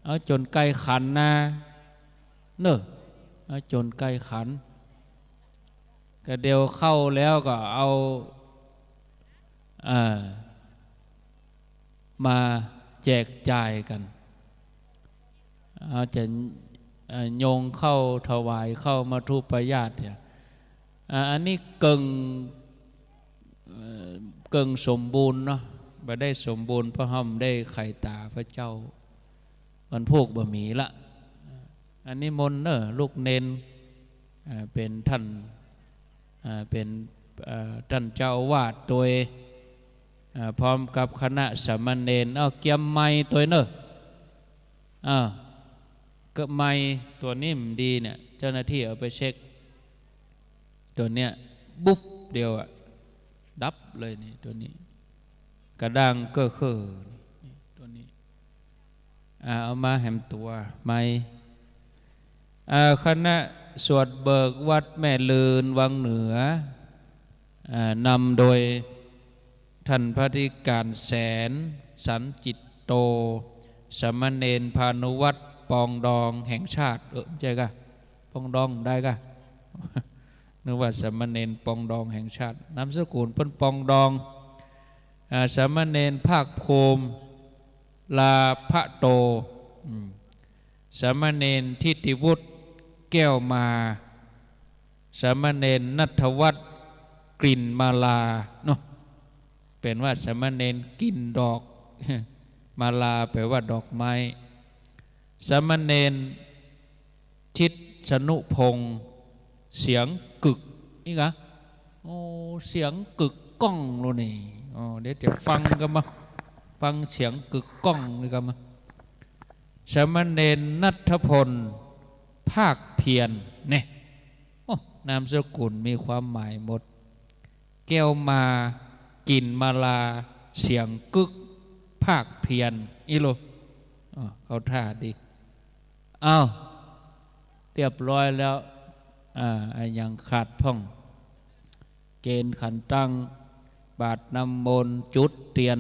เอาจนไก่ขันนะเนอะเอาจนไก่ขันก็เดียวเข้าแล้วก็เอามาแจกจ่ายกันเอาจะโยงเข้าถวายเข้ามาทุปญาติเนี่ยอันนี้เกิงสมบูรณ์เนาะบ่ได้สมบูรณ์เพราะห้ำได้ไข่ตาพระเจ้าวันพวกบะหมี่ละอันนี้มนเนอะลูกเนนเป็นท่านเป็นท่านเจ้าอาวาสตัวพร้อมกับคณะสามเณรเอาเกียมไม้ตัวเนอะก็ไม้ตัวนี้มันดีเนี่ยเจ้าหน้าที่เอาไปเช็คตัวเนี้ยบุ๊บเดียวดับเลยนี่ตัวนี้กระด้างก็คือตัวนี้เอามาแหมตัวไม้คณะสวดเบิกวัดแม่ลืนวังเหนือนำโดยท่านพระธิการแสนสันจิตโตสามเณรพานุวัตรปองดองแห่งชาติใช่กะปองดองได้กะ นึกว่าสามเณรปองดองแห่งชาตินามสกุลเพิ่นปองดองสามเณรภาคภูมิ ลาภโตสามเณรทิติวุฒิแก้วมาสามเณรณัฐวัฒน์กลิ่นมาลาเนาะเป็นว่าสามเณรกลิ่นดอกมาลาแปลว่าดอกไม้สามเณรชิดสนุพงษ์เสียงกึกนี่กะโอ้เสียงกึกก้องโลนี่อ๋อเดี๋ยวจะฟังกันมาฟังเสียงกึกก้องนี่กันมาสามเณรณัฐพลภาคเพียรเนี่ยโอ้นามสกุลมีความหมายหมดแก้วมากินมาลาเสียงกึกภาคเพียรอีโลเขาท่าดีอ้าวเรียบร้อยแล้วยังขาดพ่องเกณฑ์ขันตั้งบาทนำมนจุดเตียน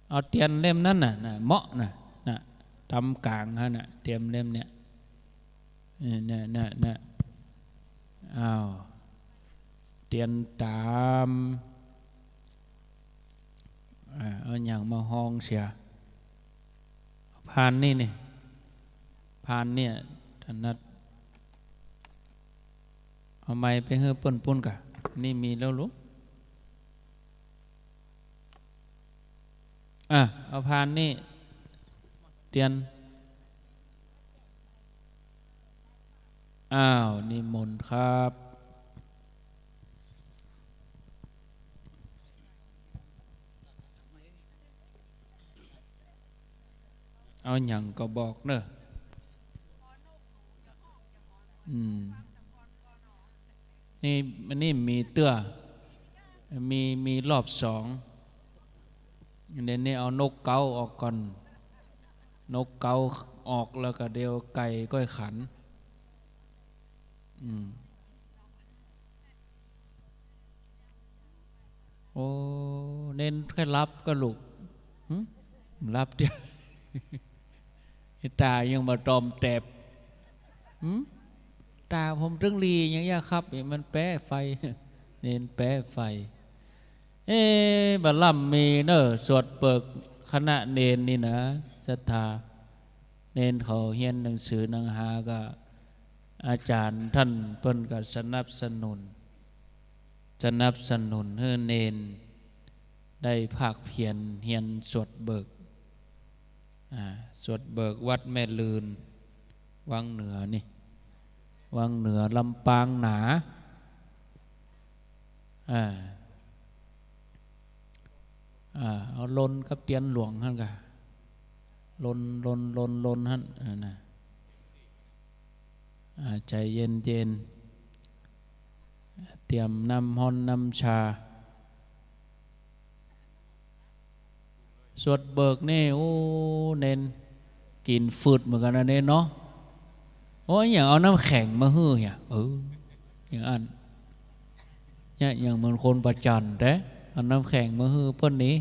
เอาเตียนเล่มนั้นน่ะเหมาะน่ะทำกลางฮะน่ะเตรียมเล่มเนี่ยเนี่ยอ้าวเตียนตามเอาอย่างมาห้องเสียพานนี่เนี่ยพานเนี่ยท่านนัดเอาไม้ไปเฮือปุ่นกะนี่มีแล้วลูกเอาพานนี่เตียนอ้าวนิมนต์ครับเอาอย่างก็บอกเนอะนี่มีเตื้อมีรอบสองเดี๋ยวนี้เอานกเกาออกก่อนนกเกาออกแล้วก็เดียวไก่ก้อยขันโอ้เน้นแค่รับก็ลูกรับเดียวตายังมาตอมแตบตาผมตึงลีอย่างเงี้ยครับมันแป้ไฟเน้นแป้ไฟบัลลัมมีเนอะสวดเปิกคณะเนนนี่นะศรัทธาเนนเขาเฮียนหนังสือหนังหาก็อาจารย์ท่านเพิ่นก็สนับสนุนให้เนนได้ภาคเพียรเฮียนสวดเบิกสวดเบิกวัดแม่ลืนวังเหนือนี่วังเหนือลำปางหนาเอาลนกับเตียนหลวงท่านกะลนท่านนะใจเย็นเตรียมนำฮอนนำชาสวดเบิกนี่โอ้เน้นกินฝืดเหมือนกันนะเน้นเนาะโอ้ยอย่างเอาน้ำแข็งมาฮื้ออย่างอย่างอันเนี่ยอย่างเหมือนคนประจันแต่เอาน้ำแข็งมาฮื้อเพิ่นนี้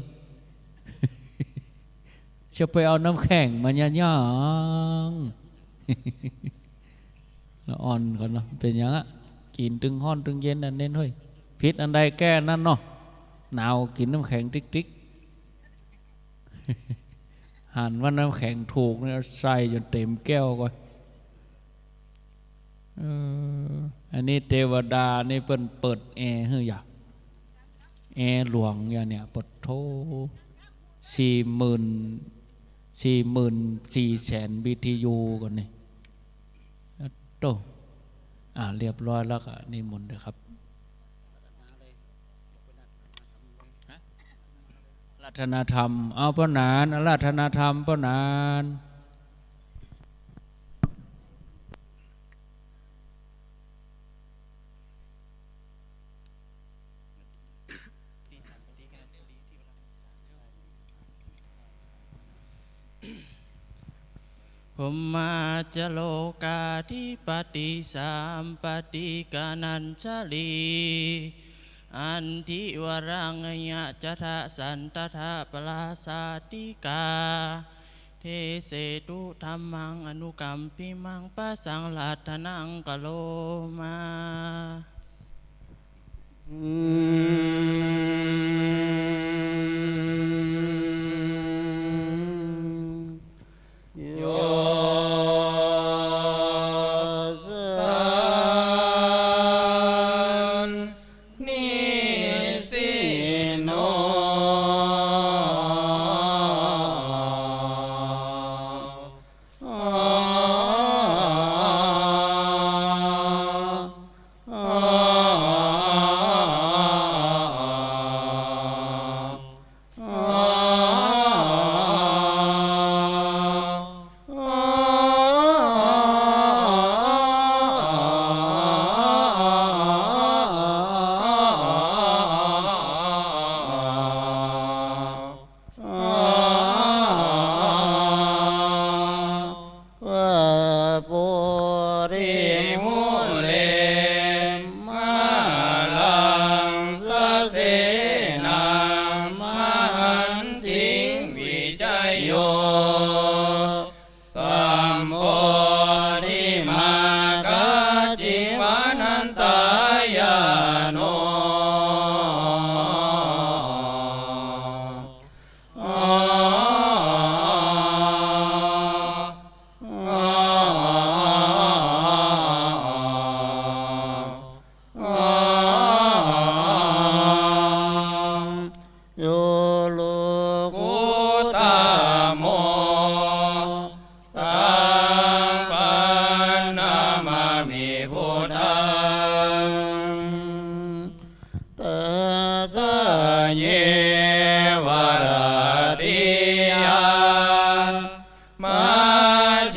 จะไปเอาน้ำแข็งมาย่างแล้วอ่อนก่อนเนาะเป็นอย่างอ่ะกินตึงห้อนตึงเย็นอันเน้นเฮ้ยพิษอันใดแก้นั่นเนาะหนาวกินน้ำแข็งติ๊กหันว่าน้ำแข็งถูกเนี่ยใส่จนเต็มแก้วก่อนอันนี้เทวดานี่เปิดแอร์เฮ้ยอย่าแอร์หลวงอย่างเนี่ยปดโท44,000 BTU ก่อนนี่โตเรียบร้อยแล้วก็นิมนต์นะครับรัตนธรรมเอาพระนานรัตนธรรมพระนานภูมาจโลกาธิปติสามปฏิกานัญชลีอันทิวรังยะจทะสันตถะปราสาติกาเทเสตุธรรมังอนุกัมปิมังปะสังลัตถนังกะโลมา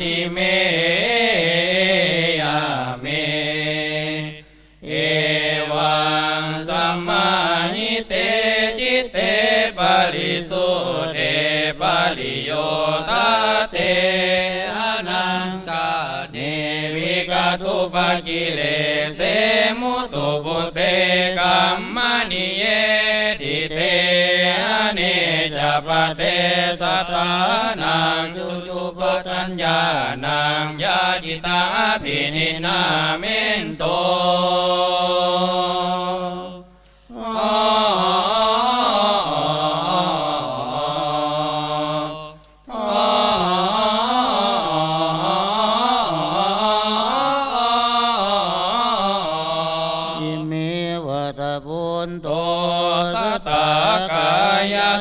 ชิเมยาเมเอวังสัมมาหิเตจิตเตปริสุเทปริโยตเตอนังกาเนวิกตุปกิเลเสมุตุปุเตกัมมานิเยติเตอเนจปเตสัตตานังจุจุปตัญญานังยาจิตาภินินาเมนโต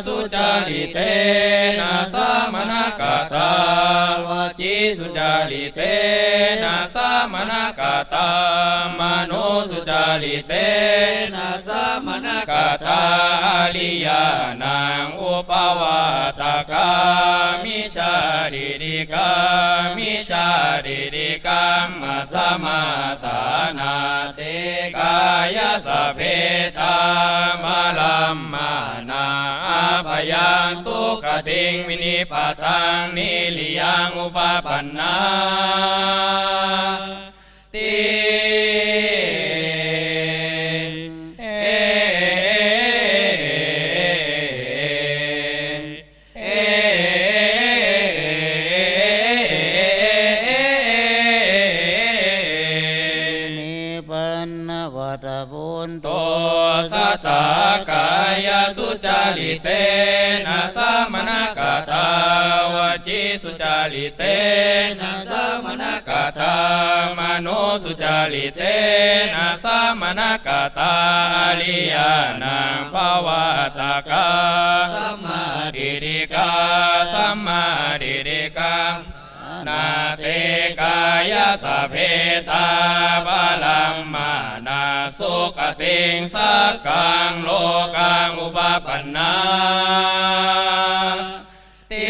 สุจาริเตนะสัมมนกตาวจีสุจาริเตนะสัมมนกตามโนสุจาริเตนะสัมมนกตาอริยานังอุปวาตกามิชาดิริกามิชาดิริกามสมาทานาเตกายสัพเพตามลัมมานาพยังทุกขติงวินิปตังนิลิยังอุปปันนาติโตสัตตากายสุจาริเตนะสัมมนกตาวจีสุจาริเตนะสัมมนกตามโนสุจาริเตนะสัมมนกตาอริยานังภวตกาสัมมาดิริกาสัมมาดิริกานาเตกายสัพเพตาบาลัมมานาสุขติงสักกังโลกังอุปปันนาติ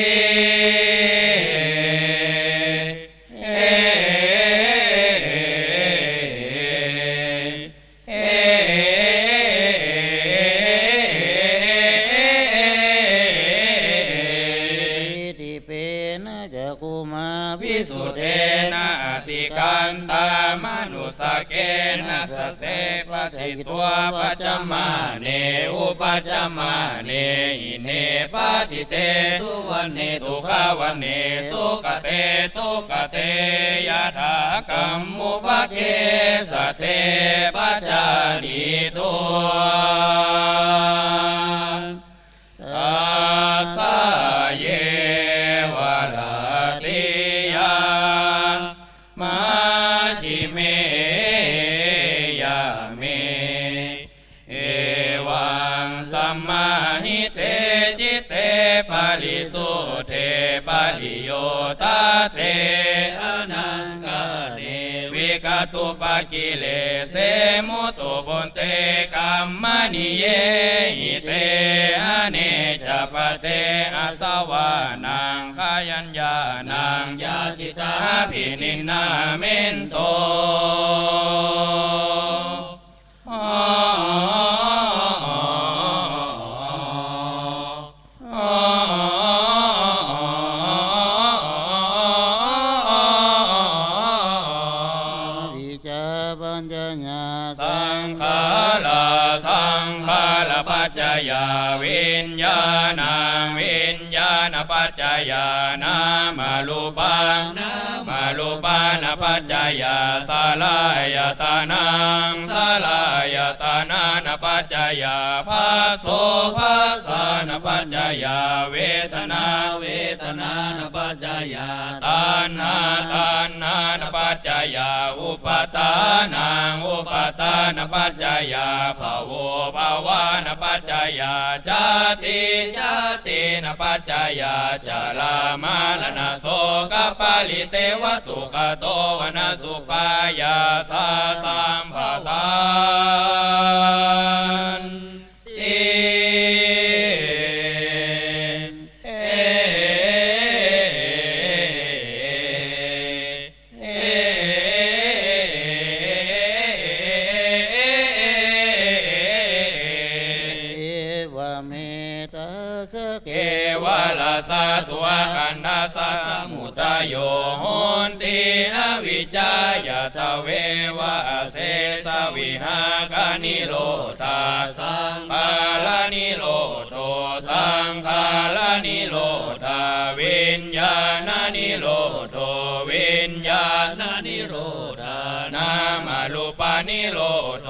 สุเทนะอติกันตามนุสเกนะสเสปสิตัวปัจจมาเนอุปัจจมาเนหิเนปฏิเตสุวันเนทุขวันเนสุขเตทุกเตยะถากัมมุปเกสเตปัจจาริตัวสาเยวลาติมาชิเมยาเมเอวังสัมมาหิเตจิตเตปริสุเทปริโยตเตอนังกาเนวิกตุปกิเลเสมุตุปุเตกัมมานิเยหิเตอเนจปเตอาสวานังขยัญญานังยาจิตาภินินาเมนโตสังขาราปัจจยาวิญญาณังวิญญาณปัจจยานามารูปังมารูปานปัจจยาสลายตานังสลายตานานปัจจยาภาโสภาสานปัจจยาเวทนาเวทนานปัจจยาตานาตานานปัจจยาอุปตานังอุปตานปัจจยาภาโวภาวานปัจจยาจาติจาตินปัจจยาจารามาลนาโสกปาลิเตวตุขโตวนาสุปายาสาสัมภตานติ ตโยโหนติอวิจจายตเววะเสสวิหากานิโรธาสังขารานิโรโตสังขารานิโรธาวิญญาณนิโรโตวิญญาณนิโรธานามารูปานิโรโท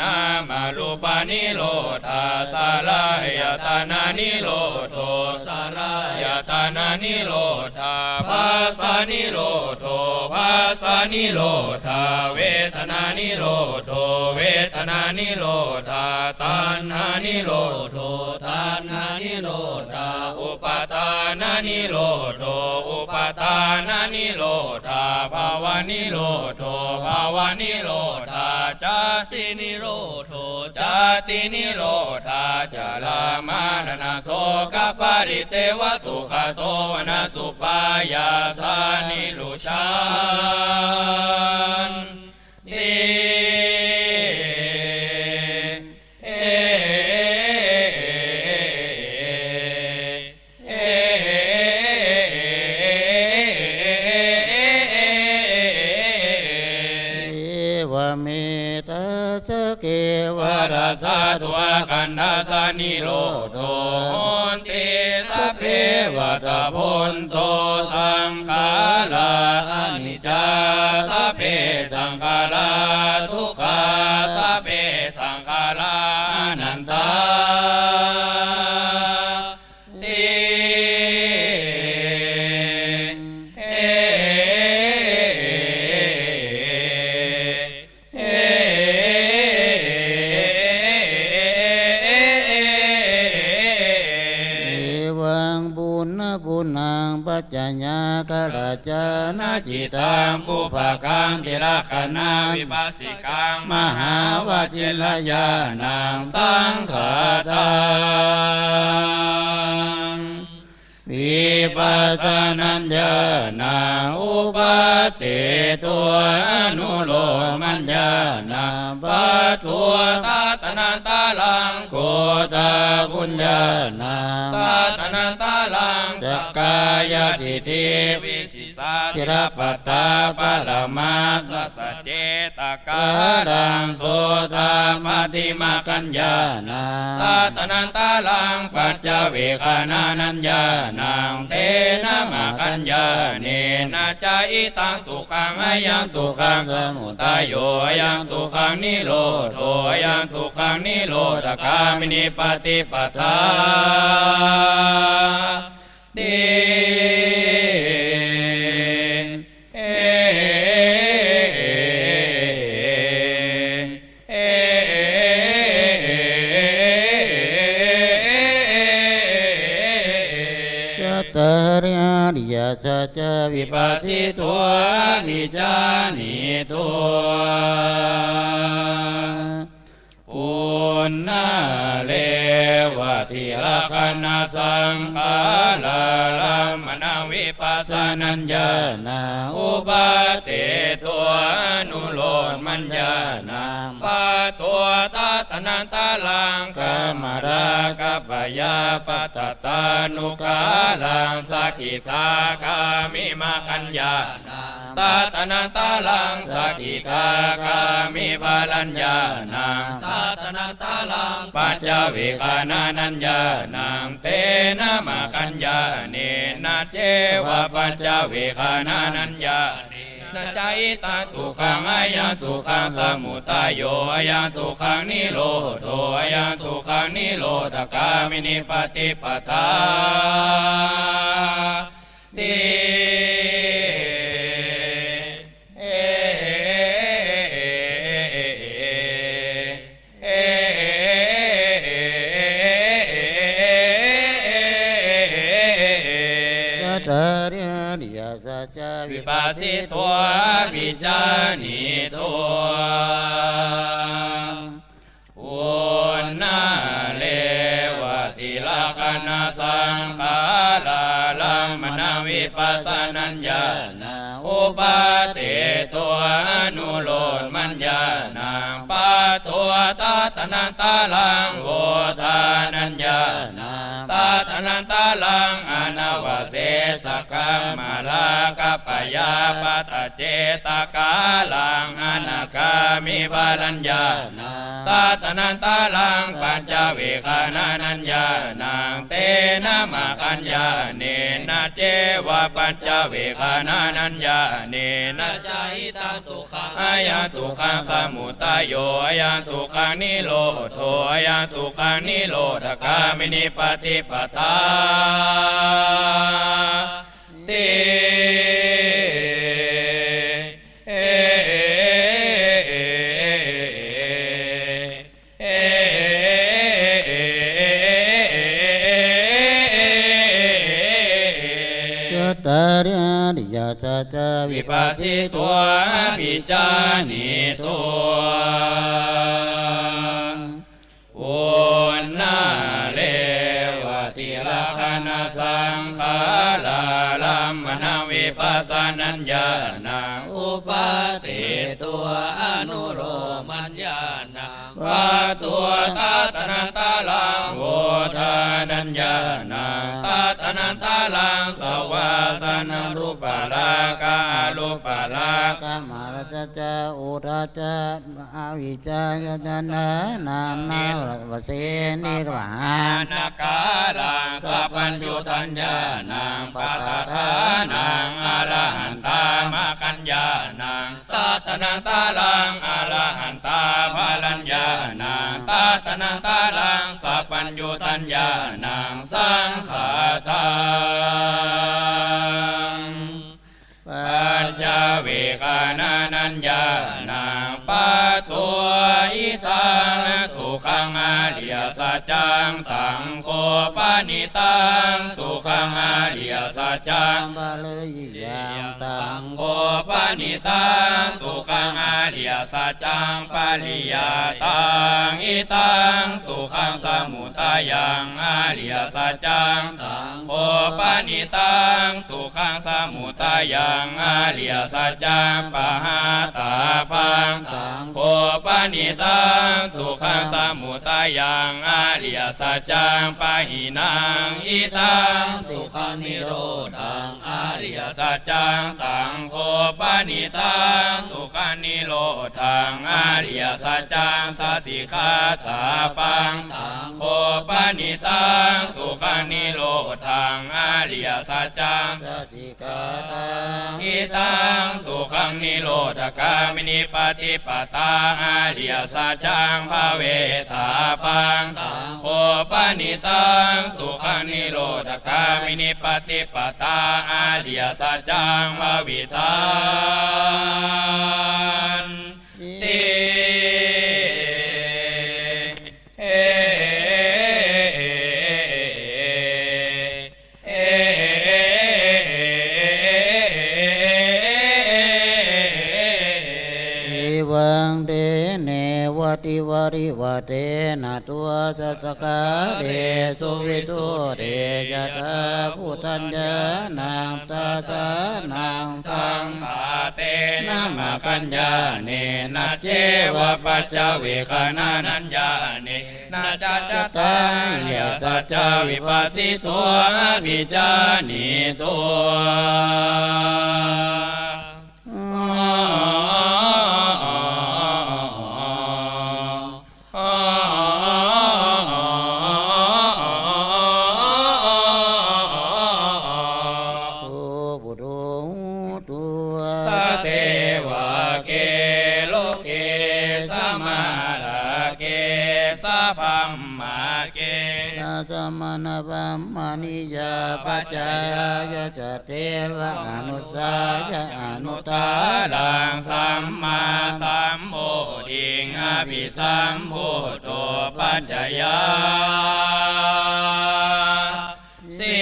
นามารูปานิโรธาสาลายตานานิโรโทสาลายตานานิโรธาภาสานิโรโทภาสานิโรธาเวทนานิโรโทเวทนานิโรธาตัณหานิโรโทตัณหานิโรธาอุปาทานานิโรโทอุปาทานานิโรธาภาวานิโรโทภาวานิโรธาจาตินิโรโทจาตินิโรธาจาลามารณโสกปริเตวตุขโตวนาสุปายาสานิลุชานเกวราสาตุอากันดาสานิโรโทโหนติสัพเพวตาพุนโตสังขาราอนิจจาสัพเพสังขาราทุกขาสัพเพสังขาราอนันตาปัจจญากราจานาจิตังปุภกังติราคณาวิปัสสิกังมหาวจิลยานังสังขาตังวิปัสสนัญญาณังอุปาเตตัวอนุโลมัญญาณังปัตตัวตัตนันตาลังโกตาปุญญาณังตัตนันตาลังสักกายทิฏฐิวิสิสาธิรปัตตาปรมาสัสเจตกาดังโสตามติมากัญญาณังตัตนันตาลังปัจจเวคานานัญญาณังเตนะมากัญญาเนนะจาอิตังตุขังอายังตุขังสมุทัยโยอายังตุขังนิโรธโธอายังตุขังนิโรธกามินิปฏิปทาติตริยริยสัจวิปัสสิตัววิจานิตัวปุณณเลวติราคณาสังขาราลัมมณวิปัสสนัญญาณังอุปาเตตัวอนุโลมัญญาณังปัตตัวตัตนันตาลังกัมมรากัปปยาปัตตานุกาลังสักขิทากามิมากัญญาตัตนันตาลังสักขิทากามิบาลัญญาณังตัตนันตาลังปัจจเวคานานัญญาณังเตนะมากัญญาเนนะเจวะปัจจเวคานานัญญานะจายตาตุขังอายังตุขังสมุทัยโยอายังตุขังนิโรธโธอายังตุขังนิโรธกามินิปฏิปทาติวิปัสสิตัววิจานิตัวปุณณเลวติราคณาสังขาราลัมมณวิปัสสนัญญาณังอุปาเตตัวอนุโลมัญญาณังปัตตัวตัตนันตาลังโวทานัญญาณังตัตนันตาลังอนาวเสสกัมมาลา ปยาปัตเจตกาลังอนาคามิบาลัญญาตาตนันตาลังปัญจเวคานานัญญานังเตนะมะกัญญาเนนะเจวะปัญจเวคานานัญญาเนนะจายตาตุขังอายาตุขังสมุตายโยอายาตุขังนิโรธโธอายาตุขังนิโรธกามินิปฏิปทาติตาริยาตาตาวิปัสสิตัววิจานิตัวอุณนาเลวติลักขณสังขาราลัมมณวิปัสสนัญญาณังอุปาติตัวอนุโลมัญญาณังวาตัวตาตนันตาลังโวทานัญญาณังตาตนันตาลังสวาสนารูปะลาการูปะลากามาราชจาอุราชาอาวิจายนานานานาวัเสนิรวานาการังสัพพัญญูตัญญานังปัตตานังอรหันตามะกัญญานังตาตนันตาลังอรหันตาภาลัญญานังตาตนันตาลังสัพพัญญูตัญญานังสังขาตังปัญจเวคานานัญญานังปัตตัวอิตังทุกขังอริยสัจจังตังโคปานิตังทุกขังอริยสัจจังบาลียังตังโคปานิตังทุกขังอริยสัจจังปาลิยาตังอิตังทุกขังสมุทัยยังอริยสัจจังตังโคปานิตังทุกขังสมุทัยยังอริยสัจจังปหาตาปังตังโคปานิตังทุกขังสมุทัยยังอริยสัจจังปหินังอิตังทุกขังนิโรธังอริยสัจจังตังโคปานิตังทุกขังนิโรธังอริยสัจจังสัสสิคาตาปังตังโคปานิตังทุกขังนิโรธังอริยสัจจังสัสสิคาตังอิตังทุกขังนิโรธกามินิปฏิปทาอริยสัจจังภเวทาปังตังโคปานิตังทุกขังนิโรธกามินิปฏิปทาอริยสัจจังภวิตันติติวาริวเตนะตัวสัสกาเดสุวิสุเดยะตาพุทธัญญานังตาสานังสังขาเตนะมะกัญญาเนนะเจวะปัจจเวคานานัญญาเนนะจัจจตังยะสัจจวิปัสสิตัววิจานิตัวมณปัมมณิยาปัจจายะจเทวะอนุสายะอนุตาลังสัมมาสัมโพธิงอภิสัมพุทโธปัจจยาสิ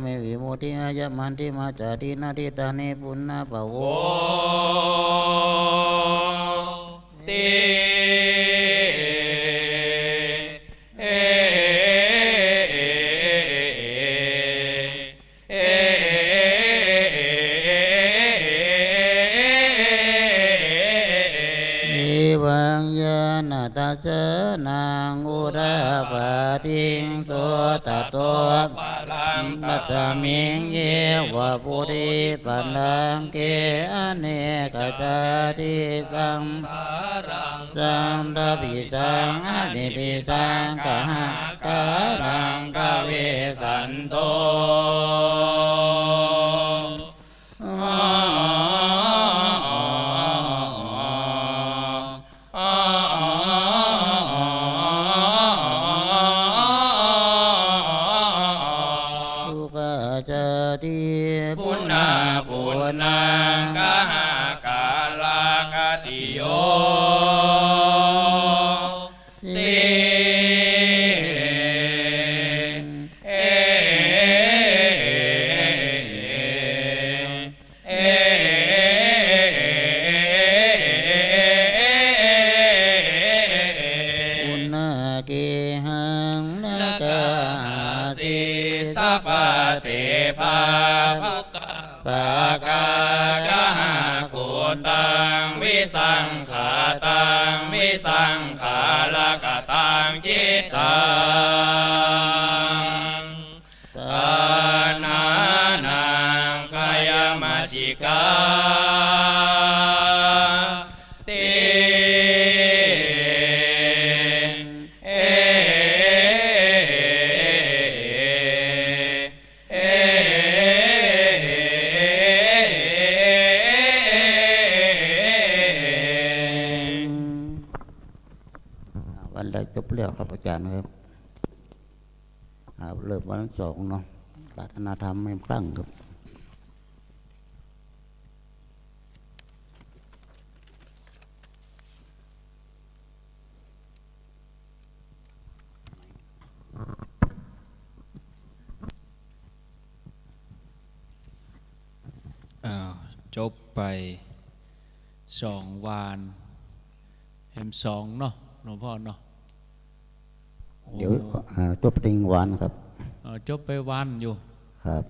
เมวิมุติอายัมันติมาจารินาทิตานิปุณณภโวติอ ตาเจนางอุราปาติงโสตโตปัสสมิงเยวะปุริปันนังเกอเนกจาติสังสังทปิสังอนิปิสังกะหะกะรังกะเวสันโตปุณณาปุณนังกะหากาลากติโยสิปุณณาเกหังนกาสิสัพพะเตภาปากากะหะกุตังวิสังขาตังวิสังขาลกตังจิตตังตานานังกายมัจฉิกาติวันใดจบเรียกครับอาจารย์ครับเริ่มวันสองเนาะปรารถนาธรรมไม่ตั้งครับจบไป2 วันเห็น2เนาะหลวงพ่อเนาะเดี๋ยวจบติงวันครับจบไปวันอยู่ครับ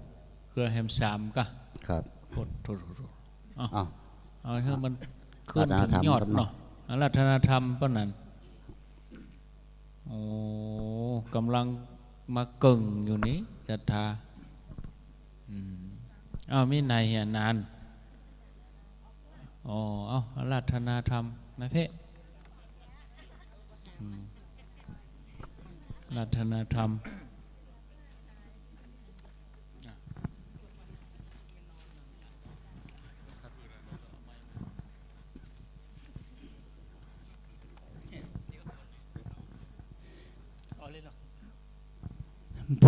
เครือแฮม3กะครับโทษเอาให้มันขึ้นถึงยอดเนาะรัตนธรรมปะนั้นโอ้กำลังมาเก่งอยู่นี้ศรัทธามีนายเหียนานเอารัตนธรรมนะเพ่รัตนธรรมพ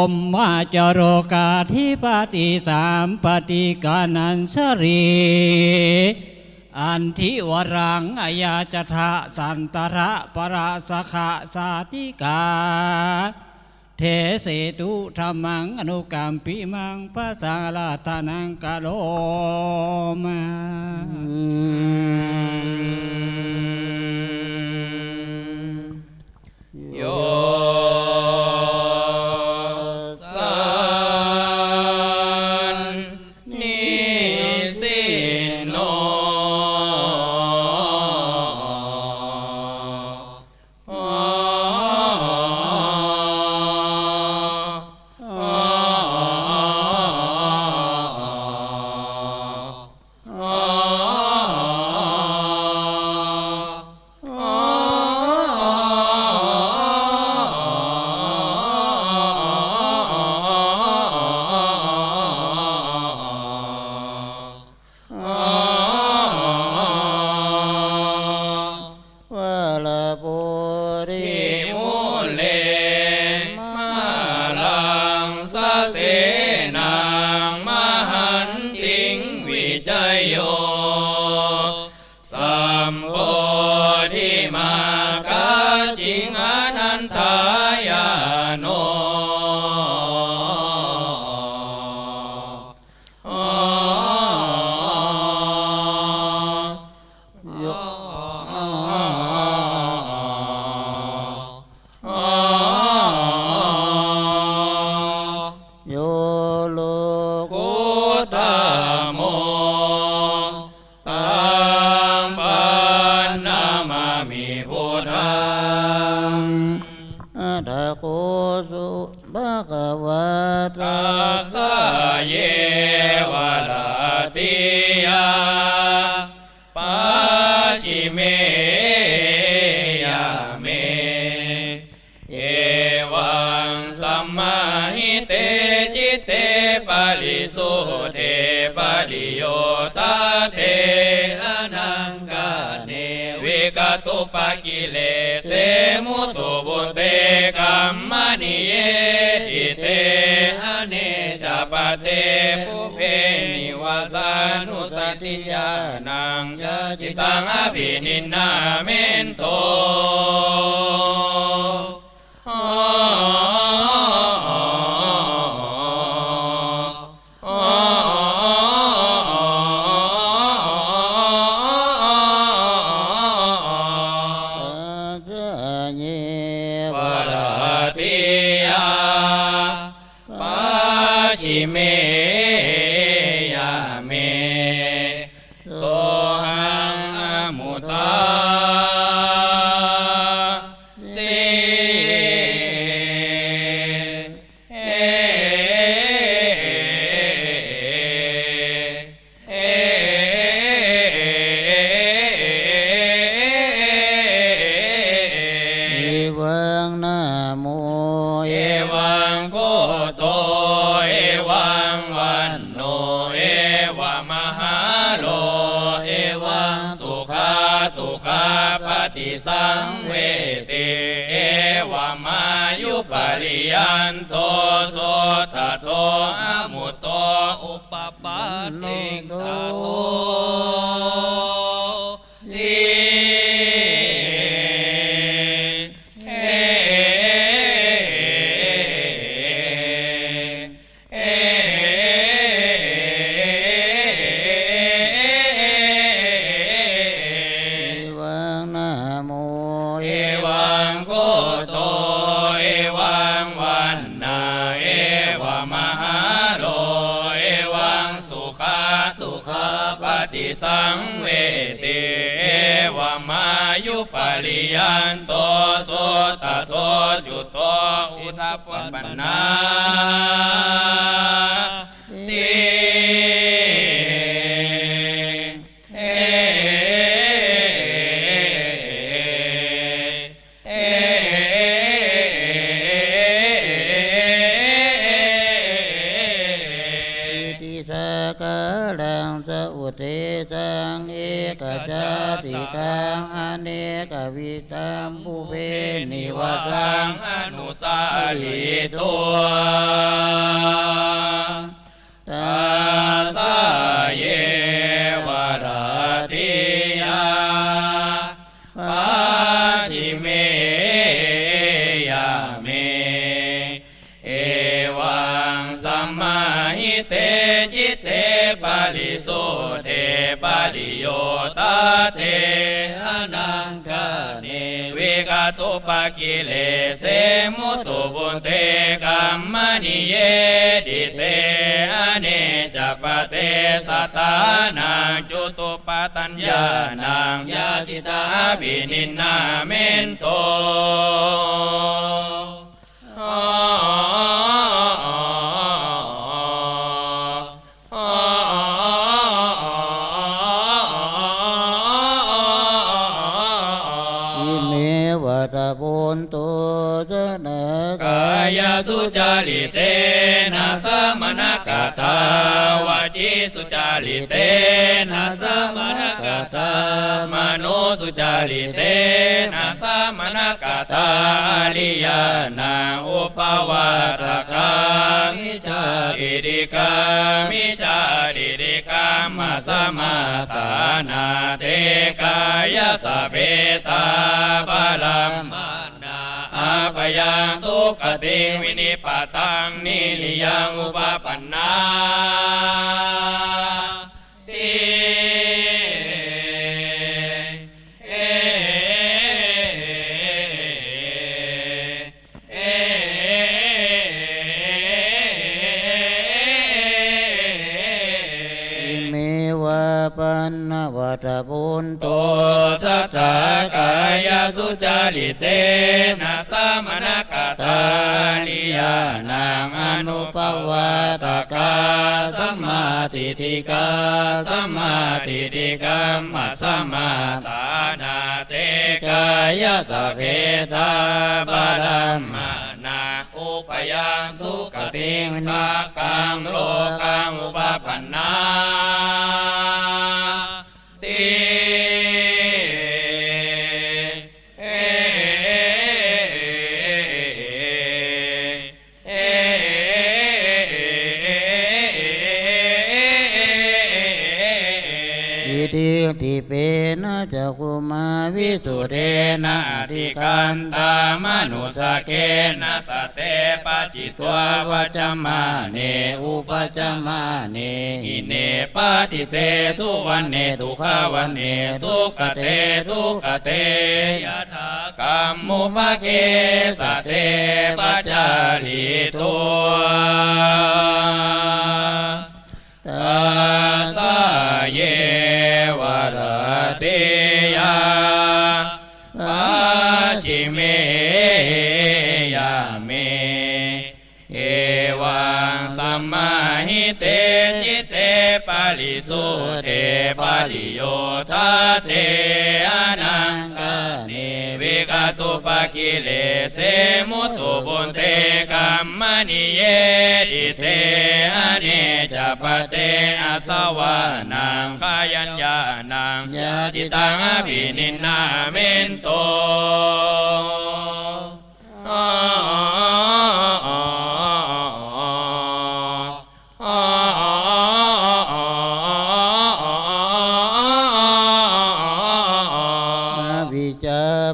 มมาจโรกาธิปติสามปฏิกานันสรีอันทิวรังอายาจทะสันตระปราสขะสาติกาเทเสตุธรรมังอนุกรรมปิมังภาษาลาทานังกะโลมาโยโพ ลิโยตาเตอนังกาเนวิกตุปกิเลเสมุตุบุเตกัมมณิเยจิเตอเนจปเตปุเพนิวาสานุสติญาณังยะจิตังอภินินนาเมนโตเมยาเมโสหังอมุตาสิวังนะโมเอวังโกโตสังเวติเอวามายุปริยันโตโสตโตอมุตโตอุปปาติโตสิสังเวติเอวามายุปริยันโตโสตโตจุโตอุทปปันนาติเตสังเอกจาติกังอเนกวิตัมปุเพนิวาสังอนุสาลิตัวตาสาเยวราติยาปัสสิเมยาเมเอวังสัมมาหิเตจิตเตปาลิโสเทปาลิโยตาเตอนังกาเนวิกตุปกิเลเสมุตุบุเตกัมมณิเยดิเตอเนจปเตสัตตานังจุตุปตัญญานังยาจิตาภินินนาเมนโตสุจาริเตนะสมณกตาวาจิสุจาริเตนะสมณกตามโนสุจาริเตนะสมณกตาอริยานาอุปวาตกามิจาริริกามิจาริริกามาสมาตานาเตกายสะเปตาบาลัมอาปยังทุกขติวินิปตังนิริยังอุปปันนาติปันนวัฏปุณโตสัตตากายสุจาริเตนะสมณกตานิยานังอนุปวาตกาสัมมาทิฏฐิกาสัมมาทิฏฐิกามัสสมาตานาเตกายสะเพตาบาลัมมานาอุ ปยังสุขติงสักกังโลกังอุปปันนาติติเปนะจักขุมาวิสุเทนะอธิกันตามนุสเกนะสเตปจิตววัจมาเนอุปจมาเนหิเนปฏิเตสุวันเนทุขวันเนสุขเตทุขเตยะถากรรมุปเกสเตปัจจาริตุตาสะเยวะระเตยะปัจฉิเมยะเมเอวังสัมมาหิเตจิเตปะริสุเตปะริโยทาเตอนังกะเนวิกตุปะกิเลเสมุตุบุญเตกัมมณิเยติเตอเนจปะเตอาสวานังขายัญญานังยะติตังอภินินนาเมนโต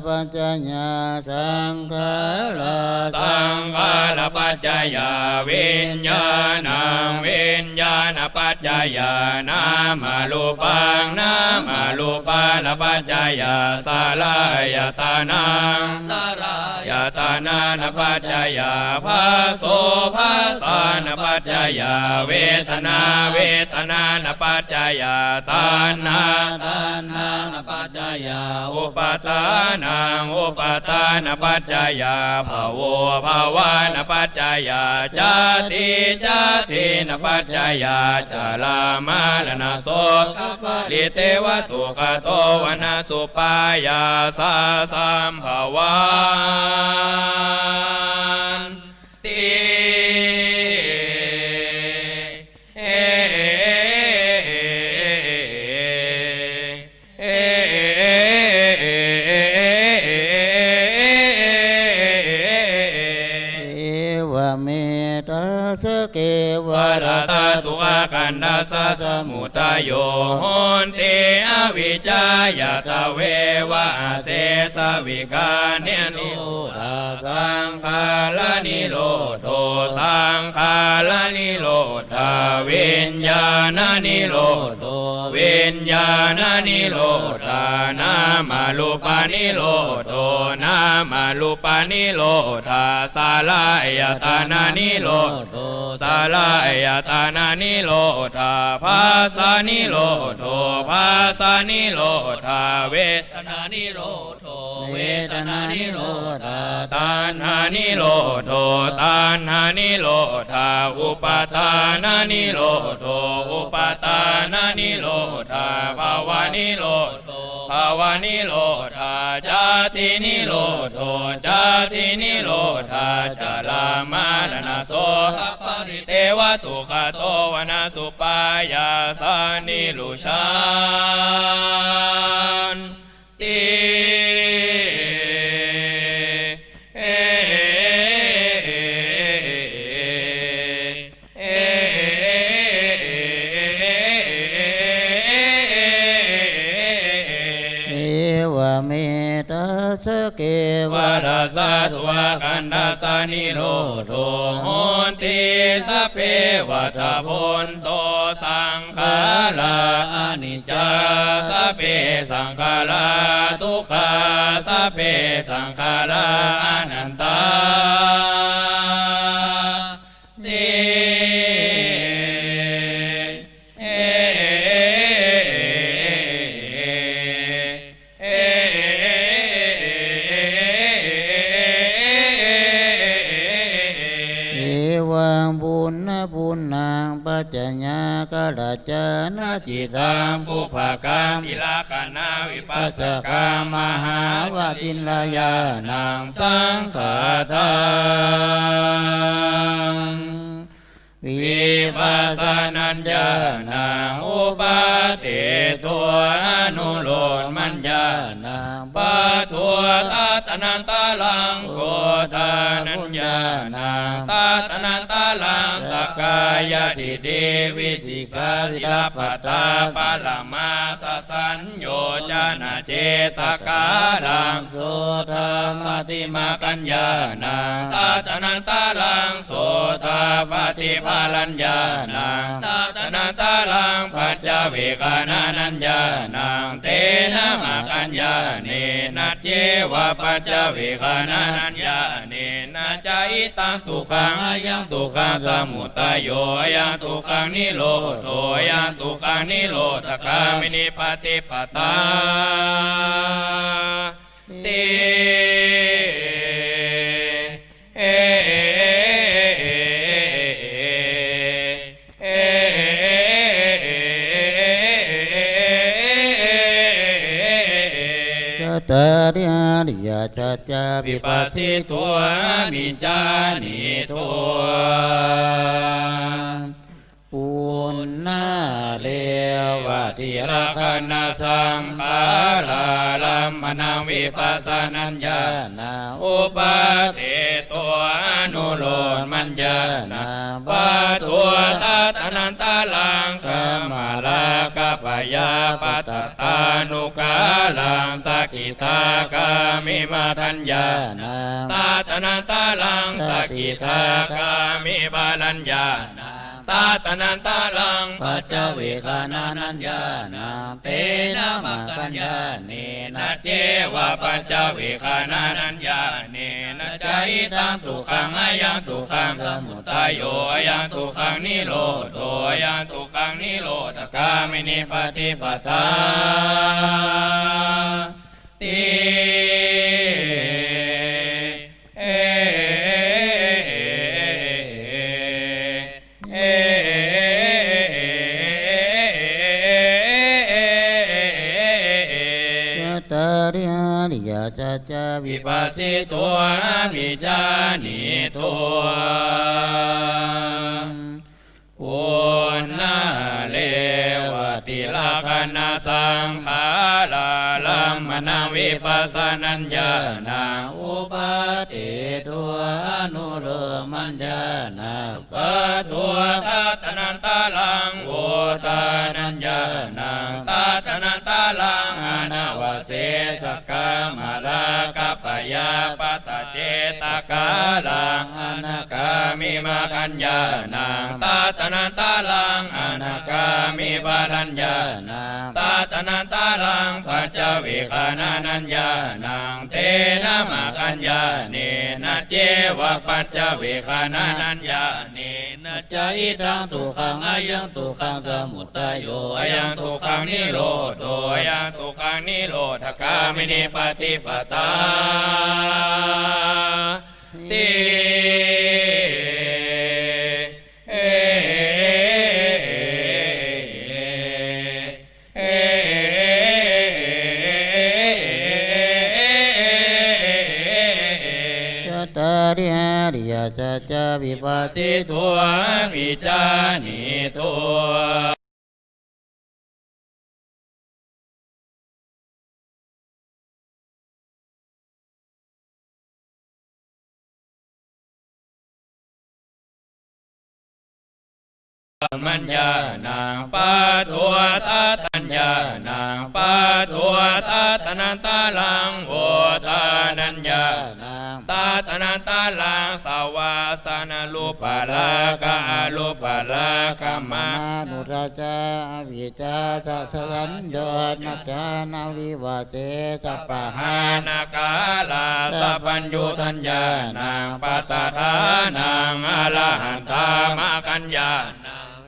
ปัจจญาสังขารสังขารปัจจยาวิญญาณังวิญญาณปัจจยานามารูปังนามารูปานปัจจยาสาลายตานังสาลายตานานปัจจยาภาโสภาสานปัจจยาเวทนาเวทนานปัจจยาตานาตานานปัจจยาอุปาทานังอุปาทานปัจจยาภโวภาวานปัจจยาจาติจาตินปัจจยาจาลามาลนาโสลิเตวตุกโตวนาสุปายาสาสัมภวานติสเกวราสตุอากันดาสะสมุตโยโหนเตอวิจายตเววะเสสวิกาเนนิโรธาสังขารนิโรโธสังขารนิโรธาวิญญาณนิโรโธวิญญาณนิโรธานามารูปานิโรโธนามารูปานิโรธาสาลายตานานิโรโธสาลายตานานิโรธาภาสานิโรโธภาสานิโรธาเวทนานิโรโธเวทนานิโรธาตัณหานิโรโธตัณหานิโรธาอุปาทานานิโรโธอุปาทานานิโรธาภาวานิโรโธภาวานิโรธาจาตินิโรโธจาตินิโรธาจาลามาลนาโสปริเตวตุขโตวนาสุปายาสานิลุชานติเมตสเกวราสตุอากันดาสานิโรโธโหนติสเปวัตโพนโตสังขาราอนิจจาสเปสังขาราทุกขาสเปสังขาราอนันตาติบุญนางปัจจญากราจนาจิ จิตังปุภกัง ทิลาคนาวิปั ปั ส ส ส ส ก กามหาวตินลายานังสังขาทังวิปัสสนัญญาณังอุปาติตัวอนุโลมมัญญาณังปัตตัวตัตนันตาลังโกตานัญญาณังตัตนันตาลังสกายติเดวิสิกาสิลปัตตาปะละมาสสัญโยจนะเจตกาลังโสธามติมากัญญาณังตัตนันตาลังโสตาปฏิภาลัญญาณังตัตนันตาลังปัจจเวกานานัญญาณังเตนะมากัญญาเนนะเจวะปัจจเวกานานัญญาเนนะจาอิตังทุกขังอายังทุกขังสมุทัยโยอายังทุกขังนิโรธโตอายังทุกขังนิโรธกามินิปฏิปตาติตาริยริยาจัจจาวิปัสสิตัวมิจานิตัวปุณนาเลวติราคณาสังขาราลัมมนังวิปัสสนัญญาณังอุปาทิตัวอนุโลมมัญญาณังปัตตัวตัตนันตาลังกัมมาลากปยาปัตตานุกาลังสกิทากามิมาทัญญาณังตัตนันตาลังสกิทากามิบาลัญญาณังตัตนันตาลังปัจจเวกานานัญญาณังเตนะมะกัญญาเนนะเจวะปัจจเวกานานัญญาเนนะจาอิตังทุกขังอายังทุกขังสมุทัยโยอายังทุกขังนิโรธโตอายังทุกขังนิโรธกามินิปฏิปตาติจัจจาวิปัสสิตัวมิจานิตัวปุณนาเลวติราคณาสังขาราลัมมนังวิปัสสนัญญาณังอุปาทิตัวอนุโลมมัญญาณังปัตตัวตัตนันตาลังโวตานัญญาณังตัตนันตาลังอนาวเสสกามาลากปยาปัสสเจตกาลังอนาคามิมากัญญาณังตัตนันตาลังอนาคามิบาลัญญาณังตัตนันตาลังปัจจเวกานานัญญาณังเตนะมะกัญญาเนนะเจวะปัจจเวกานานัญญาเนนะจาอิตังทุกขังอายังทุกขังสมุทัยโยอายังทุกขังนิโรธโตอายังทุกขังนิโรธกามินิปฏิปตาติตาริยริยาจัจจาวิปัสสิตัวมิจานิตัวมัญญาณังปัตตัวตัตัญญาณังปัตตัวตัตนันตาลังโวตานัญญาณังตัตนันตาลังสาวาสนาลุปะลากะอลุปะลากะมานุราจาวิจาสัสสัญโยนัจานาวิวาเตสัพพหานากาลาสัพพัญญูทัญญาณังปัตตานังอรหันตามะกัญญา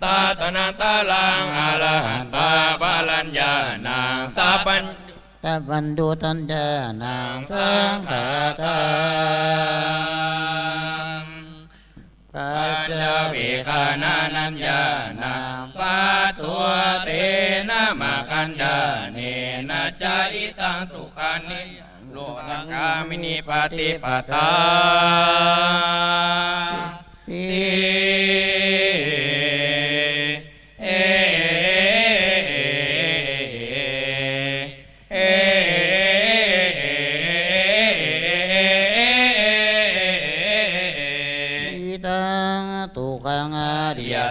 ตัตนันตาลังอรหันตาบาลัญญาณังสัพพัญญูทัญญาณังสังขาตังปัจจเวกานานัญญาณังปัตตุ ตัวเตนะมาคันดาเนนะจาอิตังทุกขานิโลกามินิปฏิปตา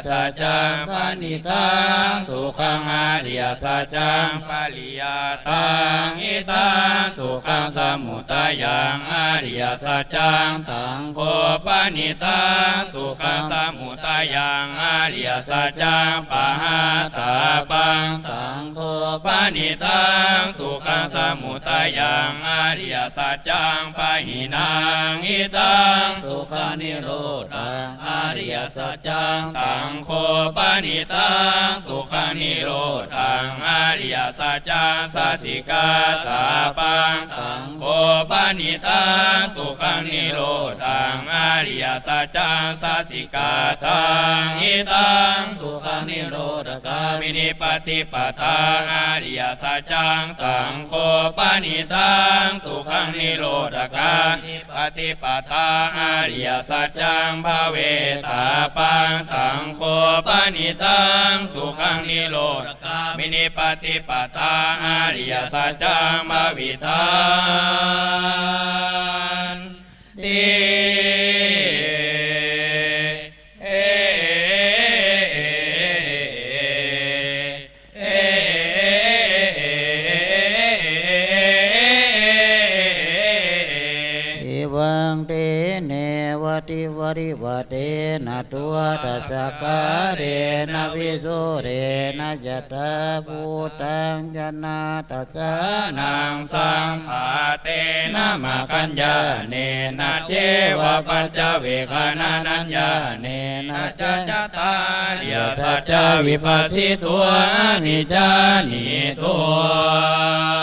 สัจจังปณิตังทุกขังอริยสัจจังปริยาตังอิตังทุกขังสมุทัยยังอริยสัจจังตังโคปณิตังทุกขังสมุทัยยังอริยสัจจังปหาตาปังตังโคปณิตังทุกขังสมุทัยยังอริยสัจจังปหินังอิตังทุกขานิโรธังอริยสัจจังตังโคปณิตังทุกขานิโรธังอริยสัจจังสัสสิกาตาปังตังโคปณิตังทุกขานิโรธังอริยสัจจังสัสสิกาตังอิตังทุกขานิโรธกามินิปฏิปทาอริยสัจจังตังโคปณิตังทุกขานิโรธกามิปฏิปทาอริยสัจจังภเวตาปังตังโคปณิตังทุกขังนิโรธกามินิปฏิปทาอริยสัจจังภวิตันติติวริวเตนะตัวตัสสะกะเรนะวิโสเรนะยะตาภูตังยะนาตัสสะนังสังขาเตนะมะกัญญาเนนะเจวะปัจจเวคานานัญญาเนนะจัจจตาริยสัจจวิปัสสิตัวมิจานิตัว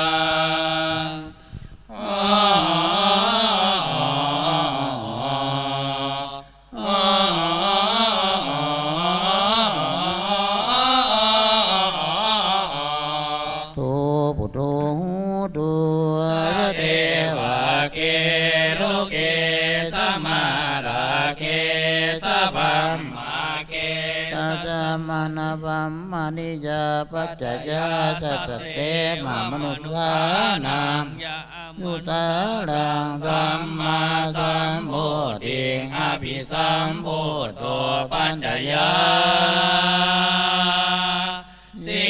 มานะบัมมานิยาปัจจยาสัตเตมามนุษย์วานามยุตาลังสัมมาสัมโพธิอภิสัมโพธปัญจยาสี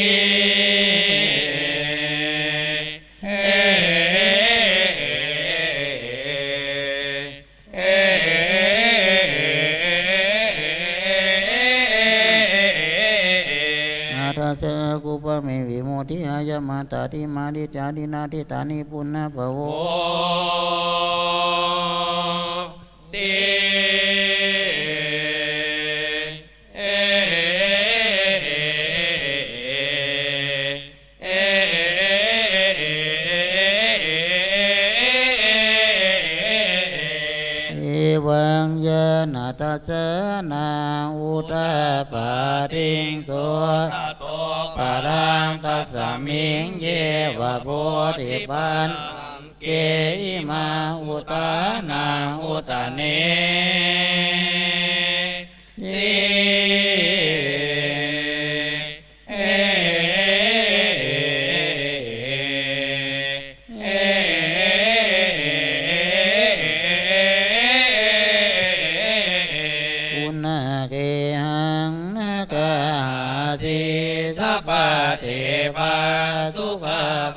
กุปเมวิโมทิอายมาตาติมาดิจาดินาทิตานิปุณณภโวติวังยานาตาสนาอุตาปาริงโสปารังตัสสมิงเยวะโพธิปันเกอิมาอุตานังอุตาเนสิเทวาสุข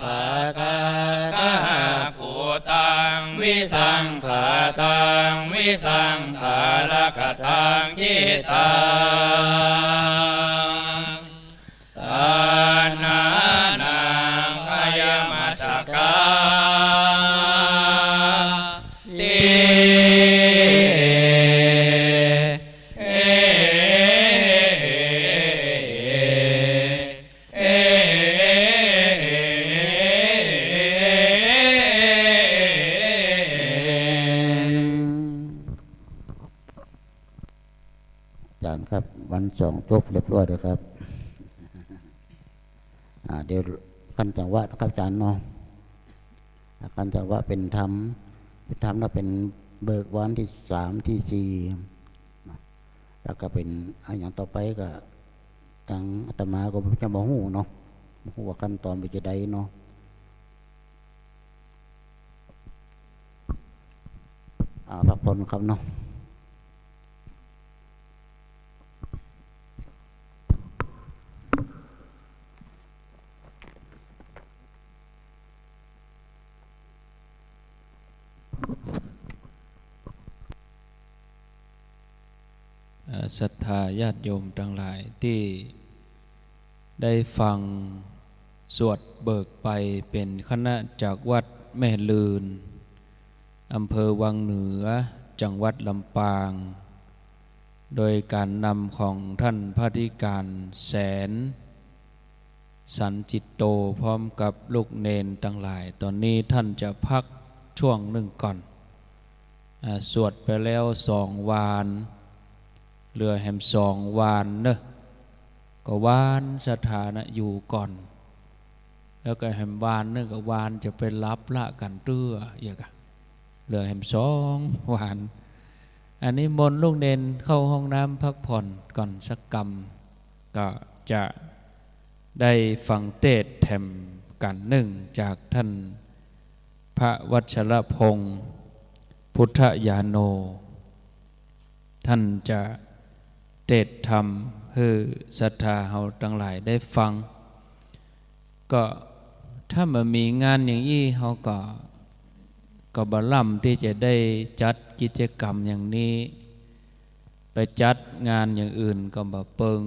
ภาคากาภูตังวิสังขาตังวิสังขาลกตังจิตตังตานานังขยมัจจกาติครับวันสองจบเรียบร้อยเลยครับ เดี๋ยวขั้นจังหวะนะครับอาจารย์เนาะขั้นจังหวะเป็นธรรมแล้วเป็นเบิกวันที่3ที่4แล้วก็เป็นอย่างต่อไปก็ทางอาตมาก็จะบอกหูเนาะหูว่าขั้นตอนเป็นจะได้เนาะพักผ่อนครับเนาะศรัทธาญาติโยมทั้งหลายที่ได้ฟังสวดเบิกไปเป็นคณะจากวัดแม่ลืนอำเภอวังเหนือจังหวัดลำปาง โดยการนำของท่านพระธิการแสนสันจิตโตพร้อมกับลูกเนนทั้งหลายตอนนี้ท่านจะพักช่วงหนึ่งก่อนสวดไปแล้ว2 วานเรือแหม2 วานเนอะก็วานสถานะอยู่ก่อนแล้วก็แหมวานเนอะก็วานจะไปรับละกันเตื้ออย่างกะเรือแหม2 วานอันนี้มนต์ลูกเนนเข้าห้องน้ำพักผ่อนก่อนสักกรรมก็จะได้ฟังเทศแถมกันหนึ่งจากท่านพระวัชรพงศ์พุทธญาโนท่านจะเทศธรรมให้ศรัทธาเฮาทั้งหลายได้ฟังก็ถ้ามันมีงานอย่างนี้เฮาก็บล่ำที่จะได้จัดกิจกรรมอย่างนี้ไปจัดงานอย่างอื่นก็บ่เปิง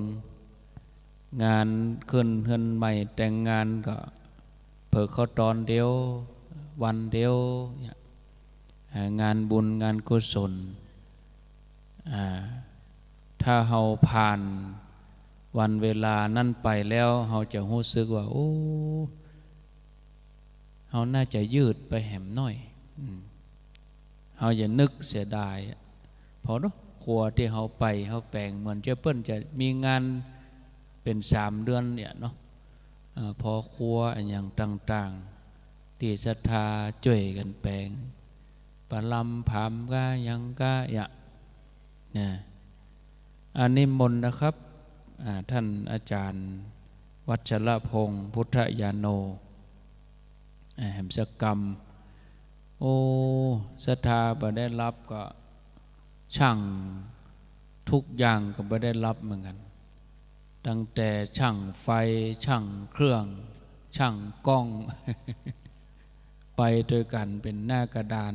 งานขึ้นเฮือนใหม่แต่งงานก็เพิ่งเข้าตอนเดียววันเดียวงานบุญงานกุศลถ้าเฮาผ่านวันเวลานั่นไปแล้วเฮาจะรู้สึกว่าโอ้เฮาน่าจะยืดไปแหมน้อยเฮาอย่านึกเสียดายพอเนาะครัวที่เฮาไปเฮาแปลงเหมือนเปิ้นจะมีงานเป็น3 เดือนเนี่ยเนาะพอครัวอันอย่างต่างๆที่ศรัทธาช่วยกันแปลงปะลำผามก็ยังก็อย่านะอันนี้มนต์นะครับท่านอาจารย์วัชรพงศ์พุทธญาโนแห่งสกรรมโอ้ศรัทธาบ่ได้รับก็ช่างทุกอย่างก็บ่ได้รับเหมือนกันตั้งแต่ช่างไฟช่างเครื่องช่างกล้อง ไปด้วยกันเป็นหน้ากระดาน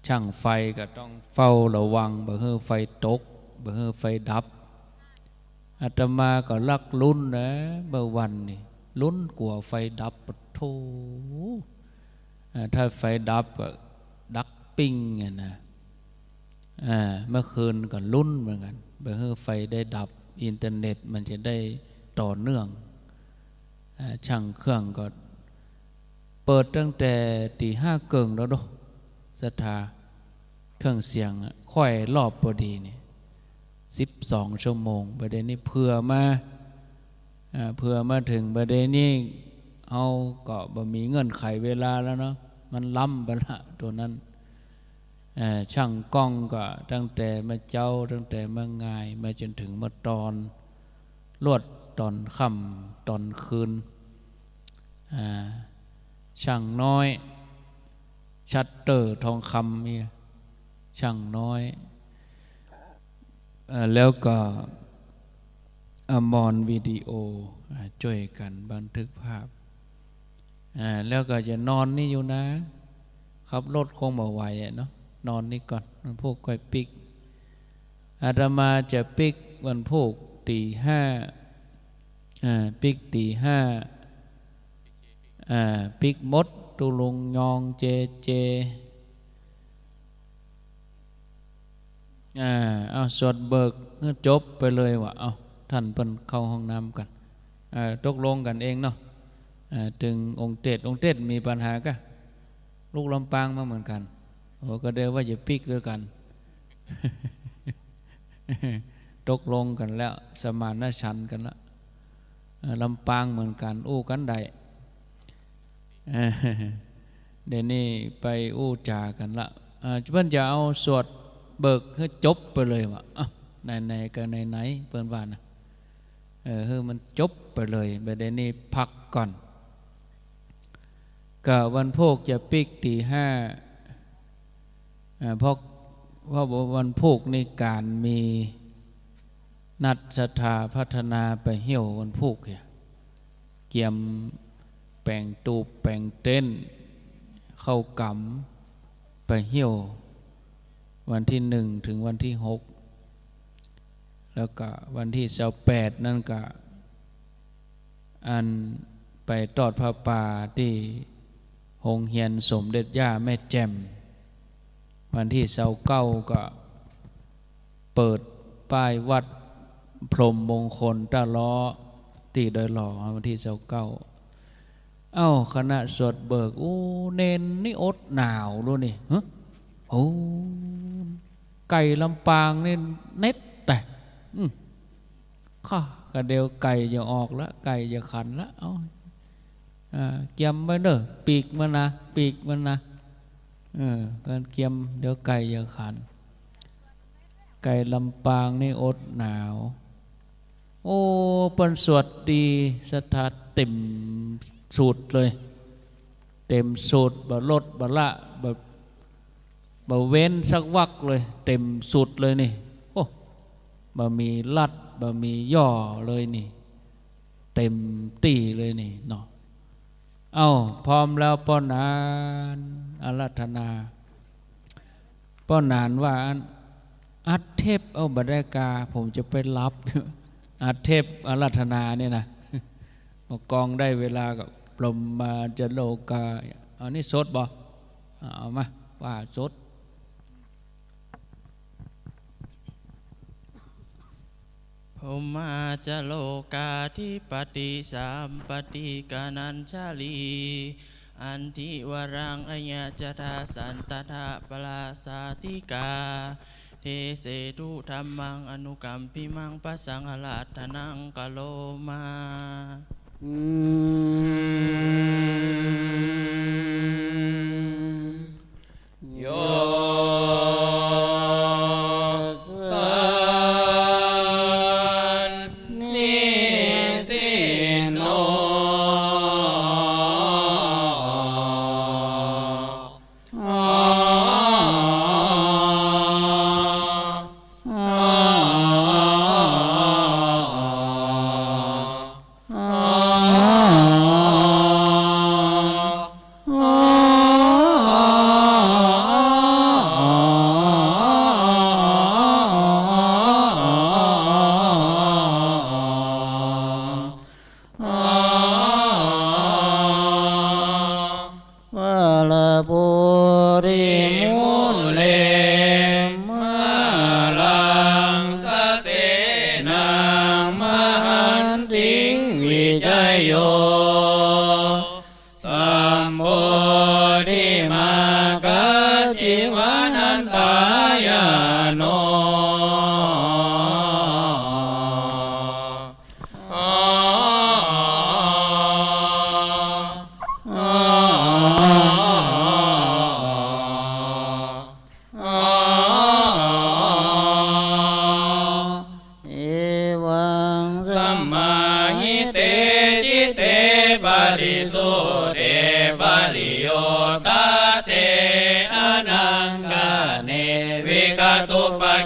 ช่างไฟก็ต้องเฝ้าระวังบ่ให้ไฟตกบ่ให้ไฟดับอาตมาก็ลักลุ้นนะเมื่อวันนี่ลุ้นกลัวไฟดับปะโถถ้าไฟดับก็ดักปิ้งไงนะเมื่อคืนก็ลุ้นเหมือนกันบ่ให้ไฟได้ดับอินเทอร์เน็ตมันจะได้ต่อเนื่องช่างเครื่องก็เปิดตั้งแต่ตี5 เกิงแล้วดูศรัทธาเครื่องเสียงค่อยรอบพอดีนี่12 ชั่วโมงประเด็นนี้เผื่อมาถึงประเด็นนี้เอาก็บ่มีเงื่อนไขเวลาแล้วเนาะมันล้ำไปละตัวนั้นช่างกล้องก็ตั้งแต่มาเจ้าตั้งแต่มาง่ายมาจนถึงมาตอนลวดตอนค่ำตอนคืนช่างน้อยชัตเตอร์ทองคำเนี่ยช่างน้อยแล้วก็อมรวิดีโอช่วยกันบันทึกภาพแล้วก็จะนอนนี่อยู่นะขับรถคงบ่ไหวเนาะนอนนี่ก่อนวันพวกค่อยปิกอาตมาจะปิกวันพวกตี 5ปิกตี 5ปิกมดตุลุงยองเจเอาสวดเบิกจบไปเลยว่ะเอาท่านเพิ่นเข้าห้องน้ำกันตกลงกันเองเนาะถึงองค์เทศมีปัญหาก็ลูกลำปางมาเหมือนกันโอ้ก็เดี๋ยวว่าจะปิกด้วยกัน ตกลงกันแล้วสมานฉันท์กันแล้ว ลำปางเหมือนกันอู้กันได้เดี๋ยวนี้ไปอู้จากันละเพื่อนจะเอาสวดเบิกให้จบไปเลยวะไหนกันไหนเพื่อนว่านะให้มันจบไปเลยเดี๋ยวนี้พักก่อนก็วันโภคจะปิกตี 5เพราะวันโภคในการมีนัดศรัทธาพัฒนาไปเหี่ยววันโภคเกี่ยมแปลงตูแปลงเต้นเข้ากำไปเหี่ยววันที่ 1 ถึงวันที่ 6แล้วก็วันที่28นั่นก็อันไปตอดผ้าป่าที่โรงเรียนสมเด็จย่าแม่แจ่มวันที่29ก็เปิดป้ายวัดพรหมมงคลตะล้อตีโดยหล่อวันที่29คณะสวดเบิกเนนนี่อดหนาวด้วยนี่ไก่ลำปางนี่เน็ตแต่ก็เดียวไก่จะออกแล้วไก่จะขันแล้วเกียมไปเนอะปีกมันนะการเกียมเดี๋ยวไก่จะขันไก่ลำปางนี่อดหนาวเปิ้นสวดดีสถานเต็มสูตรเลยเต็มสูตรบ่ลดบ่ละบ่เว้นสักวักเลยเต็มสูตรเลยนี่บ่มีลัดบ่มีย่อเลยนี่เต็มตีเลยนี่เนาะพร้อมแล้วป้อนานอาราธนาป้อนานว่าอัดเทพบัดได้กาผมจะไปรับอัดเทพอาราธนาเนี่ยนะกองได้เวลากับปรมมาจะโลกานี่สดบ่เอามาว่าสดภูมาจะโลกาธิปติสามปฏิกานัญชาลีอันทิวรังอัญญจตาสันตถะปราสาธิกาเทเสตุธรรมังอนุกัมปิมังปะสังฆลัตถนังกะโลมาโย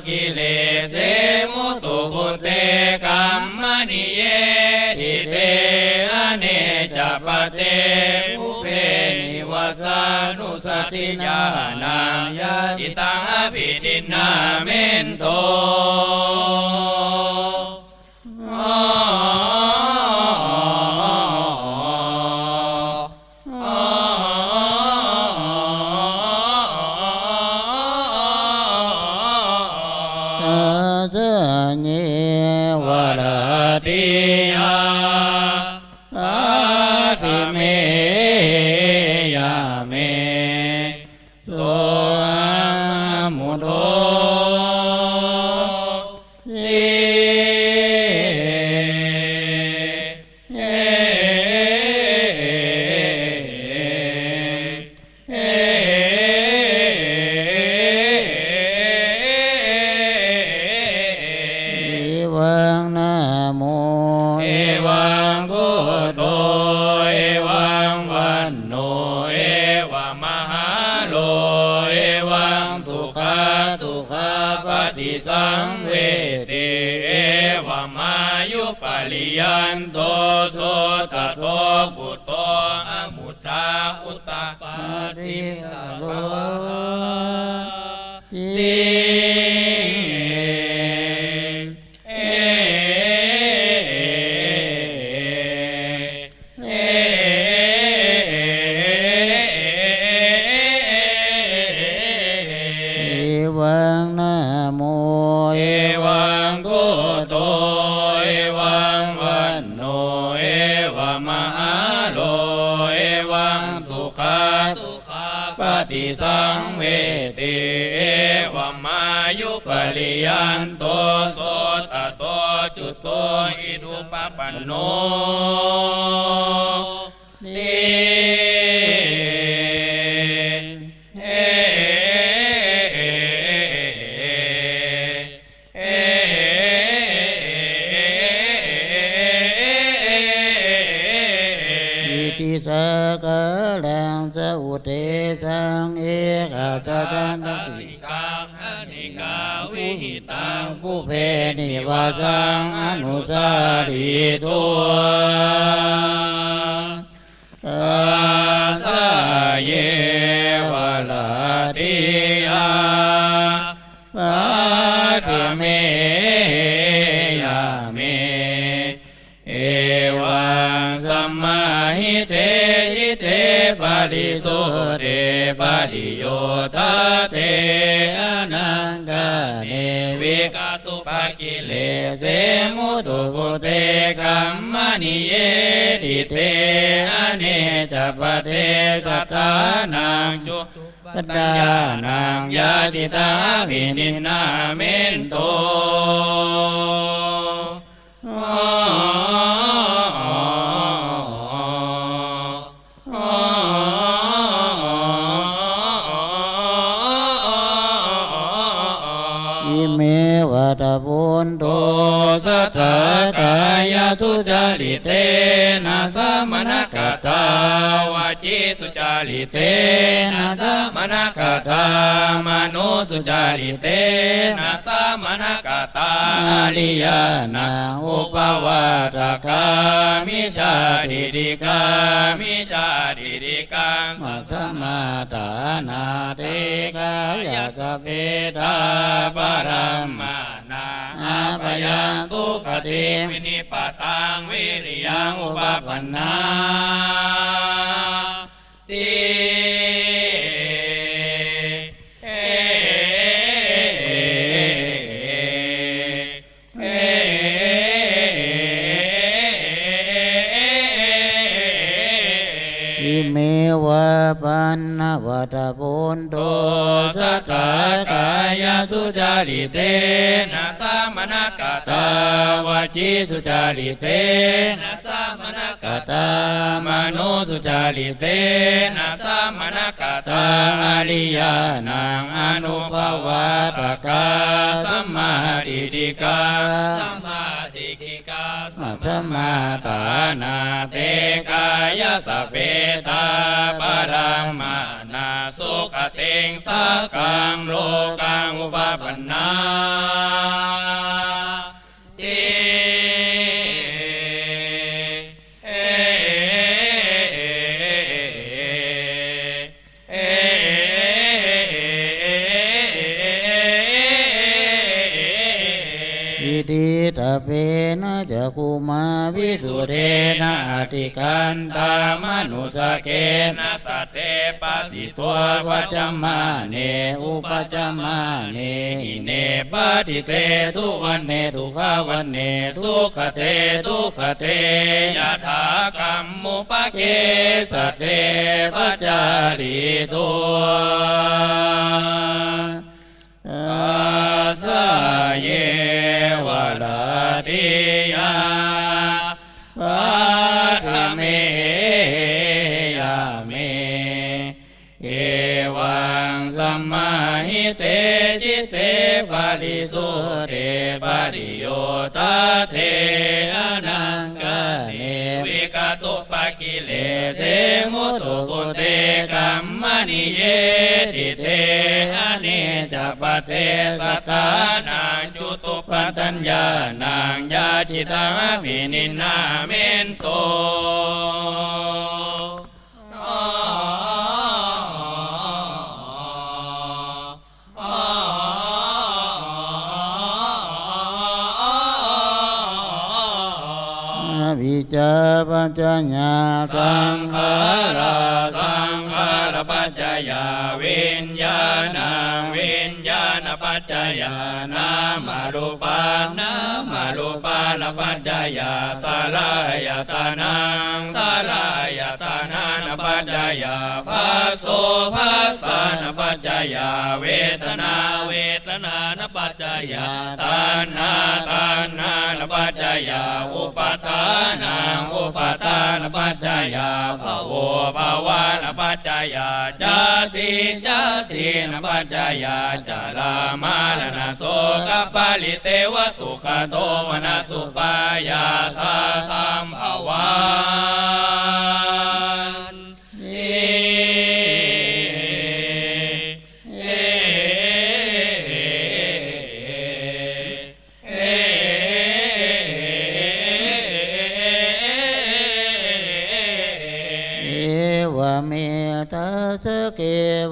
กิเลเสมุตุปุเตกัมมณิเยทิเตอเนจปเตภุเพนิวาสานุสติญาณังยะติตังอภิทินนาเมนโตสิ ฏิสังเวทิเอวมายุปลิยันโตโสตโตปุตโตอมุตตาอุตตาปาติกาโลสิปฏิสังเวทิเอวมายุปลิยันโตโสตโตจุตโตอิทุปปันโนติสกะแลงสะอุเทสังเอกาสะตันติกังอนิกาวิหิตังผู้เพนิวาสังอนุสาริตุสะเยวะลาติยาปะเทเมยาเมเอวังสัมมาหิเตหิเตปะริโสเตปะริโยตเตอนังกาเนวิกาตุปะกิเลเสมุตุปุเตกัมมณิเยติเตอเนจปะเทสัตตานังจุปัตตานังยาติตาวินินาเมนโตตะปุนโตสัตตะกายสุจาริเตนะสัมมนกตาวาจิสุจาริเตนะสัมมนกตามโนสุจาริเตนะสัมมนกตาอริยนาอุปวาตกามิชาติริกามิชาติริกังสัสมาตานาเตกายสเปตาปรัมมาอาปยังทุกขติวินิปตังวิริยังอุปปันนาติเมวะปันนวัตปุนโตสัตตะกายสุจาริเตนะสัมมนกตาวาจิสุจาริเตนะสัมมนกตามโนสุจาริเตนะสัมมนกตาอริยานังอนุภวาตกาสัมมาทิฏฐิกาสัมมาทิฏฐิกาสัมมาตานาเตกายสเปตาปรัมมานาสุขเตงสักกังโลกังอุปปันนาติดิตเปนะจะกุมาวิสุเทนะอติกันตามนุสเกนะสัตเตปัสสิตัววัจมาเนอุปจมาเนหิเนปฏิเตสุวันเนทุกขวันเนสุขเตทุกขเตยถากัมมุปเกสเตปัจจาริตัวสะเยวะลาติยาปะทะเมยาเมเอวังสัมมาหิเตจิเตปะริสุเตปะริโยตเทอนังกะเนวิกตุปะ กิเลสมุตุปุเตกัมมณิเยติเตอเนจปเตสัตตานังจุตุปัฏฐัญญานังยาจิตังวินินนาเมนโตวิจาปัญจญาสังขา สังขารปัจจยาวิญญาณังวิญญาณปัจจยานามารูปานามารูปานปัจจยาสลายตานังสลายตานันปัจจยาภาโสภาสานปัจจยาเวทนาเวทนานปัจจยาตัณหาตัณหานปัจจยาอุปาทานังอุปาทานปัจจยาภโวภวานปัจจยาจติจตินปัจจยาจาลามารณโสกปาลิเตวตุขโตมนสุปายาสาสัมภวันเมตัสเก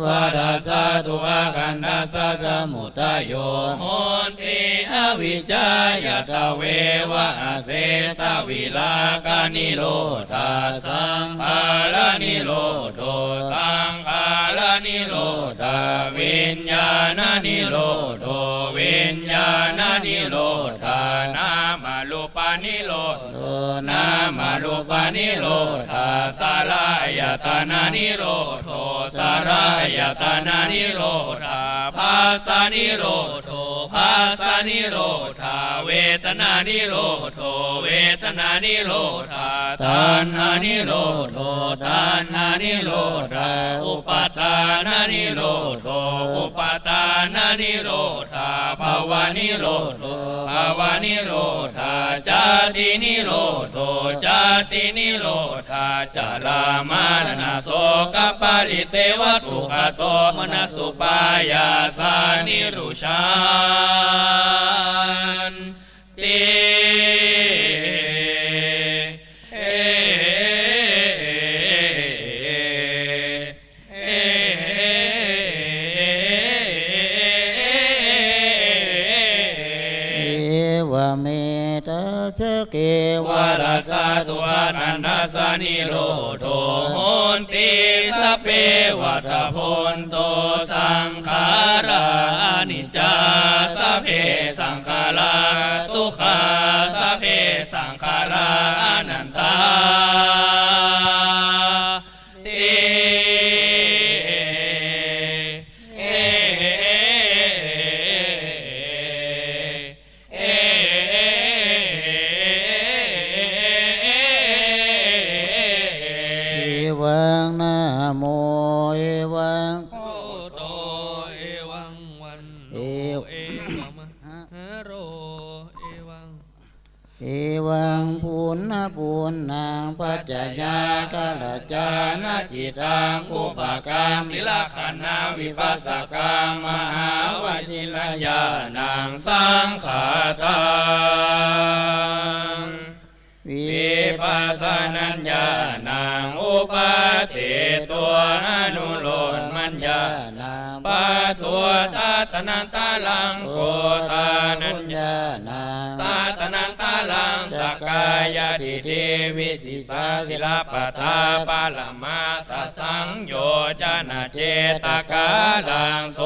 วะรัสสะตุอากันดัสสะสมุทัยโยโหติอวิจายตะเววะเสสะวิลากานิโรธาสังขารนิโรโธสังขารนิโรธาวิญญาณนิโรโธวิญญาณนิโรธานามารูปานิโรโธนามารูปานิโรธาสลายตานานิโรโธสลายตานานิโรธาภาสานิโรโธภาสานิโรธาเวทนานิโรโธเวทนานิโรธาตัณหานิโรโธตัณหานิโรธาอุปาทานานิโรโธอุปาทานานิโรธาภวานิโรโธภวานิโรธาจาตินิโรโธจาตินิโรธาจาลามารณโสกปาลิเตวตุขโตมนสุปายาสานิรุชันติเมตสเกวะรัสสะตุอานันดัสสะนิโรโธโหนติสเปวัตโพนโตสังขารานิจจาสเพสังขาราทุกขาสเพสังขาราอนันตาโมเอวังโอโตเอวังวันโนเอวังมหาโรเอวังเอวังปุณณปุณณังปัจจยากาลจานาจิตังอุปกรรมนิลักขณาวิปัสสกรรมมหาวจิลยานังสังขาตังวิปัสสนัญญาณังอุปาติตัวอนุโลมมัญญาณังปะตัวตาตนังตาลังโกตานัญญาณังตาตนังตาลังสกายทิฏฐิวิสิสาสิลปตาปาลมาสสังโยจนะเจตกาลังโส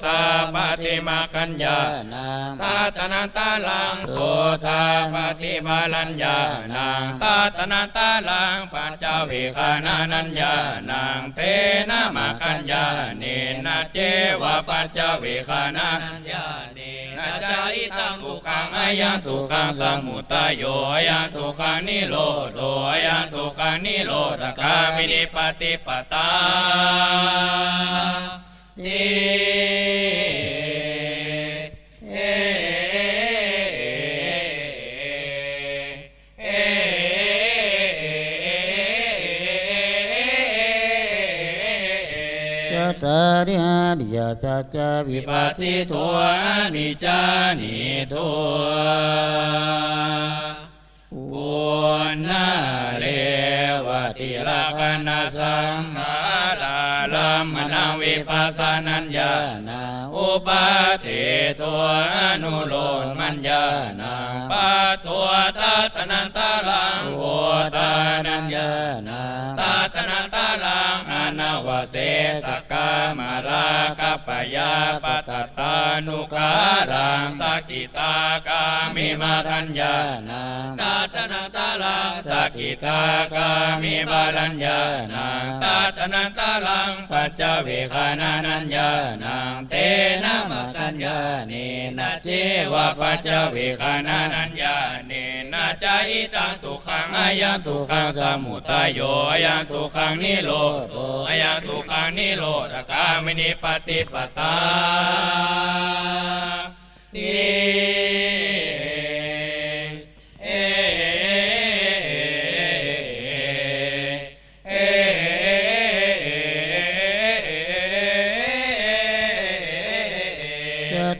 ตาปฏิมาคัญญาณังตาตนังตาลังโสตาปฏิมาลัญญานังตาตนันตาลังปัญจวิคานานัญญานังเตนะมาคัญญาเนนะเจวะปัญจวิคานานัญญาเนนะจาอิตังทุกขังอายังทุกขังสมุทัยโยอายังทุกขังนิโรโธอายังทุกขังนิโรธกามินิปฏิปตา ยะตาริหาริยสัจจวิ วิ ปั ปั ส ส สิ สิ ตั ตัว วนิจจานิตัวปุณณเลวติลักขณสังขาราลัมมณวิปัสสนัญญาณาอุปาทิตัวอนุโลมมัญญาณาปัตตัวตัตนันตาลังโวตานัญญาณาตัตนันตาลังอนาวเสสกามาราคัปปยาปตตานุการังสักกิตากามิมารัญญาณาตัตนันตาลังสักกิตากามิมารัญญาณาตัตนันตาลังปัจจเวคานานัญญาณังเตนะมตัญญาเนนะเจวะปัจจเวคานานัญญาเนนะจาอิตังทุกขังอายังทุกขังสมุทัยโยอายังทุกขังนิโรธโตอายังทุกขังนิโรธกามินิปฏิปตา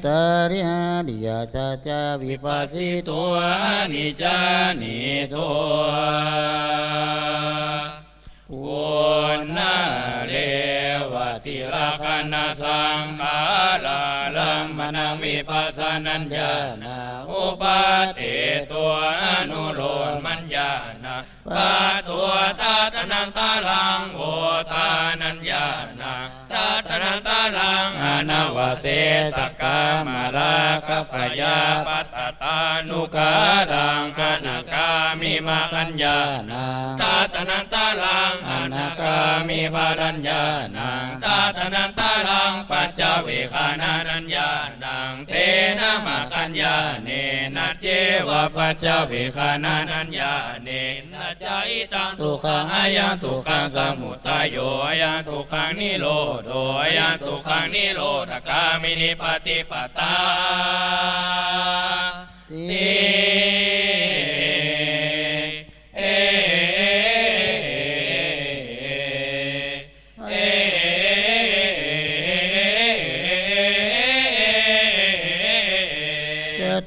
ตาริหาริยสัจจวิปัสสิ ตัวนิจจานิตัวปุณณเลวติลักขณสังขาราลัมมณวิปัสสนัญญาณาอุปาทิตัวอนุโลมมัญญาณาปัตตัวตัตนันตาลังโวทานัญญาณาตัตนันตาลังอนาวเสสกามาราคัปปยาปตตานุการังอนาคามิมากัญญาณาตัตนันตาลังอนาคามิวารัญญาณังตัตนันตาลังปัจจเวคานานัญญาณังเตนะมะกัญญาเนนะเจวะปัจจเวคานานัญญาเนนะจาอิตังทุกขังอายังทุกขังสมุทัยโยอายังทุกขังนิโรธโตอายังทุกขังนิโรธกามินิปฏิปตา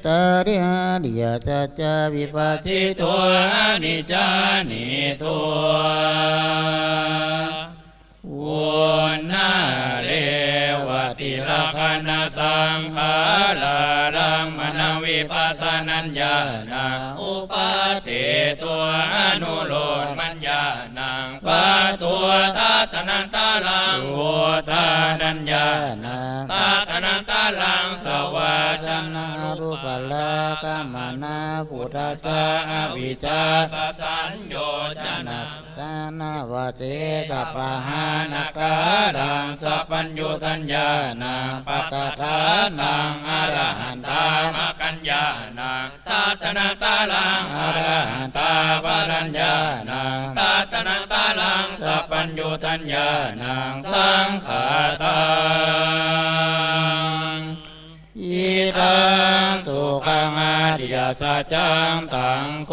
ตาริหาริยสัจจวิปัสสิ ตัวนิจจานิตัวปุณณเลวติลักขณสังขาราลัมมณวิปัสสนัญญาณาอุปาทิตัวอนุโลมมัญญาณังปัตตัวตัตนันตาลังโวทานัญญาณาตัตนันตาลังสวาชนะรูปลากามนาพุทธัสสะอวิชชา สัญโยจนะ ตานาวเตสัพพะหา นาการังสัพพัญญูตัญญาณังปัตตานังอรหันตามกัญญาณังตัตนังตาลังอรหันตาปรัญญาณังตัตนังตาลังสัพพัญญูตัญญาณังสังขาตังอิทังทุกขังอริยสัจจังตังโค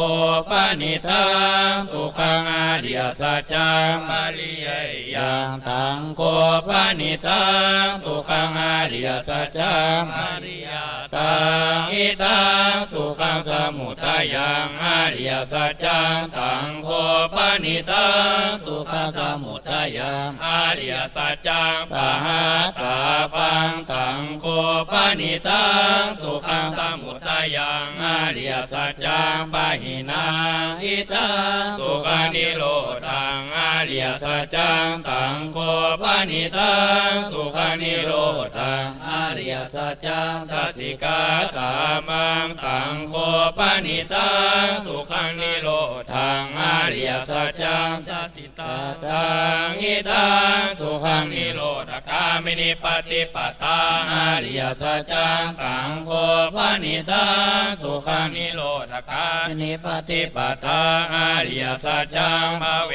ปนิทังทุกขังอริยสัจจังปริยยังตังโคปนิทังทุกขังอริยสัจจังปริยตังอิทังทุกขังสมุทัยยังอริยสัจจังตังโคปนิทังทุกขังสมุทัยยังอริยสัจจังปหาตาปังตังโคปนิตังทุกขังสมุทัยยังอริยสัจจังปะหินังอิตังทุกขานิโรธังอริยสัจจังตังโคปนิตังทุกขานิโรธังอริยสัจจังสัสสิกาตามังตังโคปนิตังทุกขังนิโรธังอริยสัจจังสัสสิตาตังอิตังทุกขังนิโรธกามินิปฏิปตาอริยสัจจังตังโคปนิตังทุกขังนิโรธกามินิปฏิปตาอริยสัจจังภเว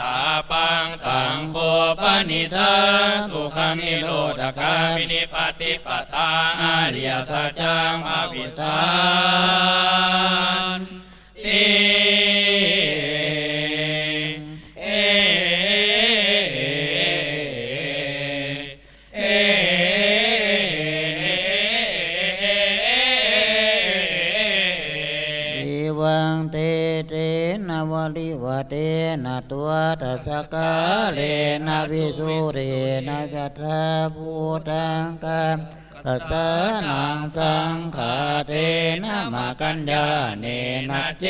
ตาปังตังโคปนิตังทุกขังนิโรธกามินิปฏิปตาอริยสัจจังภวิตาติ สกาเลนะวิสุเรนะจัตตาภูตังกัมตัสนังสังขาเตนะมากัญญาเนนะเจ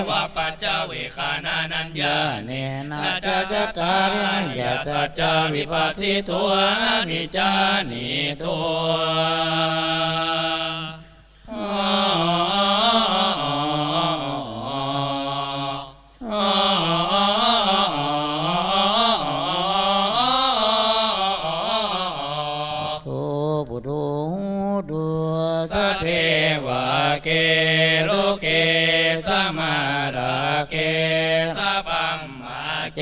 วะปัจจเวคานานัญญาเนนะจัจตาริยสัจจวิปัสสิตัวมิจานิเกโลเกสมาดาเกสะปัมมาเก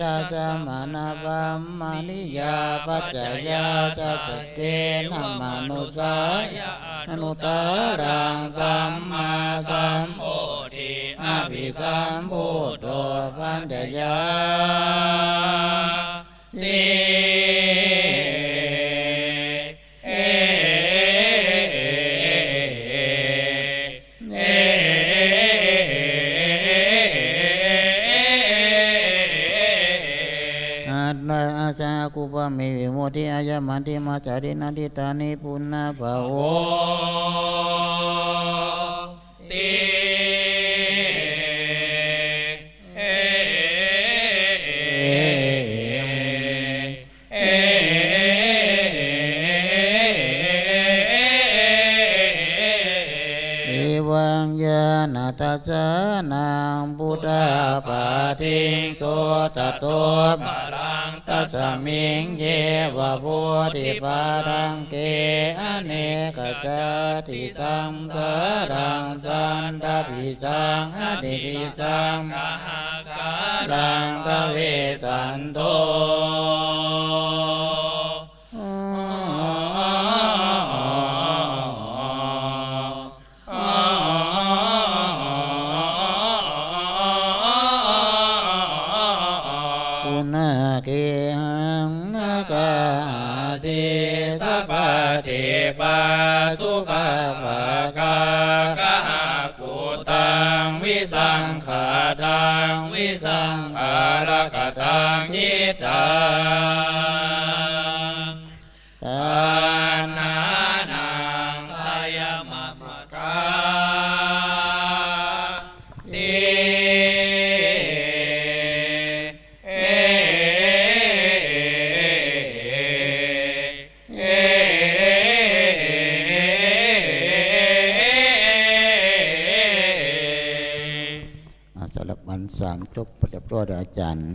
ดัสมานาปัมมานิยาปัจจยาสัจเกนะมนุสายะอนุตตรังสัมมาสัมโพธิอภิสัมพุทโธปัญญยาสีกุปเมวิโมทิอายมันติมาจารินาทิตานิปุณณภาโวติวังยานาตัสสะนังพุทธาปาทิงโสตโตบาลังตัสสมิงเยวะโพธิปาดังเกอเนกจาติสังสารังสันตปิสังอดิปิสังกะหะกาลังกเวสันโตปัสสุภะภะกากะหะกุตังวิสังขาตังวิสังขารกตังทิตังตานานังทายมัมมะกาติวันสามจบเรียบร้อยอาจารย์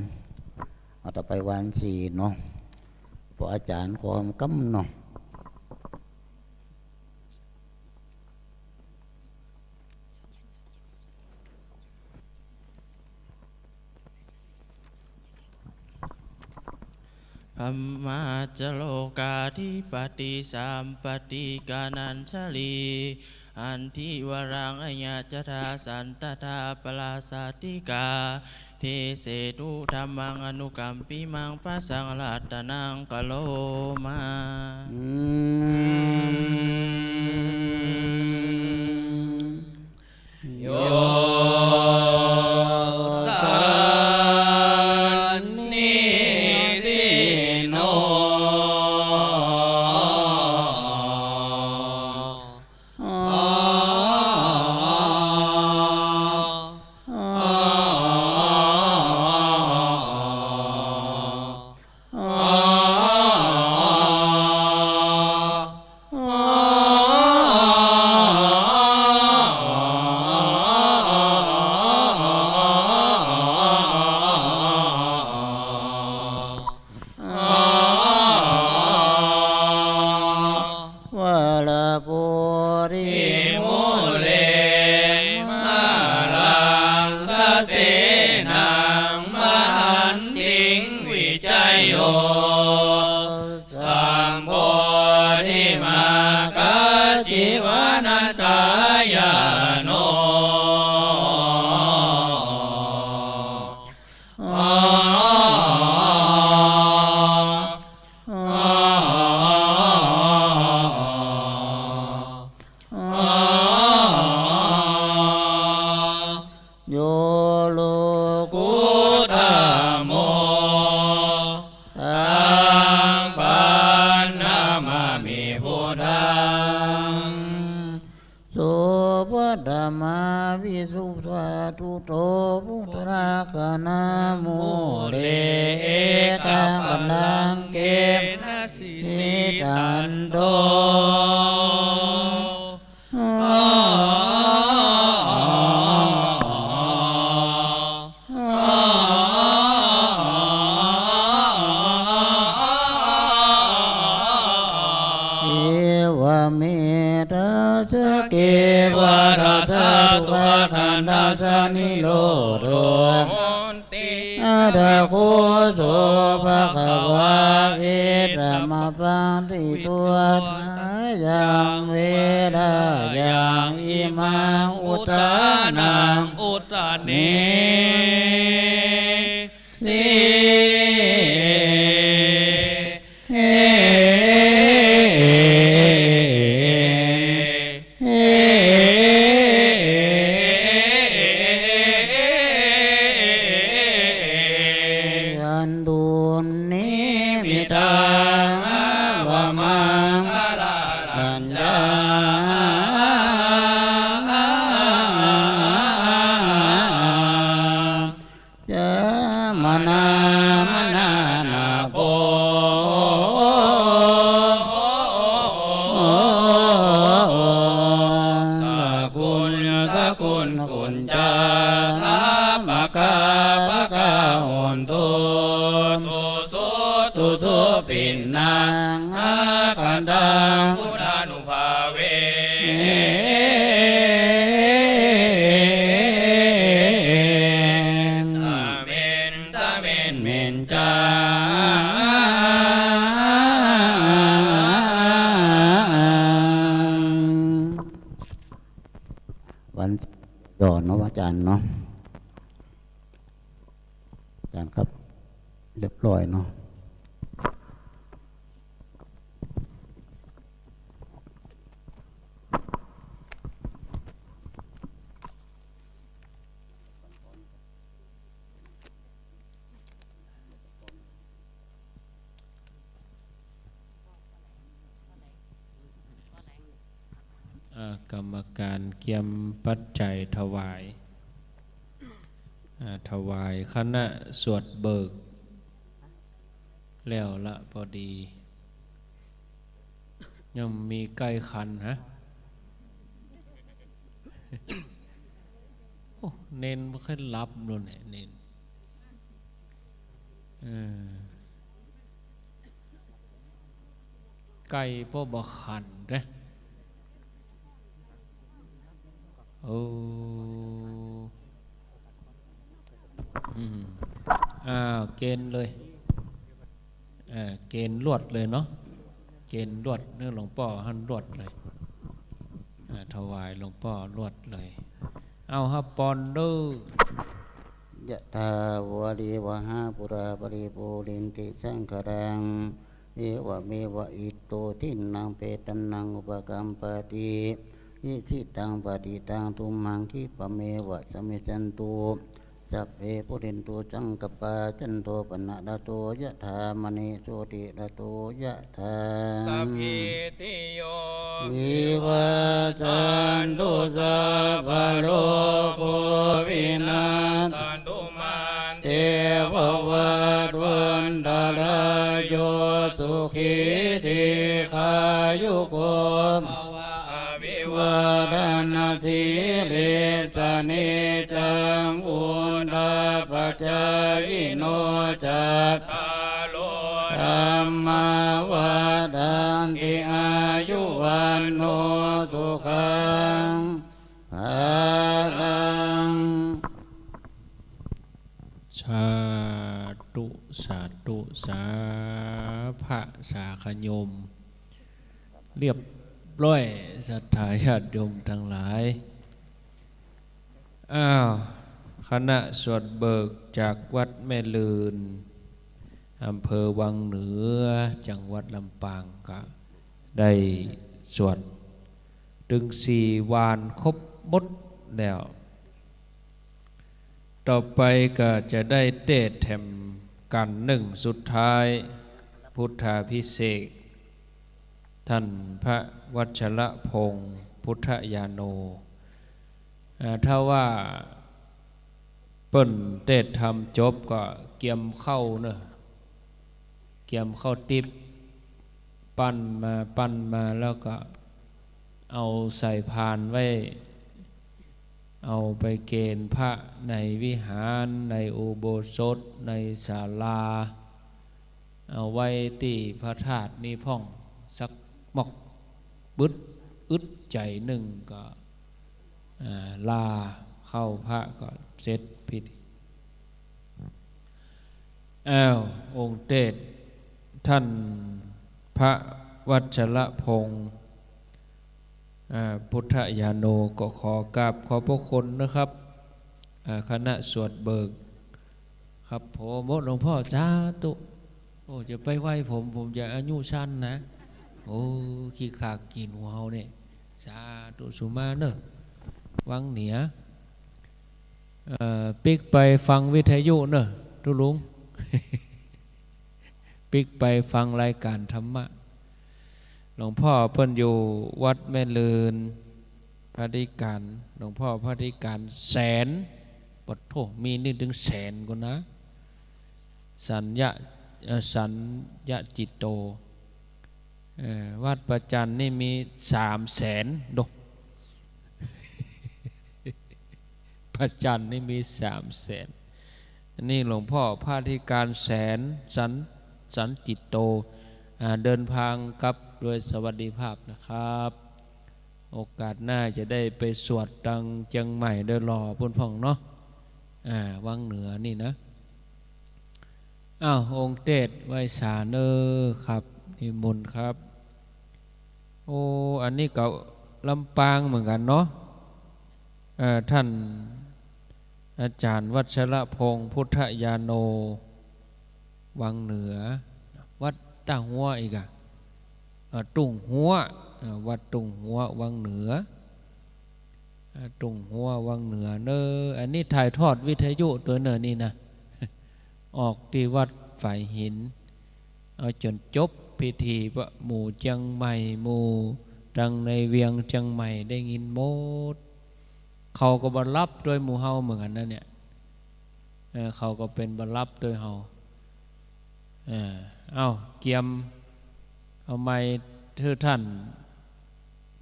เอาต่อไปวันสี่เนาะพออาจารย์ความกำเนาะพัมมาจโลกาธิปติสัมปติกานัญชลีอันทิวรังอญาจทาสันตถาปลาสาติกาเทเสตุธรรมังอนุกัมปิมังปัสสังลัตตนังกโลมาโย คนาโมเลเอตบัลลังเกนะสิตันโตสานิโรโธอาดาโคโสภะคะวะเอตัมมะปันติตัวยังเวดายังอิมังอุตานังอุตตาเนสิปินนางอาคันตังพุทธานุภาเวสาเมนเมนจาวันย่อเนาะอาจารย์เนาะอาจารย์ครับเรียบร้อยเนาะกรรมการเกียมปัจจัยถวายคณะสวดเบิกแล้วละพอดียังมีใกล้คันฮะ โอ้เน้นไม่ค่อยรับนู่นแหละเน้นไก่พ่อบขันนะโอ้เกณฑ์เลยเกณฑ์ลวดเลยเนาะเกณฑ์ลวดเนื้อหลวงพ่อหันลวดเลยถวายหลวงพ่อลวดเลยเอาฮับปอนดูยะถาวะริวหาปุราปริปูรินติสังขรังเอวะเมวะอิโตทินังเปตันนังอุปกัมปติอิทิตังปฏิตังตุมังคิปะเมวะสมิจันตุสัพเพปุรินตุจังกปาจันโทปนะดาโตยะถามณีโสติดาโตยะถาสัพพิติโยวิวัชชันตุสัพพะโลกโควินาศสันตุมันเทววัตวันตรายโยสุขีติขายุโกวาดานาสีเลสเนจังอุนดาปัจจายโนจัตตาโลธัมมาวาดันติอายุวันโนสุขังภาลังสาธุสาธุสาภะสาขโยมเรียบร้อยศรัทธาญาติโยมทั้งหลายคณะสวดเบิกจากวัดแม่ลืนอำเภอวังเหนือจังหวัดลำปางก็ได้สวดถึง4 วานครบหมดแล้วต่อไปก็จะได้เตะแถมกัน1 สุดท้ายพุทธาภิเษกท่านพระวัชรพงศ์พุทธญาโนถ้าว่าป ปิ้นเทศทำจบก็เกียมเข้าเนอะเกียมเข้าติบปั้นมาแล้วก็เอาใส่พานไว้เอาไปเกณฑ์พระในวิหารในอุโบสถในศาลาเอาไว้ที่พระธาตุนี้พ่องสักมอกบึดอึดใจหนึ่งก็ลาเข้าพระก็เสร็จพิธีองค์เทศท่านพระวัชรพงศ์พุทธญาโนก็ขอกราบขอบพระคุณนะครับคณะสวดเบิกครับผมหลวงพ่อสาธุโอ้จะไปไหว้ผมจะอายุสั้นนะโอ้ขี้ขากกินหัวเฮาเนี่ยสาธุสุมาเนอะวังเหนือปิกไปฟังวิทยุเนอะทุลุง ปิกไปฟังรายการธรรมะหลวงพ่อเพิ่นอยู่วัดแม่เลินพระธิการหลวงพ่อพระธิการแสนปดโทมีนี่ถึงแสนกว่านะสัญญะจิตโตวัดประจันนี่มี300,000ดกประจันนี่มี300,000นี่หลวงพ่อพระธิการแสนสันจิตโตเดินทางกลับโดยสวัสดิภาพนะครับโอกาสหน้าจะได้ไปสวดตังเชียงใหม่โดยรอพุ่นพ่องเนาะวังเหนือนี่นะองค์เทศไว้สาเนอครับนิมนต์ครับโอ้อันนี้ก็ลำปางเหมือนกันเนาะท่านอาจารย์วัชรพงศ์พุทธญาโนวังเหนือวัดตาหัวอีกตุ่งหัววัดตุ่งหัววังเหนือตุ่งหัววังเหนือเนออันนี้ถ่ายทอดวิทยุตัวเนอนี่นะออกที่วัดฝ่ายหินเอาจนจบพิธีพระหมู่เชียงใหม่หมู่ดังในเวียงเชียงใหม่ได้ยินหมดเขาก็บรรลับด้วยหมู่เฮาเหมือนกันนะเนี่ยเขาก็เป็นบรรลับด้วยเฮาเกียมเอาไม้เธอท่าน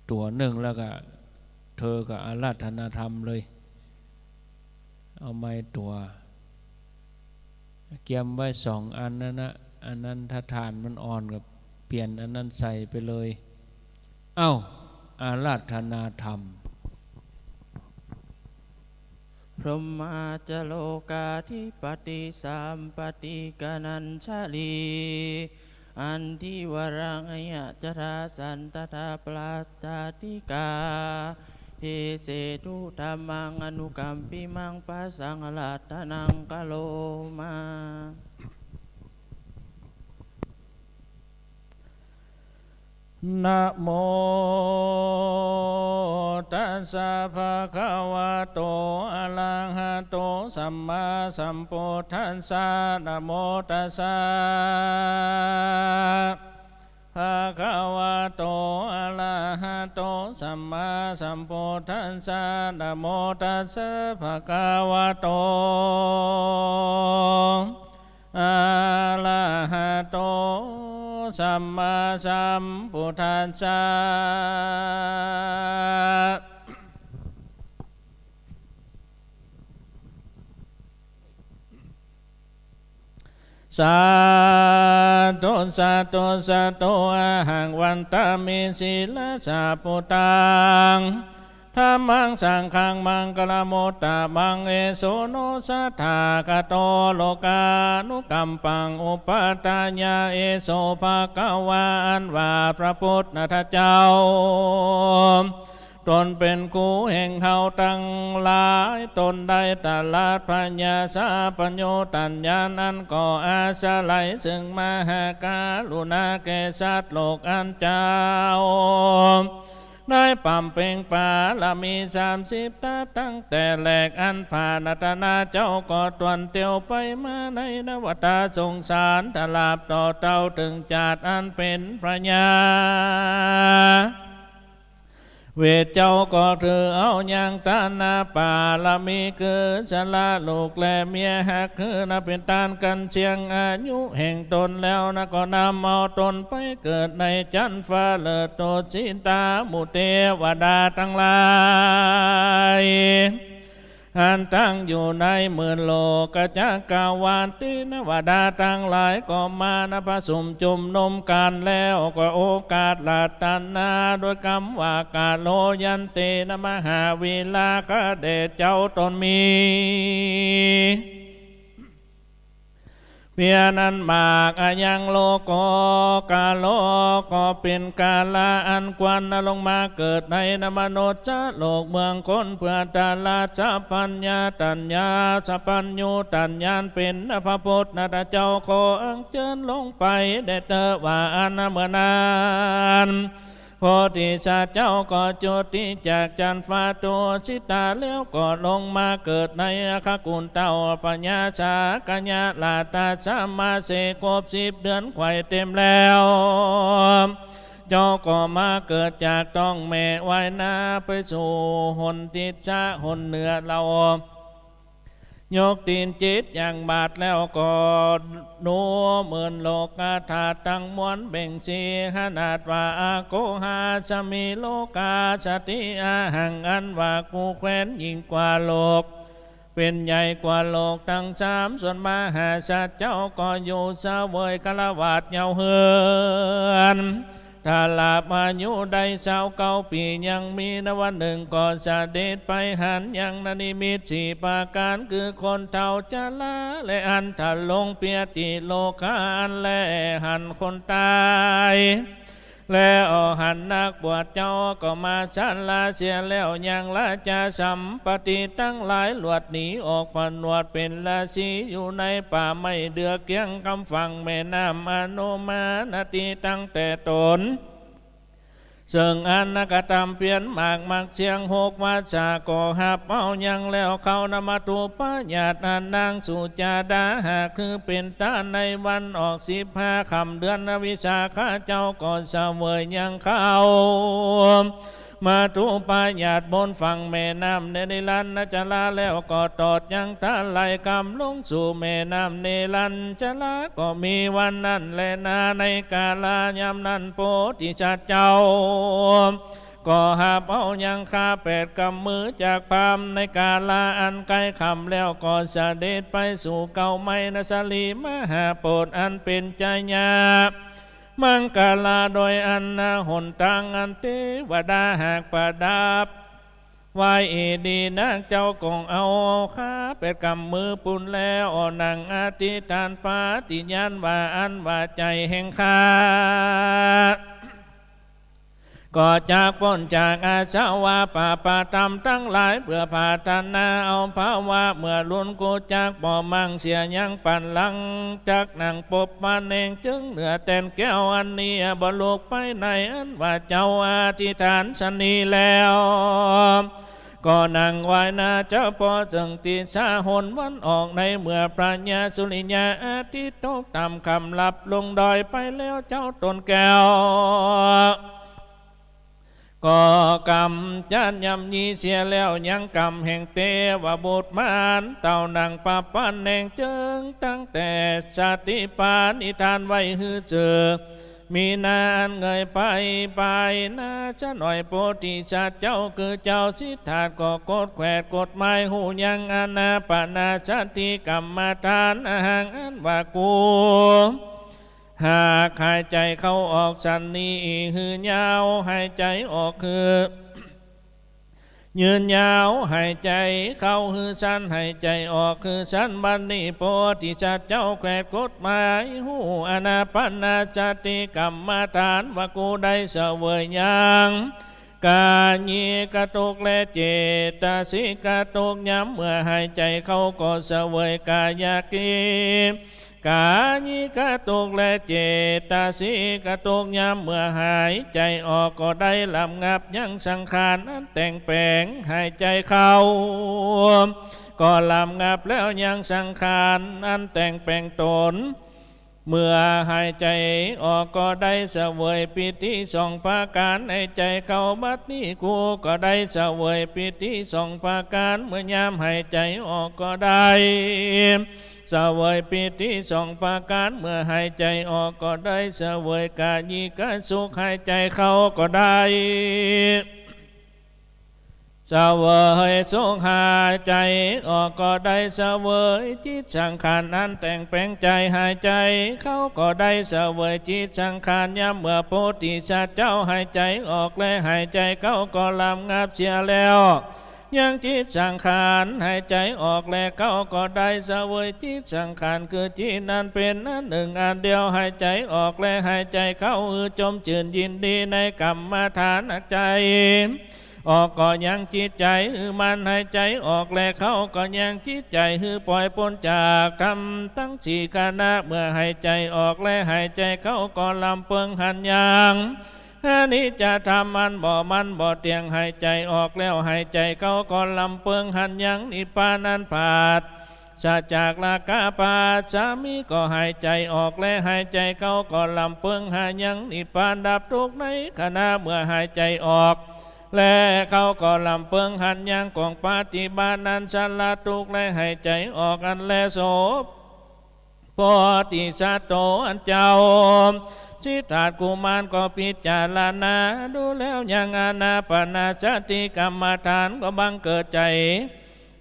ตัวหนึ่งแล้วก็เธอก็อาราธนาธรรมเลยเอาไม้ตัวเกียมไว้2 อันนั่นนะอันนั้นถ้าทานมันอ่อนกับเปลี่ยนอันนั้นใส่ไปเลยอาราธนาธรรมพรหมาจโลกาธิปติสัมปติกนัญชลีอันทิวรังยะจราสันตถาปลาตาติกาเทเสตุธรรมังอนุกัมปิมังปัสสังลัตถนังกะโลมานะโมตัสสะภะคะวะโตอะระหะโตสัมมาสัมพุทธัสสะนะโมตัสสะภะคะวะโตอะระหะโตสัมมาสัมพุทธัสสะนะโมตัสสะภะคะวะโตอะระหะโตสัมมาสัมพุทธัสสะสาธุสาธุสาธุอะหังวันตามิสิลสาปุตังธัมมังสังฆังมังคลโมตตะมังเอโสโนสัทธากโตโลกานุกัมปังอุปตัญญาเอโสภะคะวะอันว่าพระพุทธเจ้าตนเป็นกูแห่งเฮาตั้งหลายตนได้ตลาดปัญญาสาปัญโยตัญญานั้นก็อาศัยซึ่งมหาการุณาแก่สัตว์โลกอันเจ้าได้ปำเพ็งปาละมี30 ตาตั้งแต่แหลกอันผ่านตนาเจ้าก็ตวนเตียวไปมาในนวตาสงสารตลาบต่อเต้าถึงจาดอันเป็นพระญา เวทเจ้าก็ถือเอาอย่างตานาป่าละมีเกิดสละลูกและเมียหักคือนะเป็นตานกันเชียงอายุแห่งตนแล้วนะก็นำเอาตนไปเกิดในจันฟ้าเลิศโตสิตามุเทวดาทั้งหลายอันตั้งอยู่ในหมื่นโลกจักรวาลตินวดาทั้งหลายก็มานะพระสุมจุมนมกันแล้วก็โอกาสลาตันนาโดยคำว่ากาโลยันเตนะมหาวิลาคเดชเจ้าตนมีเพียนันบากอายังโลกกาโลก็เป็นกาลาอันควันลงมาเกิดในนมโนจะโลกเมืองคนเพื่อตาลาจะปัญญาตัญญาจะปัญญูตัญญาเป็นพระพุทธเจ้าขออังเชิญลงไปได้เตว่าอันเมื่อนานโพธิสัตว์เจ้าก็จุติจากจันฟ้าตัวสิตาแล้วก็ลงมาเกิดในอาคากุลเต้าปัญญาชากัญญาลาตาสามาเสกบ10 เดือนไข่เต็มแล้วเจ้าก็มาเกิดจากต้องแม่ไว้นาไปสู่หนทิศะหนเหนือเรายกตีนจิตอย่างบาดแล้วก็ดูเหมือนโลกาธาตุตั้งมวลเบ่งสีขนาดว่าอาโกหาสมีโลกาสติอาหังอันว่ากูแคว้นยิ่งกว่าโลกเป็นใหญ่กว่าโลกทั้ง3ส่วนมหาสัตว์เจ้าก็อยู่เสวยคารวะเยาเฮือนถ้าลาบอายุได้29 ปียังมีนวันหนึ่งก็เสด็จไปหันยังนนิมิต4 ประการคือคนเท่าจะละและอันถ้าลงเปียติโลกาอันและหันคนตายแล้วหันนักบวชเจ้าก็มาสันลาเสียแล้วยังละจะสัมปติตั้งหลายหลวดหนีออกผนวดเป็นราศีอยู่ในป่าไม่เดือเกียงคำฟังแม่น้ำอนุมานาทีตั้งแต่ตนซึ่งอันนักธรรมเปลี่ยนหมากมักเสียง6 วาจาก็หับเอายังแล้วเขานำมาตูปญาติอันนางสุจาดาหากคือเป็นตาในวันออก15 ค่ำเดือนวิสาขเจ้าก็เสวยยังเขามาตูปญาติบนฝั่งแม่น้ำเนรัญจะลาแล้วก็ตอดยังตาไหลคำลงสู่แม่น้ำเนรัญจะลาก็มีวันนั้นแลนาในกาลายามนั้นโพธิสัตว์เจ้าก็หาเป้ายังคา8 กำมือจากพามในกาลาอันไกลคำแล้วก็เสด็จไปสู่เก่าไม้นสลีมหาโพธิ์อันเป็นใจญามังกาลาโดยอันนาหนทางอันเทวดาหากประดับไว้ดีนักเจ้าคงเอาข้า8 กำมือปุ่นแล้วนังอธิษฐานปาฏิญาณว่าอันว่าใจแห่งข้าก็จากพ้นจากอาสวะป่าปาธรรมทั้งหลายเพื่อพาธนาเอาภาวะเมื่อล้วนกูจากบ่อมั่งเสียยังปั่นหลังจากนางปบมาเองจึงเหนือแตนแก้วอันนี้บลูกไปในอันว่าเจ้าอธิษฐานสนีแล้วก็นั่งไหวนาเจ้าพอจึงตีสาหนวันออกในเมื่อปราญญาสุริยาอาทิตย์ตกต่ำคำหลับลงดอยไปแล้วเจ้าตนแก้วก็กรรมจันยำยีเสียแล้วยังกรรมแห่งเทวบุตรมารเต่านังปะปันแห่งเจิงตั้งแต่ชาติปานิทานไว้ฮือเจอมีนานเงยไปนาจะหน่อยโพธิสัตว์เจ้าคือเจ้าสิทธาก็กดแขวดกฎหมายหูยังอนาปนาชาติกรรมฐานอาหังอันว่ากูหากหายใจเข้าออกสันนี้หือยาวหายใจออกคือยืนยาวหายใจเข้าคือสั้นหายใจออกคือสั้นบัดนี้โพธิสัตว์เจ้าแขวดกฎหมายหูอนาปนาชาติกรรมฐานว่ากูได้เสวยยังกายกระตุกและเจตสิกระตุกย้ำเมื่อหายใจเข้าก็เสวยกายกิกายกระตุกและเจตสิกระตุกย้ำเมื่อหายใจออกก็ได้ลำงับยังสังขารอันแต่งแปลงหายใจเข้าก็ลำงับแล้วยังสังขารอันแต่งแปลงตน เมื่อหายใจออกก็ได้เสวยปิติสองประการในใจเข้าบัดนี้กูก็ได้เสวยปิติสองประการเมื่อยามหายใจออกก็ได้เสวยปิติสองประการเมื่อหายใจออกก็ได้เสวยกายิกสุขหายใจเข้าก็ได้เสวยสุขหายใจออกก็ได้เสวยจิตสังขารนั้นแต่งแปลงใจหายใจเข้าก็ได้เสวยจิตสังขารยามเมื่อโพธิสัตว์เจ้าหายใจออกและหายใจเข้าก็ลำงับเสียแล้วยังจิตสังขารหายใจออกและเข้าก็ได้เสวยจิตสังขารคือจิตนั้นเป็นอันหนึ่งอันเดียวหายใจออกและหายใจเข้าจมชื่นยินดีในกรรมฐานใจออกก็ยังจิตใจมันหายใจออกและเข้าก็ยังจิตใจปล่อยพ้นจากธรรมทั้งสี่คณะเมื่อหายใจออกและหายใจเข้าก็ลำเพิงหันยางอันนี้จะทำมันบ่เตียงหายใจออกแล้วหายใจเข้าก็ลำเพิงหันยังนิพพานันผาดสาจากลากาปาสามีก็หายใจออกและหายใจเข้าก็ลำเพิงหันยังนิพพานดับทุกข์ในขณะเมื่อหายใจออกและเขาก็ลำเพิงหันยังของปฏิบัตินั้นสละทุกข์และหายใจออกอันแลโสโพธิสัตว์โตอันเจ้าสิทธากุมารก็พิจารณาดูแล้วยังอานาปนาสติกรรมฐานก็บังเกิดใจ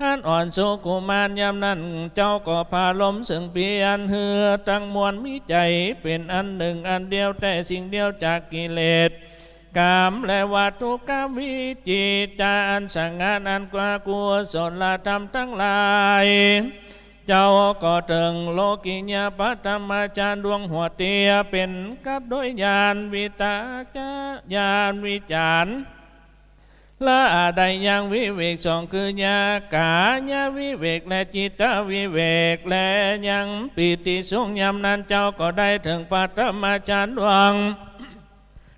อันอ่อนสุกุมารยามนั้นเจ้าก็พาลมซึ่งเพียนเหือตั้งมวลมิใจเป็นอันหนึ่งอันเดียวแต่สิ่งเดียวจากกิเลสกามและวัตถุกรรมวิจิตจารสังงานอันกว่ากุศลธรรมทั้งหลายเจ้าก็ถึงโลกิญญาปัตมาจารดวงหัวเตียเป็นกับด้วยญาณวิตากญาณวิจารละได้ยังวิเวกสองคือญากายาวิเวกและจิตวิเวกและยังปิติสุขยามนั้นเจ้าก็ได้ถึงปัตมาจารดวง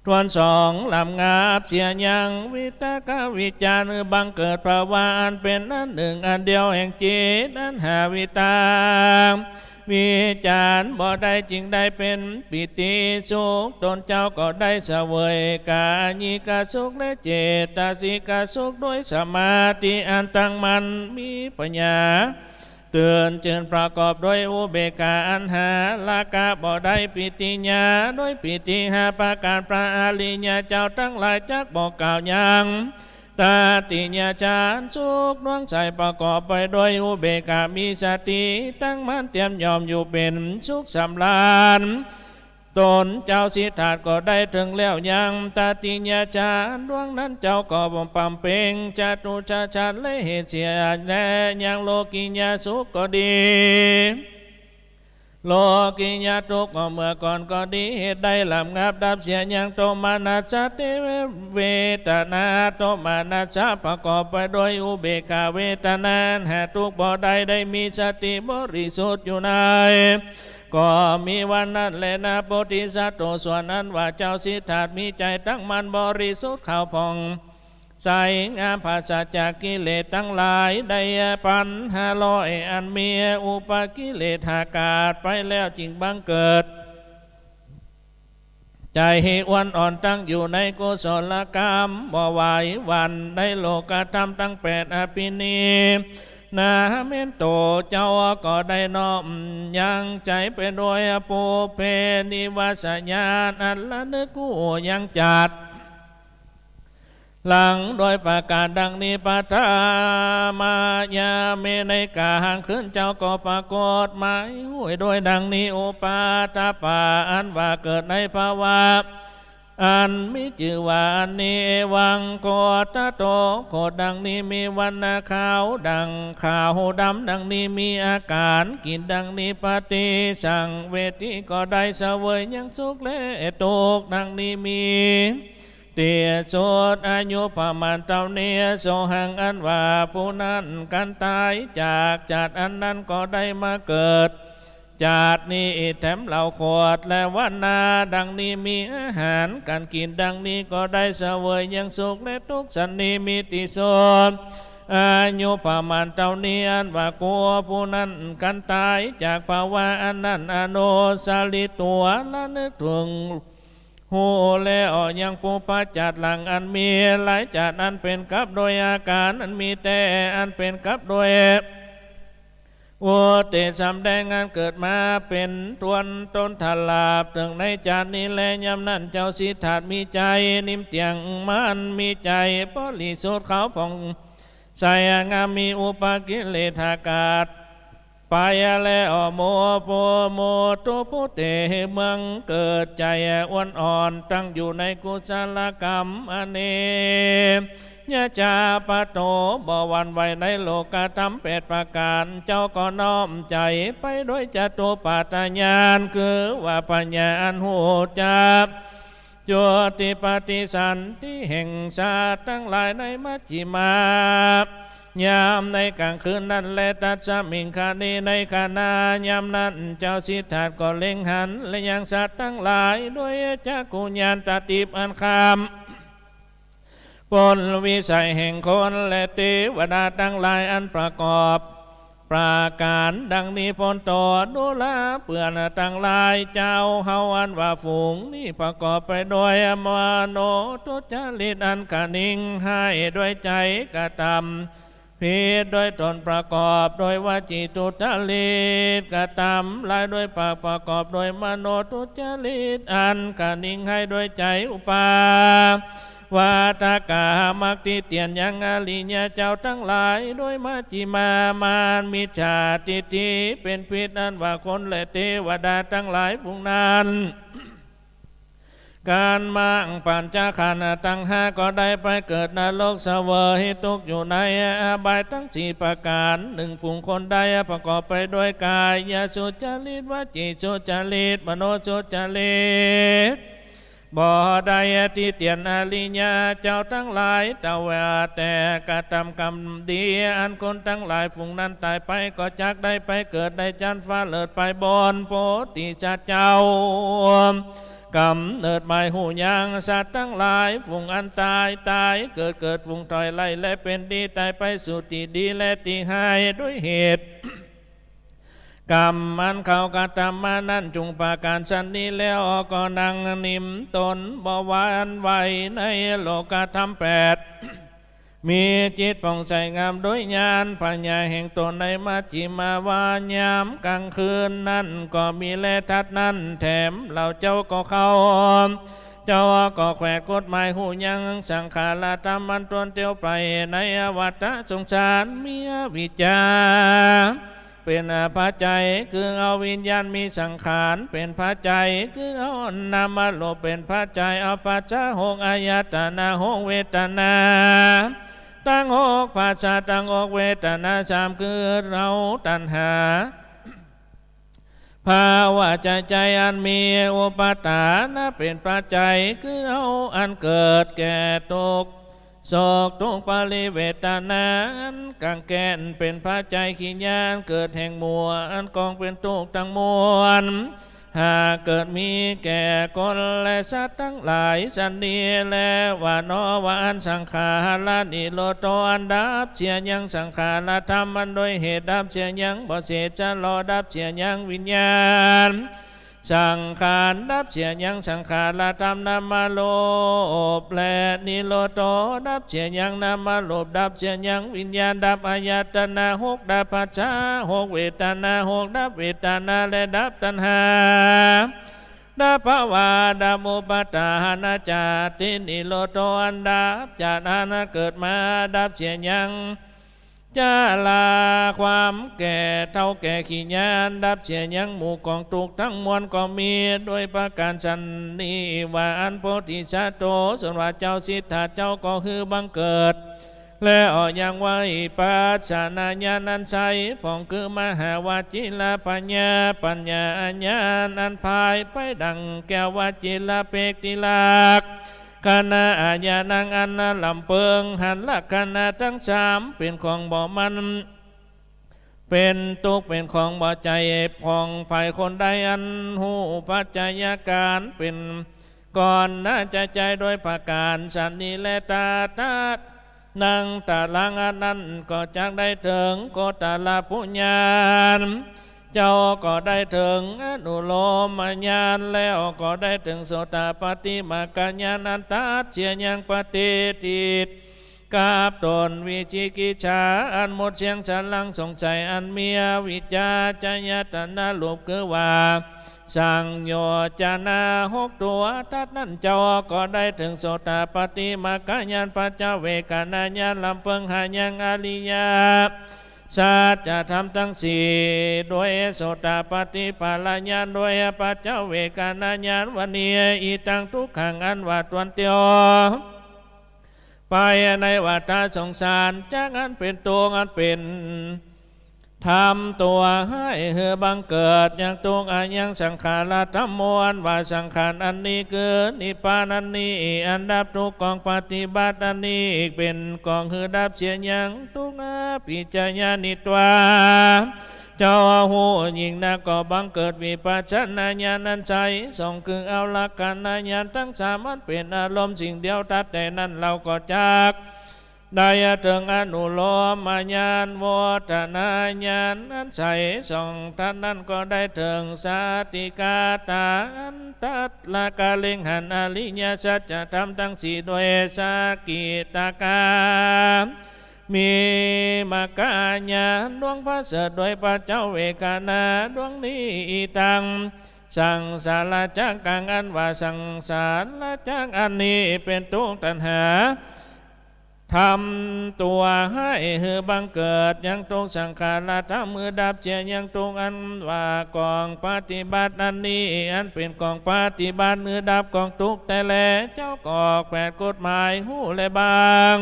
ทวนสองลำงับเสียยังวิตากวิจารบังเกิดภาวะอันเป็นอันหนึ่งอันเดียวแห่งจิตอันหาวิตาวิจารบ่ได้จริงได้เป็นปิติสุขตนเจ้าก็ได้เสวยกายิกสุขและเจตสิกสุขด้วยสมาธิอันตั้งมันมีปัญญาเตือนเจริญประกอบด้วยอุเบกขาอันหาลากาบ่ได้ปิติญาด้วยปิติหาประการพระอริยเจ้าทั้งหลายจักบอกกล่าวยังตาติญาจารสุขดวงใสประกอบไปด้วยอุเบกขามีสติตั้งมั่นเตรียมยอมอยู่เป็นสุขสำราญตนเจ้าสิทธาก็ได้ถึงแล้วยังตาติญาจารดวงนั้นเจ้าก็บ่มปำเพ็งจตุชาชาและเหตุเสียและยังโลกิญญาสุขก็ดีโลกิญญาทุกข์ก็เมื่อก่อนก็ดีเหตุใดลำงับดับเสียยังโตมานาสติเวทนาโตมานาสะประกอบไปโดยอุเบกขาเวทนาหาทุกข์บ่ได้มีสติบริสุทธิ์อยู่ในก็มีวันนั้นแลนะโพธิสัตว์ส่วนนั้นว่าเจ้าสิทธามีใจตั้งมันบริสุทธิ์ข่าวพองใสงามภาษาจากกิเลสทั้งหลายได้1,500อันมีอุปกิเลสหากาศไปแล้วจึงบังเกิดใจอ้วนอ่อนตั้งอยู่ในกุศลกรรมบ่ไหววันในโลกธรรมตั้ง8อภินินาเมนโตเจ้าก็ได้น้อมยังใจไปโดยปุเพนิวาสญาณอันละนึกกู้ยังจัดหลังโดยประกาศดังนี้ปัทามายาเมในกาหางขึ้นเจ้าก็ปรากฏหมายห้วยโดยดังนี้โอปาตาปาอันว่าเกิดในภาวะอันมิจือว่านิวังโคตโตโคดังนี้มีวันนาขาวดังขาวดำดังนี้มีอาการกินดังนี้ปฏิสังเวทีก็ได้เสวยยังสุขและทุกข์ดังนี้มีเตียโสดอายุประมาณเท่านี้โสหังอันว่าผู้นั้นกันตายจากจัดอันนั้นก็ได้มาเกิดจัดนี้แถมเหล่าขวดและวันนาดังนี้มีอาหารการกินดังนี้ก็ได้เสวยยังสุขและทุกข์สันนิมิติโสด อายุประมาณเท่านี้อันว่ากลัวผู้นั้นกันตายจากภาวะอันนั้นอโนสาลิตัวละนึกถึงหูแล้วยังปูปจัดหลังอันมีหลายจัดอันเป็นกับโดยอาการอันมีแต่อันเป็นกับโดยโอเตสำแดงงานเกิดมาเป็นตวนต้นทลาบถึงในจานนี้แลยำนั้นเจ้าสิทธามีใจนิ่มเตียงมันมีใจบริสุทธิ์เขาผ่องใสงามมีอุปกิเลสากาศไปแล้วโมโปโมตุพุเตเมืองเกิดใจอ้วนอ่อนตั้งอยู่ในกุศลกรรมอเนยะจาปะโตบ่หวั่นไหวในโลกธรรม8ประการเจ้าก็น้อมใจไปด้วยจตุปัฏฐญาณคือว่าปัญญาอันหูจักโยติปฏิสันติแห่งชาติทั้งหลายในมัชฌิมายามในกลางคืนนั้นและตัดสมิงคานีในขณะยามนั้นเจ้าสิทธาก็เล็งหันและยังสัตว์ทั้งหลายด้วยจักขุญาณตติปอันคามผลวิสัยแห่งคนและเทวดาทั้งหลายอันประกอบประการดังนี้พ้นต่อดูแลเปื่อนทั้งหลายเจ้าเฮาอันว่าฝูงนี้ประกอบไปโดยมโนทุจริตอันกะนิ่งให้ด้วยใจกระทำผิดโดยตนประกอบโดยวาจีทุจริตกระทำลายโดยปากประกอบโดยมโนทุจริตอันกะนิ่งให้ด้วยใจอุปาวาตากามักติเตียนยังอริยเจ้าทั้งหลายโดยมัชฌิมามานมิจฉาทิฏฐิเป็นพิษนั้นว่าคนและเทวดาทั้งหลายพวกนั้นการมั่งปัญจขันธ์ตั้งห้าก็ได้ไปเกิดนรกเสวยตกอยู่ในอบายทั้ง4ประการหนึ่งฝูงคนใดประกอบไปด้วยกายสุจริตวจีสุจริตมโนสุจริตบ่ได้ที่เตียนอริยเจ้าทั้งหลายแต่ว่าแต่กระทำกรรมดีอันคนทั้งหลายฝูงนั้นตายไปก็จักได้ไปเกิดได้จันฟ้าเลิศไปบนโพธิสัตว์เจ้ากำเนิดใหม่หูยังสัตว์ทั้งหลายฝูงอันตายเกิดฝูงถอยไล่และเป็นดีตายไปสู่ที่ดีและที่ให้ด้วยเหตุกรรมมันเขากระทำมานั่นจุงปาการสันนี้แล้วก็นั่งนิ่มตนบ่หวานไหวในโลกธรรม8มีจิตผ่องใสงามโดยญาณปัญญาแห่งตนในมัชฌิมาวายามกลางคืนนั่นก็มีแลทัดนั่นแถมเราเจ้าก็เข้าเจ้าก็แขวดกฎหมายหูยังสังขารธรรมมันตวนเตียวไปในอวัฏสงสารมีวิจาเป็นปัจจัยคือเอาวิญญาณมีสังขารเป็นปัจจัยคือเอานามโลภเป็นปัจจัยเอาปัจจหกอายตนะหกเวทนาตั้งหกภาษาตั้งหกเวทนา3คือเราตัณหาภาวะใจอันมีอุปาทานเป็นปัจจัยคือเอาอันเกิดแก่ตกโศกทุกข์ปริเวทนาอันกังแกนเป็นปัจจัยขีญาณเกิดแห่งมัวอันกองเป็นทุกข์ทั้งมวลหากเกิดมีแก่คนและสัตว์ทั้งหลายสันนีและว่านอว่าอันสังขารนิโรธอันดับเสียยังสังขารธรรมมันโดยเหตุดับเสียยังบ่เสจจะรอดับเสียยังวิญญาณสังขารดับเสียยังสังขารธรรมนามาโลภและนิโรธดับเสียยังนามาโลภดับเสียยังวิญญาณดับอายตนะหกดับปัจจาหกเวทนาหกดับเวทนาและดับตัณหาดับภาวะดับอุปาทานจาตินิโรธอันดับจากนั้นเกิดมาดับเสียยังจะลาความแก่เท่าแก่ขี้ญาณดับเสียยังหมู่กองทุกทั้งมวลก็มีด้วยประการสันนิว่าอันโพธิสัตว์โตส่วนว่าเจ้าสิทธาเจ้าก็คือบังเกิดและยังไว้ปัจจานาญาณันใสผ่องคือมหาวาจิลปัญญาญาณอันพายไปดังแก้ววาจิลเปกติลักคณะอาญานังอันลำเพิงหันละคณะทั้ง3เป็นของบ่มันเป็นทุกข์เป็นของบ่ใจผ่องไผ่คนใดอันหูปัจจัยการเป็นก่อนน่าจะใจโดยประการสันนิและตา นางตาลังอันนั้นก็จักได้ถึงโกตาลาปุญญาณเจ้าก็ได้ถึงอนุโลมญาณแล้วก็ได้ถึงโสตปฏิมากัญญาณันตัดเจียยังปฏิทิตกาบตนวิจิกิจฉาอันหมดเสียงฉันลังสงสัยอันเมียวิจาจยตนาลูกคือว่าสังโยจนาหกตัวทัดนั้นเจ้าก็ได้ถึงโสตปฏิมากัญญาณปัจจเวกนาญาณลำเพิงหายังอริยาสัจธรรมทั้งสี่ด้วยโสตปฏิปัลญาณด้วยปัจจเวกนาญาณวันนี้อีตังทุกขังอันว่าตวนเตียวไปในวัฏสงสารจากอันเป็นตัวอันเป็นทำตัวให้เหือบังเกิดอย่างตุกอายังสังขารธรรมมวลว่าสังขารอันนี้เกิดนิพพานอันนี้อันดับทุกกองปฏิบัติอันนี้เป็นกองหือดับเสียอย่างตุกอาปิจญาณิตวาเจ้าหูยิ่งนักก็บังเกิดวิปัสสนาญาณนั้นใสส่งคือเอาหลักการนาญาณทั้งสามมันเป็นอารมณ์สิ่งเดียวทัดแต่นั้นเราก็จักได้ถึงอนุโลมญาณวัฏนาญาณนั้นใสส่งท่านนั้นก็ได้ถึงสาติกาตาอันตัดละกาลิงหันอริยสัจธรรมทั้งสี่โดยสากิตากามีมากาญาณดวงพระเสด็จโดยพระเจ้าเวกานาดวงนี้ตังสังสารจักกังอันว่าสังสารจักอันนี้เป็นทุกข์ตัณหาทำตัวให้หือบังเกิดยังทุกสังขารธรรมมือดับเจียยังทุกอันว่ากองปฏิบัติอันนี้อันเป็นกองปฏิบัติมือดับกองทุกแต่แลเจ้ากอกแปดกฎหมายหูและบาง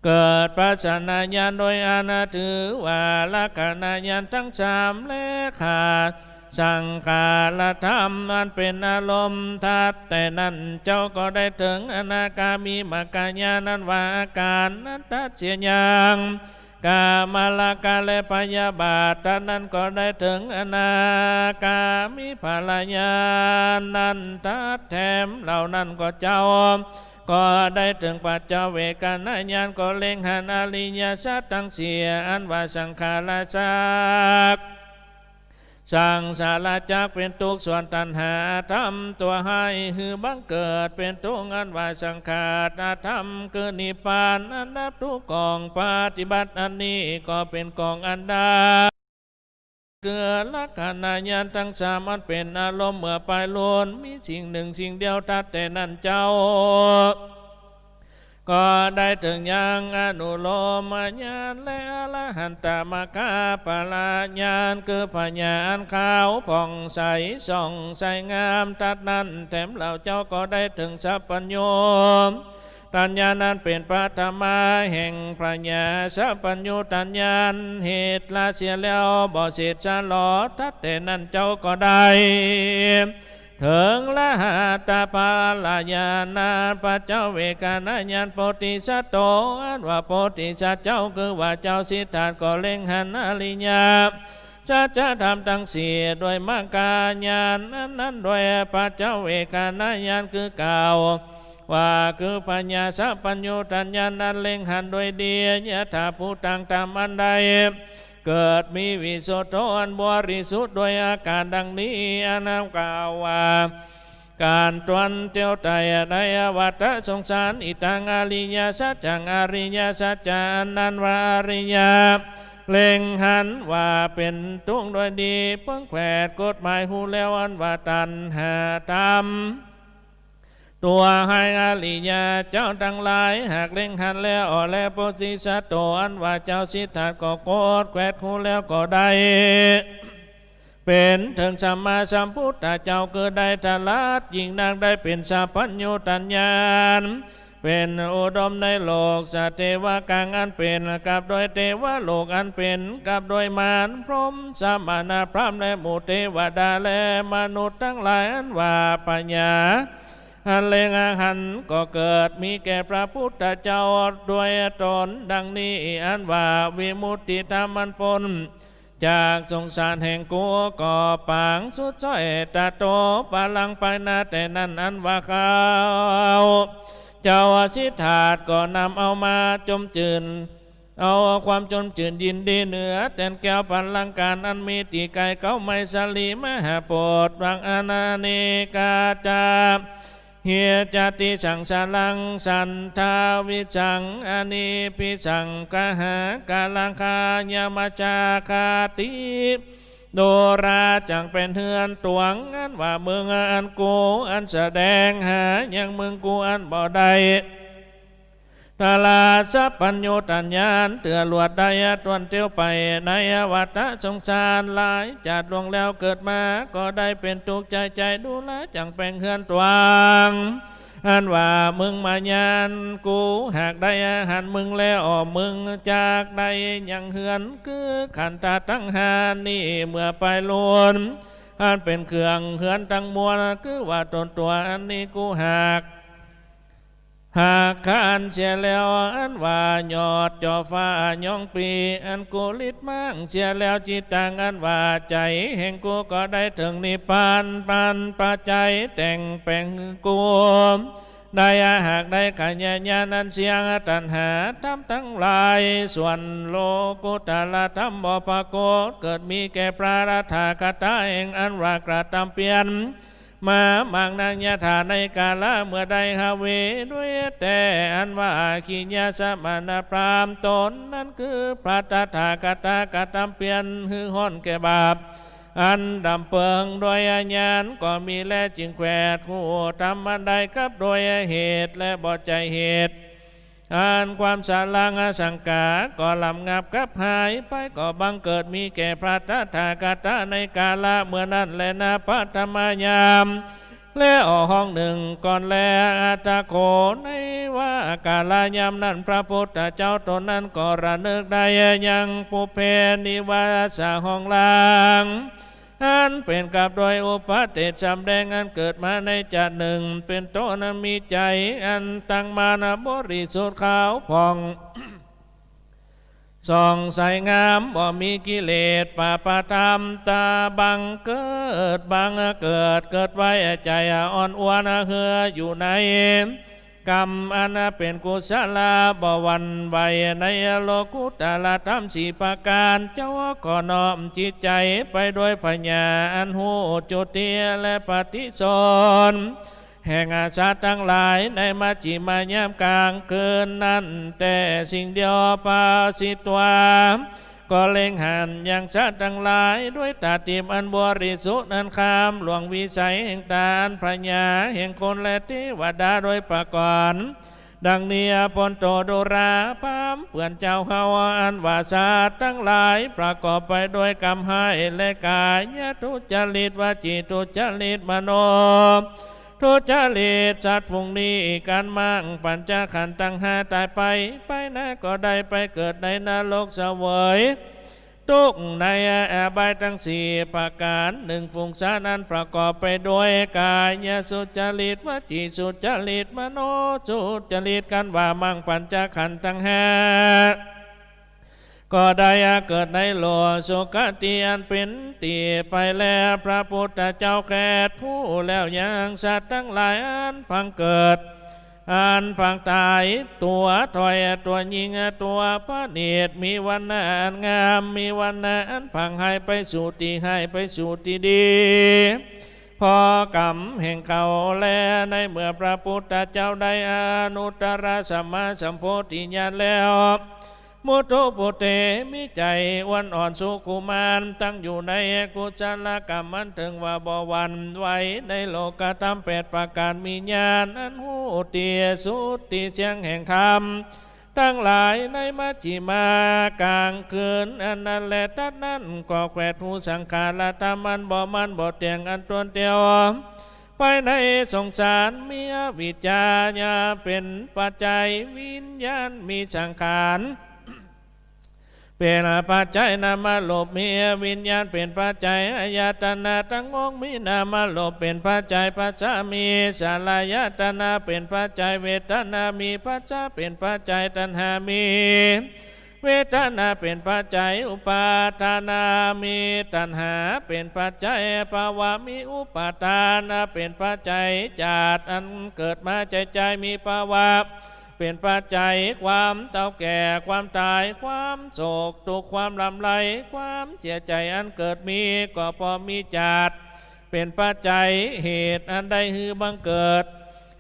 เกิดปัสสนาญาณโดยอาณาถือว่าละกานาญาณทั้งสามและขาดสังขารธรรมอันเป็นอารมณ์ทัดแต่นั้นเจ้าก็ได้ถึงอนาคามีมากาญาณันว่าอาการนั้นทัดเสียยังกามลกาและพยาบาทนั้นก็ได้ถึงอนาคามีภาลญาณนันทัดแถมเหล่านั้นก็เจ้าก็ได้ถึงปัจจเวกนาญาณก็เล็งหันอริยสัจทั้งสี่อันว่าสังขารจักสังสารจักเป็นทุกข์ส่วนตัณหาทำตัวให้หือบังเกิดเป็นทุกข์อันว่าสังขารธรรมคือนิพพานอันดับทุกกองปฏิบัติอันนี้ก็เป็นกองอันดับเกิดละขณะญาณทั้งสามมันเป็นอารมณ์เมื่อไปล้วนมีสิ่งหนึ่งสิ่งเดียวทัดแต่นั้นเจ้าก็ได้ถึงยังอนุโลมญาณและอรหันตมรรคปลาญาณคือพญานขาวผ่องใสส่องใสงามตัดนั้นแถมเหล่าเจ้าก็ได้ถึงสัพพัญโยตัญญานั้นเป็นปัตมาแห่งพระญาสัพพัญโยตัญญาณเหตุละเสียแล้วบ่เสร็จชะลอทัดแต่นั้นเจ้าก็ได้ถึงละหาตาปาลายานาปัจเจ้าเวกานาญาณโพธิสัตโตอันว่าโพธิสัตว์เจ้าคือว่าเจ้าสิทธาก็เล็งหันอริยาสัจธรรมทั้งสี่โดยมากาญาณนั้นโดยปัจเจ้าเวกานาญาณคือเก่าว่าคือปัญญาสัพพัญโยตัญญานั้นเล็งหันโดยดียะถาผู้ต่างตามอันใดเกิดมีวิสุทธิอันบริสุทธิ์โดยอาการดังนี้อนามกล่าวว่าการตวนเที่ยวไตในวัฏสงสารอิตังอริยสัจจังอริยสัจจานันว่าอริยเล็งหันว่าเป็นทุกข์โดยดีเพิ่งแขวดกฎหมายหูแล้วอันว่าตัณหาธรรมตัวให้อริยเจ้าทั้งหลายหากเล็งหันแล้วและโพธิสัตว์ตัวอันว่าเจ้าสิทธาก็โกดแกวดหูแล้วก็ได้เป็นถึงสัมมาสัมพุทธเจ้าคือได้ทลัดยิ่งนางได้เป็นสัพพัญโยตัญญาณเป็นอุดมในโลกสัตเทวกังอันเป็นกับโดยเทวโลกอันเป็นกับโดยมารพรหมสมณพราหมณ์และหมู่เทวดาและมนุษย์ทั้งหลายอันว่าปัญญาอันเลงอาหันก็เกิดมีแก่พระพุทธเจ้าด้วยตนดังนี้อันว่าวิมุตติธรรมอันพ้นจากสงสารแห่งกูก่อปางสุดจ้อยตาโตปาลังไปนาแต่นั้นอันว่าเขา เจ้าสิทธาตก็นำเอามาจมจืนเอาความจมจืนยินดีเหนือแต่นแก้วพันลังการอันมีตีไก่เก้าไมสลีมหาโพธิ์วังอนาเนกาจาเฮียจติสังสารังสันทาวิจังอนิพิสังกหากาลังคายามาจาคาติโดราจังเป็นเฮือนตวงอันว่าเมืองอันกูอันแสดงหายังเมืองกูอันบ่ได้ตลาสัพพัญโยตัญญาณเตือหลวดได้ตวนเตียวไปในวัฏสงสารหลายจัดลงแล้วเกิดมาก็ได้เป็นทุกข์ใจดูแลจังเป็นเฮือนตวงอันว่ามึงมายานกูหากได้หันมึงแล้วมึงจากได้ยังเฮือนคือขันตาตั้งหานี่เมื่อไปล้วนอันเป็นเครื่องเฮือนตั้งมวลคือว่าตนตัวอันนี้กูหากขานเสียแล้วอันว่ายอดจอฟ้ายองปีอันกูลิดมั่งเสียแล้วจิตตังอันว่าใจแห่งกูก็ได้ถึงนิพพานปัจจัยแต่งแปลงกูได้หากได้ขัญญานันเสียงตัณหาทำทั้งหลายส่วนโลกุตละธรรมบ่ปรากฏเกิดมีแก่พระราธากตาแห่งอันว่ากระทำเปลี่ยนมามังนัญญาธาในกาละเมื่อใดหาเวด้วยแต่อันว่าขีญาสมณพราหมณ์ตนนั้นคือพระตถาคตกระทำเปลี่ยนหือห้อนแก่บาปอันดำเปิงโดยญาณก็มีและจึงแขวดหูทำอันใดกับโดยเหตุและบ่ใจเหตุอันความสาลังสังกาก็ลำงับกับหายไปก็บังเกิดมีแก่พระตถาคตในกาละเมื่อนั้นแลนาปัตมายามและออกห้องหนึ่งก่อนแลอาตาโคในว่ากาลายามนั้นพระพุทธเจ้าตนนั้นก็ระนึกได้ยังปุเพนิวาสห้องลางอันเป็นกับโดยอุปาเตจำแดงอันเกิดมาในจัดหนึ่งเป็นโตนั้นมีใจอันตั้งมานะบริสุทธิ์ขาวผ่องส่องใสงามบ่มีกิเลสปาปะธรรมตาบังเกิดเกิดไว้ใจอ่อนอ้วนเหืออยู่ในกรรมอันเป็นกุศลบ่หวั่นไหวในโลกุตละธรรมสี่ประการเจ้าก็น้อมจิตใจไปโดยปัญญาอันหูจุติและปฏิสนธิแห่งอาชาติทั้งหลายในมัจฉิมายามกลางคืนนั้นแต่สิ่งเดียวปาสิตวาก็เล็งหันอย่างชาติทั้งหลายด้วยตาทิพย์อันบริสุทธิ์นั้นข้ามหลวงวิสัยแห่งตาพระญาแห่งคนและเทวดาโดยประกอบดังนี้ปนโตโดราพามเปื่อนเจ้าเฮาอันว่าชาติทั้งหลายประกอบไปด้วยกรรมให้และกายทุจริตวจีทุจริตมโนทุจริตสัตว์พวกนี้การมั่งปัญจขันธ์ตั้งห้าตายไปนะก็ได้ไปเกิดในนรกเสวยทุกในอบายทั้งสี่ประการหนึ่งฟุ้งซ่านนั้นประกอบไปด้วยกายสุจริตวจีสุจริตมโนสุจริตกันว่ามั่งปัญจขันธ์ตั้งห้าก็ได้เกิดในโลสุคติอันเป็นตีไปแล้วพระพุทธเจ้าแค่ผู้แล้วยังสัตว์ทั้งหลายอันพังเกิดอันพังตายตัวถอยตัวยิงตัวพระเนตรมีวันณะอันงามมีวันณะอันพังให้ไปสู่ที่ให้ไปสู่ที่ดีพอกรรมแห่งเขาแลในเมื่อพระพุทธเจ้าได้อนุตตรสัมมาสัมโพธิญาณแล้วมุทุปุเตมิใจวันอ่อนสุขุมานตั้งอยู่ในกุศลกรรมมันถึงว่าบ่หวั่นไหวในโลกธรรม8ประการมีญาณอันหูเตียสุดติเสียงแห่งธรรมทั้งหลายในมัชฌิมากลางคืนอันนั้นแลตัดนั้นก็แขวดหูสังขารธรรมอันบ่มันบ่เตียงอันตนเดียวไปในสงสารมีวิจารเป็นปัจจัยวิญญาณมีสังขารเป็นปัจจัยนามาโลภมีวิญญาณเป็นปัจจัยอายตนะทั้งองค์มีนามาโลภเป็นปัจจัยปัจจามีสาลายตนะเป็นปัจจัยเวทนามีปัจจาเป็นปัจจัยตัณหามี เวทนาเป็นปัจจัยอุปาทานามีตัณหาเป็นปัจจัยภาวะมีอุปาทานเป็นปัจจัยจาตอันเกิดมาใจมีภาวะเป็นปัจจัยความเต่าแก่ความตายความโศกทุกข์ความลำไรความเสียใจอันเกิดมีก็พอมีจาตเป็นปัจจัยเหตุอันใดฮือบังเกิด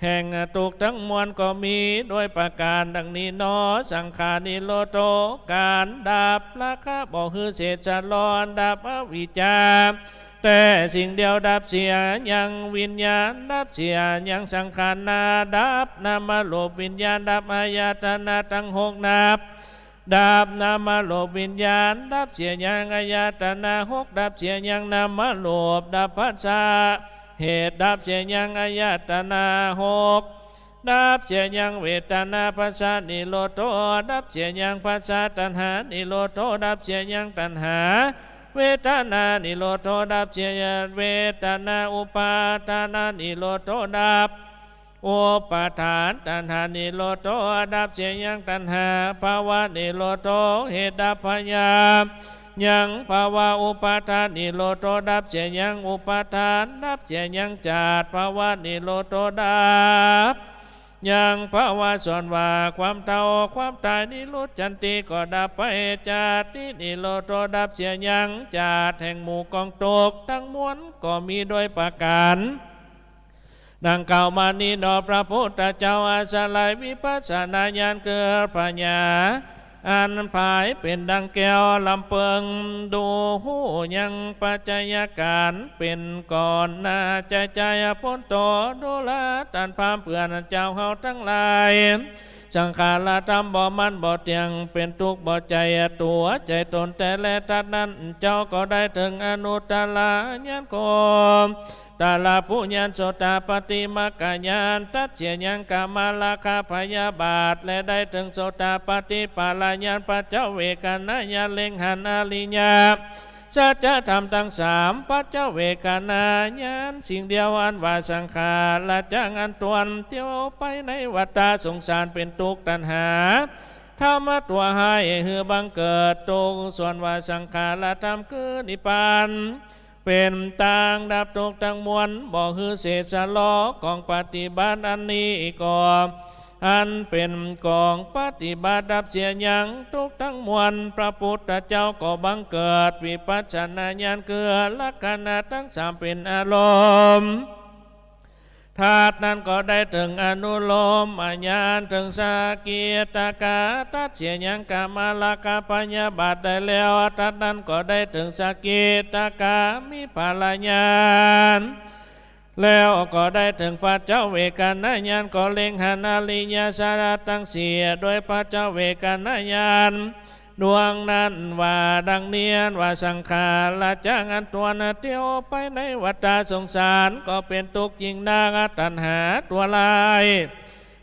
แห่งทุกข์ทั้งมวลก็มีด้วยประการดังนี้นอสังขานิโรธการดับราคะบ่ฮือเศษจะลอนดับอวิชชาแต่สิ่งเดียวดับเสียยังวิญญาณดับเสียยังสังขารนาดับนามโลภวิญญาณดับอายตนะทั้งหกนับดับนามโลภวิญญาณดับเสียยังอายตนะหกดับเสียยังนามโลภดับผัสสะเหตุดับเสียยังอายตนะหกดับเสียยังเวทนาผัสสะนิโรธดับเสียยังผัสสะตัณหานิโรธดับเสียยังตัณหาเวทนานิโรธดับเสียยังเวทนาอุปาทานานิโรธดับอุปาทานตัณหานิโรธดับเสียยังตัณหาภาวะนิโรธเหตุดับพยายังภาวะอุปาทานนิโรธดับเสียยังอุปาทานดับเสียยังจาตภาวะนิโรธดับยังภาวะส่วนว่าความเท่าความตายนิรุตจันติก็ดับไปจาตินิโรธดับเสียยังจาตแห่งหมู่กองตกทั้งมวลก็มีโดยประการดังกล่าวมานี้ดอพระพุทธเจ้าอาศัยวิปัสสนาญาณเกิดปัญญาอันภายเป็นดังแก้วลำเพิงดูหูยังปัจจัยการเป็นก่อนนาใจพ้นโตดูแลตันพามเพื่อนเจ้าเฮาทั้งหลายสังขารธรรมบ่มันบ่เที่ยงเป็นทุกข์บ่ใจตัวใจตนแต่และทัดนั้นเจ้าก็ได้ถึงอนุตตรญาณโกตาลาปุญญาณโสตปฏิมักขญาณตัดเสียยังกามาลาคาพยาบาทและได้ถึงโสตปฏิปาลญาณปัจเจเวกนาญาณเล็งหันอริญญาสัจธรรมทั้งสามปัจเจเวกนาญาณสิ่งเดียวอันว่าสังขารละจังอันตวนเที่ยวไปในวัฏสงสารเป็นทุกข์ตัณหาธรรมตัวให้หือบังเกิดตรงส่วนว่าสังขารธรรมคือนิพพานเป็นต่างดับทุกข์ทั้งมวลบ่คือเศษสลอกองปฏิบัติอันนี้ก็อันเป็นกองปฏิบัติดับเสียยังทุกข์ทั้งมวลพระพุทธเจ้าก็บังเกิดวิปัสสนาญาณเกิดลักษณะทั้งสามเป็นอารมณ์ธาตุนั้นก็ได้ถึงอนุโลมญาณถึงสากิตากาตัดเสียยังกามาลากาปัญญาบาทได้แล้วธาตุนั้นก็ได้ถึงสากิตากามีภาลญาณแล้วก็ได้ถึงปัจเจเวกนาญาณก็เล็งหันอริยสัจทั้งสี่โดยปัจเจเวกนาญาณดวงนั้นว่าดังเนียนว่าสังขารละจังอันตัวนาเที่ยวไปในวัฏสงสารก็เป็นทุกข์ยิ่งนักตัณหาตัวลาย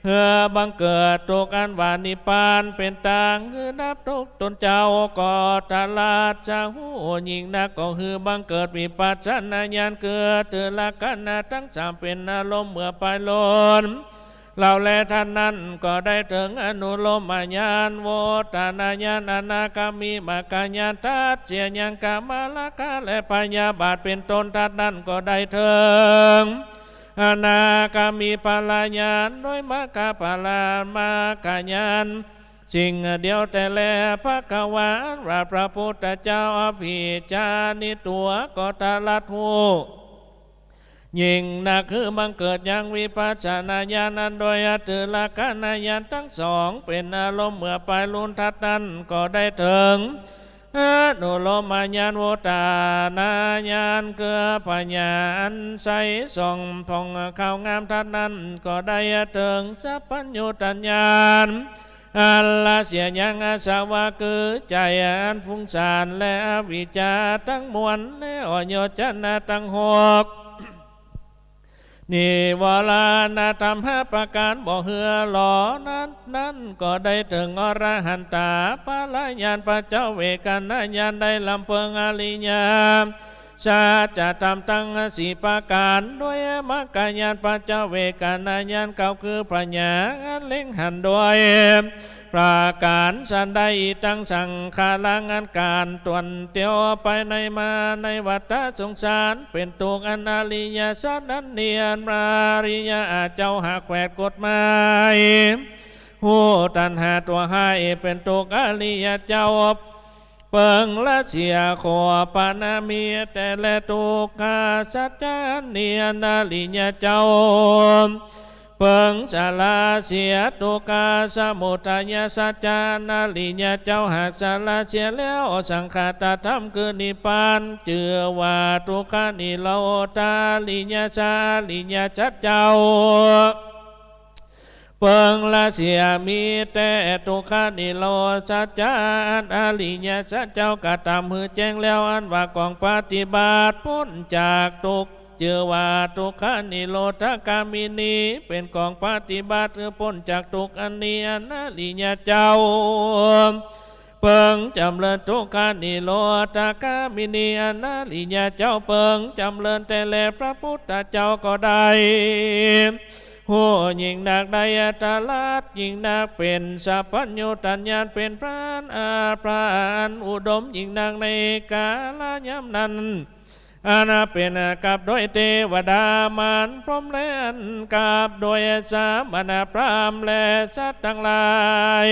เฮือบังเกิดทุกข์อันว่านิพพานเป็นต่างคือนับทุกข์ตนเจ้าก็ตลาดจะหูยิ่งนักก็คือบังเกิดวิปัสสนาญาณเกิดเตือนละกันนะทั้งสามเป็นอารมณ์เมื่อไปล้นเราและท่านนั้นก็ได้ถึงอนุโลมญาณโวตานาญาณอนาคามีมากญาณทัดเสียยังกามาลกาและพยาบาทเป็นต้นทัดนั้นก็ได้ถึงอนาคามีภาลญาณโดยมากาภาลามากญาณสิ่งเดียวแต่แลพระกวาพระพุทธเจ้าอภิจานิตัวก็ตลัดหูยิ่งนักคือบังเกิดยังวิปัสสนาญาณนั้นโดยตือละกันาญาณทั้งสองเป็นอารมณ์เมื่อไปลุนทัดนั้นก็ได้ถึงอนุโลมญาณโวตานาญาณเกือปัญญาอันใสส่องผ่องเข้างามทัดนั้นก็ได้ถึงสัพพัญญุตัญญาณอัลละเสียยังอาสาวะคือใจอันฟุ้งซ่านและอวิชชาทั้งมวลและอโยชนะทั้งหกนิวรณธรรมห้าประการบ่เหือหลอนั้นก็ได้ถึงอรหันตาภาลญาณปัจเจเวกนาญาณได้ลำเพิงอริยชาจะทำตั้งสี่ประการด้วยมรรคญาณปัจเจเวกนาญาณเก่าคือปัญญาเล็งหันด้วย ประการสันใดตั้งสังขารางานการตวนเตียวไปในมาในวัฏสงสารเป็นตุกอนาลิยสัตนั้นเนียนมาริยาเจ้าหากแขวดกฎหมายหูตันหาตัวให้เป็นตุกอริยเจ้าเปิงละเสียขอปานามีแต่และตุกขาสัจจาเนียนาลิยเจ้าเปิงสาลาเสียตุกาสมุทัยสัจจานาลิยเจ้าหากสาลาเสียแล้วสังขตธรรมคือนิพพานเจือว่าตุกขานิโรธาลิยชาลิยจัจเจ้าเปิงละเสียมีแต่ตุกขานิโรธสัจจานาลิยสัจเจ้ากะตามมือแจ้งแล้วอันว่ากองปฏิบัติพ้นจากทุกข์เจือว่าทุกขานิโรธกามินีเป็นกองปฏิบัติพ้นจากทุกข์อันนี้อนาลิยเจ้าเปิงจำเริญทุกขานิโรธกามินีอนาลิยเจ้าเปิงจำเริญแต่แลพระพุทธเจ้าก็ได้โหยิ่งนักได้ตลาดยิ่งนักเป็นสัพพัญญูตัญญาณเป็นพระพระอุดมยิ่งนักในกาลยามนั้นอาณาเป็นกับโดยเทวดามารพรหมและอันกับโดยสามณพราหมณ์และสัตว์ทั้งหลาย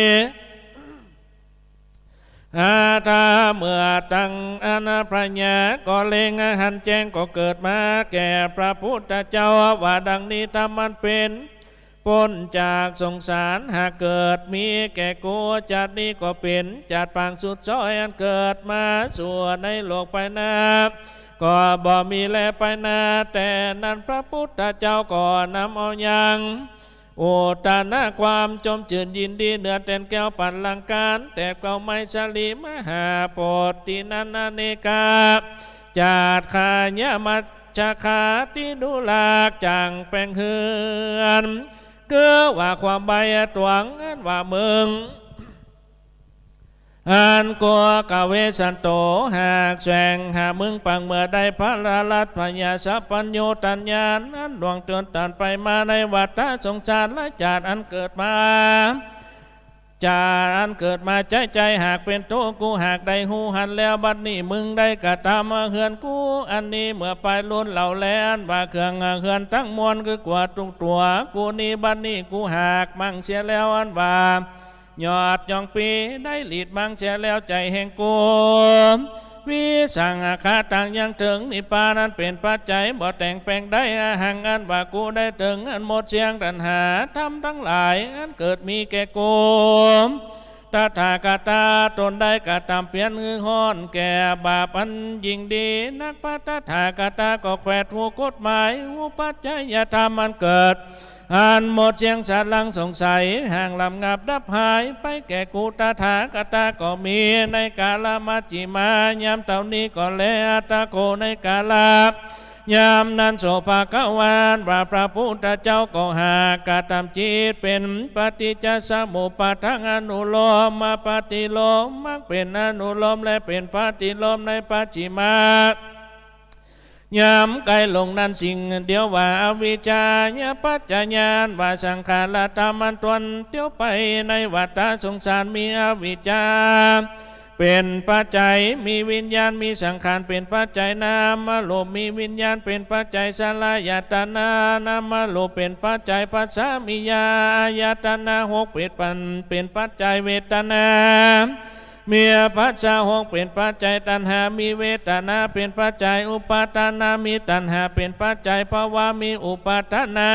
ถ้าเมื่อตั้งอนาพระญาก็เล็งหันแจ้งก็เกิดมาแก่พระพุทธเจ้าว่าดังนี้ธรรมมันเป็นพ้นจากสงสารหากเกิดมีแก่กูจัดนี้ก็เป็นจัดปางสุดซอยอันเกิดมาสู่ในโลกไปนาก็บ่มีแลไปนาแต่นั้นพระพุทธเจ้าก็นำเอาอย่างโอตานะความจมจืนยินดีเหนือแตนแก้วปันลังการแต่เก่าไม่สลีมหาโพธินันเนกาจาดขายามัจจคาติดุลากจังแปลงเฮือนเกือว่าความใบตวงว่าเมืองอันกัวกาเวสันโตหากแสงหามึงปังเมื่อได้พระราลัตพญาสัพพัญญูตัญญาณอันดวงเตือนตันไปมาในวัฏสงสารและจาดอันเกิดมาจาดอันเกิดมาใจหากเป็นโตกูหากได้หูหันแล้วบัดนี้มึงได้กระทำเฮือนกูอันนี้เมื่อไปล้นเหล่าแลนว่าเครื่องเฮือนทั้งมวลคือกว่าตุงตัวกูนี้บัดนี้กูหากมั่งเสียแล้วอันว่ายอดยองปีได้หลีดมังเสียแล้วใจแห่งกูวิสังอาคาต่างยังถึงนิพพานั้นเป็นปัจจัยบ่แต่งแปลงได้หังอันว่ากูได้ถึงอันหมดเสียงตัณหาทำทั้งหลายอันเกิดมีแก่กูตถาคตาตนได้กระทำเปลี่ยนมือห้อนแก่บาปอันยิ่งดีนักพระตถาคตาก็แขวดหัวกฎหมายหัวปัจจัยธรรมอันเกิดอันหมดเสียงสัตว์ลังสงสัยห่างลำงับดับหายไปแก่กูตถาคตาก็มีในกาลมัจจิมายามเต่านี้ก็แลอัตตโกในกาลยามนั้นโสภาควานว่าพระพุทธเจ้าก็หากระทำจิตเป็นปฏิจจสมุปาทังอนุโลมมาปฏิโลมมักเป็นอนุโลมและเป็นปฏิโลมในปัจฉิมายามไกลลงนั้นสิ่งเดียวว่าอวิชชาญาปัจจญาณว่าสังขารธรรมอันตนเดียวไปในวัฏสงสารมีอวิชชาเป็นปัจจัยมีวิญญาณมีสังขารเป็นปัจจัยนามโลภมีวิญญาณเป็นปัจจัยสลายตนานามโลภเป็นปัจจัยปัสสามิยายตนะหกเป็นปัจจัยเวทนามีปัจจัยหกเป็นปัจจัยตัณหามีเวทนาเป็นปัจจัยอุปาทานามีตัณหาเป็นปัจจัยภาวะมีอุปาทานา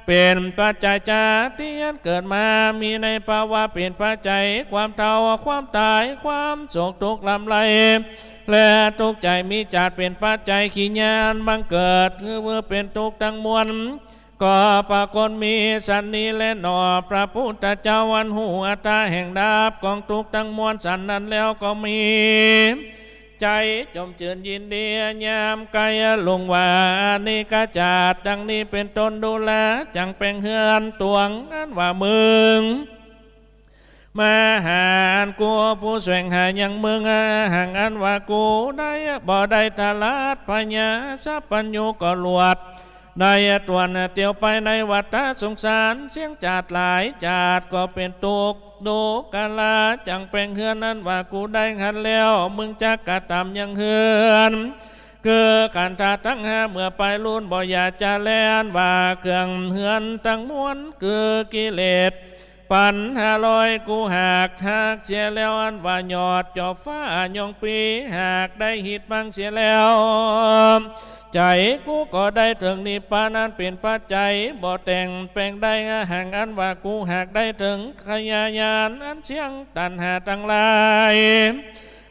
เป็นปัจจัยชาติอันเกิดมามีในภาวะเป็นปัจจัยความเฒ่าความตายความโศกทุกข์ลำไรและทุกข์ใจมีจัดเป็นปัจจัยขีญาณบังเกิดเมื่อเป็นทุกข์ทั้งมวลก็ปรากฏมีสันนิและหนอพระพุทธเจ้าวันหูอัตตาแห่งดาบกองทุกข์ทั้งมวลสันนั้นแล้วก็มีใจจมจืนยินดียามไกลลงว่านี่กาจาดดังนี้เป็นต้นดูแลจังเป็นเฮือนตวงอันว่ามึงมาหานกูผู้แสวงหายังเมืองห่างอันว่ากูได้บ่ได้ตลาดพญาสัพพัญญูก็หลวด ในตวนเตียวไปในวัฏสงสารเสียงจาดหลายจาดก็เป็นตุกดูกาลาจังเป็นเฮือนนั้นว่ากูได้หันแล้วมึงจะกระทำยังเฮือนคือการทาทั้งห้าเมื่อไปลุ่นบ่อยากจะแลนว่าเครื่องเฮือนทั้งมวลคือกิเลสปัน500กูหากเสียแล้วอันว่าหยอดจอบฟ้ายองปีหากได้หิดบังเสียแล้วใจกูก็ได้ถึงนิพพานั้นเป็นปัจจัยบ่แต่งแปลงได้ห่างอันว่ากูหากได้ถึงขยายานอันเสียงตัณหาทั้งหลาย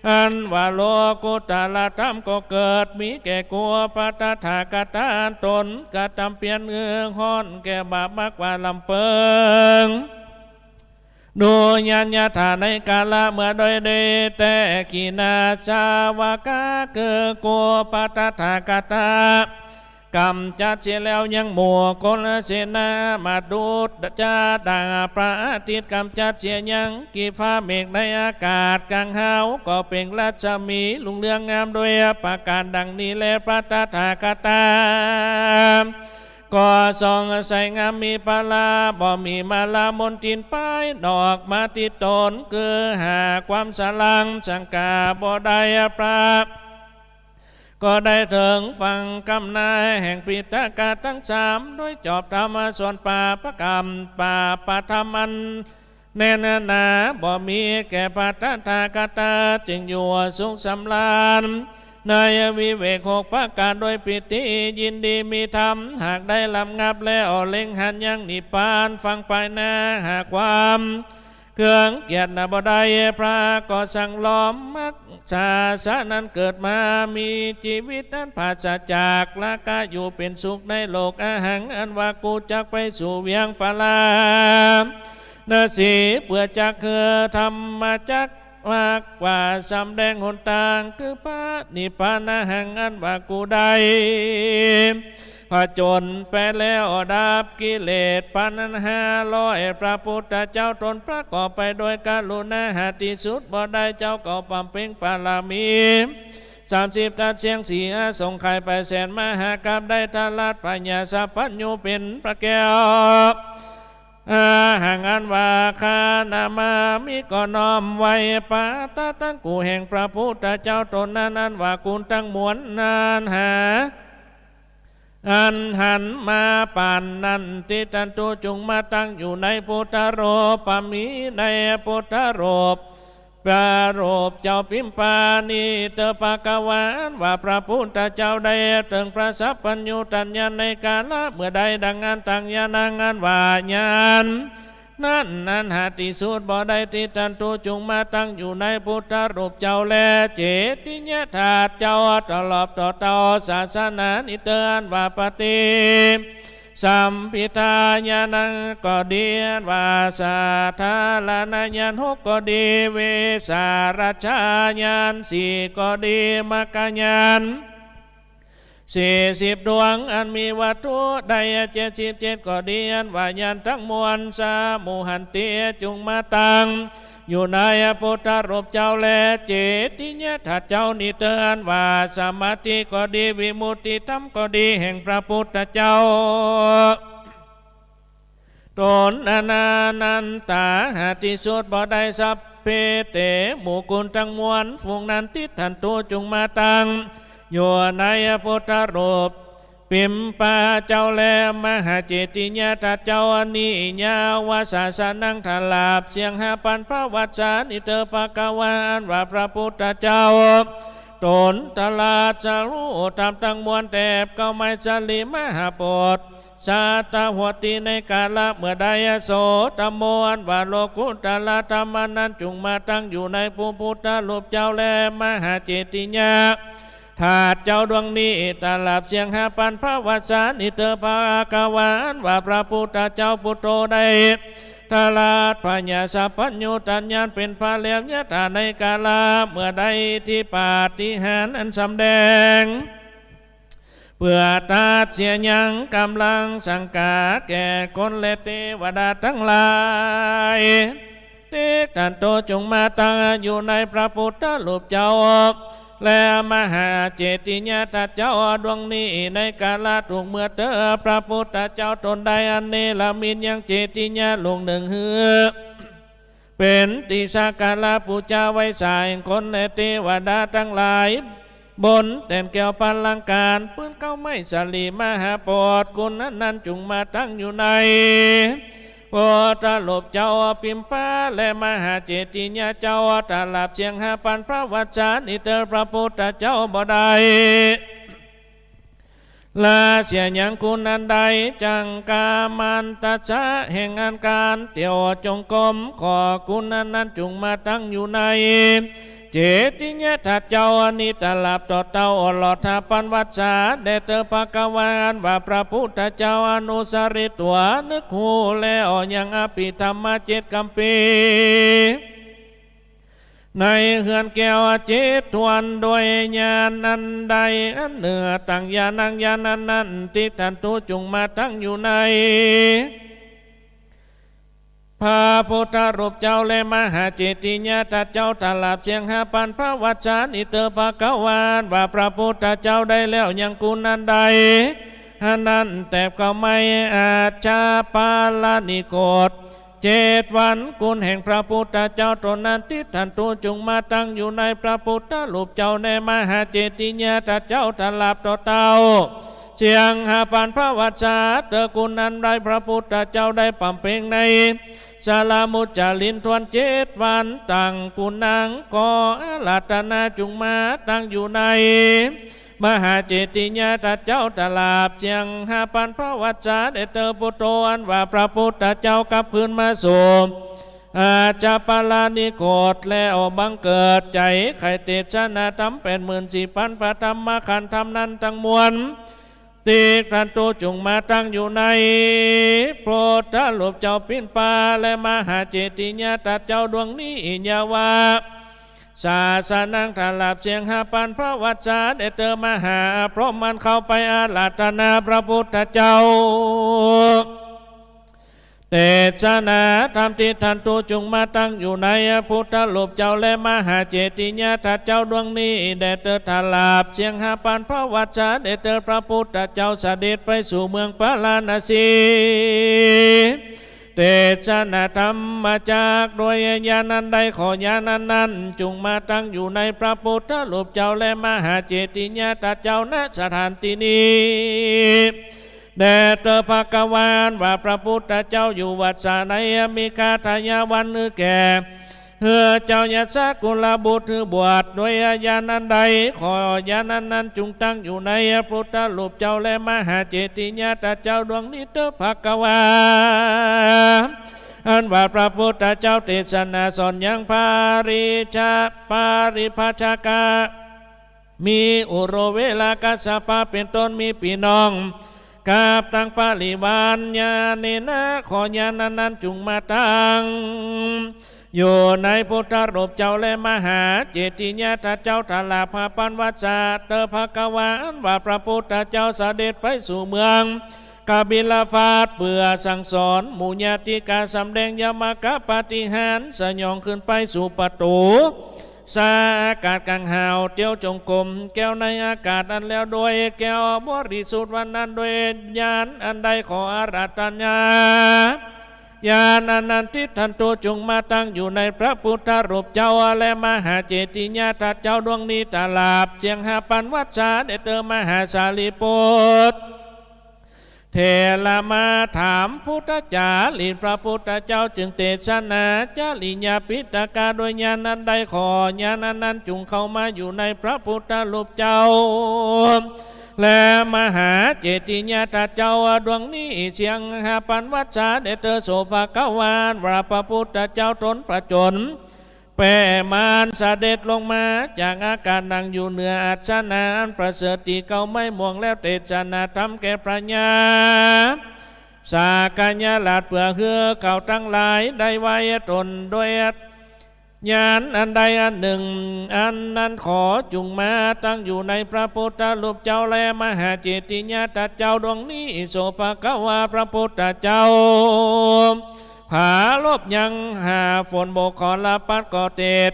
อันว่าโลกุตตรธรรมก็เกิดมีแก่กัวปัตถากตาตนกระทำเปลี่ยนห้อนแก่บาปมากกว่าลำเปิงดูญาณญาถาในกาละเมื่อโดยเดแต่กินาชาวกาเกือกัวปัตถากตากรรมจัดเสียแล้วยังหมู่คนเสนามาดูดจาด่าพระอาทิตย์กรรมจัดเสียยังกีฟ้าเมฆในอากาศกลางหาวก็เป็นราชมีลุงเรืองงามโดยประการดังนี้แลปัตถากตาก็ส่องใส่งามมีปลาบ่มีมาลามนทินป้ายดอกมาติดตนคือหาความสลังสังกาบ่ได้ปราบก็ได้ถึงฟังคำนายแห่งปิฎกาทั้งสามด้วยจอบธรรมส่วนป่าประกรรมป่าปธรรมันแน่นหนาบ่มีแก่ปัตถากตาจึงอยู่สุขสำราญในวิเวก6ประการโดยปิติยินดีมีธรรมหากได้ลำงับแล้วเล็งหันยังนิพพานฟังไปหน้าหากความเครื่องเกียรตินาบ่ได้พระก็สั่งล้อมมักชาสะนั้นเกิดมามีชีวิตนั้นผาศจากละกาอยู่เป็นสุขในโลกอาหังอันว่ากูจักไปสู่เวียงปลานาสีเพื่อจักคือธรรมจักมากกว่าสำแดงหนทางคือพระนิพพานหังอันว่ากูได้ผจญไปแล้วดับกิเลส1,500พระพุทธเจ้าตนประกอบไปโดยกรุณาหาที่สุดบ่ได้เจ้าก็บำเพ็ญบารมี30ทัดเสียงสีส่งไข่ไปแสนมหากาพได้ทารัดปัญญาสัพพัญญูเป็นพระแก้วห่างอันว่าคานามามิก็น้อมไว้ปาตาตั้งกูแห่งพระพุทธเจ้าตนนั้นอันว่ากุลตั้งมวลนานหาอันหันมาป่านนั้นที่ตันตุจุงมาตั้งอยู่ในพุทธรูปมีในพุทธรูปประรูปเจ้าพิมพานีเตปะกวานว่าพระพุทธเจ้าได้ถึงพระสัพพัญญูตัญญาในกาลเมื่อใดดังงานตั้งญาณงานว่าญาณนั้นหาที่สุดบ่ได้ที่ตันตุจุงมาตั้งอยู่ในพุทธรูปเจ้าแลเจติญาถาเจ้าตลอดต่อศาสนานิเตอร์ว่าปฏิสัมพิทาญาณังก็ดีว่าสาธารณญาณ6ก็ดีเวสารัชฌาญาณ4ก็ดีมรรคญาณ40ดวงอันมีวัตถุได้77ก็ดีอันว่าญาณทั้งมวลสามุหันติจุงมาตั้งอยู่ในพุทธรูปเจ้าและเจติญาถาเจ้านิเตอร์ว่าสมาธิก็ดีวิมุตติธรรมก็ดีแห่งพระพุทธเจ้าตนอนันตาหาที่สุดบ่ได้สัพเพเตหมู่กุลทั้งมวลฝูงนั้นติทันตุจุงมาตั้งอยู่ในพุทธรูปปิมปาเจ้าแลมหาเจติญาถาเจ้านิญาวาสาสนังทลาบเสียง5,000พระวัจจานิเตปะกวานว่าพระพุทธเจ้าตนตลาดจะรู้ทำตั้งมวลแตบก็ไม่สลิมหาปดสาตหัวตีในกาลเมื่อใดโสตมวนว่าโลกุตละธรรมนั้นจุงมาตั้งอยู่ในภูพุทธรูปเจ้าแลมหาเจติญาถาเจ้าดวงนี้ตลาบเสียง5,000พระวัจจานิเตปะกวานว่าพระพุทธเจ้าพุทโธได้ทาราปัญญาสัพพัญญูตัญญาเป็นพระเลียมยะถาในกาลเมื่อใดที่ปาฏิหาริย์อันสำแดงเพื่อตัดเสียยังกำลังสังกาแก่คนและเทวดาทั้งหลายที่ท่านโตจงมาตั้งอยู่ในพระพุทธรูปเจ้า และมหาเจติญาตเจ้าดวงนี้ในกาลถูกเมื่อเตอพระพุทธเจ้าตนใดอันเนลมินยังเจติญาลงหนึ่งเหือเป็นติสากาลาปูจาไว้สายคนในเทวดาทั้งหลายบนแต่นแก้วปัลลังการปืนเก้าไม่สลีมหาปอดกุณนั้นจุงมาตั้งอยู่ในโอตาลบเจ้าปิมป้าและมหาเจติญาเจ้าตาลาบเชียงหาปันพระวัจจานิเตอพระพุทธเจ้าบ่ได้ลาเสียยังคุณอันใดจังกามันตาชะแห่งงานการเตียวจงกรมขอคุณนั้นจุงมาตั้งอยู่ในเจติญาทัดเจ้านิตาลาบต่อเต้าอลอดทาปันวัจจาเดเตอภกวานว่าพระพุทธเจ้าอนุสริตัวนึกหูแล้วยังอภิธรรมเจตกัมปีในเฮือนแก้วเจตทวนโดยญาณอันใดอันเหนือตั้งญาณังญาณนั้นที่ท่านตุจุงมาตั้งอยู่ในพระพุทธรูปเจ้าและมหาเจติญาตัดเจ้าตลาบเชียงหาปันพระวัจจานิเตอภกวานว่าพระพุทธเจ้าได้แล้วยังกุณันใดนั้นแต่ก็ไม่อาจจะปาลานิโกฏ7 วันกุลแห่งพระพุทธเจ้าตนนั้นที่ท่านตุจุงมาตั้งอยู่ในพระพุทธรูปเจ้าในมหาเจติญาตัดเจ้าตลาบต่อเต้าเชียงหาปันพระวัจจาเตอกุณันใดพระพุทธเจ้าได้ปำเพ็งในสาลามุจจารินทวน7 วันตั้งกุณังก็ลาตนาจุงมาตั้งอยู่ในมหาเจติญาตัดเจ้าตลาบเชียงหาปันพระวัจจาเดเตอปุตโตอันว่าพระพุทธเจ้ากลับคืนมาสู่อาจาปาลานิโกฏแล้วบังเกิดใจไข่เตชนาธรรม84,000 พระธรรมขันธ์ธรรมนั้นทั้งมวลติท่านตุจุงมาตั้งอยู่ในโพธารูปเจ้าปิ่นปาและมหาเจติญาตัดเจ้าดวงนี้อิญญาวาศาสนังทาลาบเสียงหาปันพระวัจจาเดเตอมหาพร้อมมันเข้าไปอาราธนาพระพุทธเจ้าเตชะนาธรรมที่ท่านตุจุงมาตั้งอยู่ในพุทธรูปเจ้าและมหาเจติญาตัดเจ้าดวงนี้เดเตอทาลาบเสียงหาปันพระวัจจาเดเตอพระพุทธเจ้าเสด็จไปสู่เมืองปาลาณสีเตชะนาธรรมมาจากโดยญาณันใดขอญาณนั้นจุงมาตั้งอยู่ในพระพุทธรูปเจ้าและมหาเจติญาตัดเจ้าณสถานที่นี้แด่เตอภกวานว่าพระพุทธเจ้าอยู่วัดสาในมีคาทายาวันนึกแก่เฮือเจ้าญาติกุลบุตรบวชโดยญาณันใดขอญาณนั้นจุงตั้งอยู่ในพุทธรูปเจ้าและมหาเจติญาตัดเจ้าดวงนี้เตอภกวานอันว่าพระพุทธเจ้าเทศนาสอนยังปาริภาชกามีอุโรเวลากัสสปะเป็นต้นมีพี่น้องกับตั้งปาลิวานญาเนนะขอญาณนั้นจุงมาตั้งอยู่ในพุทธรูปเจ้าและมหาเจติญาตัดเจ้าทาลาภาปันวัจจาเตอภกวานว่าพระพุทธเจ้าเสด็จไปสู่เมืองกบิลพาสเพื่อสั่งสอนหมู่ญาติกาสำแดงยมกะปาฏิหาริย์สยองขึ้นไปสู่ประตูสาอากาศกังหาวเตียวจงกรมแก้วในอากาศอันแล้วโดยแก้วบริสุทธิ์วันนั้นโดยญาณอันใดขออาราธนาญาณอันนั้นที่ท่านตุจุงมาตั้งอยู่ในพระพุทธรูปเจ้าและมหาเจติญาตัดเจ้าดวงนี้ตาลาบเจียงหาปันวัจจาเดเตอมหาสาลีปุตรเทระมาถามพุทธจารีพระพุทธเจ้าจึงเตชะนาจาริญาปิตกาโดยญาณนั้นใดขอญาณนั้นจุงเข้ามาอยู่ในพระพุทธรูปเจ้าและมหาเจติญาตัดเจ้าดวงนี้เสียงหาปันวัจจาเดเตอโสภกวานว่าพระพุทธเจ้าตนประจนแผ่มารเสด็จลงมาจากอากาศนั่งอยู่เหนืออัศนาอันประเสริฐที่เก่าไม่ม่วงแล้วเตชะนาธรรมแก่พระญาสากัญญาลาดเผื่อเฮือเก่าทั้งหลายได้ไว้ตนโดยญาณอันใดอันหนึ่งอันนั้นขอจุงมาตั้งอยู่ในพระพุทธรูปเจ้าและมหาเจติญาตัดเจ้าดวงนี้โสภกวาพระพุทธเจ้าผาลบยังหาฝนโบกขอลาปัดก่อเตด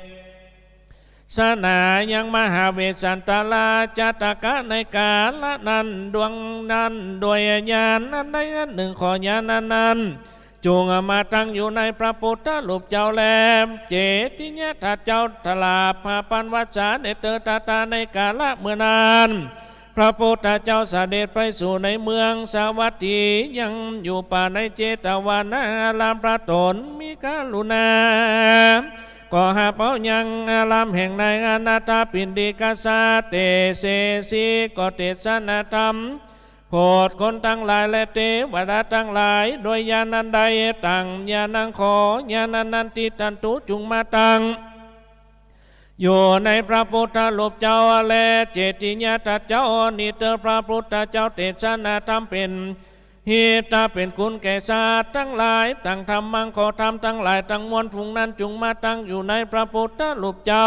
สนายังมหาเวสสันตลาจัตกะในกาละนั้นดวงนั้นด้วยญาณนั้นใดนั้นหนึ่งขอญาณนั้นจงมาตั้งอยู่ในพระพุทธรูปเจ้าแลมเจติญะทัตเจ้าทลาภาปันวัจจาเนเตตาตาในกาละเมื่อนานพระพุทธเจ้าเสด็จไปสู่ในเมืองสาวัตถียังอยู่ป่าในเจตวันอารามพระตนมีกรุณาก็หาเป้ายังอารามแห่งในอนาถปิณฑิกาสาเตเสสีก็เทศนาธรรมโปรดคนทั้งหลายและเทวดาทั้งหลายโดยญาณันใดตั้งญาณังขอญาณนันติตันตุจุงมาตั้งอยู่ในพระพุทธรูปเจ้าและเจติญาทัตเจ้านิเตอพระพุทธเจ้าเทศนาธรรมเป็นหิตาเป็นคุณแก่สัตว์ทั้งหลายตั้งธรรมังขอธรรมทั้งหลายทั้งมวลฝูงนั้นจุงมาตั้งอยู่ในพระพุทธรูปเจ้า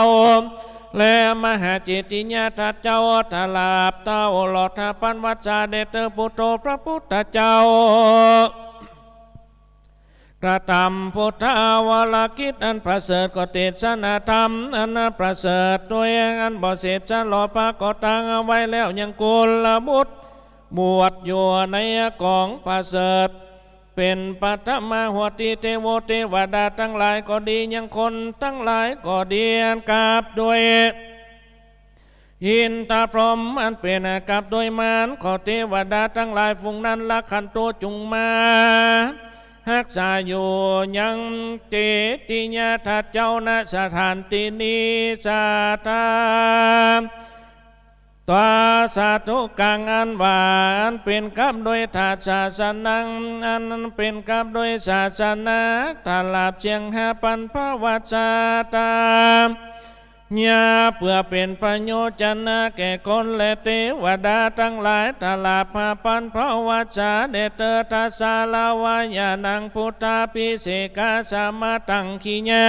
และมหาเจติญาทัตเจ้าทลาบเต้าหลอดทปันวัจจาเดเตอพุทโธพระพุทธเจ้ากระทำพุทธาวรกิจอันประเสริฐก็เทศนาธรรมอันประเสริฐด้วยอันบ่เสร็จจะหล่อพระก็ตั้งเอาไว้แล้วยังกุลบุตรบวชอยู่ในกองประเสริฐเป็นปัตมะหัวติเทโวเทวดาทั้งหลายก็ดียังคนทั้งหลายก็ดีอันกราบด้วยอินทพรหมอันเป็นกับโดยมารขอเทวดาทั้งหลายฝูงนั้นละขันโตจุงมารักษาอยู่ยังเจติญาทัตเจ้าณสถานที่นี้สาธาตัวสาธุกังอันหวานเป็นกับโดยถาศาสนังอันเป็นกับโดยศาสนาถาลาบเชียงหาปันพระวัจจาตามญาเพื่อเป็นประโยชน์นะแก่คนและเทวดาทั้งหลายถลาภาปันพระวัจจาเดเตทัสสาลาวายานังพุทธาภิเศกาสามาตังขีญา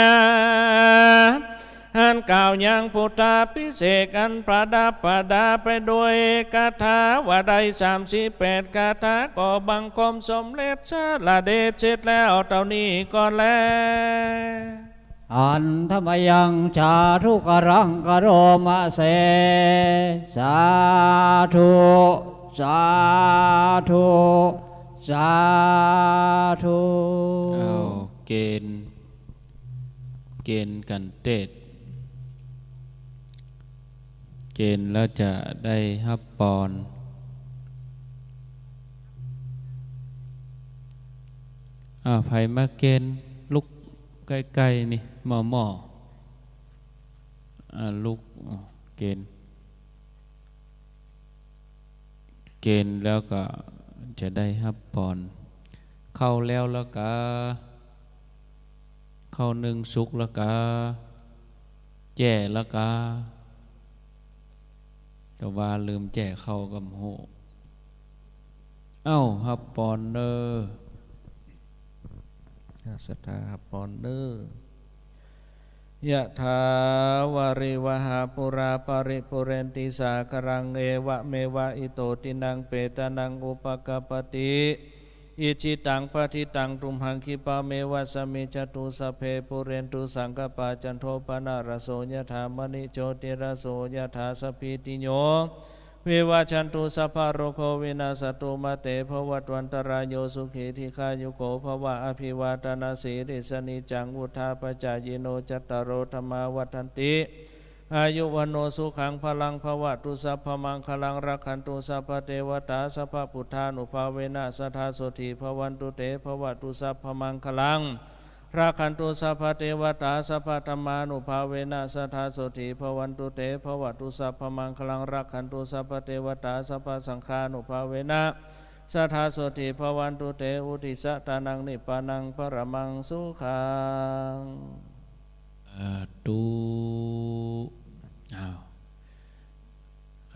อันกล่าวยังพุทธาภิเศกอันประดับประดาไปด้วยคาถาว่าใด38คาถาก็บังคมสมเด็จชาลาเดชเสร็จแล้วเท่านี้ก็แล้วอันธรรมยังชาทุกรังกโรมะเสสาธุสาธุสาธุเอาเกณฑ์กันเทศเกณฑ์แล้วจะได้ฮับปอนไผมาเกณฑ์ลุกใกล้ๆนี่หม้อลุกเกณฑ์แล้วก็จะได้ฮับปอนเข้าแล้วก็เข้าหนึ่งสุกแล้วก็แจ่แล้วก็ว่าลืมแจ่เข้ากับโหฮับปอนเด้อสัทธาปอนเนอร์ยะถาวาริวหาปุราปริปุเรนติสากรังเอวะเมวะอิโตตินังเปตานังอุปกปติอิจิตังปฏิตังตุมหังคิปะเมวะสมิจตุสัพเพปุเรนตุสังกปาจันโทปนะระโสยถามณิโชติระโสยถาสพพิติโยวิวัชันตุสัพพะโรโควินาสตุมาเตภวัตวันตรายโยสุขีธิคายุโกภวะอภิวาทนาสีริสนิจังวุธาปจายโนจัตตารโอธรรมาวัฏันติอายุวันโนสุขังพลังภวะตุสัพพมังคลังรักขันตุสัพพเทวตาสัพพพุทธานุภาเวนะสัทธาโสธีภวันตุเตภวะตุสัพพมังคลังรักขันตุสัพพเทวตาสัพพธรรมานุภาเวนะสัทธาโสธีภวันตุเตภวะตุสัพพมังคลังรักขันตุสัพพเทวตาสัพพสังฆานุภาเวนะสัทธาโสธีภวันตุเตอุทิสตานังนิพพานังปรมังสุขังตุข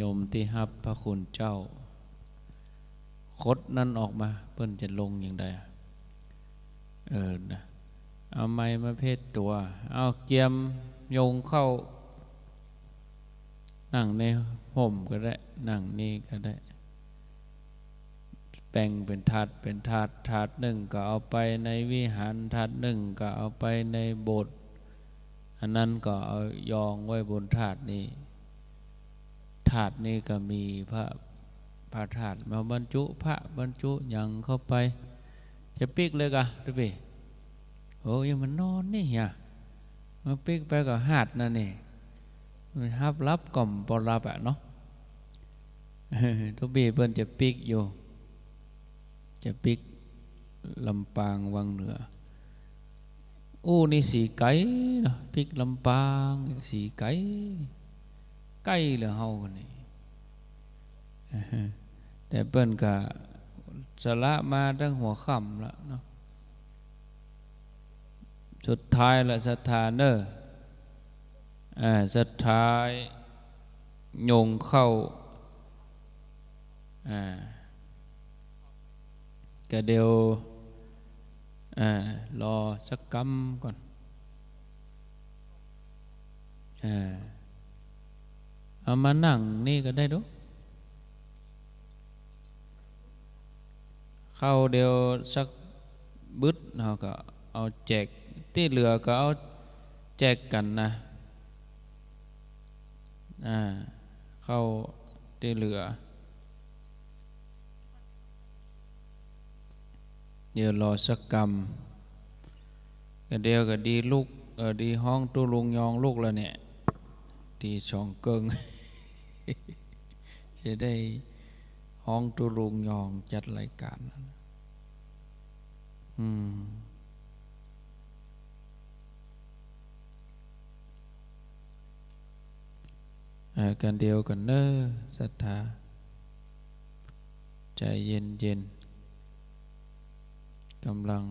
ยมที่ฮับพระคุณเจ้าคดนั่นออกมาเพิ่นจะลงอย่างใดนะเอาไม้มาเพศตัวเอาเกียมโยงเข้านั่งในห่มก็ได้นั่งนี่ก็ได้แบ่งเป็นถาดหนึ่งก็เอาไปในวิหารถาดหนึ่งก็เอาไปในโบสถ์ อันนั้นก็เอายองไว้บนถาดนี้ถาดนี้ก็มีพระถาดมาบรรจุพระบรรจุยังเข้าไปจะปิกเลยกะดูไปโอ้ยมันนอนนี่เฮียมาปิกไปกับหาดนั่นนี่มันฮับรับกล่อมปอรับอะเนาะทุกปีเพิ่นจะปิกอยู่จะปิกลำปางวังเหนือนี่สีไก่เนาะปิกลำปางสีไก่ไก่เหลือเฮาคนนี้แต่เปิ้นก็สละมาตั้งหัวค่ำแล้วเนาะสุดท้ายละศรัทธาเนอสุดท้ายโยงเข้ากะเดียวรอสักกำก่อนเอามานั่งนี่ก็ได้ดูเข้าเดียวสักบึดเราก็เอาแจกที่เหลือก็เอาแจกกันนะเข้าที่เหลือเดี๋ยวรอสักกรรมก็เดียวก็ดีลูกดีห้องตู้ลุงยองลูกแล้วเนี่ยตีสองเกิง จะได้ห้องตู้ลุงยองจัดรายการกันเดียวกันเนอศรัทธาใจเย็นเย็นกำลัง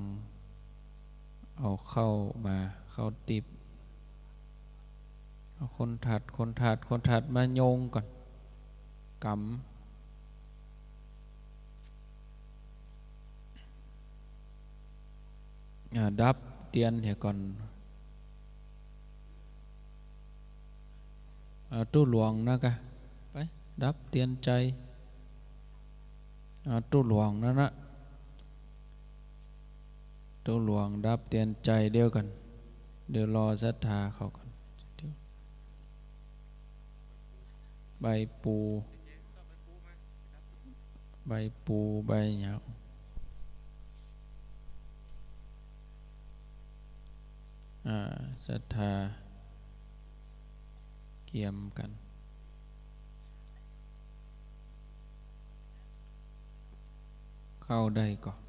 เอาเข้ามาเข้าติบเอาคนถัดมาโยงก่อนกำดับเตียนเหี่ยก่อนตู้หลวงนะกะไปดับเตียนใจตู้หลวงนั่นนะตู้หลวงดับเตียนใจเดียวกันเดี๋ยวรอศรัทธาเขาก่อนใบปูใบหยาวศรัทธาเกี่ยมกันเข้าได้ก่อน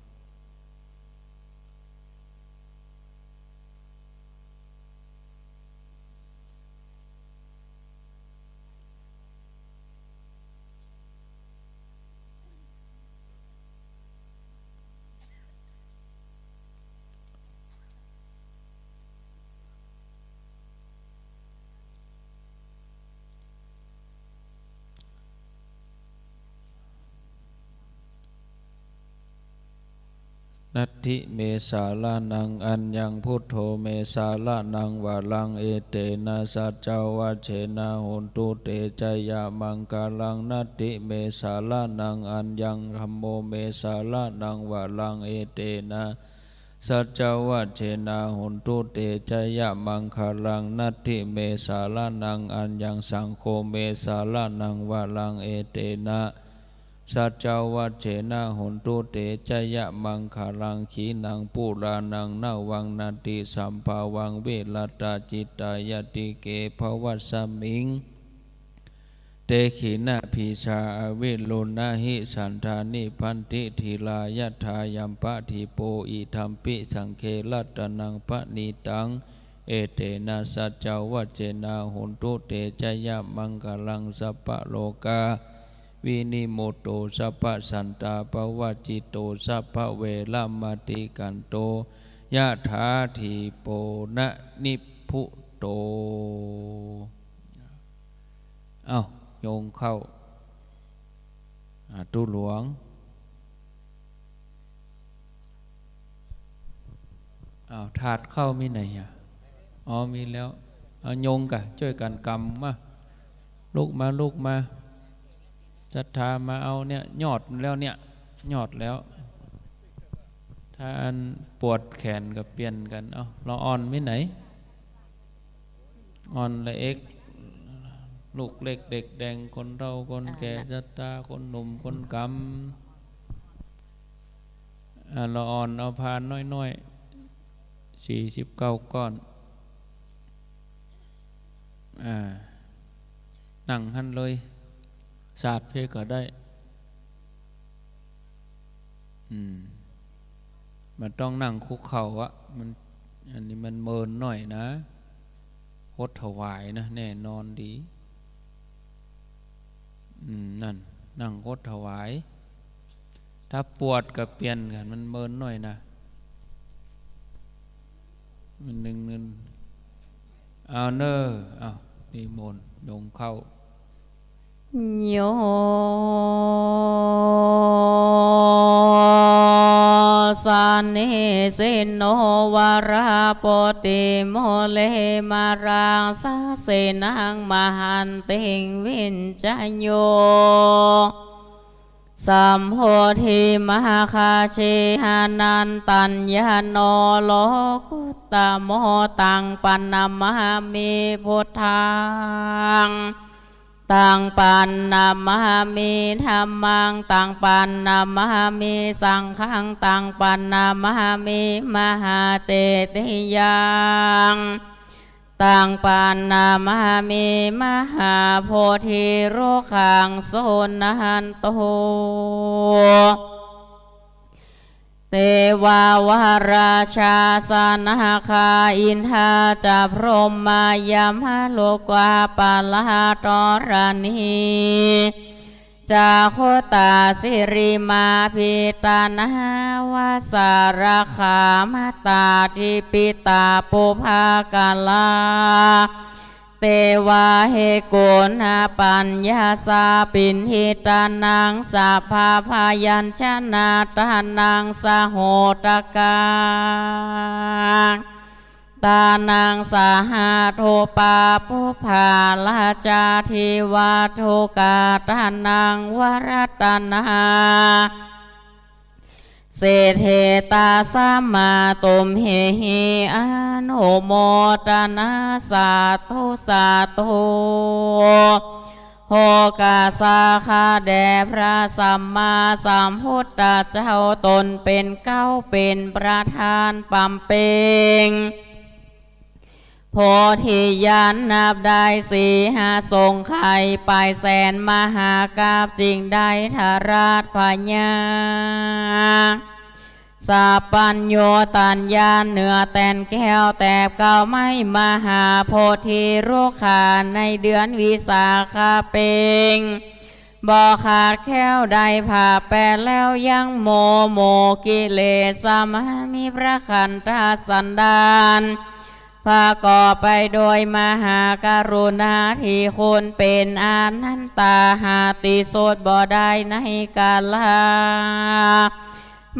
นัตถิเมสาลานังอัญญังพุทโธเมสาลานังวาลังเอเตนะสัจจาวะเชนะโหนตุเตจยามังกาลังนัตถิเมสาลานังอัญญังธัมโมเมสาลานังวาลังเอเตนะสัจจาวะเชนะโหนตุเตจยามังคาลังนัตถิเมสาลานังอัญญังสังโฆเมสาลานังวาลังเอเตนะสัจจวัชเชนะโหนตุเตจยะมังคารังขีนังปุรานังนาวังนาติสัมภาวังเวลตาจิตายติเกภวัสมิงเตขีนาพีชาอวิโลนาหิสันธานิพันติทีลายทายัมปะทิโปอิธัมปิสังเคลัตนังปะนิตังเอเตนะสัจจวัชเชนะโหนตุเตจยะมังคารังสัพพะโลกาวินิโมโตสัพพสันตาปวัจจิโตสัพพเวลามติกันโตยะถาทีโปนะนิพุโตโยงเข้าตู้หลวงถาดเข้ามีไหนมีแล้วโยงกะช่วยกันกำมาลูกมาศรัทธามาเอาเนี่ยยอดแล้วเนี่ยยอดแล้วถ้าอันปวดแขนก็เปลี่ยนกันเราอ่อนไม่ไหน อ่อนละเอกลูกเล็กเด็กแดงคนเฒ่าคนแก่สัตตาคนหนุ่มคนกำเราอ่อนเอาพานน้อย49 ก้อนนั่งหันเลยศาสตร์เพก็ได้มันต้องนั่งคุกเข่าอะมันอันนี้มันเมินหน่อยนะโคตรถวายนะแน่นอนดีนั่นนั่งโคตรถวายถ้าปวดกับเปลี่ยนกันมันเมินหน่อยนะมันหนึ่งเอาเนอเอานิมนต์ลงเข้าโยสันนิสินโนวาราปติโมเลมารังสาเสนังมหันติงวินจโยสัมโพธิมหาคาชิหานันตัญญโนโลกุตตโมตังปันนามหามิพุทธังตังปันนามหามิธัมมังตังปันนามหามิสังฆังตังปันนามหามิมหาเจติยังตังปันนามหามิมหาโพธิโรคังโสนันโตเตวาวาราชาสนาคาอินทาจะพรหมายามโลกวาปาลาตรณีจาโคตาสิริมาพิตานาวาสารคามตาทิปิตาปุภากาลาเตวาเฮโกนาปัญญาสาปินหิตานังสาภาพายัญชนะตานังสโหตกาตานังสาหาโทปาปุภาลาจาทิวาโทกาตานังวรัตนาเศษเหตาสัมมาตุมเหหิอนุโมทนาสาธุสาธุโหกาสาคาแด่พระสัมมาสัมพุทธเจ้าตนเป็นเก้าเป็นประธานปัมเปงโพธิญาณนับได้4 5ทรงไข่ไปแสนมหากาพจริงได้ทาราชพญาสัพพัญโยตัญญาเหนือแตนแก้วแตบเก่าไม่มหาโพธิโรคาในเดือนวิสาขเปงบ่ขาดแก้วใดผ่าแปดแล้วยังโมกิเลสมามีพระขันธสันดานพาก่อไปโดยมหาการุณาที่คุณเป็นอนันตาหาติโสดบ่ได้ในกาลา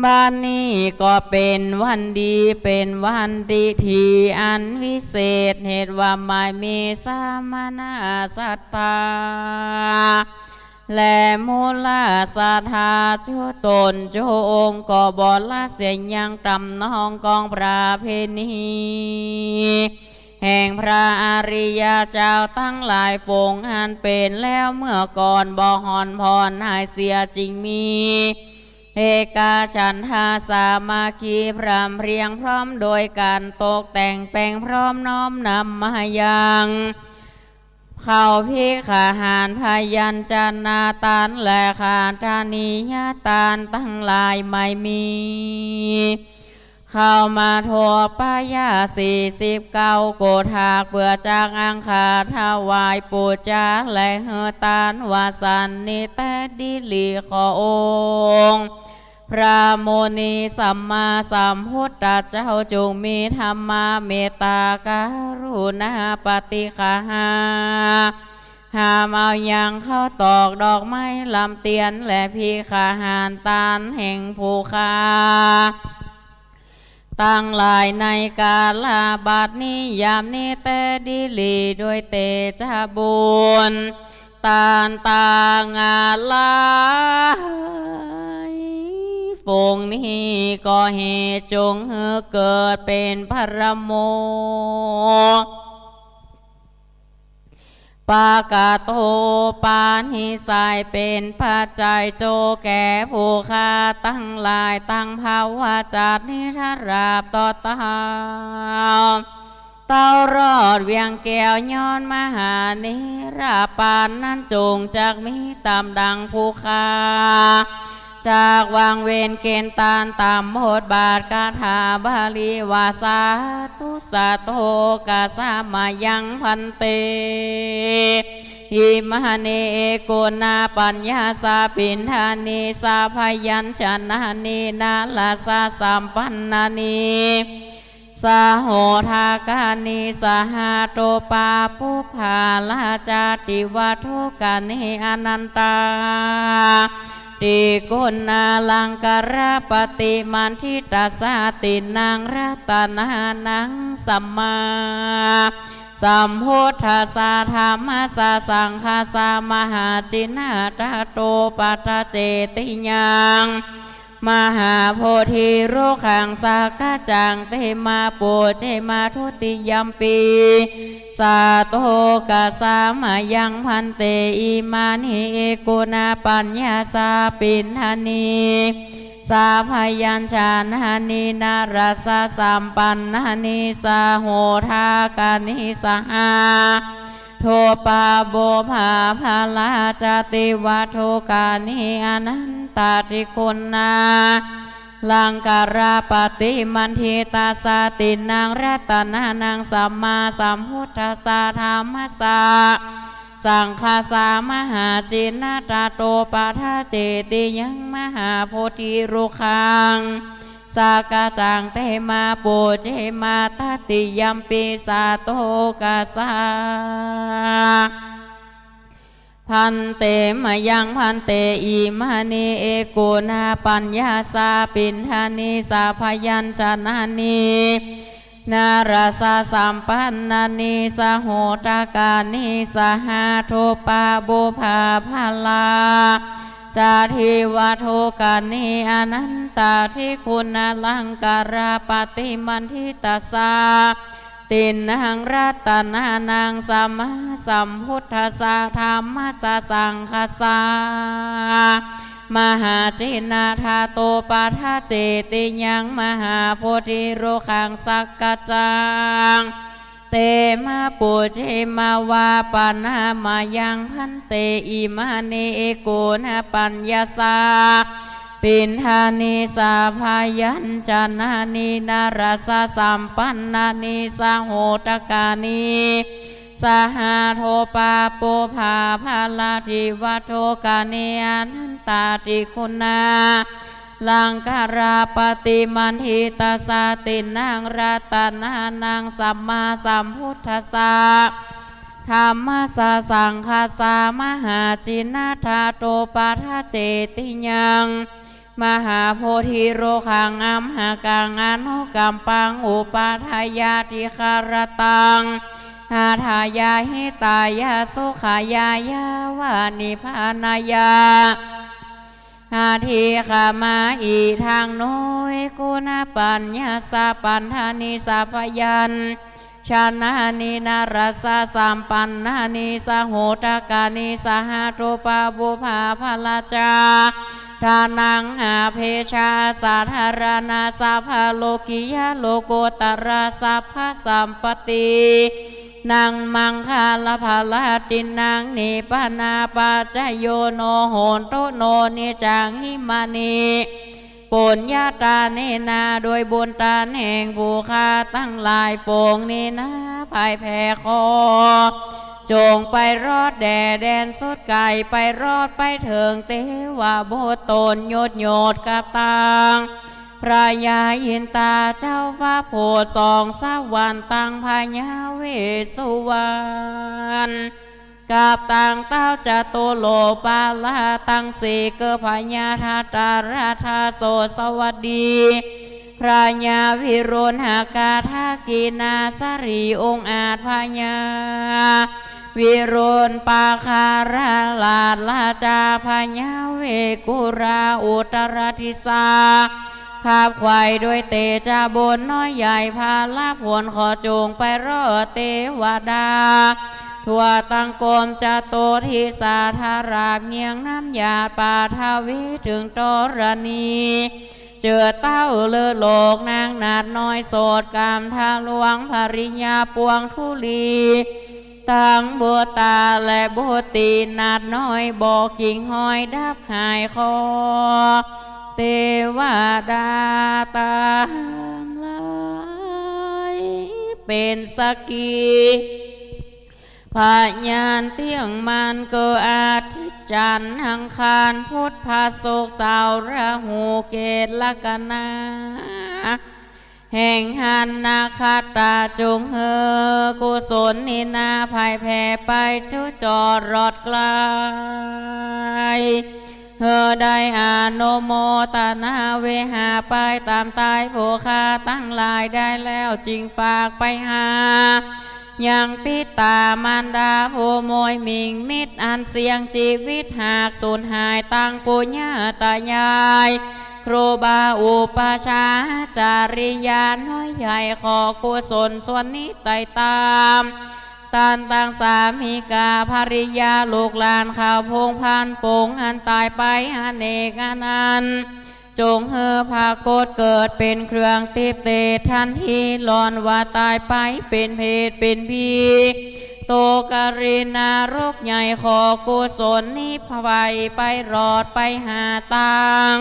บ้านนี้ก็เป็นวันดีเป็นวันดีที่อันวิเศษเหตุว่าไม่มีสามนาศรัทธาและมูลศรัทธาจุตนจุองค์ก็บ่ละเสียงยังตำนองกองประเพณีแห่งพระอริยเจ้าตั้งหลายปวงอันเป็นแล้วเมื่อก่อนบ่หอนพรหายเสียจริงมีเอกาฉันทาสามาคีพรำเรียงพร้อมโดยการตกแต่งแปลงพร้อมน้อมนำมายังเข้าพิขาหารพยัญชนะตานและขาธานิยตานตั้งหลายไม่มีเข้ามาทั่วปายา49 โกธากเบื่อจากอังคาถวายปูจาและเฮตานวาสันนิเตดิลีขอองค์พระโมนีสัมมาสัมพุทธเจ้าจงมีธรรมเมตตาการุณาปฏิฆาหาหามเอายังเข้าตอกดอกไม้ลำเตียนและพิฆาหารตานแห่งภูคาตั้งหลายในกาลาบัดนี้ยามนี้แต่ดิลีด้วยเตจาบุญตานตางาลายฝงนี้ก็เหตุจงเกิดเป็นพระโม ปากาโตปานิสัยเป็นปัจจัยโจแก่ผู้ฆ่าตั้งหลายตั้งภาวะจัดนิทราบต่อตาเต้ารอดเวียงแก้วย้อนมหานิราปานนั้นจงจากมีตามดังผู้ฆ่าจากวางเวรเกณฑ์ตานตามโหดบาทกาถาบาลีวาสาตุสัตโตกาสามายังพันเตอิมหเนโกนาปัญญาสาปินธานีสาพยัญชนะนีนาลาสาสัมปันนานีสาโหทากานิสหาโตปาปุภาลาจาติวัตุกานิอนันตาติกุณาลังการปฏิมันทิตาสาตินังรัตนานังสัมมาสัมพุทธัสสะธรรมสสสังฆาสามหาจินาตโตปัตเจติยังมหาโพธิโรขังสักจังเตมาปุเจมาทุติยัมปีสาโตกัสสามายังพันเตอิมานิเอกุณาปัญญาสาปินทานีสาพยัญชนะนีนารัสสัมปันนานีสาโหทากานิสหาโทปาโบภาภาลาจติวัโทกานิอนันตติคุณนาลังการาปฏิมันทิตาสตินังรัตนานังสัมมาสัมพุทธัสสะธรรมสะสังฆาสามหาจินาตโตปัฏเจติยังมหาโพธิรุขังสากาจังเตมาปุเจมาตติยัมปิสาโตกัสสาพันเตมยังพันเตอิมานิเอกุณาปัญญาสาปินธานีสาพยัญชนะนีนาราสสัมปันนานีสโหตากานิสหาโทปาบุภาภาลาจาทิวัโทกานิอนันตาทิคุณาลังการาปฏิมันทิตาสาตินังรัตนานังสัมมาสัมพุทธัสสะธรรมสสังฆาสามหาจินาธาโตปัฏเจติยังมหาโพธิโรขังสักกจังเตมาปุเจมาวาปนามายังพันเตอิมานิเอกุณาปัญญาสาปินธานีสาพยัญชนะนีนารัสสัมปันนานีสโหตกานีสหาโทปาปุภาภาลาทิวัโทกานิอนันตาติคุณาลังการาปฏิมันทิตาสตินังรัตนานังสัมมาสัมพุทธัสสะธรรมสสังฆาสามหาจินาธาโตปัฏเจติยังมหาโพธิโรขังอัมหากังอนุกัมปังอุปาทายาติคารตังหาทายาหิตายาสุขายายาวานิพานายาหาทีขามาอีทางโน้ยกุณาปัญญาสาปันธานิสาพยัญชนะนีนารัสสัมปันนานิสโหตกานิสหาโตปาบุภาภลาจาทานังอาเพชาสาธารณาสัพพโลกิยาโลโกตระสัพพสัมปตินังมังคาลภาลาตินังนิปนาปัจจโยโนโหนตุโนนิจังหิมานิปุญญาตาเนนาโดยบุญตาแห่งผู้ฆ่าตั้งหลายโป่งนี้นะภายแผ่คอจงไปรอดแดนสุดไก่ไปรอดไปเถิงเตวะโบตนโยดโยดกับตังพระยาอินตาเจ้าฟ้าโพธิ์สองสวรรค์ตังพญาเวสสุวรรณกับตังเต้าจตุโลปาลาตังสีเกพญาทาตาราธาโสสวัสดีพระญาวิรุณหากาทากีนาสรีองค์อาจพญาวิรุณปาคาราลาดลาจาพญาเวกุราอุตรทิสาภาพควายด้วยเตจาบนน้อยใหญ่พาลาผลขอจงไปรอเทวดา ทั่วตั้งกรมจะโตทิสาธาราบเงียงน้ำยาปาทาวิถึงตรณีเจอเต้าเลือโลกนางนาดน้อยโสดกามทางหลวงภริญาปวงทุลีตั้งบัวตาและบัวตีนาดน้อยบอกกิ่งห้อยดับหายคอเทวดาต่างหลายเป็นสักกีพญานเตียงมันเกิดอาทิตย์จันทร์อังคารพุธพาสุกร์เสาร์ราหูเกตละกันนาแห่งหันนาคาตาจงเฮอกุศลนินาภัยแผ่ไปจุจอดรอดไกลเฮอได้อาโนโมตนาเวหาไปตามตายผู้ฆ่าตั้งหลายได้แล้วจริงฝากไปหายังปิตามารดาผู้มวยมิงมิตรอันเสียงชีวิตหากสูญหายตั้งปุญญาตายายครูบาอุปชาจาริยาน้อยใหญ่ขอกุศลส่วนนี้ไต่ตามตันตังสามีกาภริยาลูกหลานข่าวพงพันฝูงอันตายไปอเนกอนันต์จงเฮอภาโกฏเกิดเป็นเครื่องติเตทันทีหลอนว่าตายไปเป็นเพศเป็นพีโตกรินารกใหญ่ขอกุศลนิพไวยไปรอดไปหาตัง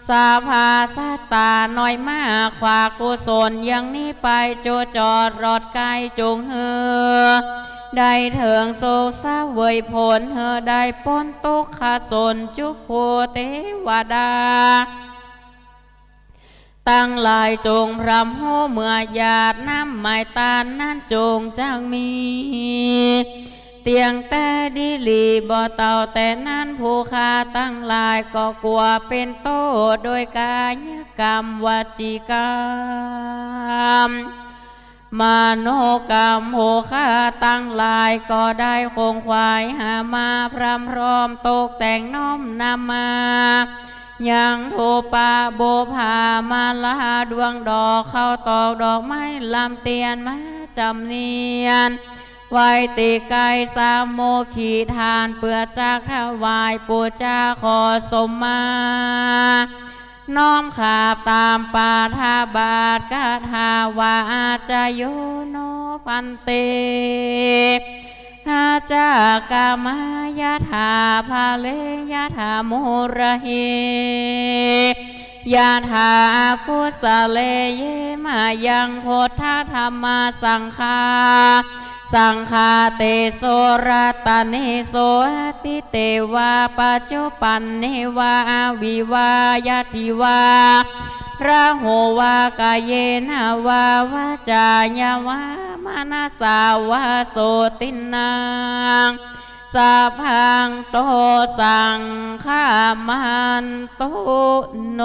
สาภาสัตตาน้อยมากขวากุศลยังนี้ไปโจจอดรอดไกลจงเฮอได้เถิงโศกเศร้าเวยผลเฮอได้พ้นทุกขสนจุภูเทวดาตั้งหลายจงพรำโหเมื่อหยาดน้ำหมายตานั้นจงจังมีเตียงแต่ดิลีบ่เต่าแต่นั้นผู้ฆ่าตั้งหลายก็กลัวเป็นโตโดยกายกรรมวจีกรรมมโนกรรมโหฆ่าตั้งหลายก็ได้คงควายหามาพรำพร้อมตกแต่งน้อมนำมายังโทปาโบภามาลาดวงดอกเข้าตอกดอกไม้ลำเตียนมาจำเนียนไว้ติไกสามโมขีทานเปื่อจากถวายปูจาขอสมมาน้อมขาบตามปาทาบาทกาทาวาจาโยโนปันเตอาจากามายาธาภาเลยาธาโมระเฮยาธากุสเลเยมายังโพธาธรรมสังฆาสังฆาเตโสรัตเนโสติเตวาปัจจุปันเนวาวิวายาทิวาระโหวากายเยนะวาวาจายาวามนาสาวาโสตินังสัพพังโตสังฆามันโตโน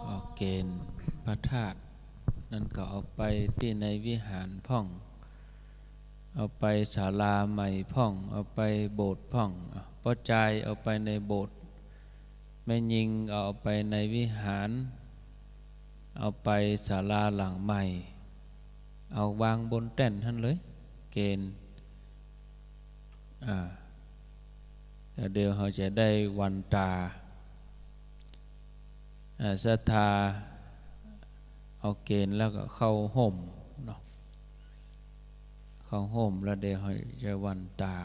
ออกเกณฑ์พระธาตุนั่นก็เอาไปที่ในวิหารพ่องเอาไปศาลาใหม่พ่องเอาไปโบสถ์พ่องป้อใจเอาไปในโบสถ์แม่ยิงเอาไปในวิหารเอาไปศาลาหลังใหม่เอาวางบนแท่นท่านเลยเกณฑ์แต่เดี๋ยวเขาจะได้วันตาศรัทธาเอาเกณฑ์แล้วก็เข้าห่มเนาะเข้าห่มแล้วเดี๋ยวเขาจะวันตา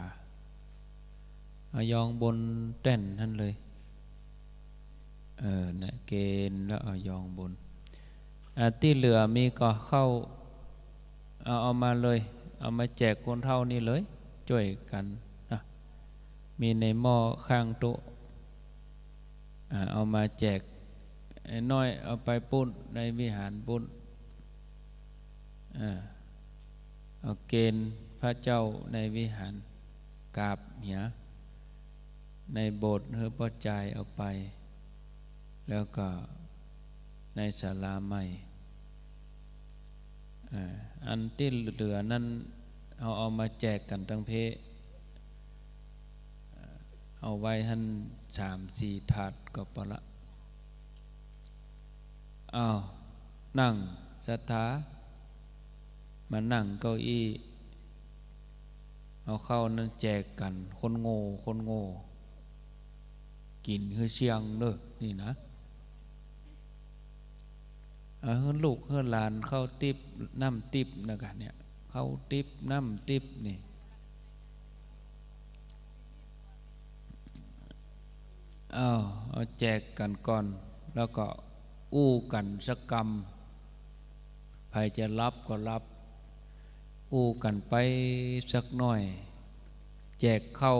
เอายองบนแท่นท่านเลยนะเกณฑ์แล้วเอายองบนที่เหลือมีก็เข้าเอามาเลยเอามาแจกคนเท่านี้เลยช่วยกันนะมีในหม้อข้างโต๊ะเอามาแจกน้อยเอาไปปุ้นในวิหารปุ้นเอาเกณฑ์พระเจ้าในวิหารกราบเหียในโบสถ์เฮือป้อใจเอาไปแล้วก็ในศาลาใหม่อันที่เหลือนั้นเอามาแจกกันทั้งเพเอาไว้ท่าน3-4 ถาดก็พอละนั่งศรัทธา มานั่งเก้าอี้เอาเข้านั่นแจกกันคนโง่คนโง่กินคือเชียงเด้อนี่นะเฮือนลูกเฮือนหลานเข้าติบน้ำติบนะกันเนี่ยเข้าติบน้ำติบนี่เอาแจกกันก่อนแล้วก็อู้กันสักกรรมใครจะรับก็รับอู้กันไปสักหน่อยแจกเข้า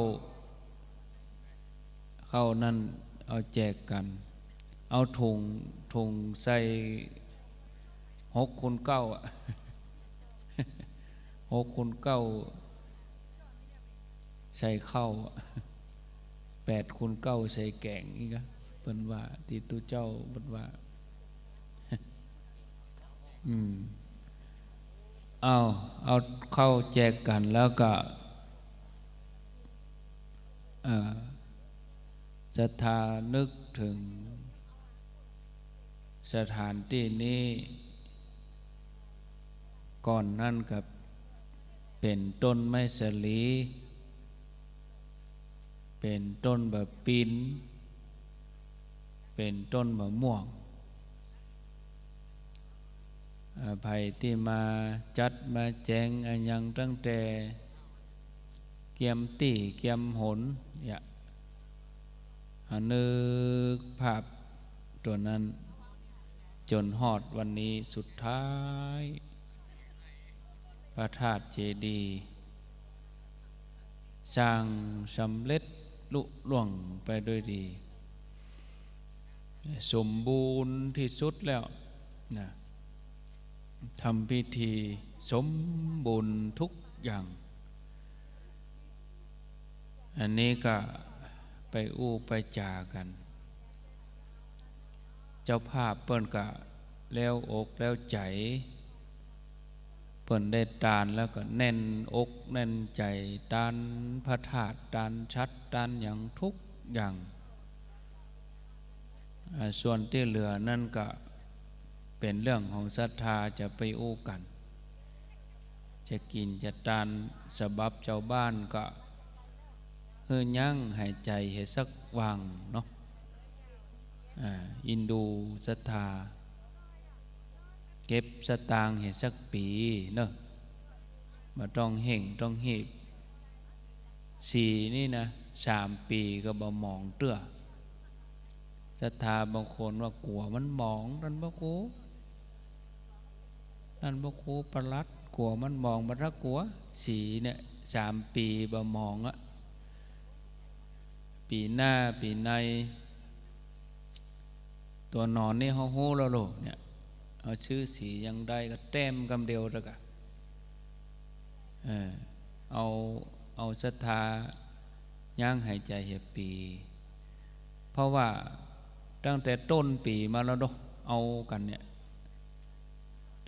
นั่นเอาแจกกันเอาถุงใส่6 คูณ 9 6 คูณ 9ใส่เข้า8 คูณ 9ใส่แกงอีกอะเพิ่นว่าที่ตุเจ้าเพิ่นว่าเอาเข้าแจกกันแล้วก็ศรัทธานึกถึงสถานที่นี้ก่อนนั่นกับเป็นต้นไม้สลีเป็นต้นแบบปีนเป็นต้นมะม่วงภัยที่มาจัดมาแจงอันยังตั้งแต่เกียมตีเกียมหนอย่านึกภาพตัวนั้นจนฮอดวันนี้สุดท้ายพระธาตุเจดีย์สร้างสำเร็จลุล่วงไปด้วยดีสมบูรณ์ที่สุดแล้วนะทำพิธีสมบูรณ์ทุกอย่างอันนี้ก็ไปอู้ไปจากันเจ้าภาพเปิ้นก็แล้วอกแล้วใจเปิ้นได้ตานแล้วก็แน่นอกแน่นใจตานพระธาตุตานชัดตานอย่างทุกอย่างส่วนที่เหลือนั่นก็เป็นเรื่องของศรัทธาจะไปอู้กันจะกินจะตานสบับเจ้าบ้านก็เฮือยั่งหายใจให้สักวางเนาะอินดูศรัทธาเก็บสตางค์ให้สักปีเนาะมาต้องเห่งต้องหีบ4นี่นะ3 ปีก็บ่มองเตื้อศรัทธาบางคนว่ากลัวมันมองท่านพระครูประหลัดกลัวมันมองมาถ้ากลัว4เนี่ย3 ปีบ่มองอะปีหน้าปีในตัวนอนนี่เขาหู้แล้วลูกเนี่ยเอาชื่อสียังได้ก็แต้มกำเดียวแล้วก็เอาศรัทธาย่างหายใจเหตุปีเพราะว่าตั้งแต่ต้นปีมาแล้วเนาะเอากันเนี่ย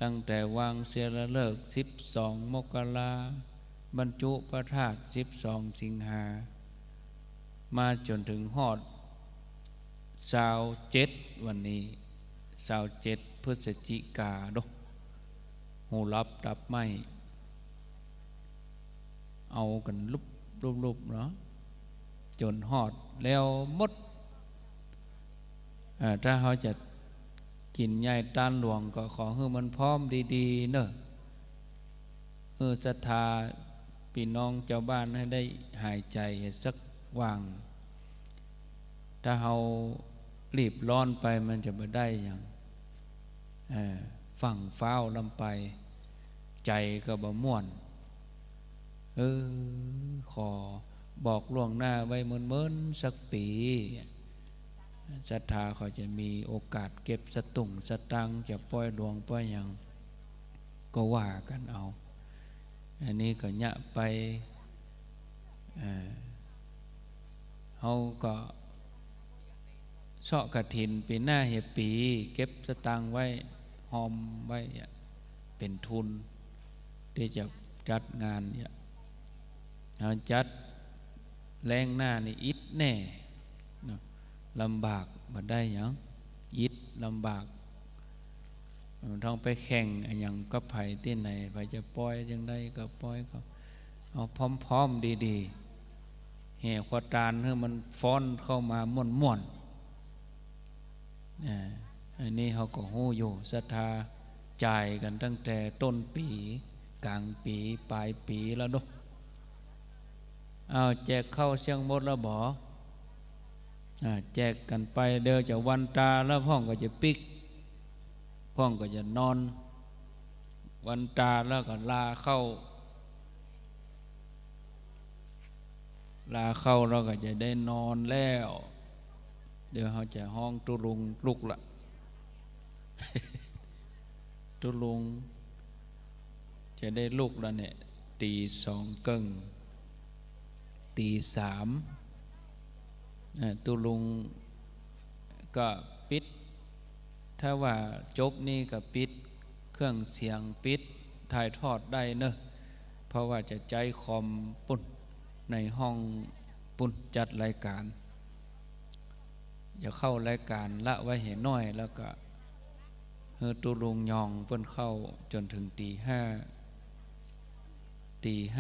ตั้งแต่วางเสียละเลิก12 มกราบรรจุพระธาตุ12 สิงหามาจนถึงฮอด27วันนี้27 พฤศจิกาเนาะหูรับดับไม่เอากันลุบเนาะจนฮอดแล้วหมดถ้าเขาจะกินใหญ่ต้านหลวงก็ขอให้มันพร้อมดีๆเนอะศรัทธาพี่น้องเจ้าบ้านให้ได้หายใจสักว่างถ้าเขารีบร้อนไปมันจะไม่ได้อย่างฝั่งฟ้าวลำไปใจก็บ่ม่วนขอบอกล่วงหน้าไว้เมินสักปีศรัทธาเขาจะมีโอกาสเก็บสตุ้งสตังจะปล่อยดวงปล่อยอย่างก็ว่ากันเอาอันนี้ก็ยะไปเขาก็เสาะกฐินปีหน้าเฮปีเก็บสตังไว้หอมไว้เป็นทุนที่จะจัดงานเนี่ยเอาจัดแรงหน้านี่อิดแน่ลำบากมาได้ยังอิดลำบาก ท้องไปแข่งอย่างก็ไผ่ที่ไหนไผ่จะปล่อยยังได้ก็ปล่อยก็เอาพร้อมๆดีๆแห่ขวดตาลให้มันฟ้อนเข้ามาม่วนๆอันนี้เขาก็หู้อยู่ศรัทธาจ่ายกันตั้งแต่ต้นปีกลางปีปลายปีแล้วดูเอาแจกเข้าเชียงมดแล้วบ่แจกกันไปเดี๋ยวจะวันตาแล้วพ่องก็จะปิกพ่องก็จะนอนวันตาแล้วก็ลาเข้าเราก็จะได้นอนแล้วเดี๋ยวเขาจะห้องตุลุงลุกละ ตุลุงจะได้ลุกแล้วเนี่ยตี2 กึ่งตี3ตุลุงก็ปิดถ้าว่าจบนี่ก็ปิดเครื่องเสียงปิดถ่ายทอดได้เนอะเพราะว่าจะใจคอมปุ่นในห้องปุ่นจัดรายการจะเข้ารายการละไว้เห็นน้อยแล้วก็ตุลุงยองเปิ้นเข้าจนถึงตีห้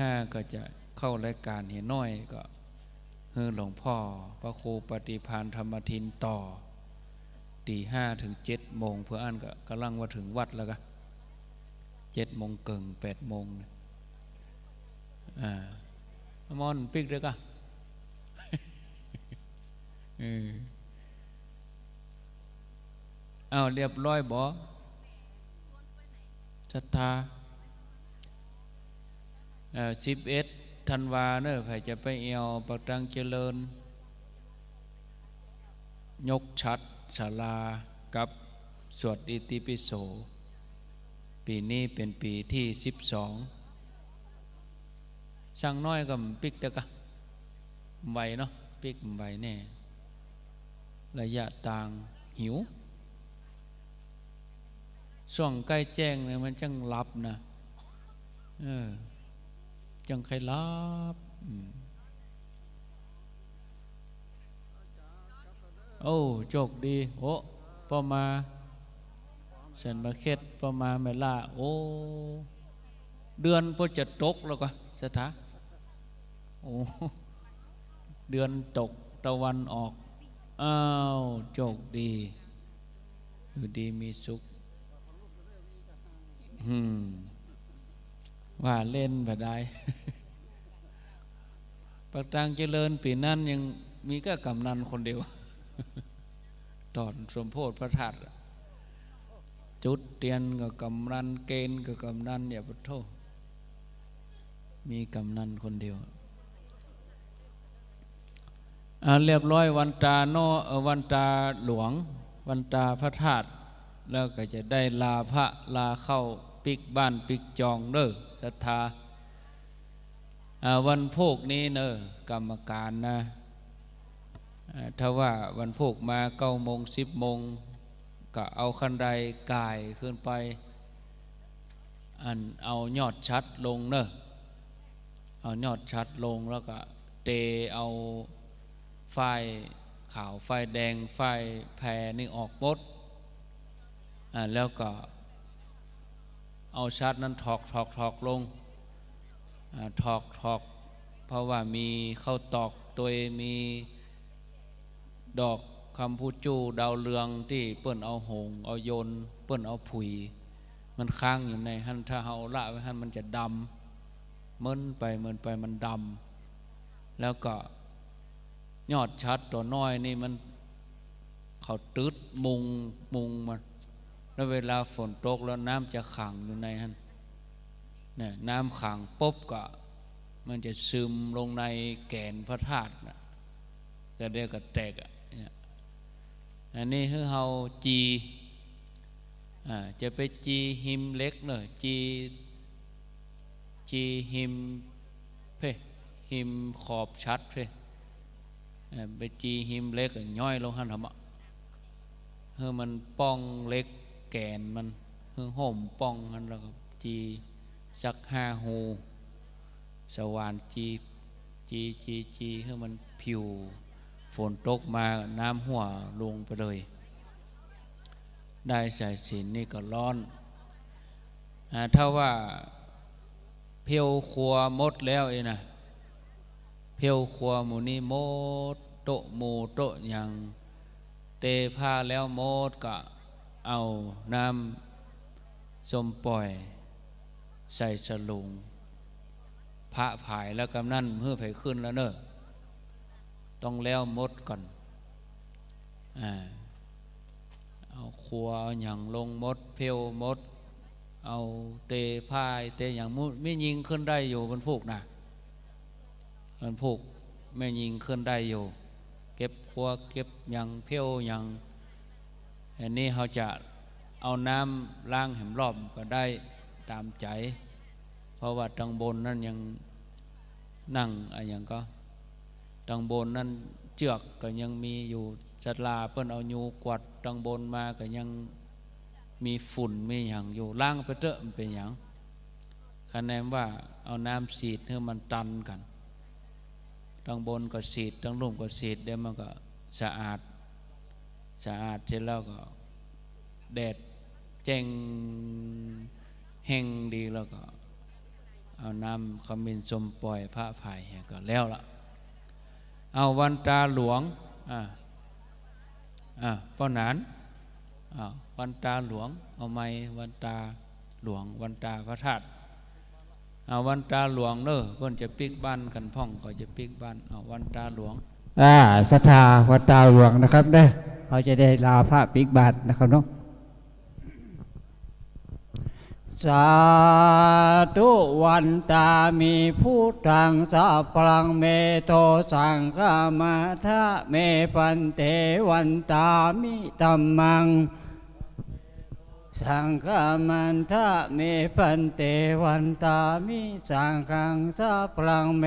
าก็จะเข้ารายการเห็นน้อยก็หลวงพ่อพระครูปฏิภาณธรรมทินต่อตี5 ถึง 7 โมงเพื่ออ่านก็กำลังว่าถึงวัดแล้วก็7 โมงเกิง8 โมงมอนปิกเลยก็เอาเรียบร้อยบ่ศรัทธา11 ธันวาเนอะใครจะไปเอวปักตังเจริญยกชัดศาลากับสวดอิติปิโสปีนี้เป็นปีที่12ช่างน้อยก็ปิกตะกะใบเนาะปิกใบแน่ระยะต่างหิวช่วงใกล้แจ้งเนี่ยมันจังหลับนะจังใครลับโอ้โชคดีโอ้พอมาฉันมาเข็ดพอมาเมล่าโอ้เดือนพอจะตกแล้วก็สถาโอ้เดือนตกตะวันออกอ้าวโชคดีอยู่ดีมีสุขว่าเล่นบ่ได้ ปักตังเจริญปีนั้นยังมีก็กำนันคนเดียว ตอนสมโพธิพระธาตุจุดเตียนกับกำนันเกณฑ์กับกำนันอย่าพุทโธมีกำนันคนเดียวเรียบร้อยวันตาโนวันตาหลวงวันตาพระธาตุแล้วก็จะได้ลาพระลาเข้าปิกบ้านปิกจองเด้อศรัทธาวันโภคนี้เนอะกรรมการนะถ้าว่าวันโภคมา9 โมง 10 โมงก็เอาคันไดกายขึ้นไปเอายอดชัดลงเนอะเอายอดชัดลงแล้วก็เตเอาไฟขาวไฟแดงไฟแพรนี่ออกหมดแล้วก็เอาชัดนั้นถอกลงถอกเพราะว่ามีข้าวตอกตัวมีดอกคำพูจูดาวเรืองที่เปิ้นเอาหงเอาโยนเปิ้นเอาผุยมันค้างอยู่ในหันถ้าเอาละไว้หันมันจะดำเมินไปมันดำแล้วก็ยอดชัดตัวน้อยนี่มันเขาตืดมุงมันแล้วเวลาฝนตกแล้วน้ำจะขังอยู่ในหันเนี่ยน้ำขังปุ๊บก็มันจะซึมลงในแกนพระธาตุนะก็เรียกก็แตกอันนี้คือเฮาจีจะไปจีหิมเล็กเนอะจีหิมหิมขอบชัดไปจีหิมเล็กย่อยลงหันทำมันป้องเล็กแกนมันห่มป้องมันแล้วก็จีสัก5 หูสว่านจีให้มันผิวฝนตกมาน้ำหัวลงไปเลย ได้ใส่ศีลนี่ก็ร้อนถ้าว่าเพียวครัวมดแล้วเองนะเพียวครัวหมูนี่มดโตหมูโตอย่างเตผ้าแล้วมดก็เอาน้ำส้มปล่อยใส่สลุงพระผายแล้วกำนั่นเพื่อไผขึ้นแล้วเนอะต้องแล้วมดก่อนเอาครัวเอาอย่างลงมดเพียวมดเอาเตพายเตอย่างมุไม่ยิงขึ้นได้อยู่มันผูกนะมันผูกไม่ยิงขึ้นได้อยู่เก็บครัวเก็บอย่างเพียวอย่างอันนี้เขาจะเอาน้ำล้างแหมรอบก็ได้ตามใจเพราะว่าตังบนนั่นยังนั่งอะไรอย่างก็ตังบนนั่นเจือกก็ยังมีอยู่จัดลาเปิ้นเอายูกวัดตังบนมาก็ยังมีฝุ่นมีอย่างอยู่ล่างไปเถอะมันเป็นอย่างคะแนนว่าเอาน้ำสีดให้มันตันกันตังบนก็สีดตังลุ่มก็สีดเดี๋ยวมันก็สะอาดเสร็จแล้วก็แดดแจ้งแห้งดีแล้วก็เอาน้ำขมิ้นส้มปล่อยพระภายก็แล้วละเอาวันตาหลวงป้อนานวันตาหลวงเอาไม้วันตาหลวงวันตาพระธาตุวันตาหลวงเนอะเพิ่นจะปิกบ้านกันพ่องก็จะปิกบ้านวันตาหลวงศรัทธาวันตาหลวงนะครับเด้อเขาจะได้ลาพระปิกบาทนะครับเนาะสาธุวันตามีพุทธังสัพพังเมโตสังฆมาทะเมปันเตวันตามิธัมมังสังฆมันทะเมปันเตวันตามิสังฆังสัพพังเม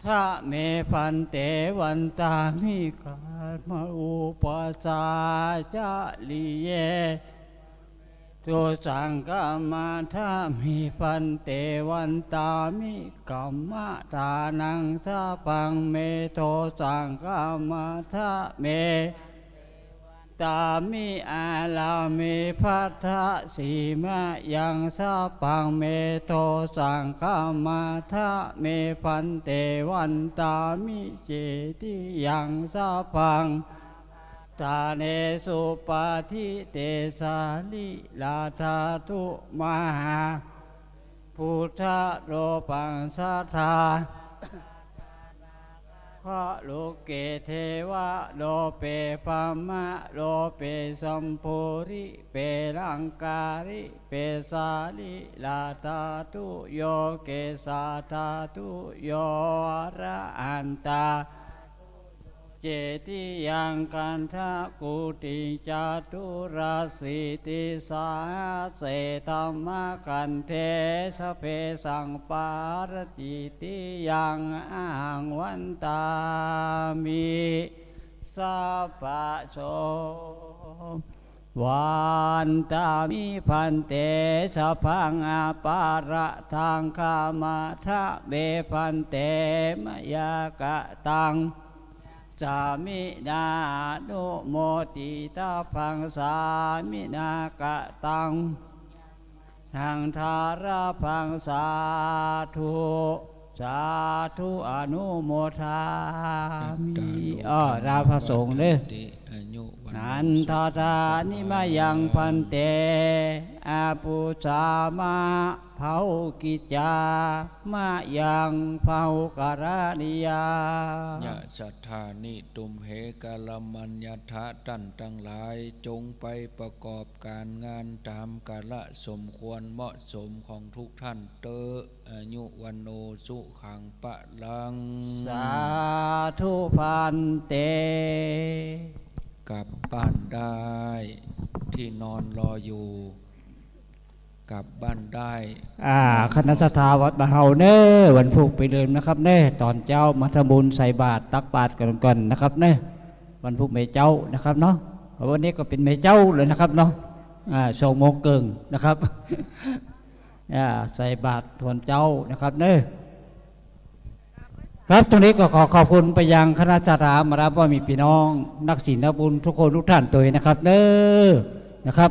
ทะเมปันเตวันตามิกามอุปสาจาลิเยตุสังฆมาทามิปันเตวันตามิกัมมะทานังสัพพังเมโตสังฆมาทาเมตามิอาลามิพัทธะสีมะยังสัพพังเมโตสังฆมาทาเมปันเตวันตามิเจติยังสัพพังตาเนสุปาทิเตสาลิลาธาตุมหาพุทธโลปังสัทธาพระโลเกเทวะโลเปปัมมะโลเปสัมภูริเปรังการิเปสาลิลาธาตุโยเกสาธาตุโยระอันตาเจติยังกันทะกุติจาตุราสิติสาเสธรรมกันเทสเพสังปารติติยังอังวันตามิสัพพะโสวันตามิพันเตสัพพังอาปาระทางคามาทะเบพันเตมยากะตังสามินานุโมติตาพังสามินากะตังหังทาราพังสาธุสาธุอนุโมทามิราพระสงฆ์เด้อนันทาทานิมายังพันเตอาปุสามาเผากิจามายังเผาการณิยายะสัทธานิตุมเหกาลมัญญาทะตันทั้งหลายจงไปประกอบการงานตามกาลสมควรเหมาะสมของทุกท่านเตออายุวันโนสุขังปะลังสาธุพันเตกลับบ้านได้ที่นอนรออยู่กลับบ้านได้คณะสัทธาวัดบ้านเฮาเน้อวันพุธไปเดินนะครับเน้อตอนเจ้ามาทำบุญใส่บาตรตักบาตรกันก่อนนะครับเน้อวันพุธเมเจ้านะครับเนาะวันนี้ก็เป็นเมเจ้าเลยนะครับเนาะ2 โมงเกินนะครับใส่บาตรทวนเจ้านะครับเน้อ ครับตรงนี้ก็ขอขอบคุณไปยังคณะจัตหามารับว่ามีพี่น้อง นักศิลป์นักบุญทุกคนทุกท่านตัวนะครับเด้อนะครับ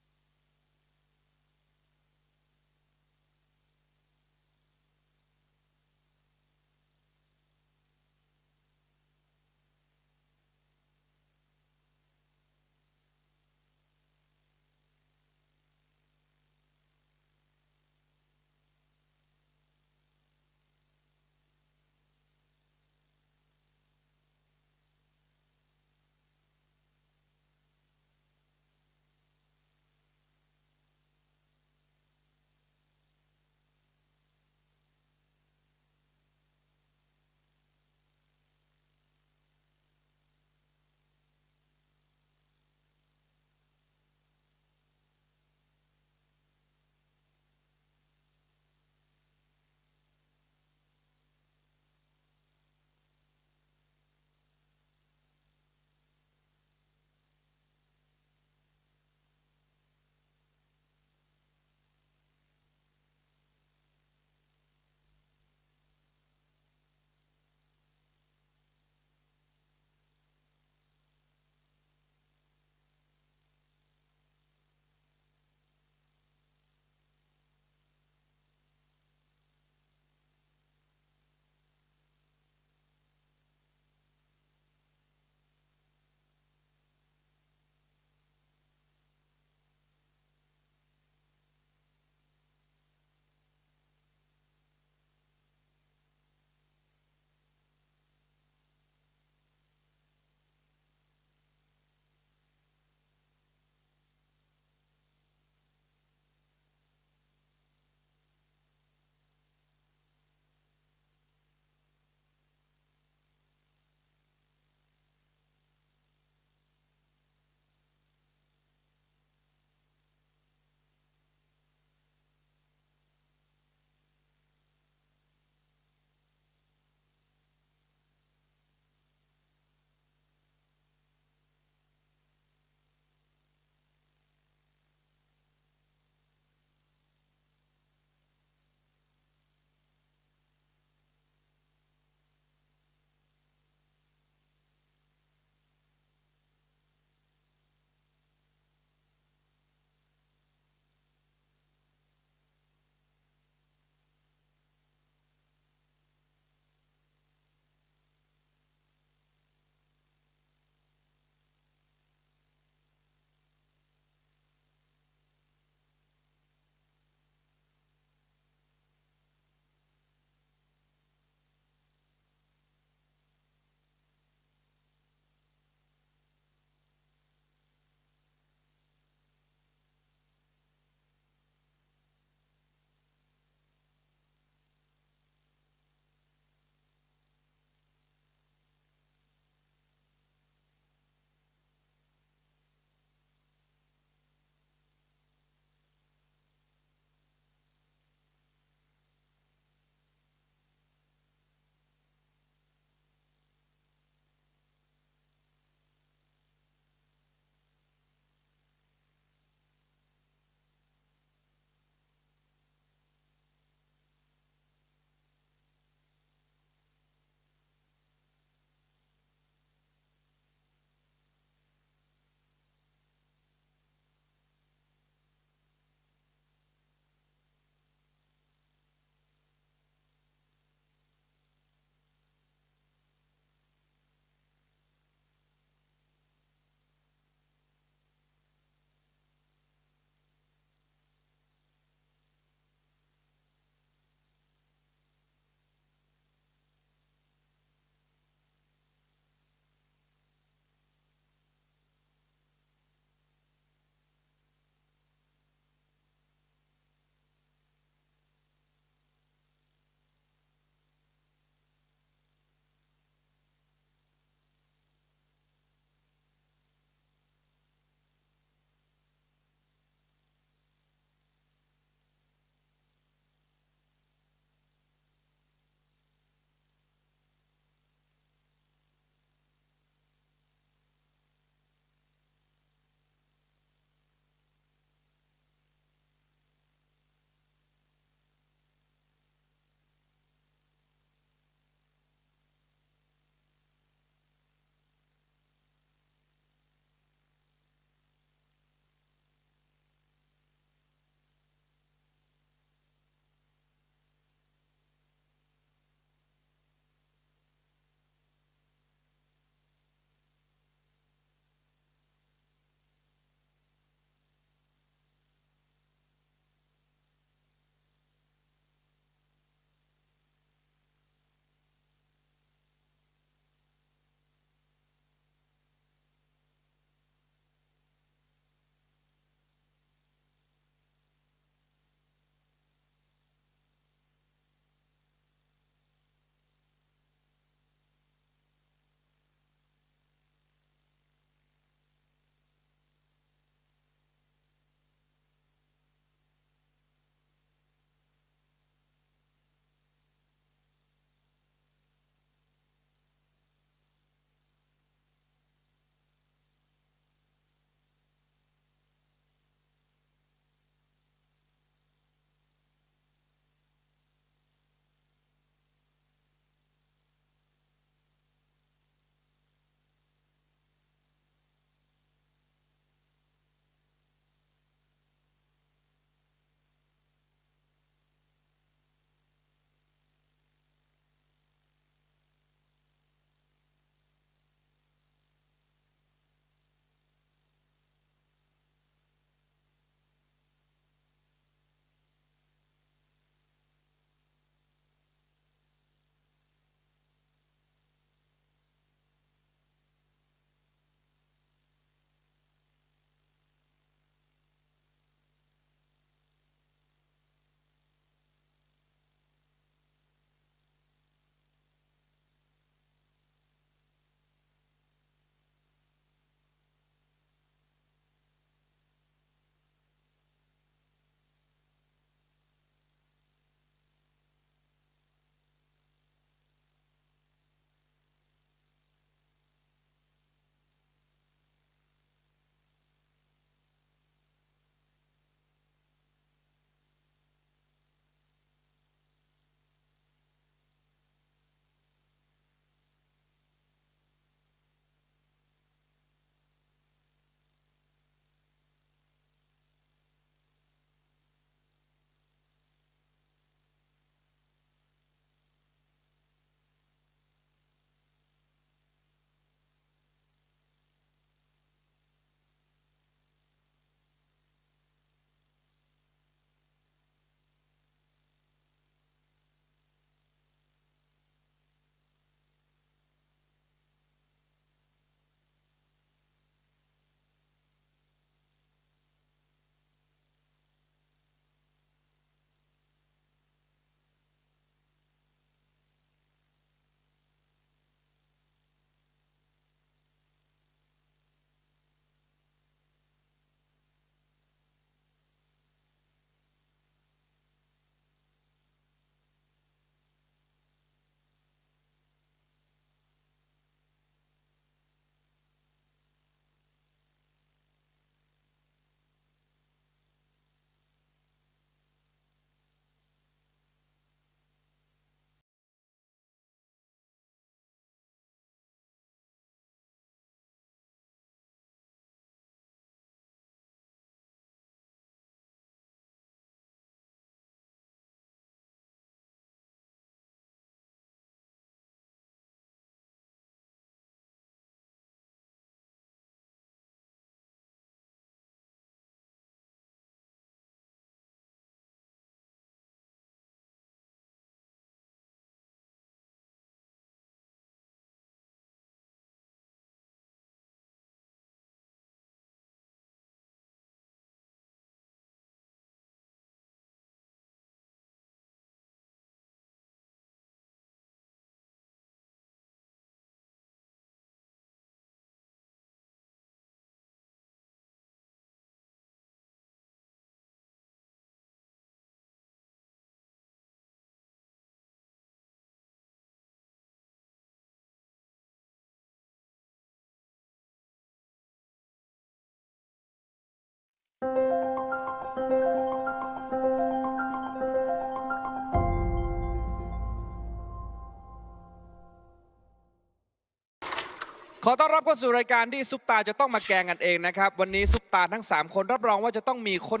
ขอต้อนรับเข้าสู่รายการที่ซุปตาจะต้องมาแกงกันเองนะครับวันนี้ซุปตาทั้ง3คนรับรองว่าจะต้องมีคน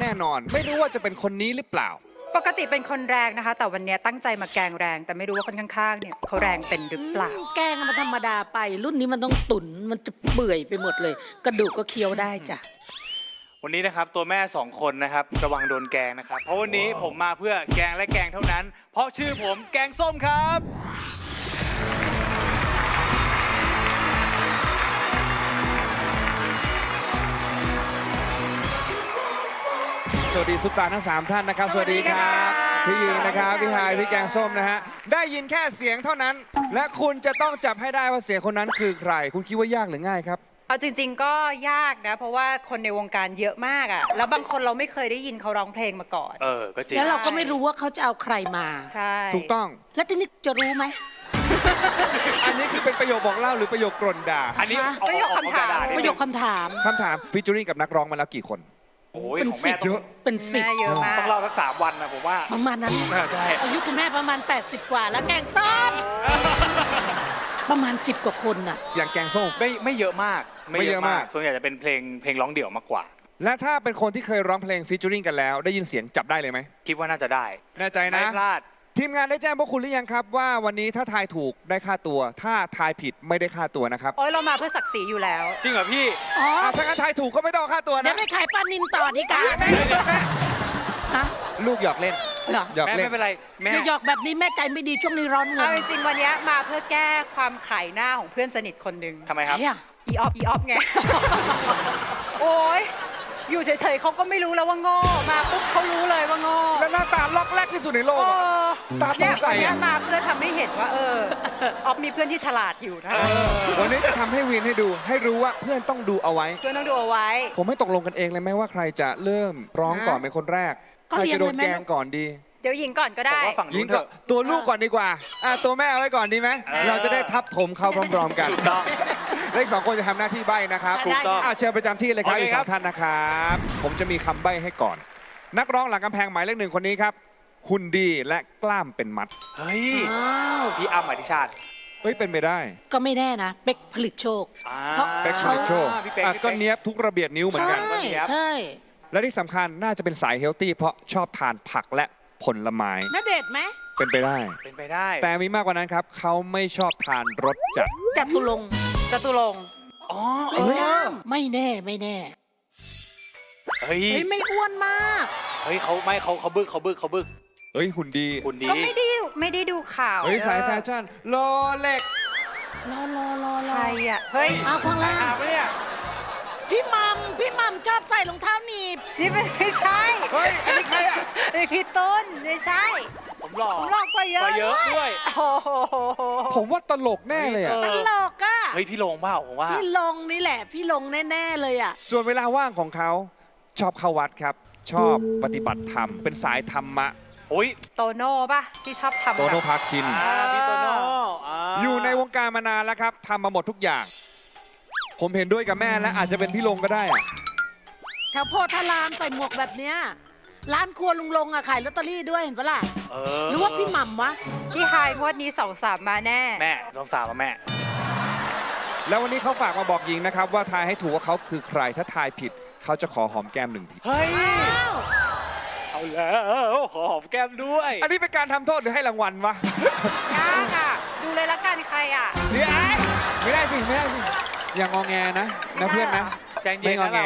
แน่นอน ไม่รู้ว่าจะเป็นคนนี้หรือเปล่าปกติเป็นคนแรงนะคะแต่วันนี้ตั้งใจมาแกงแรงแต่ไม่รู้ว่าคนข้างๆเนี่ยเขาแรงเป็นหรือเปล่าแกงมันธรรมดาไปรุ่นนี้มันต้องตุ๋นมันจะเปื่อยไปหมดเลย กระดูกก็เคี้ยวได้จ้ะวันนี้นะครับตัวแม่2คนนะครับระวังโดนแกงนะครับเพราะวันนี้ผมมาเพื่อแกงและแกงเท่านั้น เพราะชื่อผมแกงส้มครับสวัสดีซุปตาทั้ง3ท่านนะครับสวัสดีครับพี่ยิงนะครับพี่ฮายพี่แกงส้มนะฮะได้ยินแค่เสียงเท่านั้นและคุณจะต้องจับให้ได้ว่าเสียงคนนั้นคือใครคุณคิดว่ายากหรือง่ายครับเอาจริงๆก็ยากนะเพราะว่าคนในวงการเยอะมากอ่ะแล้วบางคนเราไม่เคยได้ยินเขาร้องเพลงมาก่อนก็จริงแล้วเราก็ไม่รู้ว่าเขาจะเอาใครมาใช่ถูกต้องแล้วทีนี้จะรู้ไหม อันนี้คือเป็นประโยคบอกเล่าหรือประโยคกลนด่าอันนี้ประโยคคำถามประโยคคำถามฟีเจอริ่งกับนักร้องมาแล้วกี่คนโอ้ยของแม่เยอะเป็น10เยอะมากต้องเล่าทั้ง3 วันนะผมว่าประมาณนั้นใช่อายุคุณแม่ประมาณ80กว่าแล้วแกงส้มประมาณ10กว่าคนน่ะอย่างแกงส้มไม่เยอะมากไม่เยอะมากส่วนใหญ่จะเป็นเพลงร้องเดี่ยวมากกว่าและถ้าเป็นคนที่เคยร้องเพลงฟีเจอริ่งกันแล้วได้ยินเสียงจับได้เลยไหมคิดว่าน่าจะได้แน่ใจนะไม่พลาดทีมงานได้แจ้งพวกคุณหรือยังครับว่าวันนี้ถ้าทายถูกได้ค่าตัวถ้าทายผิดไม่ได้ค่าตัวนะครับโอ้ยเรามาเพื่อศักดิ์ศรีอยู่แล้วจริงเหรอพี่ถ้าทายถูกก็ไม่ต้องค่าตัวนะเดี๋ยวไปขายปลานินต่อดีกันลูกหยอกเล่นหยอกเล่นไม่เป็นไรแม่หยอกแบบนี้แม่ใจไม่ดีช่วงนี้ร้อนเงินจริงวันนี้มาเพื่อแก้ความขายหน้าของเพื่อนสนิทคนหนึ่งทำไมครับอีออฟไงโอ้ยอยู่เฉยๆเขาก็ไม่รู้แล้วว่าโง่มาปุ๊บเขารู้เลยว่าโง่แล้วหน้าตาล็อกแรกที่สุดในโลกตาต้องใส่มาเพื่อทำให้เห็นว่าออฟมีเพื่อนที่ฉลาดอยู่นะวันนี้จะทำให้วินให้ดูให้รู้ว่าเพื่อนต้องดูเอาไว้เพื่อนต้องดูเอาไว้ผมให้ตกลงกันเองเลยไหมว่าใครจะเริ่มร้องก่อนเป็นคนแรกใครจะโดนแกงก่อนดีเดี๋ยวยิงก่อนก็ได้ยิงก่อนตัวลูกก่อนดีกว่าตัวแม่เอาไว้ก่อนดีไหมเราจะได้ทับถมเขาพร้อมๆกันเลข2คนจะทำหน้าที่ใบ้นะครับถูกต้องเชิญประจำที่เลยครับอีก2ท่านนะครับผมจะมีคำใบ้ให้ก่อนนักร้องหลังกำแพงหมายเลข1คนนี้ครับหุ่นดีและกล้ามเป็นมัดเฮ้ยพี่อ้ำอธิชาติเป็นไปได้ก็ไม่แน่นะเป็กผลิตโชคเป็กผลิตโชคก็เนี้ยทุกระเบียดนิ้วเหมือนกันใช่และที่สำคัญน่าจะเป็นสายเฮลตี้เพราะชอบทานผักและผลไม้น่าเด็ดไหมเป็นไปได้แต่มีมากกว่านั้นครับเขาไม่ชอบทานรสจัดจตุรงไม่แน่เฮ้ยไม่อ้วนมากเฮ้ยเขาบึกหุ่นดีก็ไม่ได้ดูข่าวสายแฟชั่นรอเล็กใครอ่ะเฮ้ยเอาข้างล่างเนี่ยพี่มัมชอบใส่รองเท้าหนีบนี่ไม่ใช่เฮ้ยอันนี้ใครอ่ะพี่ต้นไม่ใช่ผมหล่อกว่าเยอะด้วยผมว่าตลกแน่เลยอ่ะตลกอ่ะเฮ้ยพี่ลงเปล่าผมว่าพี่ลงนี่แหละพี่ลงแน่ๆเลยอ่ะส่วนเวลาว่างของเขาชอบเข้าวัดครับชอบปฏิบัติธรรมเป็นสายธรรมะโตโน่ป่ะที่ชอบทำโตโน่พาคินพี่โตโน่อยู่ในวงการมานานแล้วครับทำมาหมดทุกอย่างผมเห็นด้วยกับแม่และอาจจะเป็นพี่ลงก็ได้อะแถวโพธารามใส่หมวกแบบเนี้ยร้านครัวลุงลงขายลอตเตอรี่ด้วยเห็นปะล่ะหรือว่าพี่หม่ำวะพี่ไฮงวดนี้2-3มาแน่แม่2-3มาแม่แล้ววันนี้เขาฝากมาบอกหญิงนะครับว่าทายให้ถูกว่าเขาคือใครถ้าทายผิดเขาจะขอหอมแก้ม1 ทีเฮ้ยเอาแล้วขอหอมแก้มด้วยอันนี้เป็นการทำโทษหรือให้รางวัลวะยากอ่ะดูเลยละกันใครอ่ะไม่ได้สิอย่างงอแงนะเพื่อนนะไม่งอแง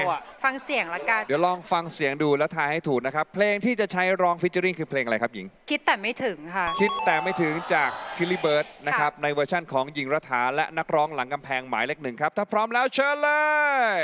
ฟังเสียงละกันเดี๋ยวลองฟังเสียงดูแล้วทายให้ถูกนะครับเพลงที่จะใช้ร้องฟีเจอริ่งคือเพลงอะไรครับหญิงคิดแต่ไม่ถึงค่ะคิดแต่ไม่ถึงจากชิลลี่เบิร์ดนะครับในเวอร์ชั่นของหญิงรัฐาและนักร้องหลังกำแพงหมายเลข1ครับถ้าพร้อมแล้วเชิญเลย